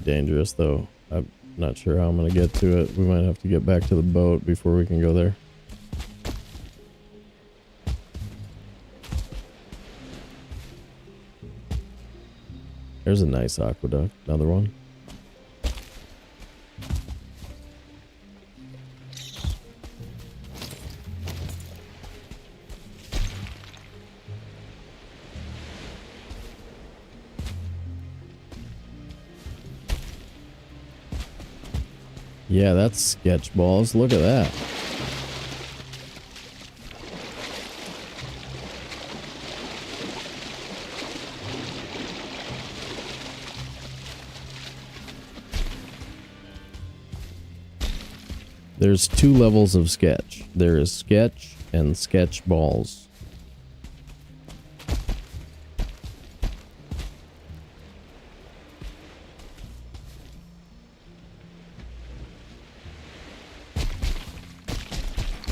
dangerous though. I'm not sure how I'm gonna get to it. We might have to get back to the boat before we can go there. There's a nice aqueduct. Another one. Yeah, that's sketch balls. Look at that. There's two levels of sketch. There is sketch and sketch balls.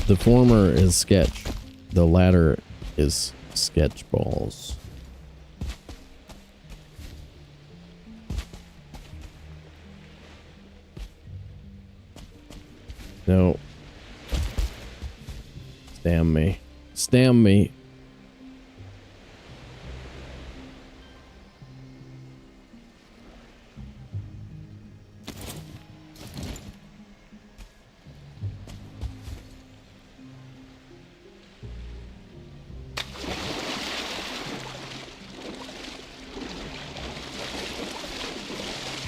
The former is sketch. The latter is sketch balls. No. Stam me. Stam me.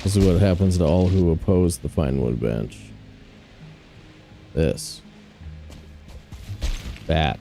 This is what happens to all who oppose the fine wood bench. This. That.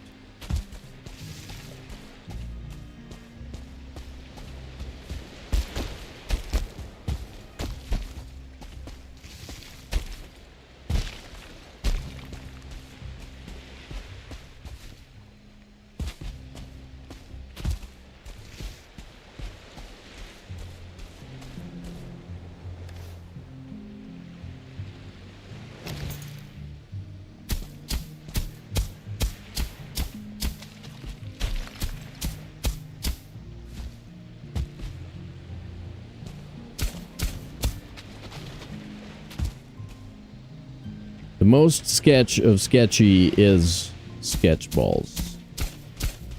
The most sketch of sketchy is sketch balls.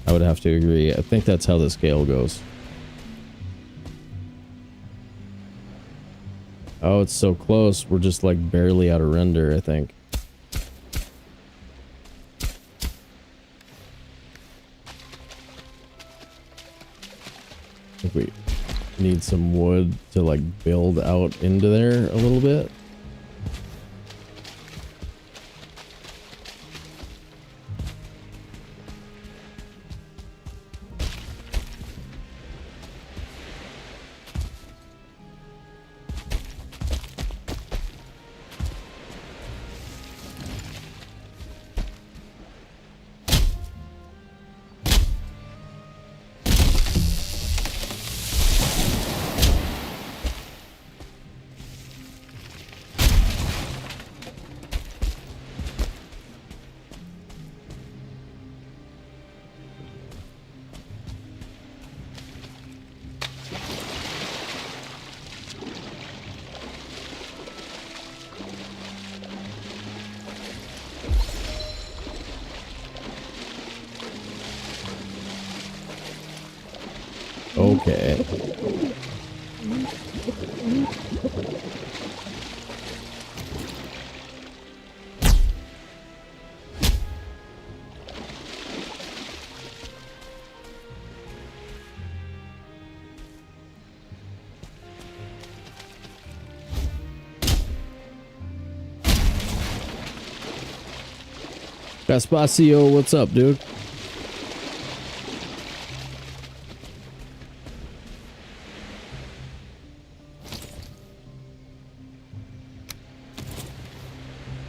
I would have to agree. I think that's how the scale goes. Oh, it's so close. We're just like barely out of render, I think. I think we need some wood to like build out into there a little bit. Okay. Gaspacio, what's up, dude?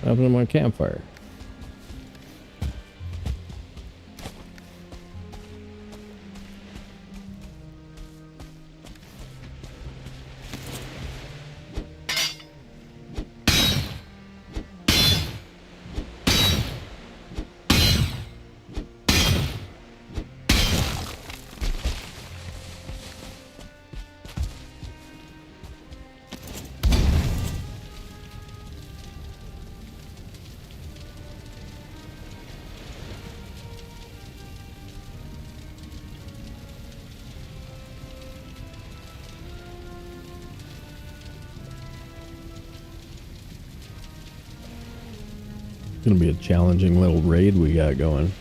What happened to my campfire? It's gonna be a challenging little raid we got going.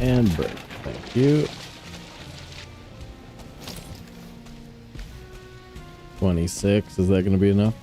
And break. Thank you. 26. Is that going to be enough?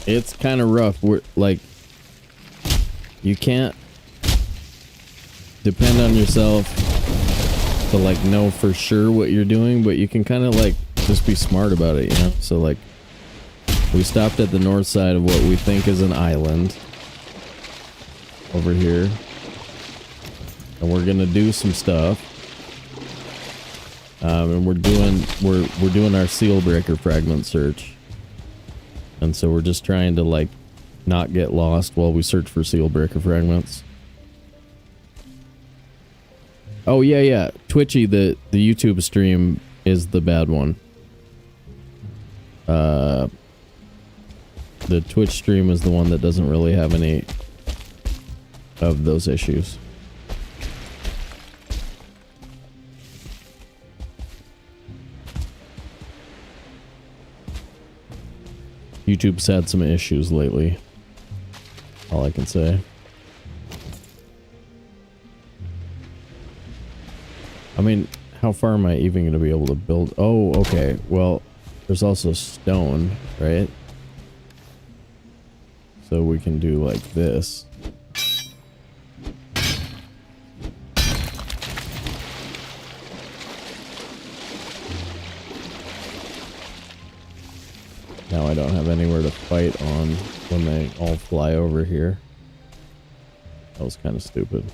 It's kind of rough. We're like, you can't depend on yourself to like know for sure what you're doing, but you can kind of like just be smart about it, you know? So like, we stopped at the north side of what we think is an island over here, and we're gonna do some stuff. And we're doing our Sealbreaker Fragment search. And so we're just trying to like not get lost while we search for Sealbreaker Fragments. Oh yeah. Twitchy, the YouTube stream is the bad one. The Twitch stream is the one that doesn't really have any of those issues. YouTube's had some issues lately. All I can say. I mean, how far am I even going to be able to build? Oh, okay. Well, there's also stone, right? So we can do like this. Now I don't have anywhere to fight on when they all fly over here. That was kind of stupid.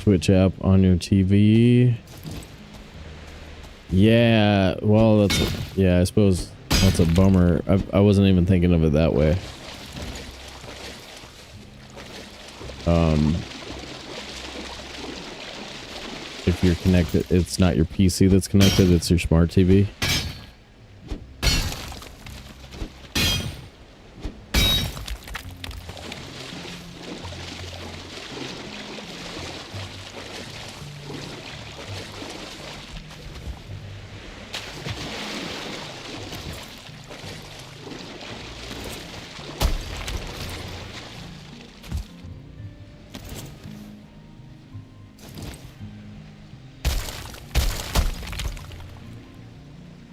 Twitch app on your TV. Yeah, well, yeah, I suppose that's a bummer. I wasn't even thinking of it that way. If you're connected, it's not your PC that's connected, it's your smart TV.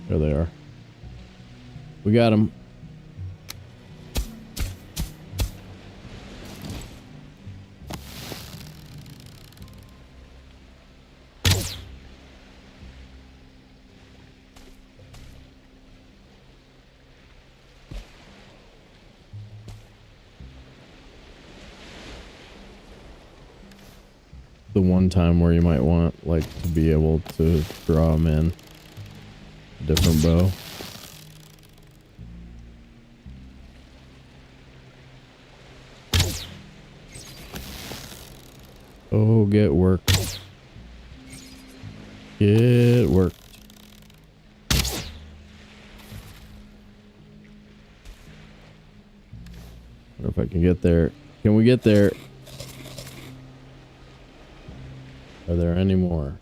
There they are. We got them. the one time where you might want, like, to be able to draw them in a different bow. Oh, get worked. Get worked. I wonder if I can get there. Can we get there? Are there any more?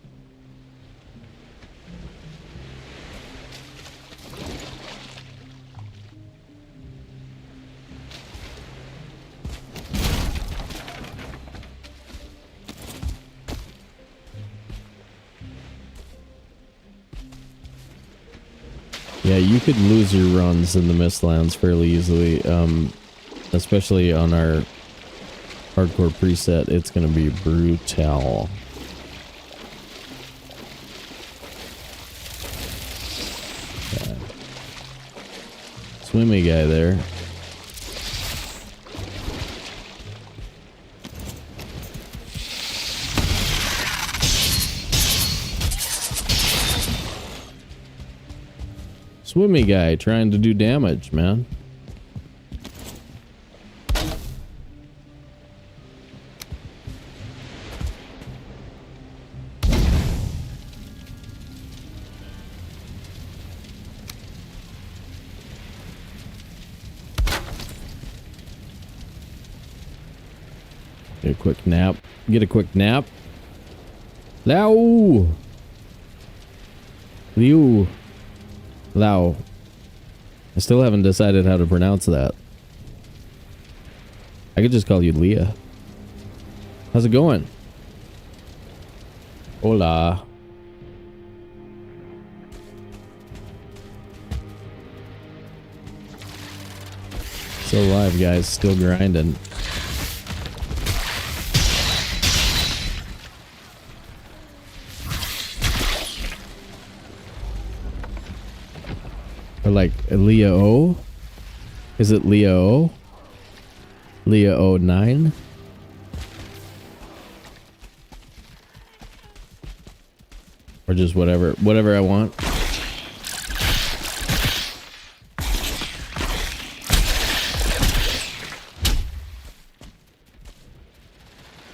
Yeah, you could lose your runs in the Mistlands fairly easily, especially on our hardcore preset. It's going to be brutal. Okay. Swimmy guy there. Swimmy guy trying to do damage, man. Get a quick nap. Get a quick nap. Lao. Liu. Lao. I still haven't decided how to pronounce that. I could just call you Leah. How's it going? Hola. Still alive, guys. Still grinding. Or like Leah O? Is it Leah O? Leah 09? Or just whatever I want.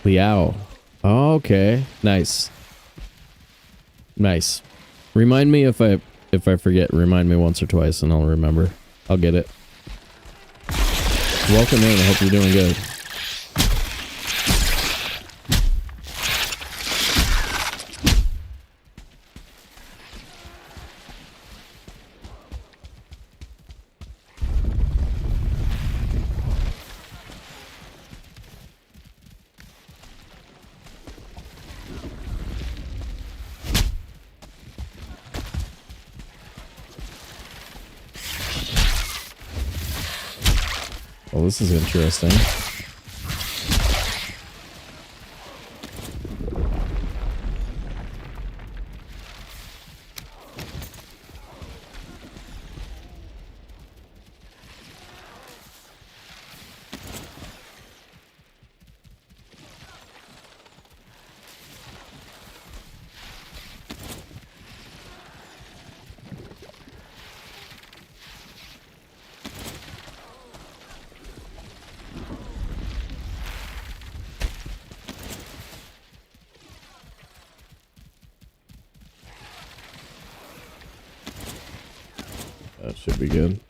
Liao. Oh, okay. Nice. Nice. Remind me if I forget, remind me once or twice and I'll remember. I'll get it. Welcome in. I hope you're doing good. Well, this is interesting. That should be good.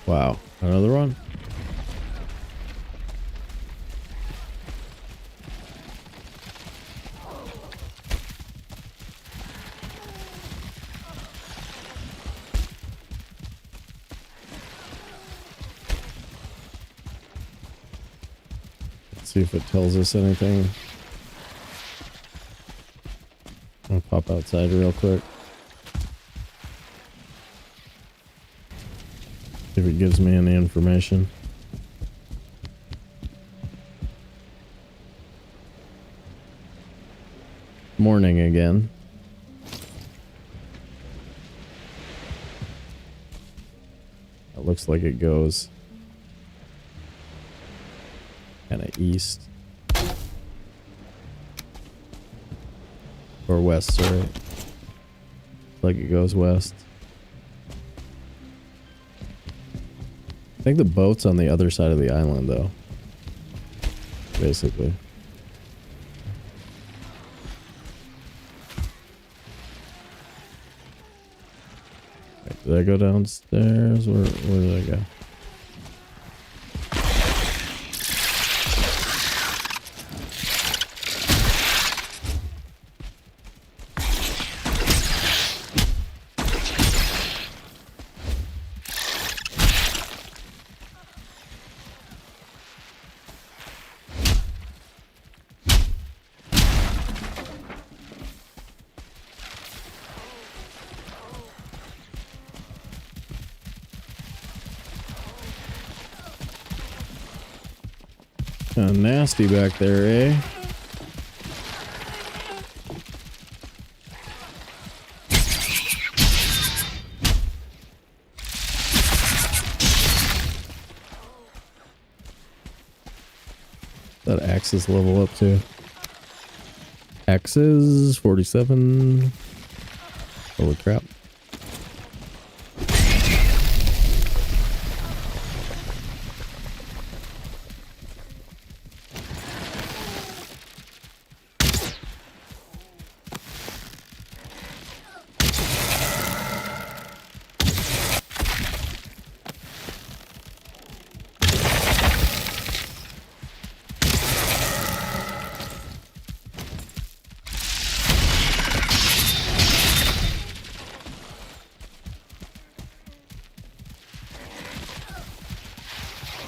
Wow, another one? Let's see if it tells us anything. I'll pop outside real quick. See if it gives me any information. Morning again. It looks like it goes kind of east. Or west, sorry. Like it goes west. I think the boat's on the other side of the island, though. Basically. Wait, did I go downstairs? Where did I go? Nasty back there, eh? That axes level up too. Axes 47. Holy crap.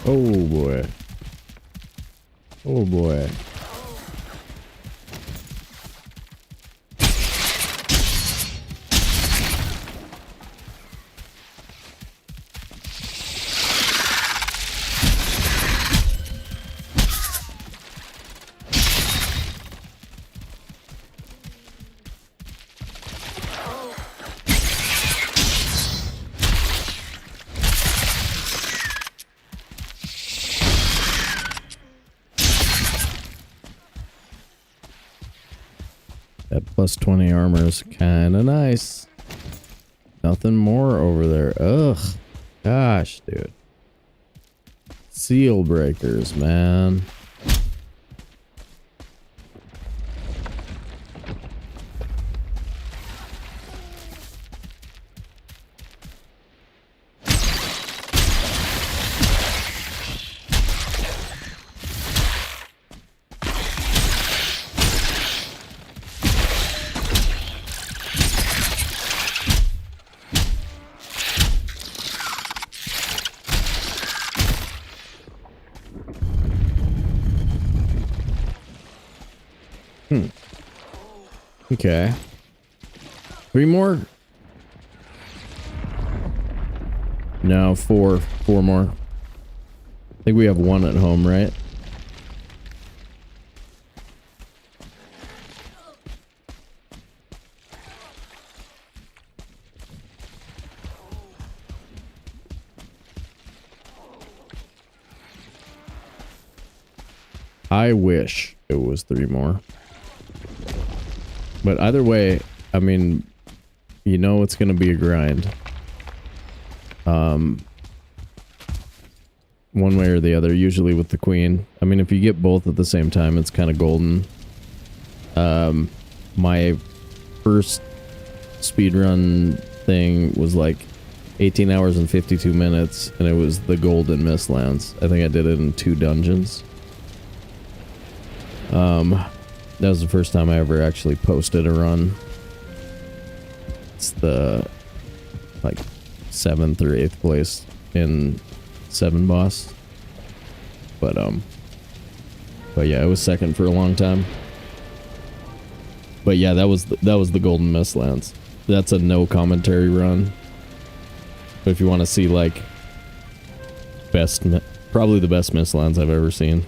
Oh boy. Oh boy. That plus 20 armor is kind of nice. Nothing more over there. Ugh. Gosh, dude. Sealbreakers, man. Okay. 3 more? No, 4. 4 more. I think we have 1 at home, right? I wish it was 3 more. But either way, I mean, you know it's going to be a grind. One way or the other, usually with the queen. I mean, if you get both at the same time, it's kind of golden. My first speedrun thing was like 18 hours and 52 minutes, and it was the golden Mistlands. I think I did it in 2 dungeons. That was the first time I ever actually posted a run. It's the like 7th or 8th place in 7 boss. But But yeah, it was second for a long time. But yeah, that was the Golden Mistlands. That's a no commentary run. But if you want to see like probably the best Mistlands I've ever seen,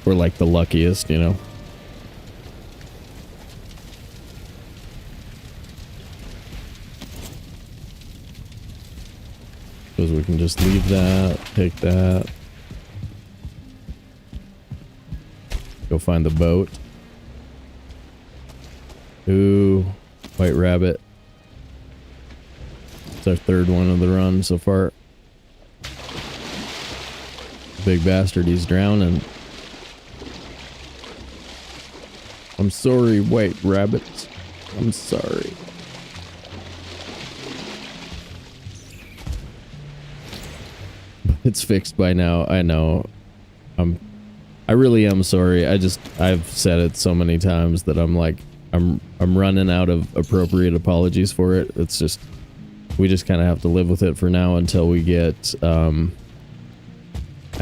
or like the luckiest, you know. Because we can just leave that, take that, go find the boat. Ooh, White Rabbit. It's our third one of the run so far. Big bastard, he's drowning. I'm sorry, White Rabbit. I'm sorry. It's fixed by now. I know. I really am sorry. I've said it so many times that I'm like, I'm running out of appropriate apologies for it. It's just, we just kind of have to live with it for now until we get, I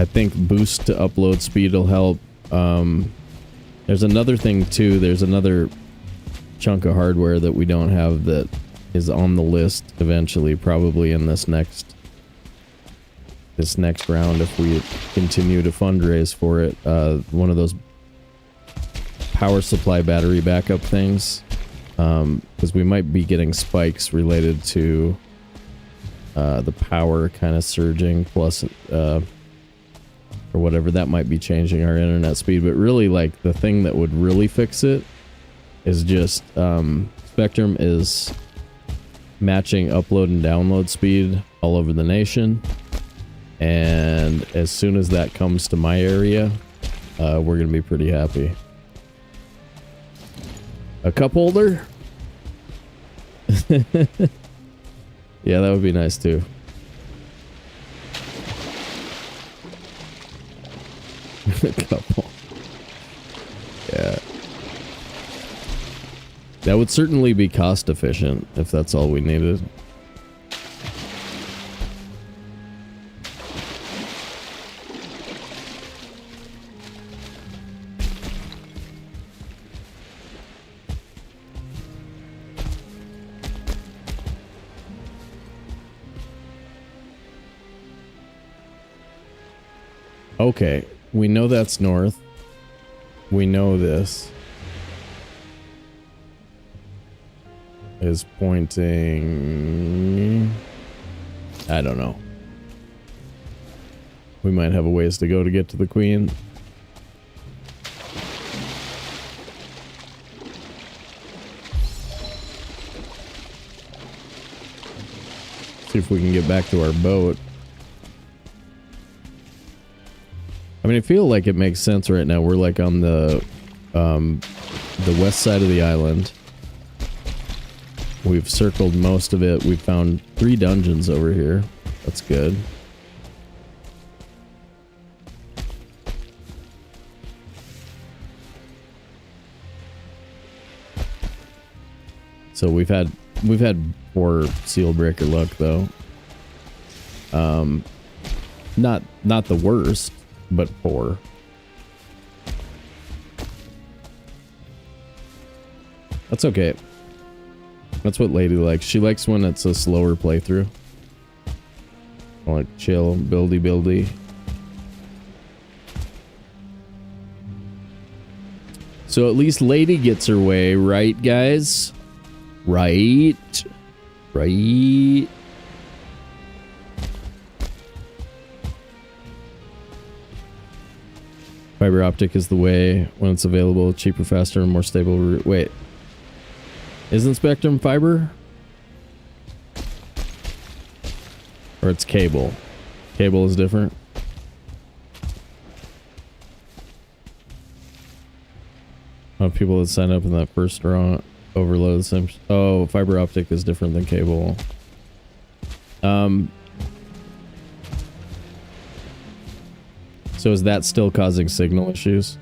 think boost to upload speed will help. There's another thing too. There's another chunk of hardware that we don't have that is on the list eventually, probably in this next round if we continue to fundraise for it. One of those power supply battery backup things, because we might be getting spikes related to the power kind of surging, plus or whatever, that might be changing our internet speed. But really, like, the thing that would really fix it is just Spectrum is matching upload and download speed all over the nation, and as soon as that comes to my area, we're gonna be pretty happy. A cup holder? Yeah, that would be nice too. A couple. Yeah. That would certainly be cost efficient if that's all we needed. Okay, we know that's north. We know this is pointing... I don't know. We might have a ways to go to get to the Queen. See if we can get back to our boat. I mean, I feel like it makes sense right now. We're like on the west side of the island. We've circled most of it. We've found 3 dungeons over here. That's good. So we've had poor Sealbreaker luck though. Not the worst, but poor. That's okay. That's what Lady likes. She likes when it's a slower playthrough. Like chill, buildy. So at least Lady gets her way, right, guys? Right. Fiber optic is the way when it's available, cheaper, faster, and more stable. Wait. Isn't Spectrum fiber? Or it's cable? Cable is different? People that sign up in that first draw overload the same. Oh, fiber optic is different than cable. So is that still causing signal issues?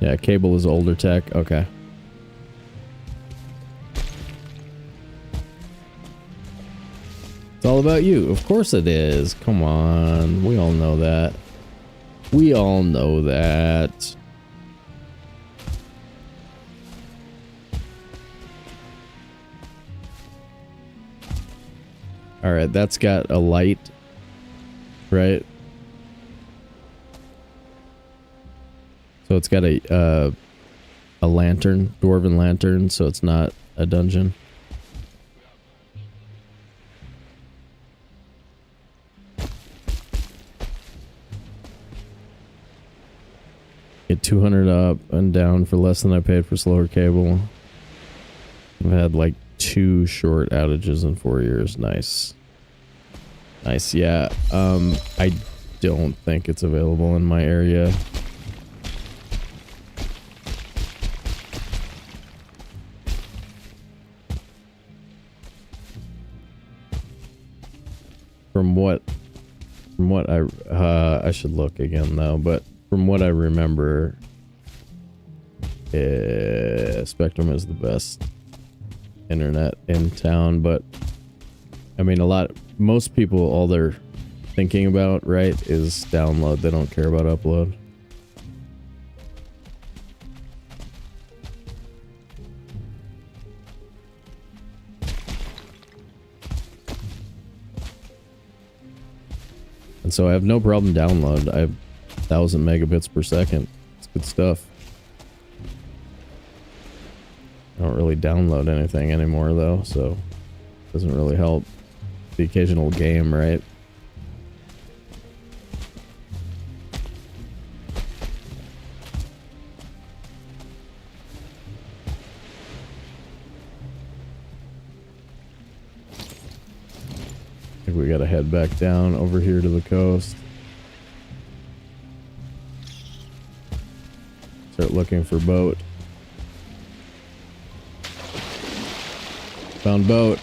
Yeah, cable is older tech. Okay. It's all about you. Of course it is. Come on. We all know that. We all know that. All right, that's got a light, right? So it's got a lantern, dwarven lantern, so it's not a dungeon. Get 200 up and down for less than I paid for slower cable. I've had like 2 short outages in 4 years. Nice. Nice, yeah. I don't think it's available in my area. From what I should look again though, but from what I remember, Spectrum is the best internet in town, but I mean most people, all they're thinking about, right, is download. They don't care about upload. And so I have no problem download. I have 1,000 megabits per second. It's good stuff. I don't really download anything anymore though, so it doesn't really help. The occasional game, right? I think we gotta head back down over here to the coast. Start looking for boat. Found boat.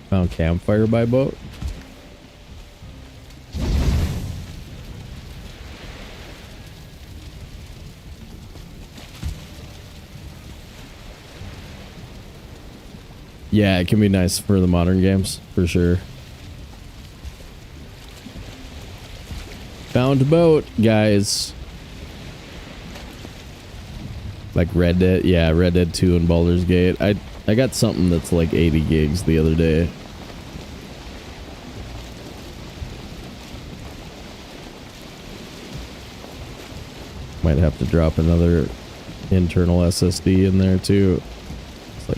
Found campfire by boat. Yeah, it can be nice for the modern games, for sure. Found a boat, guys. Like Red Dead, yeah, Red Dead 2 and Baldur's Gate. I got something that's like 80 gigs the other day. Might have to drop another internal SSD in there too. It's like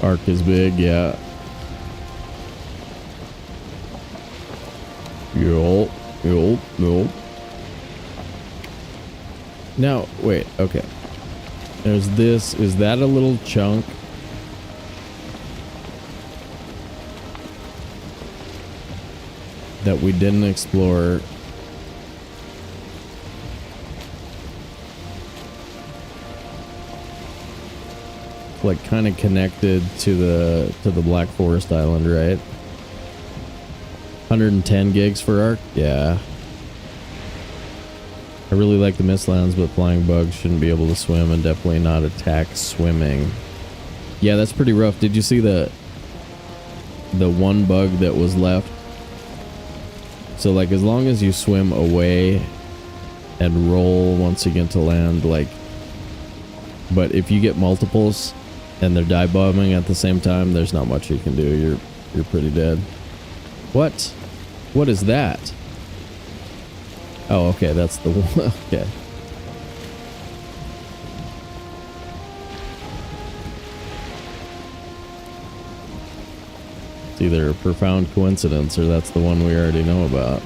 Arc is big, yeah. Yup. Now, wait, okay. There's this. Is that a little chunk? That we didn't explore? Like kind of connected to the Black Forest Island, right? 110 gigs for Arc? Yeah. I really like the Mistlands, but flying bugs shouldn't be able to swim and definitely not attack swimming. Yeah, that's pretty rough. Did you see the one bug that was left? So like as long as you swim away and roll once you get to land, like, but if you get multiples and they're dive bombing at the same time, there's not much you can do. You're pretty dead. What? What is that? Oh, okay, that's the one. Okay. It's either a profound coincidence or that's the one we already know about.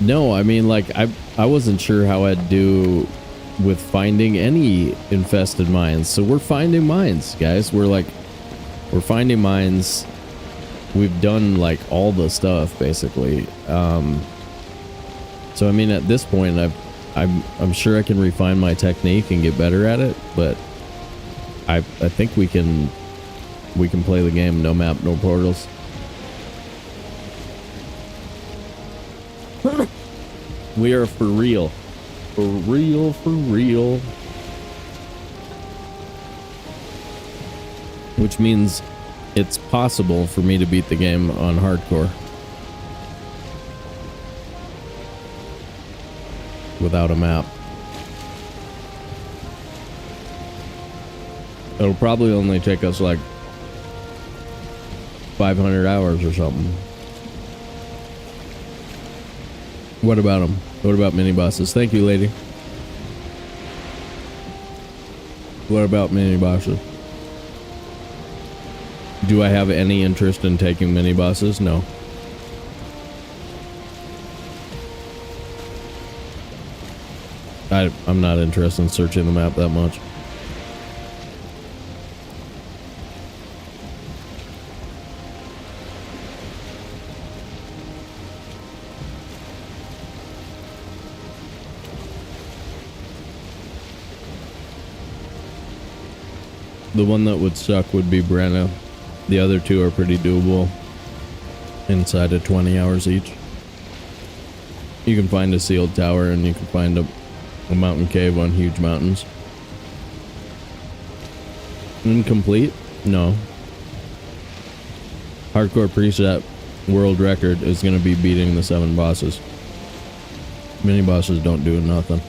No, I mean, like, I wasn't sure how I'd do with finding any infested mines. So we're finding mines, guys. We're finding mines. we've done like all the stuff basically. So I mean, at this point, I'm sure I can refine my technique and get better at it, but I think we can play the game no map, no portals. We are for real. For real, for real. Which means it's possible for me to beat the game on hardcore without a map. It'll probably only take us like 500 hours or something. What about them? What about mini bosses? Thank you, lady. What about mini bosses? Do I have any interest in taking mini bosses? No. I'm not interested in searching the map that much. The one that would suck would be Brenna. The other two are pretty doable inside of 20 hours each. You can find a sealed tower and you can find a mountain cave on huge mountains. Incomplete? No. Hardcore preset world record is going to be beating the 7 bosses. Mini bosses don't do nothing.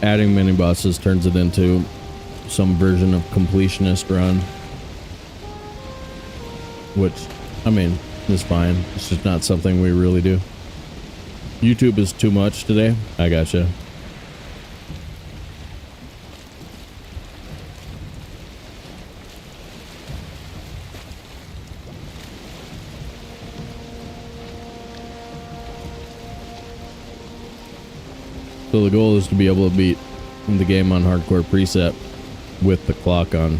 Adding mini bosses turns it into some version of completionist run, which, I mean, is fine. It's just not something we really do. YouTube is too much today. I gotcha. So the goal is to be able to beat the game on hardcore preset with the clock on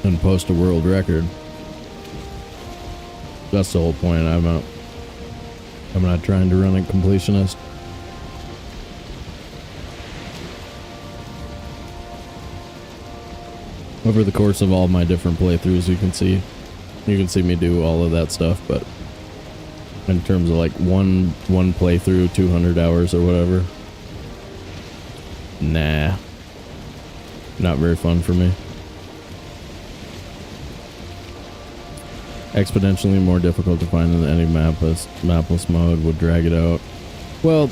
and post a world record. That's the whole point. I'm not trying to run a completionist. Over the course of all my different playthroughs, you can see me do all of that stuff, but in terms of like one playthrough, 200 hours or whatever, nah, not very fun for me. Exponentially more difficult to find in any mapless mode would drag it out. Well,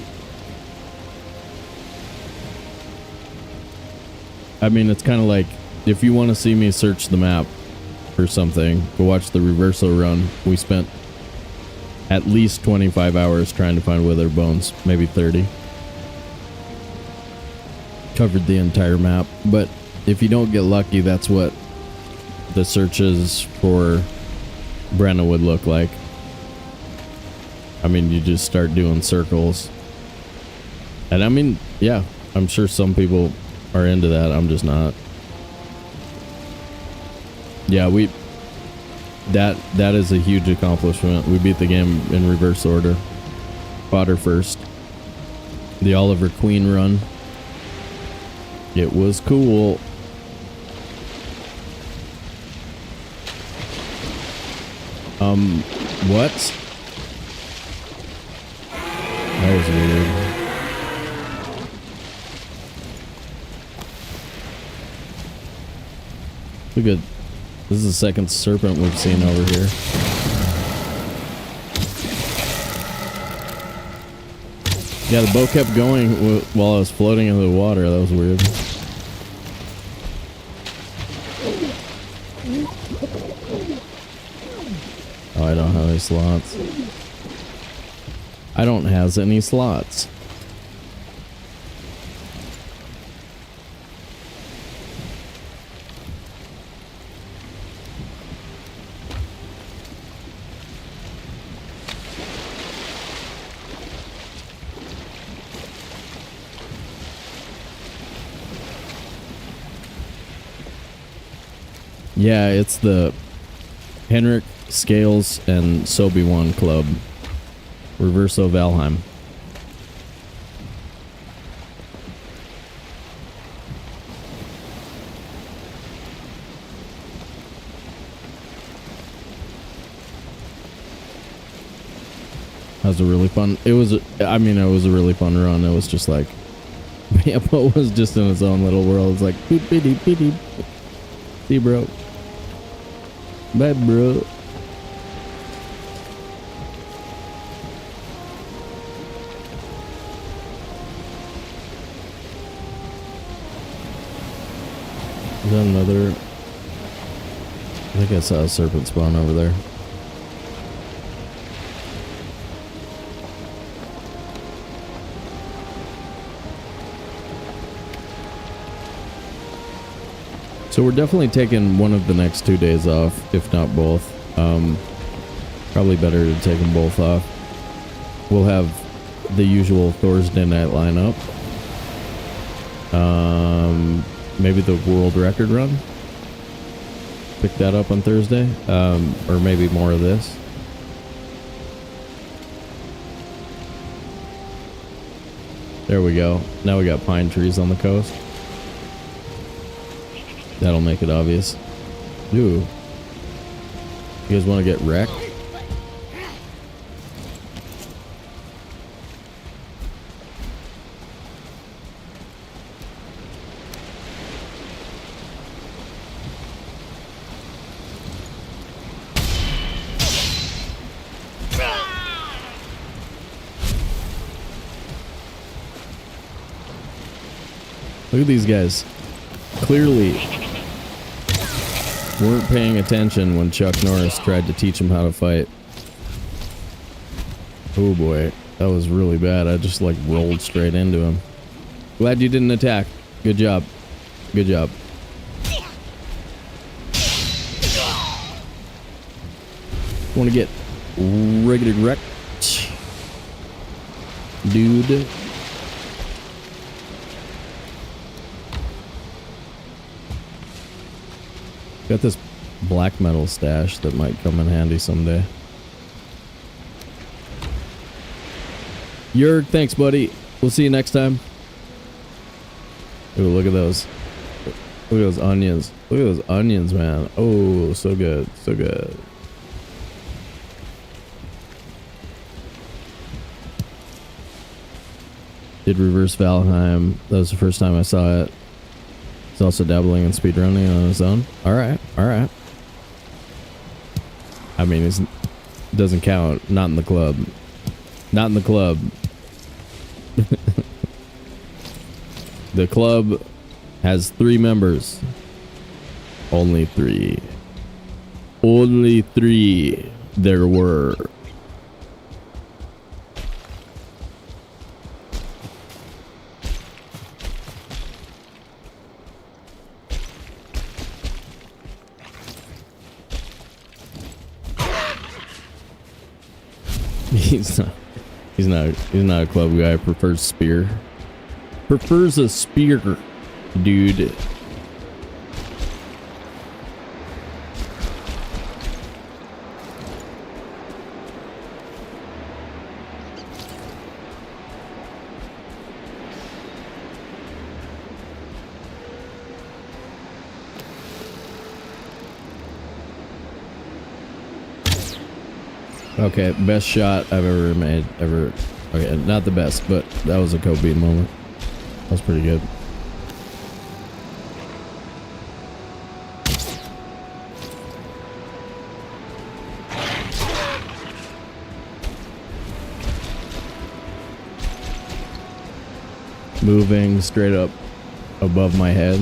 I mean, it's kind of like, if you want to see me search the map for something, go watch the reversal run. We spent at least 25 hours trying to find wither bones, maybe 30. Covered the entire map, but if you don't get lucky, that's what the searches for Brenna would look like. I mean, you just start doing circles. And I mean, yeah, I'm sure some people are into that. I'm just not. Yeah, that is a huge accomplishment. We beat the game in reverse order. Fought her first. The Oliver Queen run. It was cool. What? That was weird. Look at, this is the second serpent we've seen over here. Yeah, the bow kept going while I was floating in the water. That was weird. Oh, I don't have any slots. I don't have any slots. Yeah, it's the Henrik, Scales, and Sobe 1 club. Reverso Valheim. That was a really fun. It was a really fun run. It was just like, Bambo was just in his own little world. It's like, boop, bitty, bitty. See, bro. Bye, bro. Is that another? I think I saw a serpent spawn over there. So we're definitely taking one of the next 2 days off, if not both. Probably better to take them both off. We'll have the usual Thursday night lineup. Maybe the world record run. Pick that up on Thursday. Or maybe more of this. There we go. Now we got pine trees on the coast. That'll make it obvious. Ooh. You guys want to get wrecked? Look at these guys. Clearly weren't paying attention when Chuck Norris tried to teach them how to fight. Oh boy, that was really bad. I just like rolled straight into him. Glad you didn't attack. Good job. Good job. Want to get regular wrecked, dude. Got this black metal stash that might come in handy someday. Yerg, thanks, buddy. We'll see you next time. Ooh, look at those. Look at those onions. Look at those onions, man. Oh, so good. So good. Did reverse Valheim. That was the first time I saw it. He's also dabbling in speedrunning on his own. Alright, alright. I mean, it doesn't count. Not in the club. Not in the club. The club has 3 members. Only 3. Only 3 there were. He's not a club guy. Prefers spear. Prefers a spear, dude. Okay, best shot I've ever made, ever. Okay, not the best, but that was a Kobe moment. That was pretty good. Moving straight up above my head.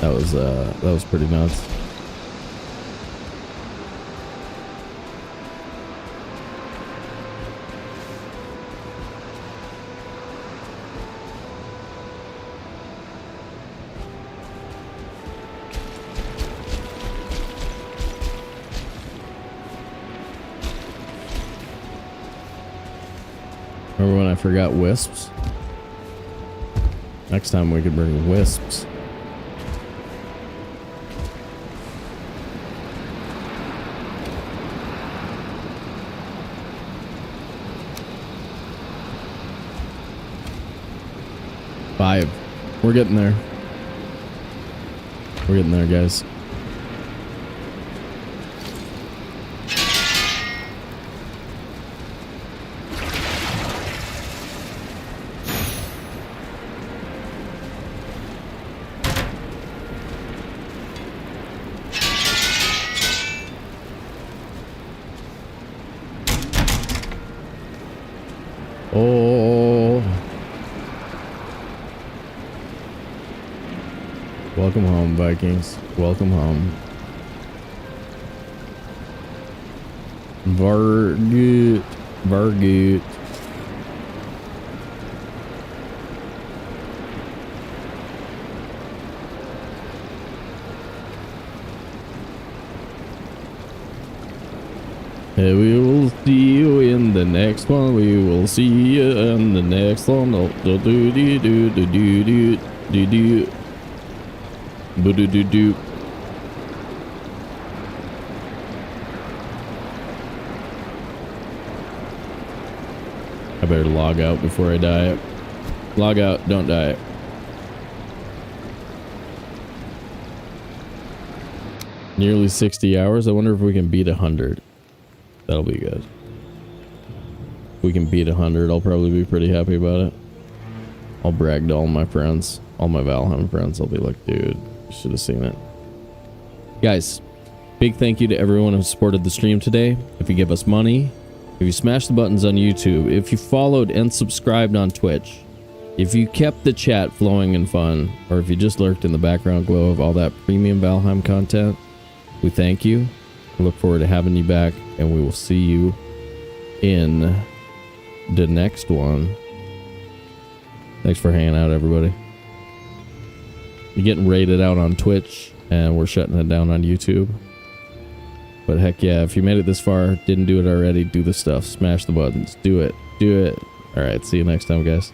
That was pretty nuts. Remember when I forgot wisps? Next time we could bring wisps. 5. We're getting there. We're getting there, guys. Oh. Welcome home, Vikings. Welcome home. Vargut. Vargut. Hey, we will see you in the next one. We will see you in the next one. Oh, do do do do do do do do do do do do. I better log out before I die. Log out, don't die. Nearly 60 hours. I wonder if we can beat 100. That'll be good. If we can beat 100, I'll probably be pretty happy about it. I'll brag to all my friends, all my Valheim friends. I'll be like, dude, you should have seen it. Guys, big thank you to everyone who supported the stream today. If you give us money, if you smash the buttons on YouTube, if you followed and subscribed on Twitch, if you kept the chat flowing and fun, or if you just lurked in the background glow of all that premium Valheim content, we thank you. I look forward to having you back, and we will see you in the next one. Thanks for hanging out, everybody. You're getting rated out on Twitch, and we're shutting it down on YouTube. But heck yeah, if you made it this far, didn't do it already, do the stuff. Smash the buttons. Do it. Do it. All right, see you next time, guys.